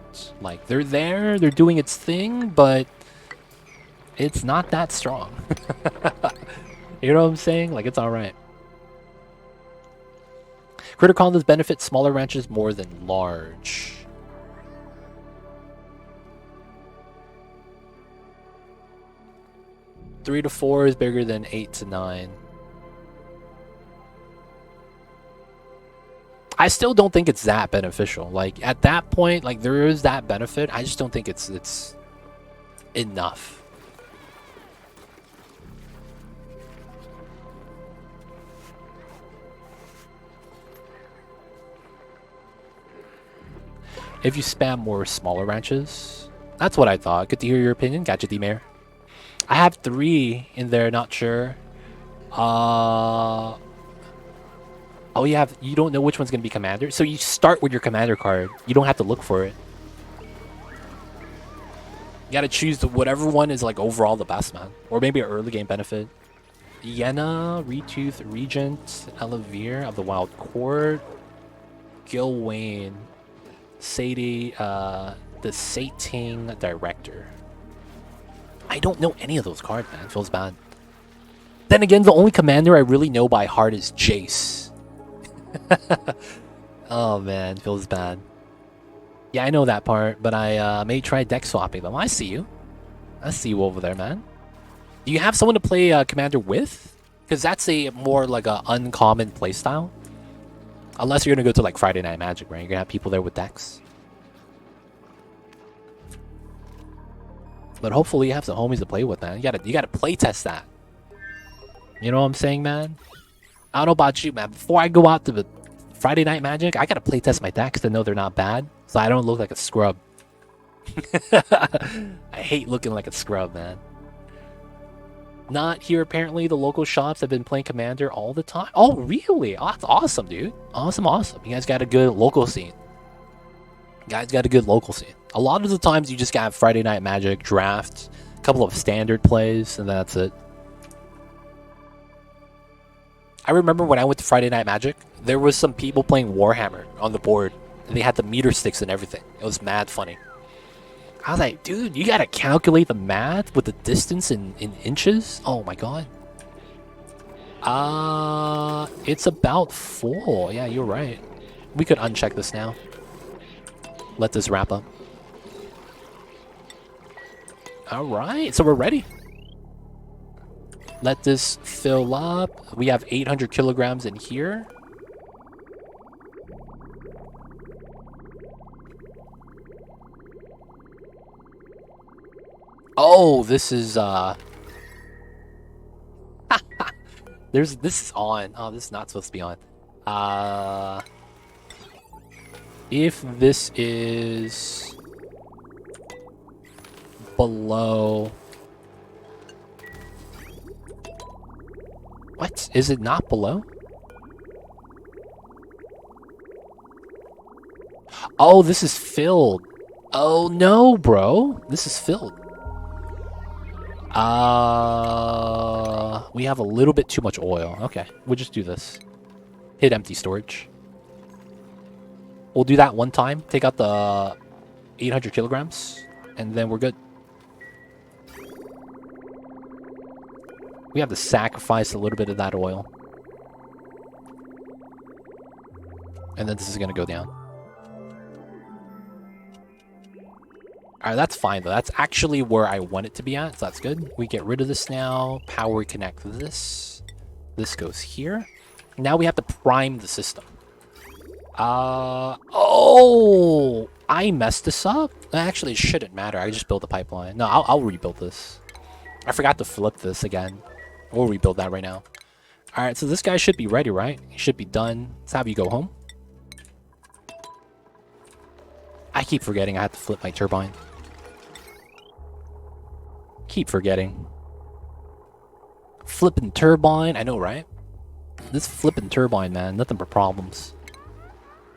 Like, they're there, they're doing its thing, but it's not that strong. You know what I'm saying? Like, it's alright. Critter condos benefit smaller ranches more than large. Three to 4 is bigger than 8 to 9. I still don't think it's that beneficial. Like, at that point, like, there is that benefit. I just don't think it's enough. If you spam more smaller ranches, that's what I thought. Good to hear your opinion. Gotcha, D-Mayor. I have 3 in there, not sure. Oh, you don't know which one's going to be commander? So you start with your commander card. You don't have to look for it. You got to choose whatever one is, like, overall the best, man. Or maybe an early game benefit. Yenna, Retooth, Regent, Elevere of the Wild Court, Gilwain, Sadie, the Sating Director. I don't know any of those cards, man. It feels bad. Then again, the only commander I really know by heart is Jace. Oh man, feels bad. Yeah, I know that part, but I may try deck swapping them. I see you. I see you over there, man. Do you have someone to play commander with? Because that's a more like a uncommon playstyle. Unless you're gonna go to like Friday Night Magic, right? You're gonna have people there with decks. But hopefully you have some homies to play with, man. You gotta play test that. You know what I'm saying, man? I don't know about you, man. Before I go out to the Friday Night Magic, I gotta play test my decks to know they're not bad, so I don't look like a scrub. I hate looking like a scrub, man. Not here, apparently. The local shops have been playing Commander all the time. Oh, really? Oh, that's awesome, dude. Awesome, awesome. You guys got a good local scene. You guys got a good local scene. A lot of the times you just got Friday Night Magic, draft, a couple of standard plays, and that's it. I remember when I went to Friday Night Magic, there was some people playing Warhammer on the board, and they had the meter sticks and everything. It was mad funny. I was like, dude, you gotta calculate the math with the distance in inches? Oh my god. It's about full. Yeah, you're right. We could uncheck this now. Let this wrap up. All right, so we're ready. Let this fill up. We have 800 kilograms in here. Oh, this is this is on. Oh, this is not supposed to be on. If this is below, what? Is it not below? Oh, this is filled. Oh no, bro. This is filled. We have a little bit too much oil. Okay, we'll just do this. Hit empty storage. We'll do that one time. Take out the 800 kilograms, and then we're good. We have to sacrifice a little bit of that oil. And then this is going to go down. Alright, that's fine though. That's actually where I want it to be at, so that's good. We get rid of this now. Power connect this. This goes here. Now we have to prime the system. Oh! I messed this up? Actually, it shouldn't matter. I just built a pipeline. No, I'll rebuild this. I forgot to flip this again. We'll rebuild that right now. Alright, so this guy should be ready, right? He should be done. Let's have you go home. I keep forgetting I have to flip my turbine. Keep forgetting. Flipping turbine. I know, right? This flipping turbine, man. Nothing but problems.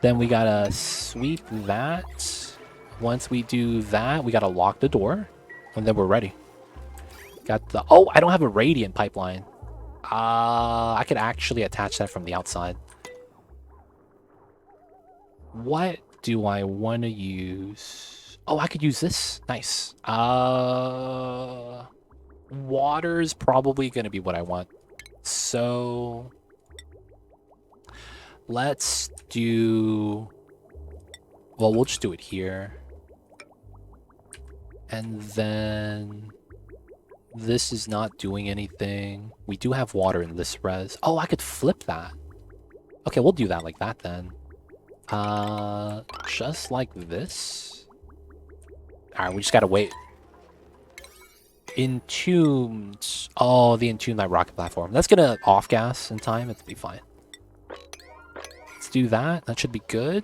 Then we gotta sweep that. Once we do that, we gotta lock the door. And then we're ready. Got the... Oh, I don't have a radiant pipeline. I could actually attach that from the outside. What do I want to use? Oh, I could use this. Nice. Water's probably going to be what I want. So... let's do... well, we'll just do it here. And then... this is not doing anything. We do have water in this res. Oh, I could flip that. Okay, we'll do that like that then. Just like this. Alright, we just gotta wait. Entombed. Oh, the entombed that rocket platform. That's gonna off gas in time. It'll be fine. Let's do that. That should be good.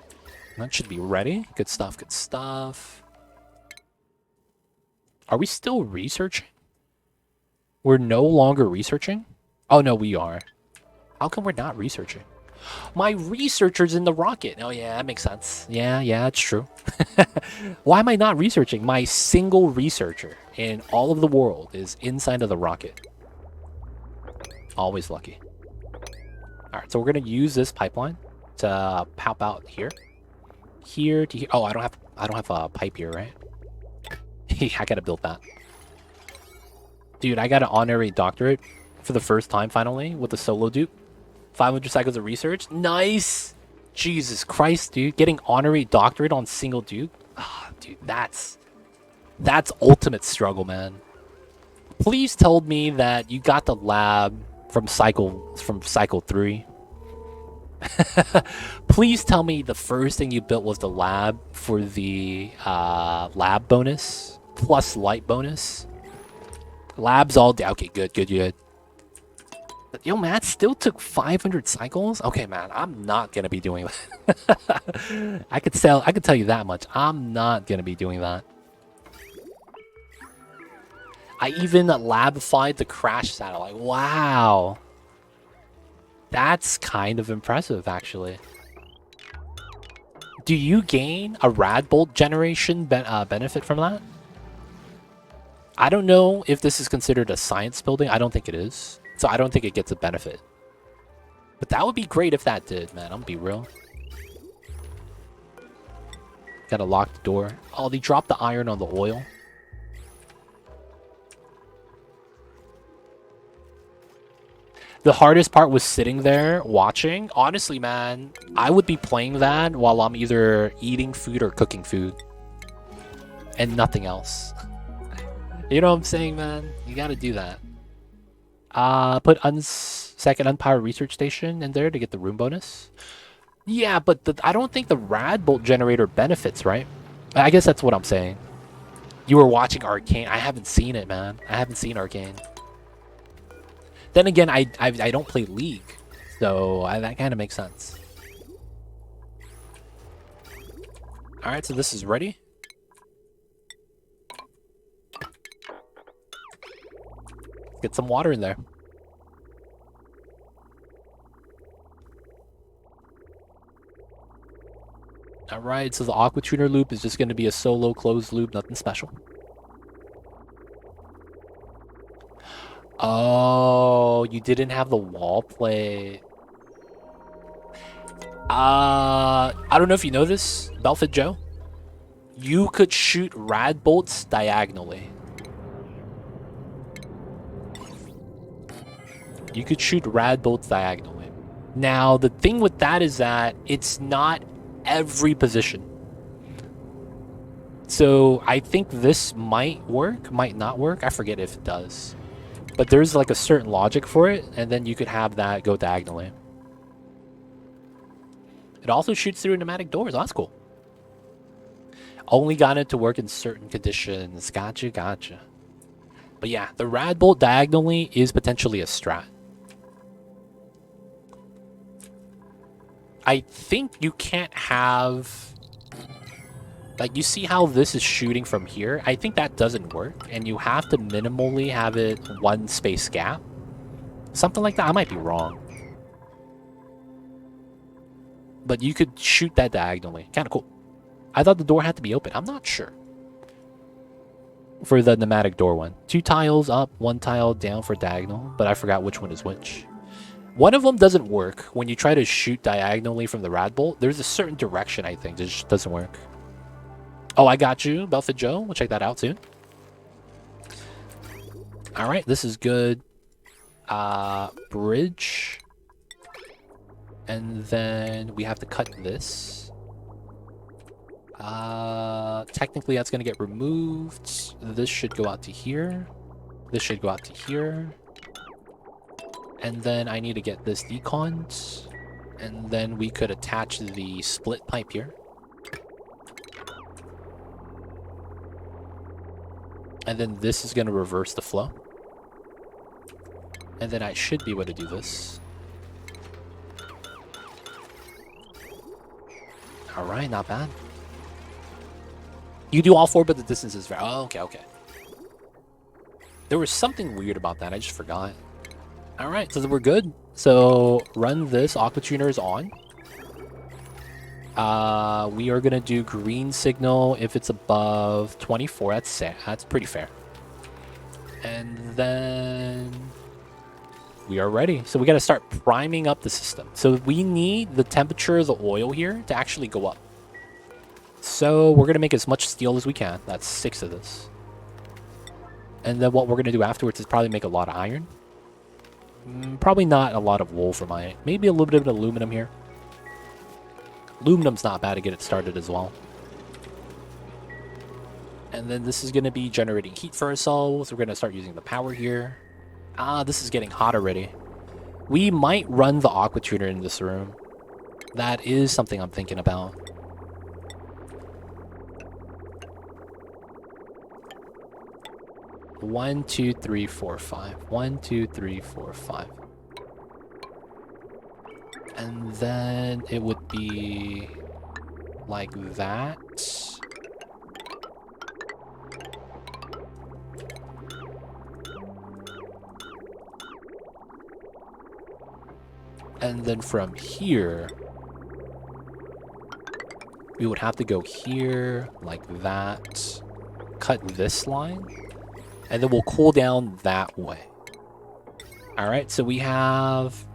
That should be ready. Good stuff, good stuff. Are we still researching? We're no longer researching? Oh, no, we are. How come we're not researching? My researcher's in the rocket. Oh, yeah, that makes sense. Yeah, it's true. Why am I not researching? My single researcher in all of the world is inside of the rocket. Always lucky. All right, so we're going to use this pipeline to pop out here. Here to here. Oh, I don't have a pipe here, right? I got to build that. Dude, I got an honorary doctorate for the first time, finally, with the solo dupe. 500 cycles of research. Nice! Jesus Christ, dude. Getting honorary doctorate on single dupe. Ah, dude, that's ultimate struggle, man. Please tell me that you got the lab from cycle 3. Please tell me the first thing you built was the lab for the lab bonus plus light bonus. Labs all day. Okay, good. Yo, man, still took 500 cycles? Okay, man, I'm not gonna be doing that. I could tell you that much. I'm not gonna be doing that. I even labified the crash satellite. Wow. That's kind of impressive, actually. Do you gain a Radbolt generation benefit from that? I don't know if this is considered a science building. I don't think it is. So I don't think it gets a benefit. But that would be great if that did, man. I'm gonna be real. Gotta lock the door. Oh, they dropped the iron on the oil. The hardest part was sitting there watching. Honestly, man, I would be playing that while I'm either eating food or cooking food. And nothing else. You know what I'm saying, man? You gotta do that. Put second unpowered research station in there to get the room bonus. Yeah, but I don't think the rad bolt generator benefits, right? I guess that's what I'm saying. You were watching Arcane. I haven't seen it, man. I haven't seen Arcane. Then again, I don't play League, so that kind of makes sense. All right, so this is ready. Get some water in there. All right, so the Aqua Tuner loop is just going to be a solo closed loop, nothing special. Oh, you didn't have the wall plate. I don't know if you know this, Belfit Joe. You could shoot rad bolts diagonally. You could shoot rad bolts diagonally. Now, the thing with that is that it's not every position. So I think this might work, might not work. I forget if it does. But there's like a certain logic for it, and then you could have that go diagonally. It also shoots through pneumatic doors. Oh, that's cool. Only got it to work in certain conditions. Gotcha, gotcha. But yeah, the rad bolt diagonally is potentially a strat. I think you can't have... Like, you see how this is shooting from here? I think that doesn't work, and you have to minimally have it one space gap. Something like that. I might be wrong. But you could shoot that diagonally. Kind of cool. I thought the door had to be open. I'm not sure. For the pneumatic door one. 2 tiles up, 1 tile down for diagonal, but I forgot which one is which. One of them doesn't work. When you try to shoot diagonally from the rad bolt, there's a certain direction, I think. It just doesn't work. Oh, I got you, Belfit Joe. We'll check that out soon. All right, this is good. Bridge. And then we have to cut this. Technically, that's going to get removed. This should go out to here. This should go out to here. And then I need to get this deconned. And then we could attach the split pipe here. And then this is going to reverse the flow. And then I should be able to do this. Alright, not bad. You do all 4, but the distance is very... Oh, okay, okay. There was something weird about that. I just forgot. Alright, so we're good. So, run this. Aqua Tuner is on. We are going to do green signal if it's above 24. That's pretty fair. And then... we are ready. So we got to start priming up the system. So we need the temperature of the oil here to actually go up. So we're going to make as much steel as we can. That's 6 of this. And then what we're going to do afterwards is probably make a lot of iron. Probably not a lot of wolframite. Maybe a little bit of aluminum here. Aluminum's not bad to get it started as well. And then this is going to be generating heat for ourselves. We're going to start using the power here. This is getting hot already. We might run the Aqua Tuner in this room. That is something I'm thinking about. One, 2, 3, 4, 5. 1, 2, 3, 4, 5. And then it would be like that. And then from here, we would have to go here, like that, cut this line, and then we'll cool down that way. All right, so we have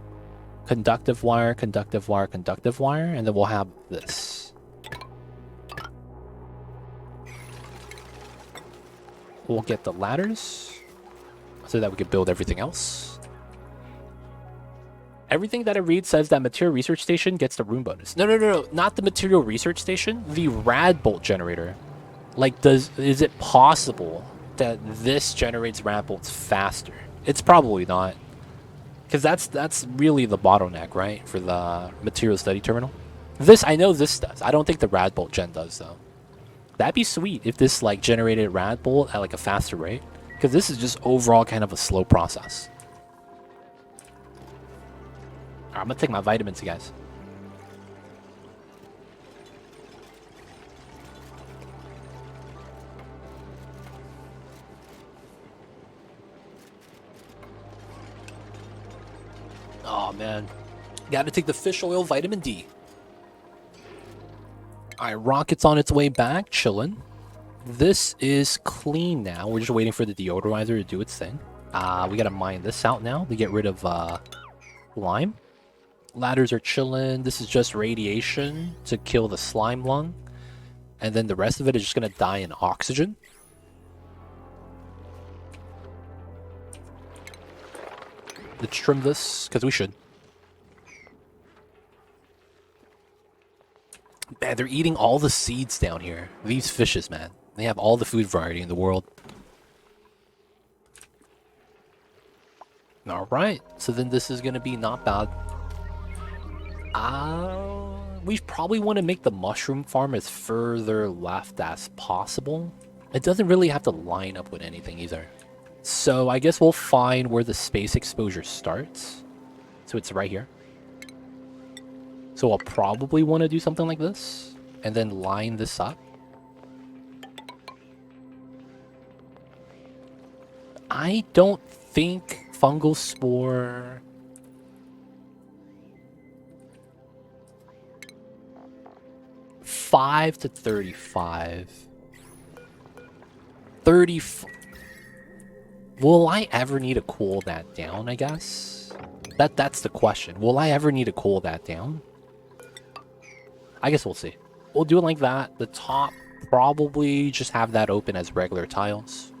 conductive wire, conductive wire, conductive wire, and then we'll have this. We'll get the ladders so that we can build everything else. Everything that I read says that Material Research Station gets the room bonus. No. Not the Material Research Station. The rad bolt generator. Like, is it possible that this generates rad bolts faster? It's probably not. Because that's really the bottleneck, right? For the Material Study Terminal. I know this does. I don't think the rad bolt gen does, though. That'd be sweet if this, like, generated rad bolt at, like, a faster rate. Because this is just overall kind of a slow process. I'm gonna take my vitamins, you guys. Oh, man. Gotta take the fish oil vitamin D. Alright, Rocket's on its way back, chillin'. This is clean now. We're just waiting for the deodorizer to do its thing. We gotta mine this out now to get rid of lime. Ladders are chillin'. This is just radiation to kill the slime lung. And then the rest of it is just gonna die in oxygen. Let's trim this, because we should. Man, they're eating all the seeds down here. These fishes, man. They have all the food variety in the world. Alright, so then this is gonna be not bad. We probably want to make the mushroom farm as further left as possible. It doesn't really have to line up with anything either. So I guess we'll find where the space exposure starts. So it's right here. So I'll probably want to do something like this. And then line this up. I don't think fungal spore... 5 to 35. 30. Will I ever need to cool that down, I guess? That's the question. Will I ever need to cool that down? I guess we'll see. We'll do it like that. The top, probably just have that open as regular tiles.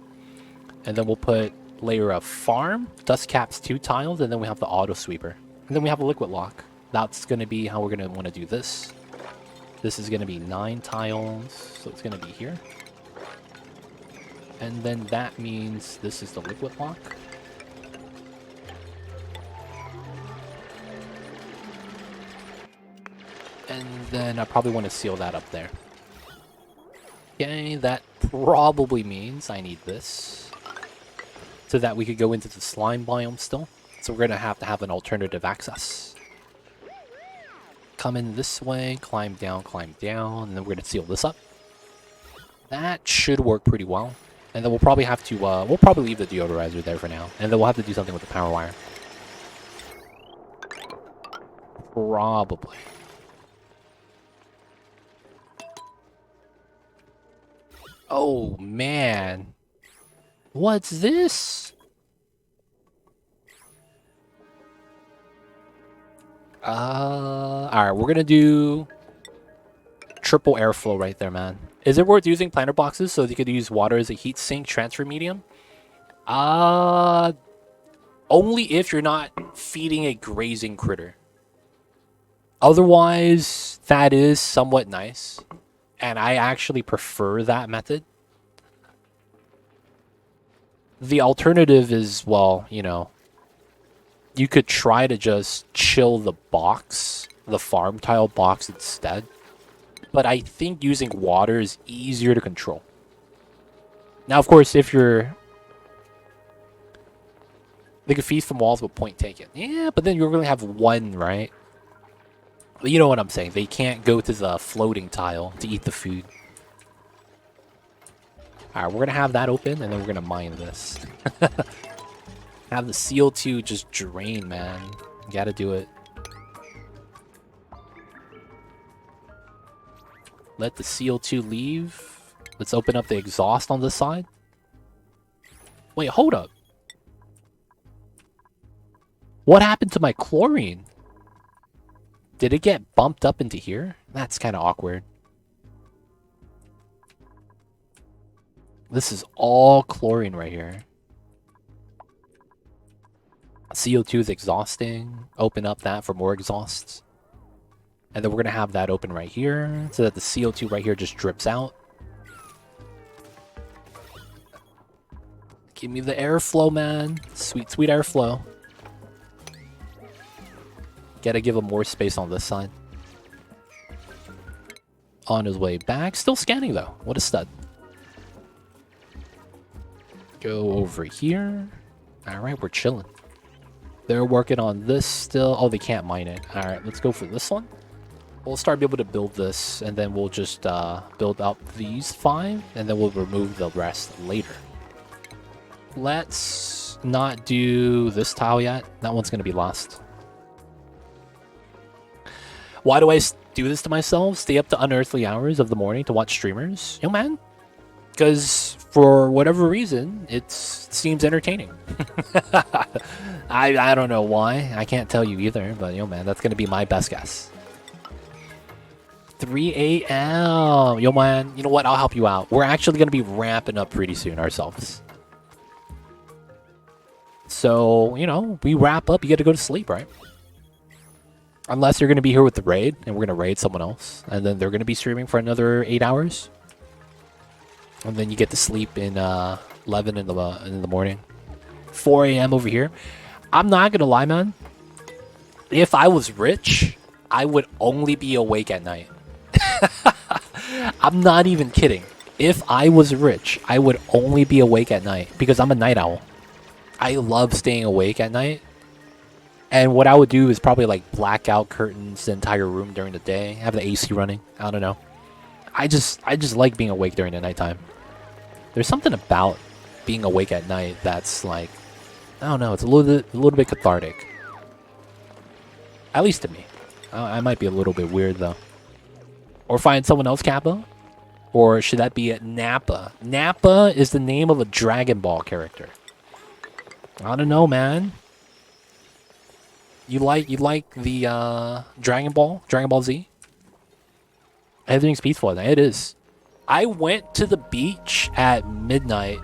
And then we'll put layer of farm, dust caps 2 tiles, and then we have the auto sweeper. And then we have a liquid lock. That's going to be how we're going to want to do this. This is going to be 9 tiles, so it's going to be here. And then that means this is the liquid lock. And then I probably want to seal that up there. Okay, that probably means I need this. So that we could go into the slime biome still. So we're going to have an alternative access. Come in this way, climb down, and then we're going to seal this up. That should work pretty well. And then we'll probably have to, we'll probably leave the deodorizer there for now. And then we'll have to do something with the power wire. Probably. Oh, man. What's this? Alright, we're gonna do triple airflow right there, man. Is it worth using planter boxes so you could use water as a heat sink transfer medium? Only if you're not feeding a grazing critter. Otherwise, that is somewhat nice. And I actually prefer that method. The alternative is, well, you know, you could try to just chill the box, the farm tile box instead. But I think using water is easier to control. Now, of course, if you're... They could feed from walls with point taken. Yeah, but then you only have one, right? You know what I'm saying. They can't go to the floating tile to eat the food. Alright, we're going to have that open, and then we're going to mine this. Have the CO2 just drain, man. You gotta do it. Let the CO2 leave. Let's open up the exhaust on this side. Wait, hold up. What happened to my chlorine? Did it get bumped up into here? That's kind of awkward. This is all chlorine right here. CO2 is exhausting. Open up that for more exhausts. And then we're going to have that open right here so that the CO2 right here just drips out. Give me the airflow, man. Sweet, sweet airflow. Gotta give him more space on this side. On his way back. Still scanning, though. What a stud. Go over here. Alright, we're chilling. They're working on this still. Oh, they can't mine it. Alright, let's go for this one. We'll start be able to build this, and then we'll just build up these 5, and then we'll remove the rest later. Let's not do this tile yet. That one's going to be lost. Why do I do this to myself? Stay up to unearthly hours of the morning to watch streamers? Yo, man. Because for whatever reason, it seems entertaining. I don't know why. I can't tell you either. But, yo, man, that's going to be my best guess. 3 a.m. Yo, man, you know what? I'll help you out. We're actually going to be ramping up pretty soon ourselves. So, you know, we wrap up. You get to go to sleep, right? Unless you're going to be here with the raid, and we're going to raid someone else. And then they're going to be streaming for another 8 hours. And then you get to sleep in 11 in the morning. 4 a.m. over here. I'm not going to lie, man. If I was rich, I would only be awake at night. I'm not even kidding. If I was rich, I would only be awake at night because I'm a night owl. I love staying awake at night. And what I would do is probably like black out curtains the entire room during the day, have the AC running. I don't know. I just like being awake during the nighttime. There's something about being awake at night that's like, I don't know, it's a little bit cathartic. At least to me. I might be a little bit weird though. Or find someone else, Kappa? Or should that be a Nappa? Nappa is the name of a Dragon Ball character. I don't know, man. You like the Dragon Ball Z? Everything's peaceful at night. It is. I went to the beach at midnight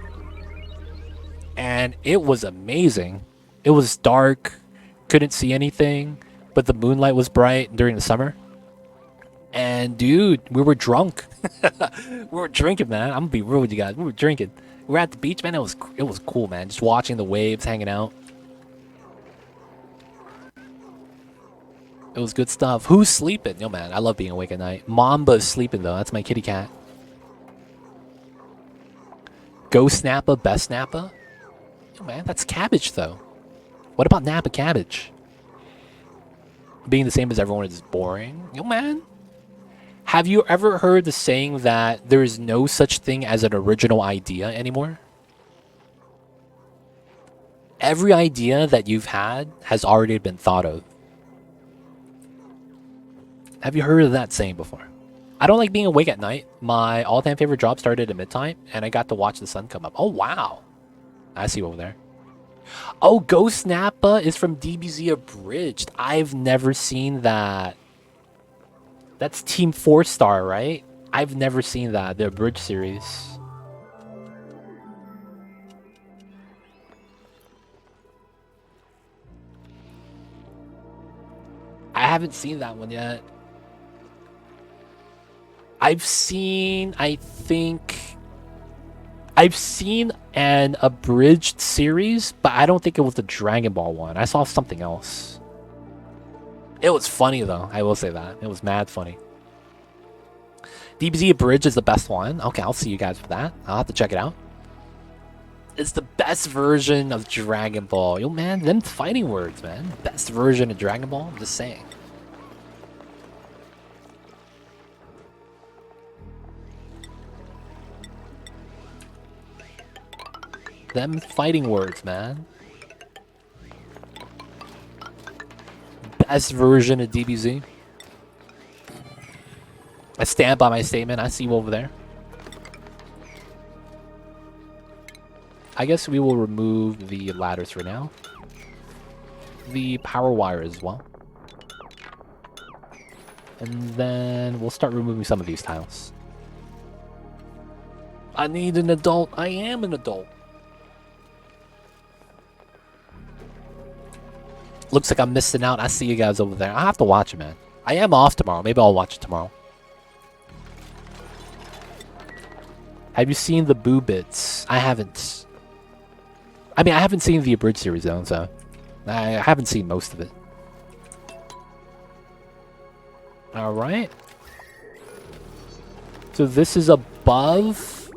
and it was amazing. It was dark, couldn't see anything, but the moonlight was bright during the summer. And dude, we were drunk. We were drinking, man. I'm gonna be real with you guys. We were drinking. We were at the beach, man. It was cool, man. Just watching the waves, hanging out. It was good stuff. Who's sleeping? Yo, man, I love being awake at night. Mamba's sleeping, though. That's my kitty cat. Ghost Nappa, best Nappa? Yo, man, that's cabbage, though. What about Nappa cabbage? Being the same as everyone is boring? Yo, man. Have you ever heard the saying that there is no such thing as an original idea anymore? Every idea that you've had has already been thought of. Have you heard of that saying before? I don't like being awake at night. My all-time favorite job started at midtime, and I got to watch the sun come up. Oh, wow. I see over there. Oh, Ghost Nappa is from DBZ Abridged. I've never seen that. That's Team 4-Star, right? I've never seen that, the Abridged series. I haven't seen that one yet. I've seen an abridged series, but I don't think it was the Dragon Ball one. I saw something else. It was funny, though. I will say that. It was mad funny. DBZ Abridged is the best one. Okay, I'll see you guys for that. I'll have to check it out. It's the best version of Dragon Ball. Yo, man, them fighting words, man. Best version of Dragon Ball? I'm just saying. Them fighting words, man. Best version of DBZ. I stand by my statement. I see you over there. I guess we will remove the ladders for now. The power wire as well. And then we'll start removing some of these tiles. I need an adult. I am an adult. Looks like I'm missing out. I see you guys over there. I have to watch it, man. I am off tomorrow. Maybe I'll watch it tomorrow. Have you seen the Boo Bits? I haven't. I mean, I haven't seen the Abridged series though, so I haven't seen most of it. Alright. So this is above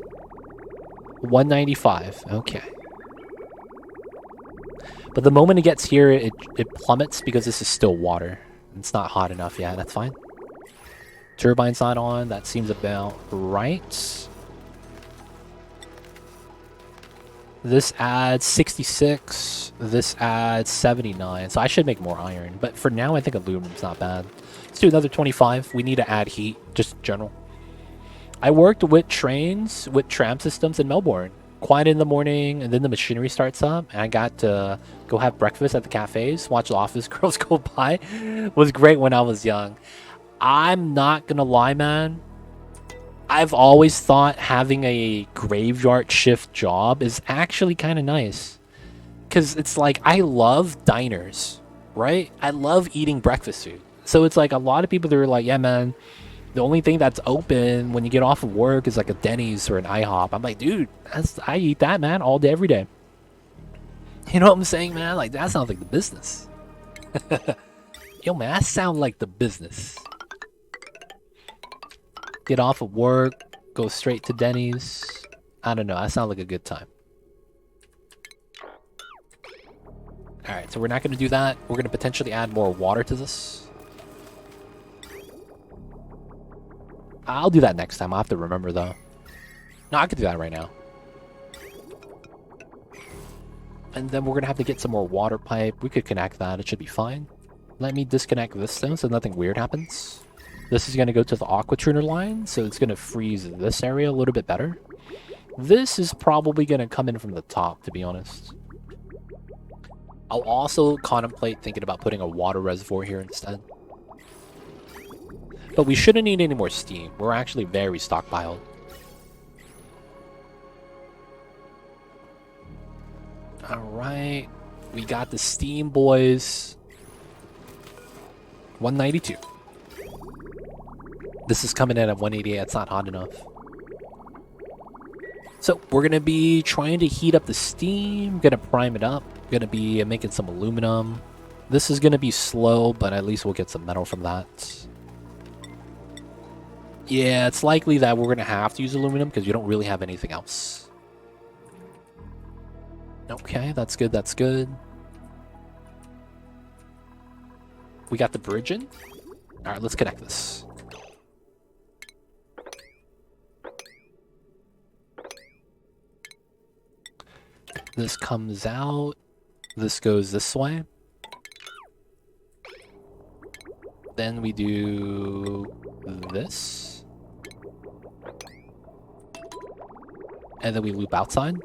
195. Okay. But the moment it gets here, it plummets because this is still water. It's not hot enough yet. That's fine. Turbine's not on. That seems about right. This adds 66. This adds 79. So I should make more iron. But for now, I think aluminum's not bad. Let's do another 25. We need to add heat, just in general. I worked with trains, with tram systems in Melbourne. Quiet in the morning, and then the machinery starts up, and I got to go have breakfast at the cafes, watch the office girls go by. It was great when I was young. I'm not gonna lie, man. I've always thought having a graveyard shift job is actually kind of nice. Because it's like, I love diners, right? I love eating breakfast food. So it's like a lot of people that are like, yeah, man, the only thing that's open when you get off of work is like a Denny's or an IHOP. I'm like, dude, I eat that, man, all day, every day. You know what I'm saying, man? Like, that sounds like the business. Yo, man, that sounds like the business. Get off of work, go straight to Denny's. I don't know, that sounds like a good time. Alright, so we're not going to do that. We're going to potentially add more water to this. I'll do that next time. I'll have to remember, though. No, I could do that right now. And then we're going to have to get some more water pipe. We could connect that. It should be fine. Let me disconnect this, though, so nothing weird happens. This is going to go to the aqua tuner line, so it's going to freeze this area a little bit better. This is probably going to come in from the top, to be honest. I'll also contemplate thinking about putting a water reservoir here instead. But we shouldn't need any more steam. We're actually very stockpiled. Alright. We got the steam, boys. 192. This is coming in at 188. It's not hot enough. So we're going to be trying to heat up the steam. Going to prime it up. Going to be making some aluminum. This is going to be slow, but at least we'll get some metal from that. Yeah, it's likely that we're going to have to use aluminum because we don't really have anything else. Okay, that's good, that's good. We got the bridge in. Alright, let's connect this. This comes out. This goes this way. Then we do this. And then we loop outside.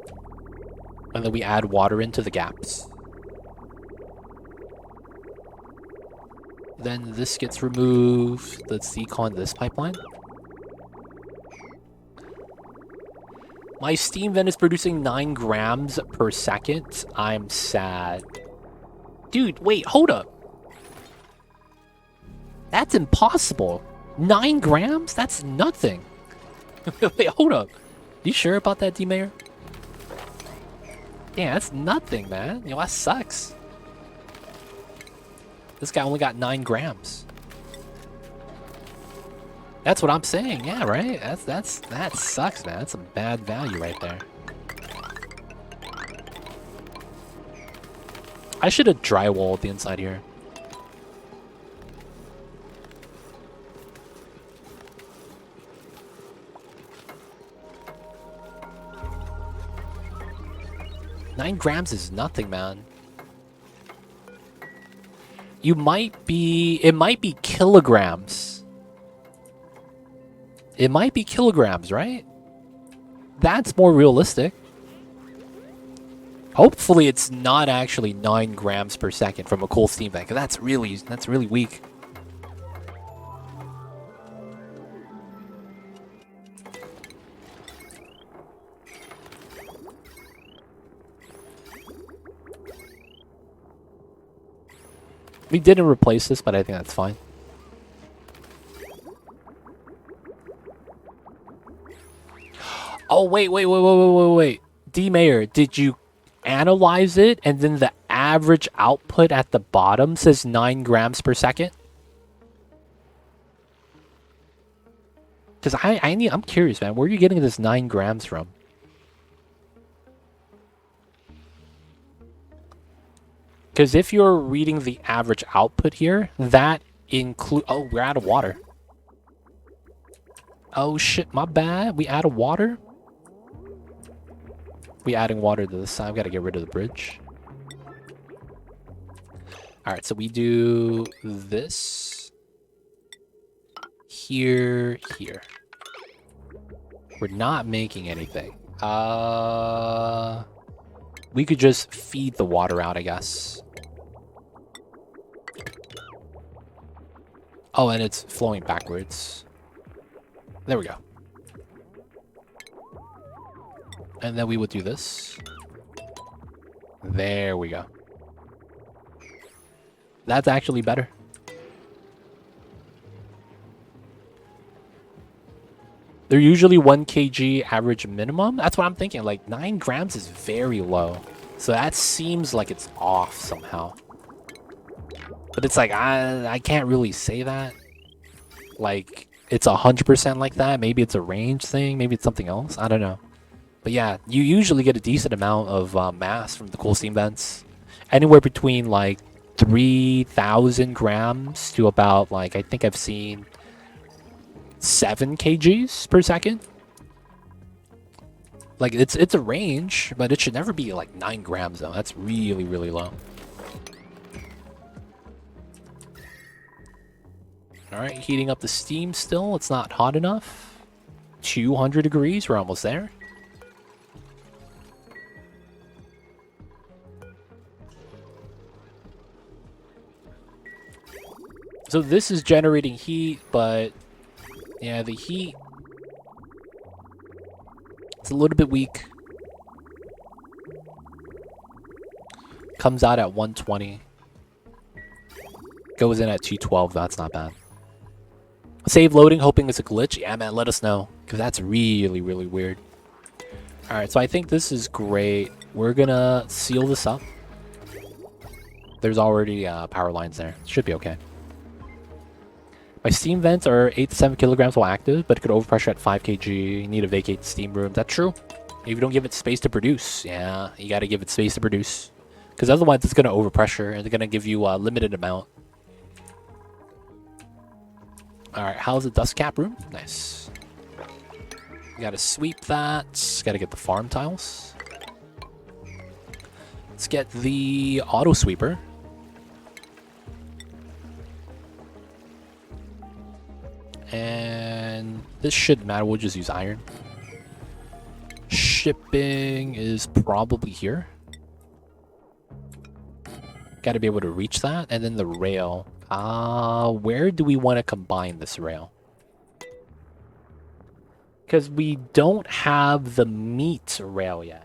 And then we add water into the gaps. Then this gets removed. Let's decon this pipeline. My steam vent is producing 9 grams per second. I'm sad. Dude, wait, hold up. That's impossible. 9 grams? That's nothing. Wait, hold up. You sure about that, D-Mayor? Yeah, that's nothing, man. You know, that sucks. This guy only got 9 grams. That's what I'm saying, yeah, right? That sucks, man. That's some bad value right there. I should have drywalled the inside here. Nine grams is nothing, man. It might be kilograms. It might be kilograms, right? That's more realistic. Hopefully it's not actually 9 grams per second from a coal steam vent, 'cause that's really weak. We didn't replace this, but I think that's fine. Oh, wait. D-Mayor, did you analyze it and then the average output at the bottom says 9 grams per second? Because I'm curious, man. Where are you getting this 9 grams from? Because if you're reading the average output here, that include... Oh, we're out of water. Oh, shit. My bad. We out of water? We adding water to this side. I've got to get rid of the bridge. Alright, so we do this. Here. We're not making anything. We could just feed the water out, I guess. Oh, and it's flowing backwards. There we go. And then we would do this. There we go. That's actually better. They're usually 1 kg average minimum. That's what I'm thinking. Like 9 grams is very low. So that seems like it's off somehow. But it's like, I can't really say that. Like, it's 100% like that. Maybe it's a range thing. Maybe it's something else. I don't know. But yeah, you usually get a decent amount of mass from the cool steam vents. Anywhere between like 3,000 grams to about like, I think I've seen 7 kgs per second. Like it's a range, but it should never be like 9 grams though. That's really, really low. Alright, heating up the steam still. It's not hot enough. 200 degrees, we're almost there. So this is generating heat, but yeah, the heat, it's a little bit weak. Comes out at 120. Goes in at 212, that's not bad. Save loading, hoping it's a glitch. Yeah, man, let us know, because that's really, really weird. Alright, so I think this is great. We're gonna seal this up. There's already power lines there. Should be okay. My steam vents are 8 to 7 kilograms while active, but it could overpressure at 5 kg. You need to vacate the steam room. That's true. If you don't give it space to produce. Yeah, you gotta give it space to produce. Because otherwise it's gonna overpressure, and they're gonna give you a limited amount. Alright, how's the dust cap room? Nice. You gotta sweep that. Gotta get the farm tiles. Let's get the auto sweeper. And this shouldn't matter, we'll just use iron. Shipping is probably here. Gotta be able to reach that. And then the rail. Where do we want to combine this rail? Because we don't have the meat rail yet.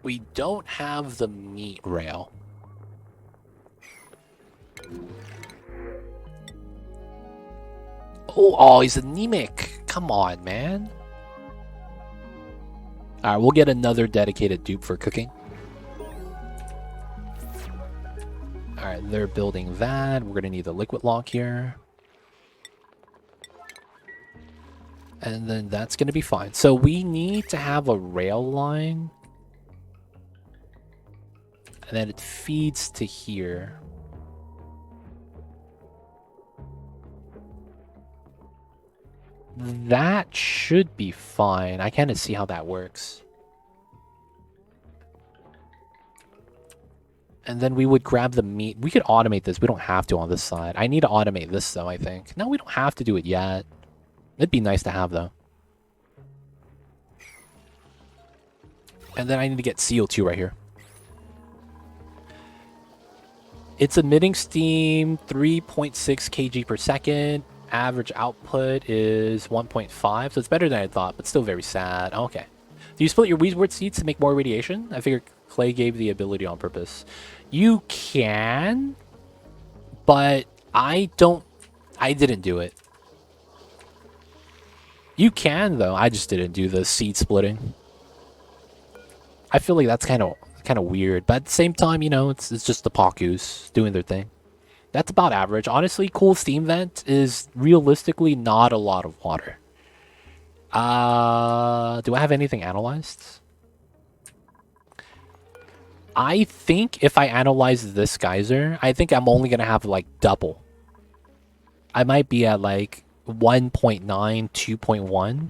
We don't have the meat rail. Oh, he's anemic. Come on, man. Alright, we'll get another dedicated dupe for cooking. Alright, they're building that. We're gonna need the liquid lock here. And then that's gonna be fine. So we need to have a rail line. And then it feeds to here. That should be fine. I kind of see how that works. And then we would grab the meat. We could automate this. We don't have to on this side. I need to automate this though, I think. No, we don't have to do it yet. It'd be nice to have though. And then I need to get CO2 right here. It's emitting steam 3.6 kg per second. Average output is 1.5, so it's better than I thought, but still very sad. Okay. Do you split your wheat seeds to make more radiation? I figured clay gave the ability on purpose. You can, but I didn't do it. You can though. I just didn't do the seed splitting. I feel like that's kind of weird, but at the same time, you know, it's just the Pakus doing their thing. That's about average. Honestly, cool steam vent is realistically not a lot of water. Do I have anything analyzed? I think if I analyze this geyser, I think I'm only gonna have like double. I might be at like 1.9, 2.1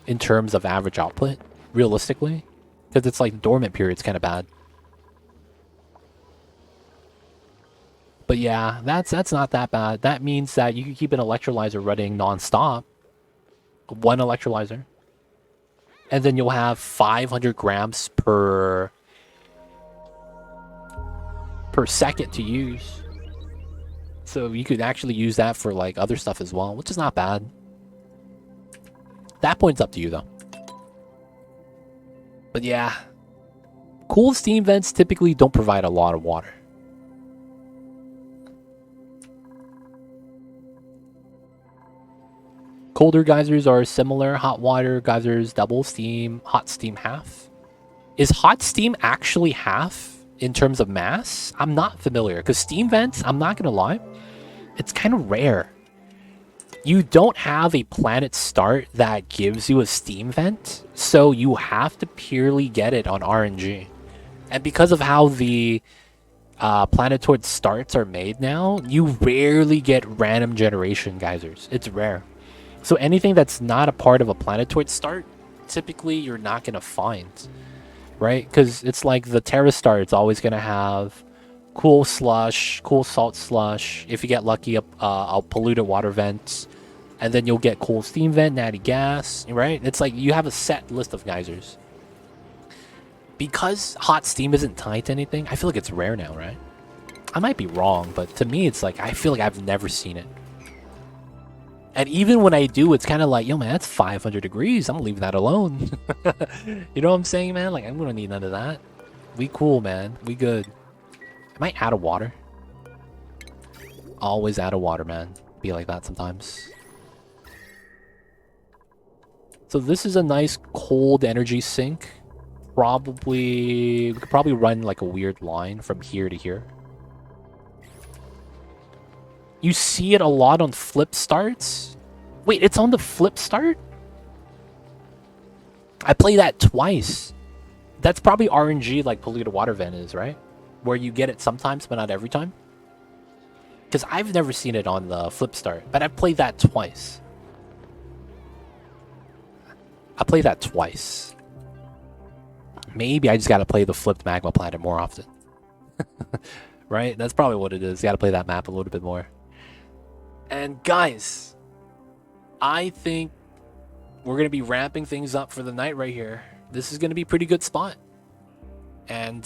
in terms of average output, realistically. Because it's like dormant period's kind of bad. But yeah, that's not that bad. That means that you can keep an electrolyzer running non-stop. One electrolyzer. And then you'll have 500 grams per second to use. So you could actually use that for like other stuff as well, which is not bad. That point's up to you though. But yeah, cool steam vents typically don't provide a lot of water. Colder geysers are similar. Hot water geysers double, steam, hot steam half. Is hot steam actually half in terms of mass? I'm not familiar because steam vents, I'm not going to lie, it's kind of rare. You don't have a planet start that gives you a steam vent, so you have to purely get it on RNG. And because of how the planetoid starts are made now, you rarely get random generation geysers. It's rare. So anything that's not a part of a planetoid start, typically you're not going to find, right? Because it's like the Terra star, it's always going to have cool slush, cool salt slush. If you get lucky, a polluted water vent. And then you'll get cool steam vent, natty gas, right? It's like you have a set list of geysers. Because hot steam isn't tied to anything, I feel like it's rare now, right? I might be wrong, but to me, it's like, I feel like I've never seen it. And even when I do, it's kind of like, yo, man, that's 500 degrees. I'm leaving that alone. You know what I'm saying, man? Like, I'm going to need none of that. We cool, man. We good. I might add a water. Always add a water, man. Be like that sometimes. So this is a nice cold energy sink. We could probably run like a weird line from here to here. You see it a lot on flip starts? Wait, it's on the flip start? I play that twice. That's probably RNG like polluted water vent is, right? Where you get it sometimes, but not every time. Because I've never seen it on the flip start, but I've played that twice. I played that twice. Maybe I just gotta play the flipped magma planet more often. Right? That's probably what it is. You gotta play that map a little bit more. And guys, I think we're going to be ramping things up for the night right here. This is going to be a pretty good spot. And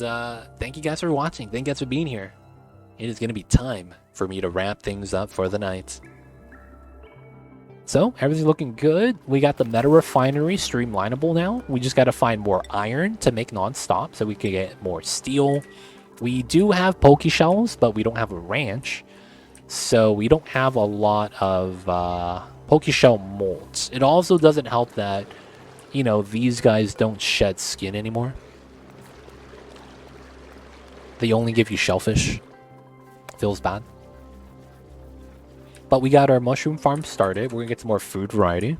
thank you guys for watching. Thank you guys for being here. It is going to be time for me to ramp things up for the night. So, everything's looking good. We got the meta refinery streamlinable now. We just got to find more iron to make non-stop so we can get more steel. We do have poke shells, but we don't have a ranch. So we don't have a lot of Pokeshell molds. It also doesn't help that, you know, these guys don't shed skin anymore. They only give you shellfish. Feels bad. But we got our mushroom farm started. We're going to get some more food variety.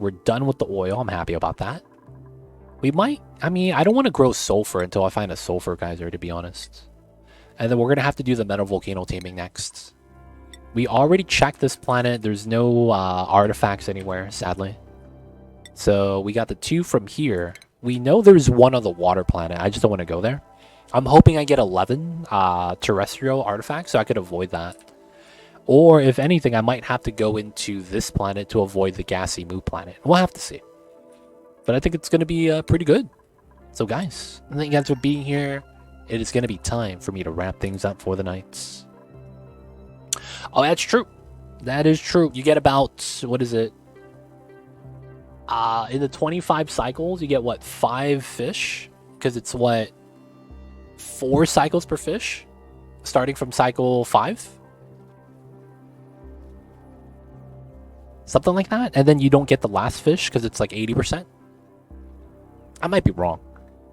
We're done with the oil. I'm happy about that. We might... I mean, I don't want to grow sulfur until I find a sulfur geyser, to be honest. And then we're going to have to do the metal volcano taming next. We already checked this planet. There's no artifacts anywhere, sadly. So we got the 2 from here. We know there's one on the water planet. I just don't want to go there. I'm hoping I get 11 terrestrial artifacts so I could avoid that. Or if anything, I might have to go into this planet to avoid the gassy moo planet. We'll have to see. But I think it's going to be pretty good. So guys, thank you guys for being here. It is going to be time for me to wrap things up for the night. Oh, that's true. That is true. You get about, what is it? In the 25 cycles, you get what, 5 fish? Because it's what, 4 cycles per fish? Starting from cycle 5? Something like that? And then you don't get the last fish because it's like 80%? I might be wrong.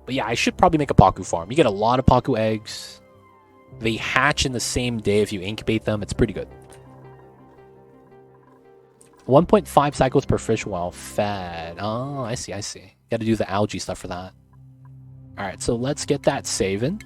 But yeah, I should probably make a Paku farm. You get a lot of Paku eggs. They hatch in the same day if you incubate them. It's pretty good. 1.5 cycles per fish while fed. Oh, I see. Got to do the algae stuff for that. All right, so let's get that saving.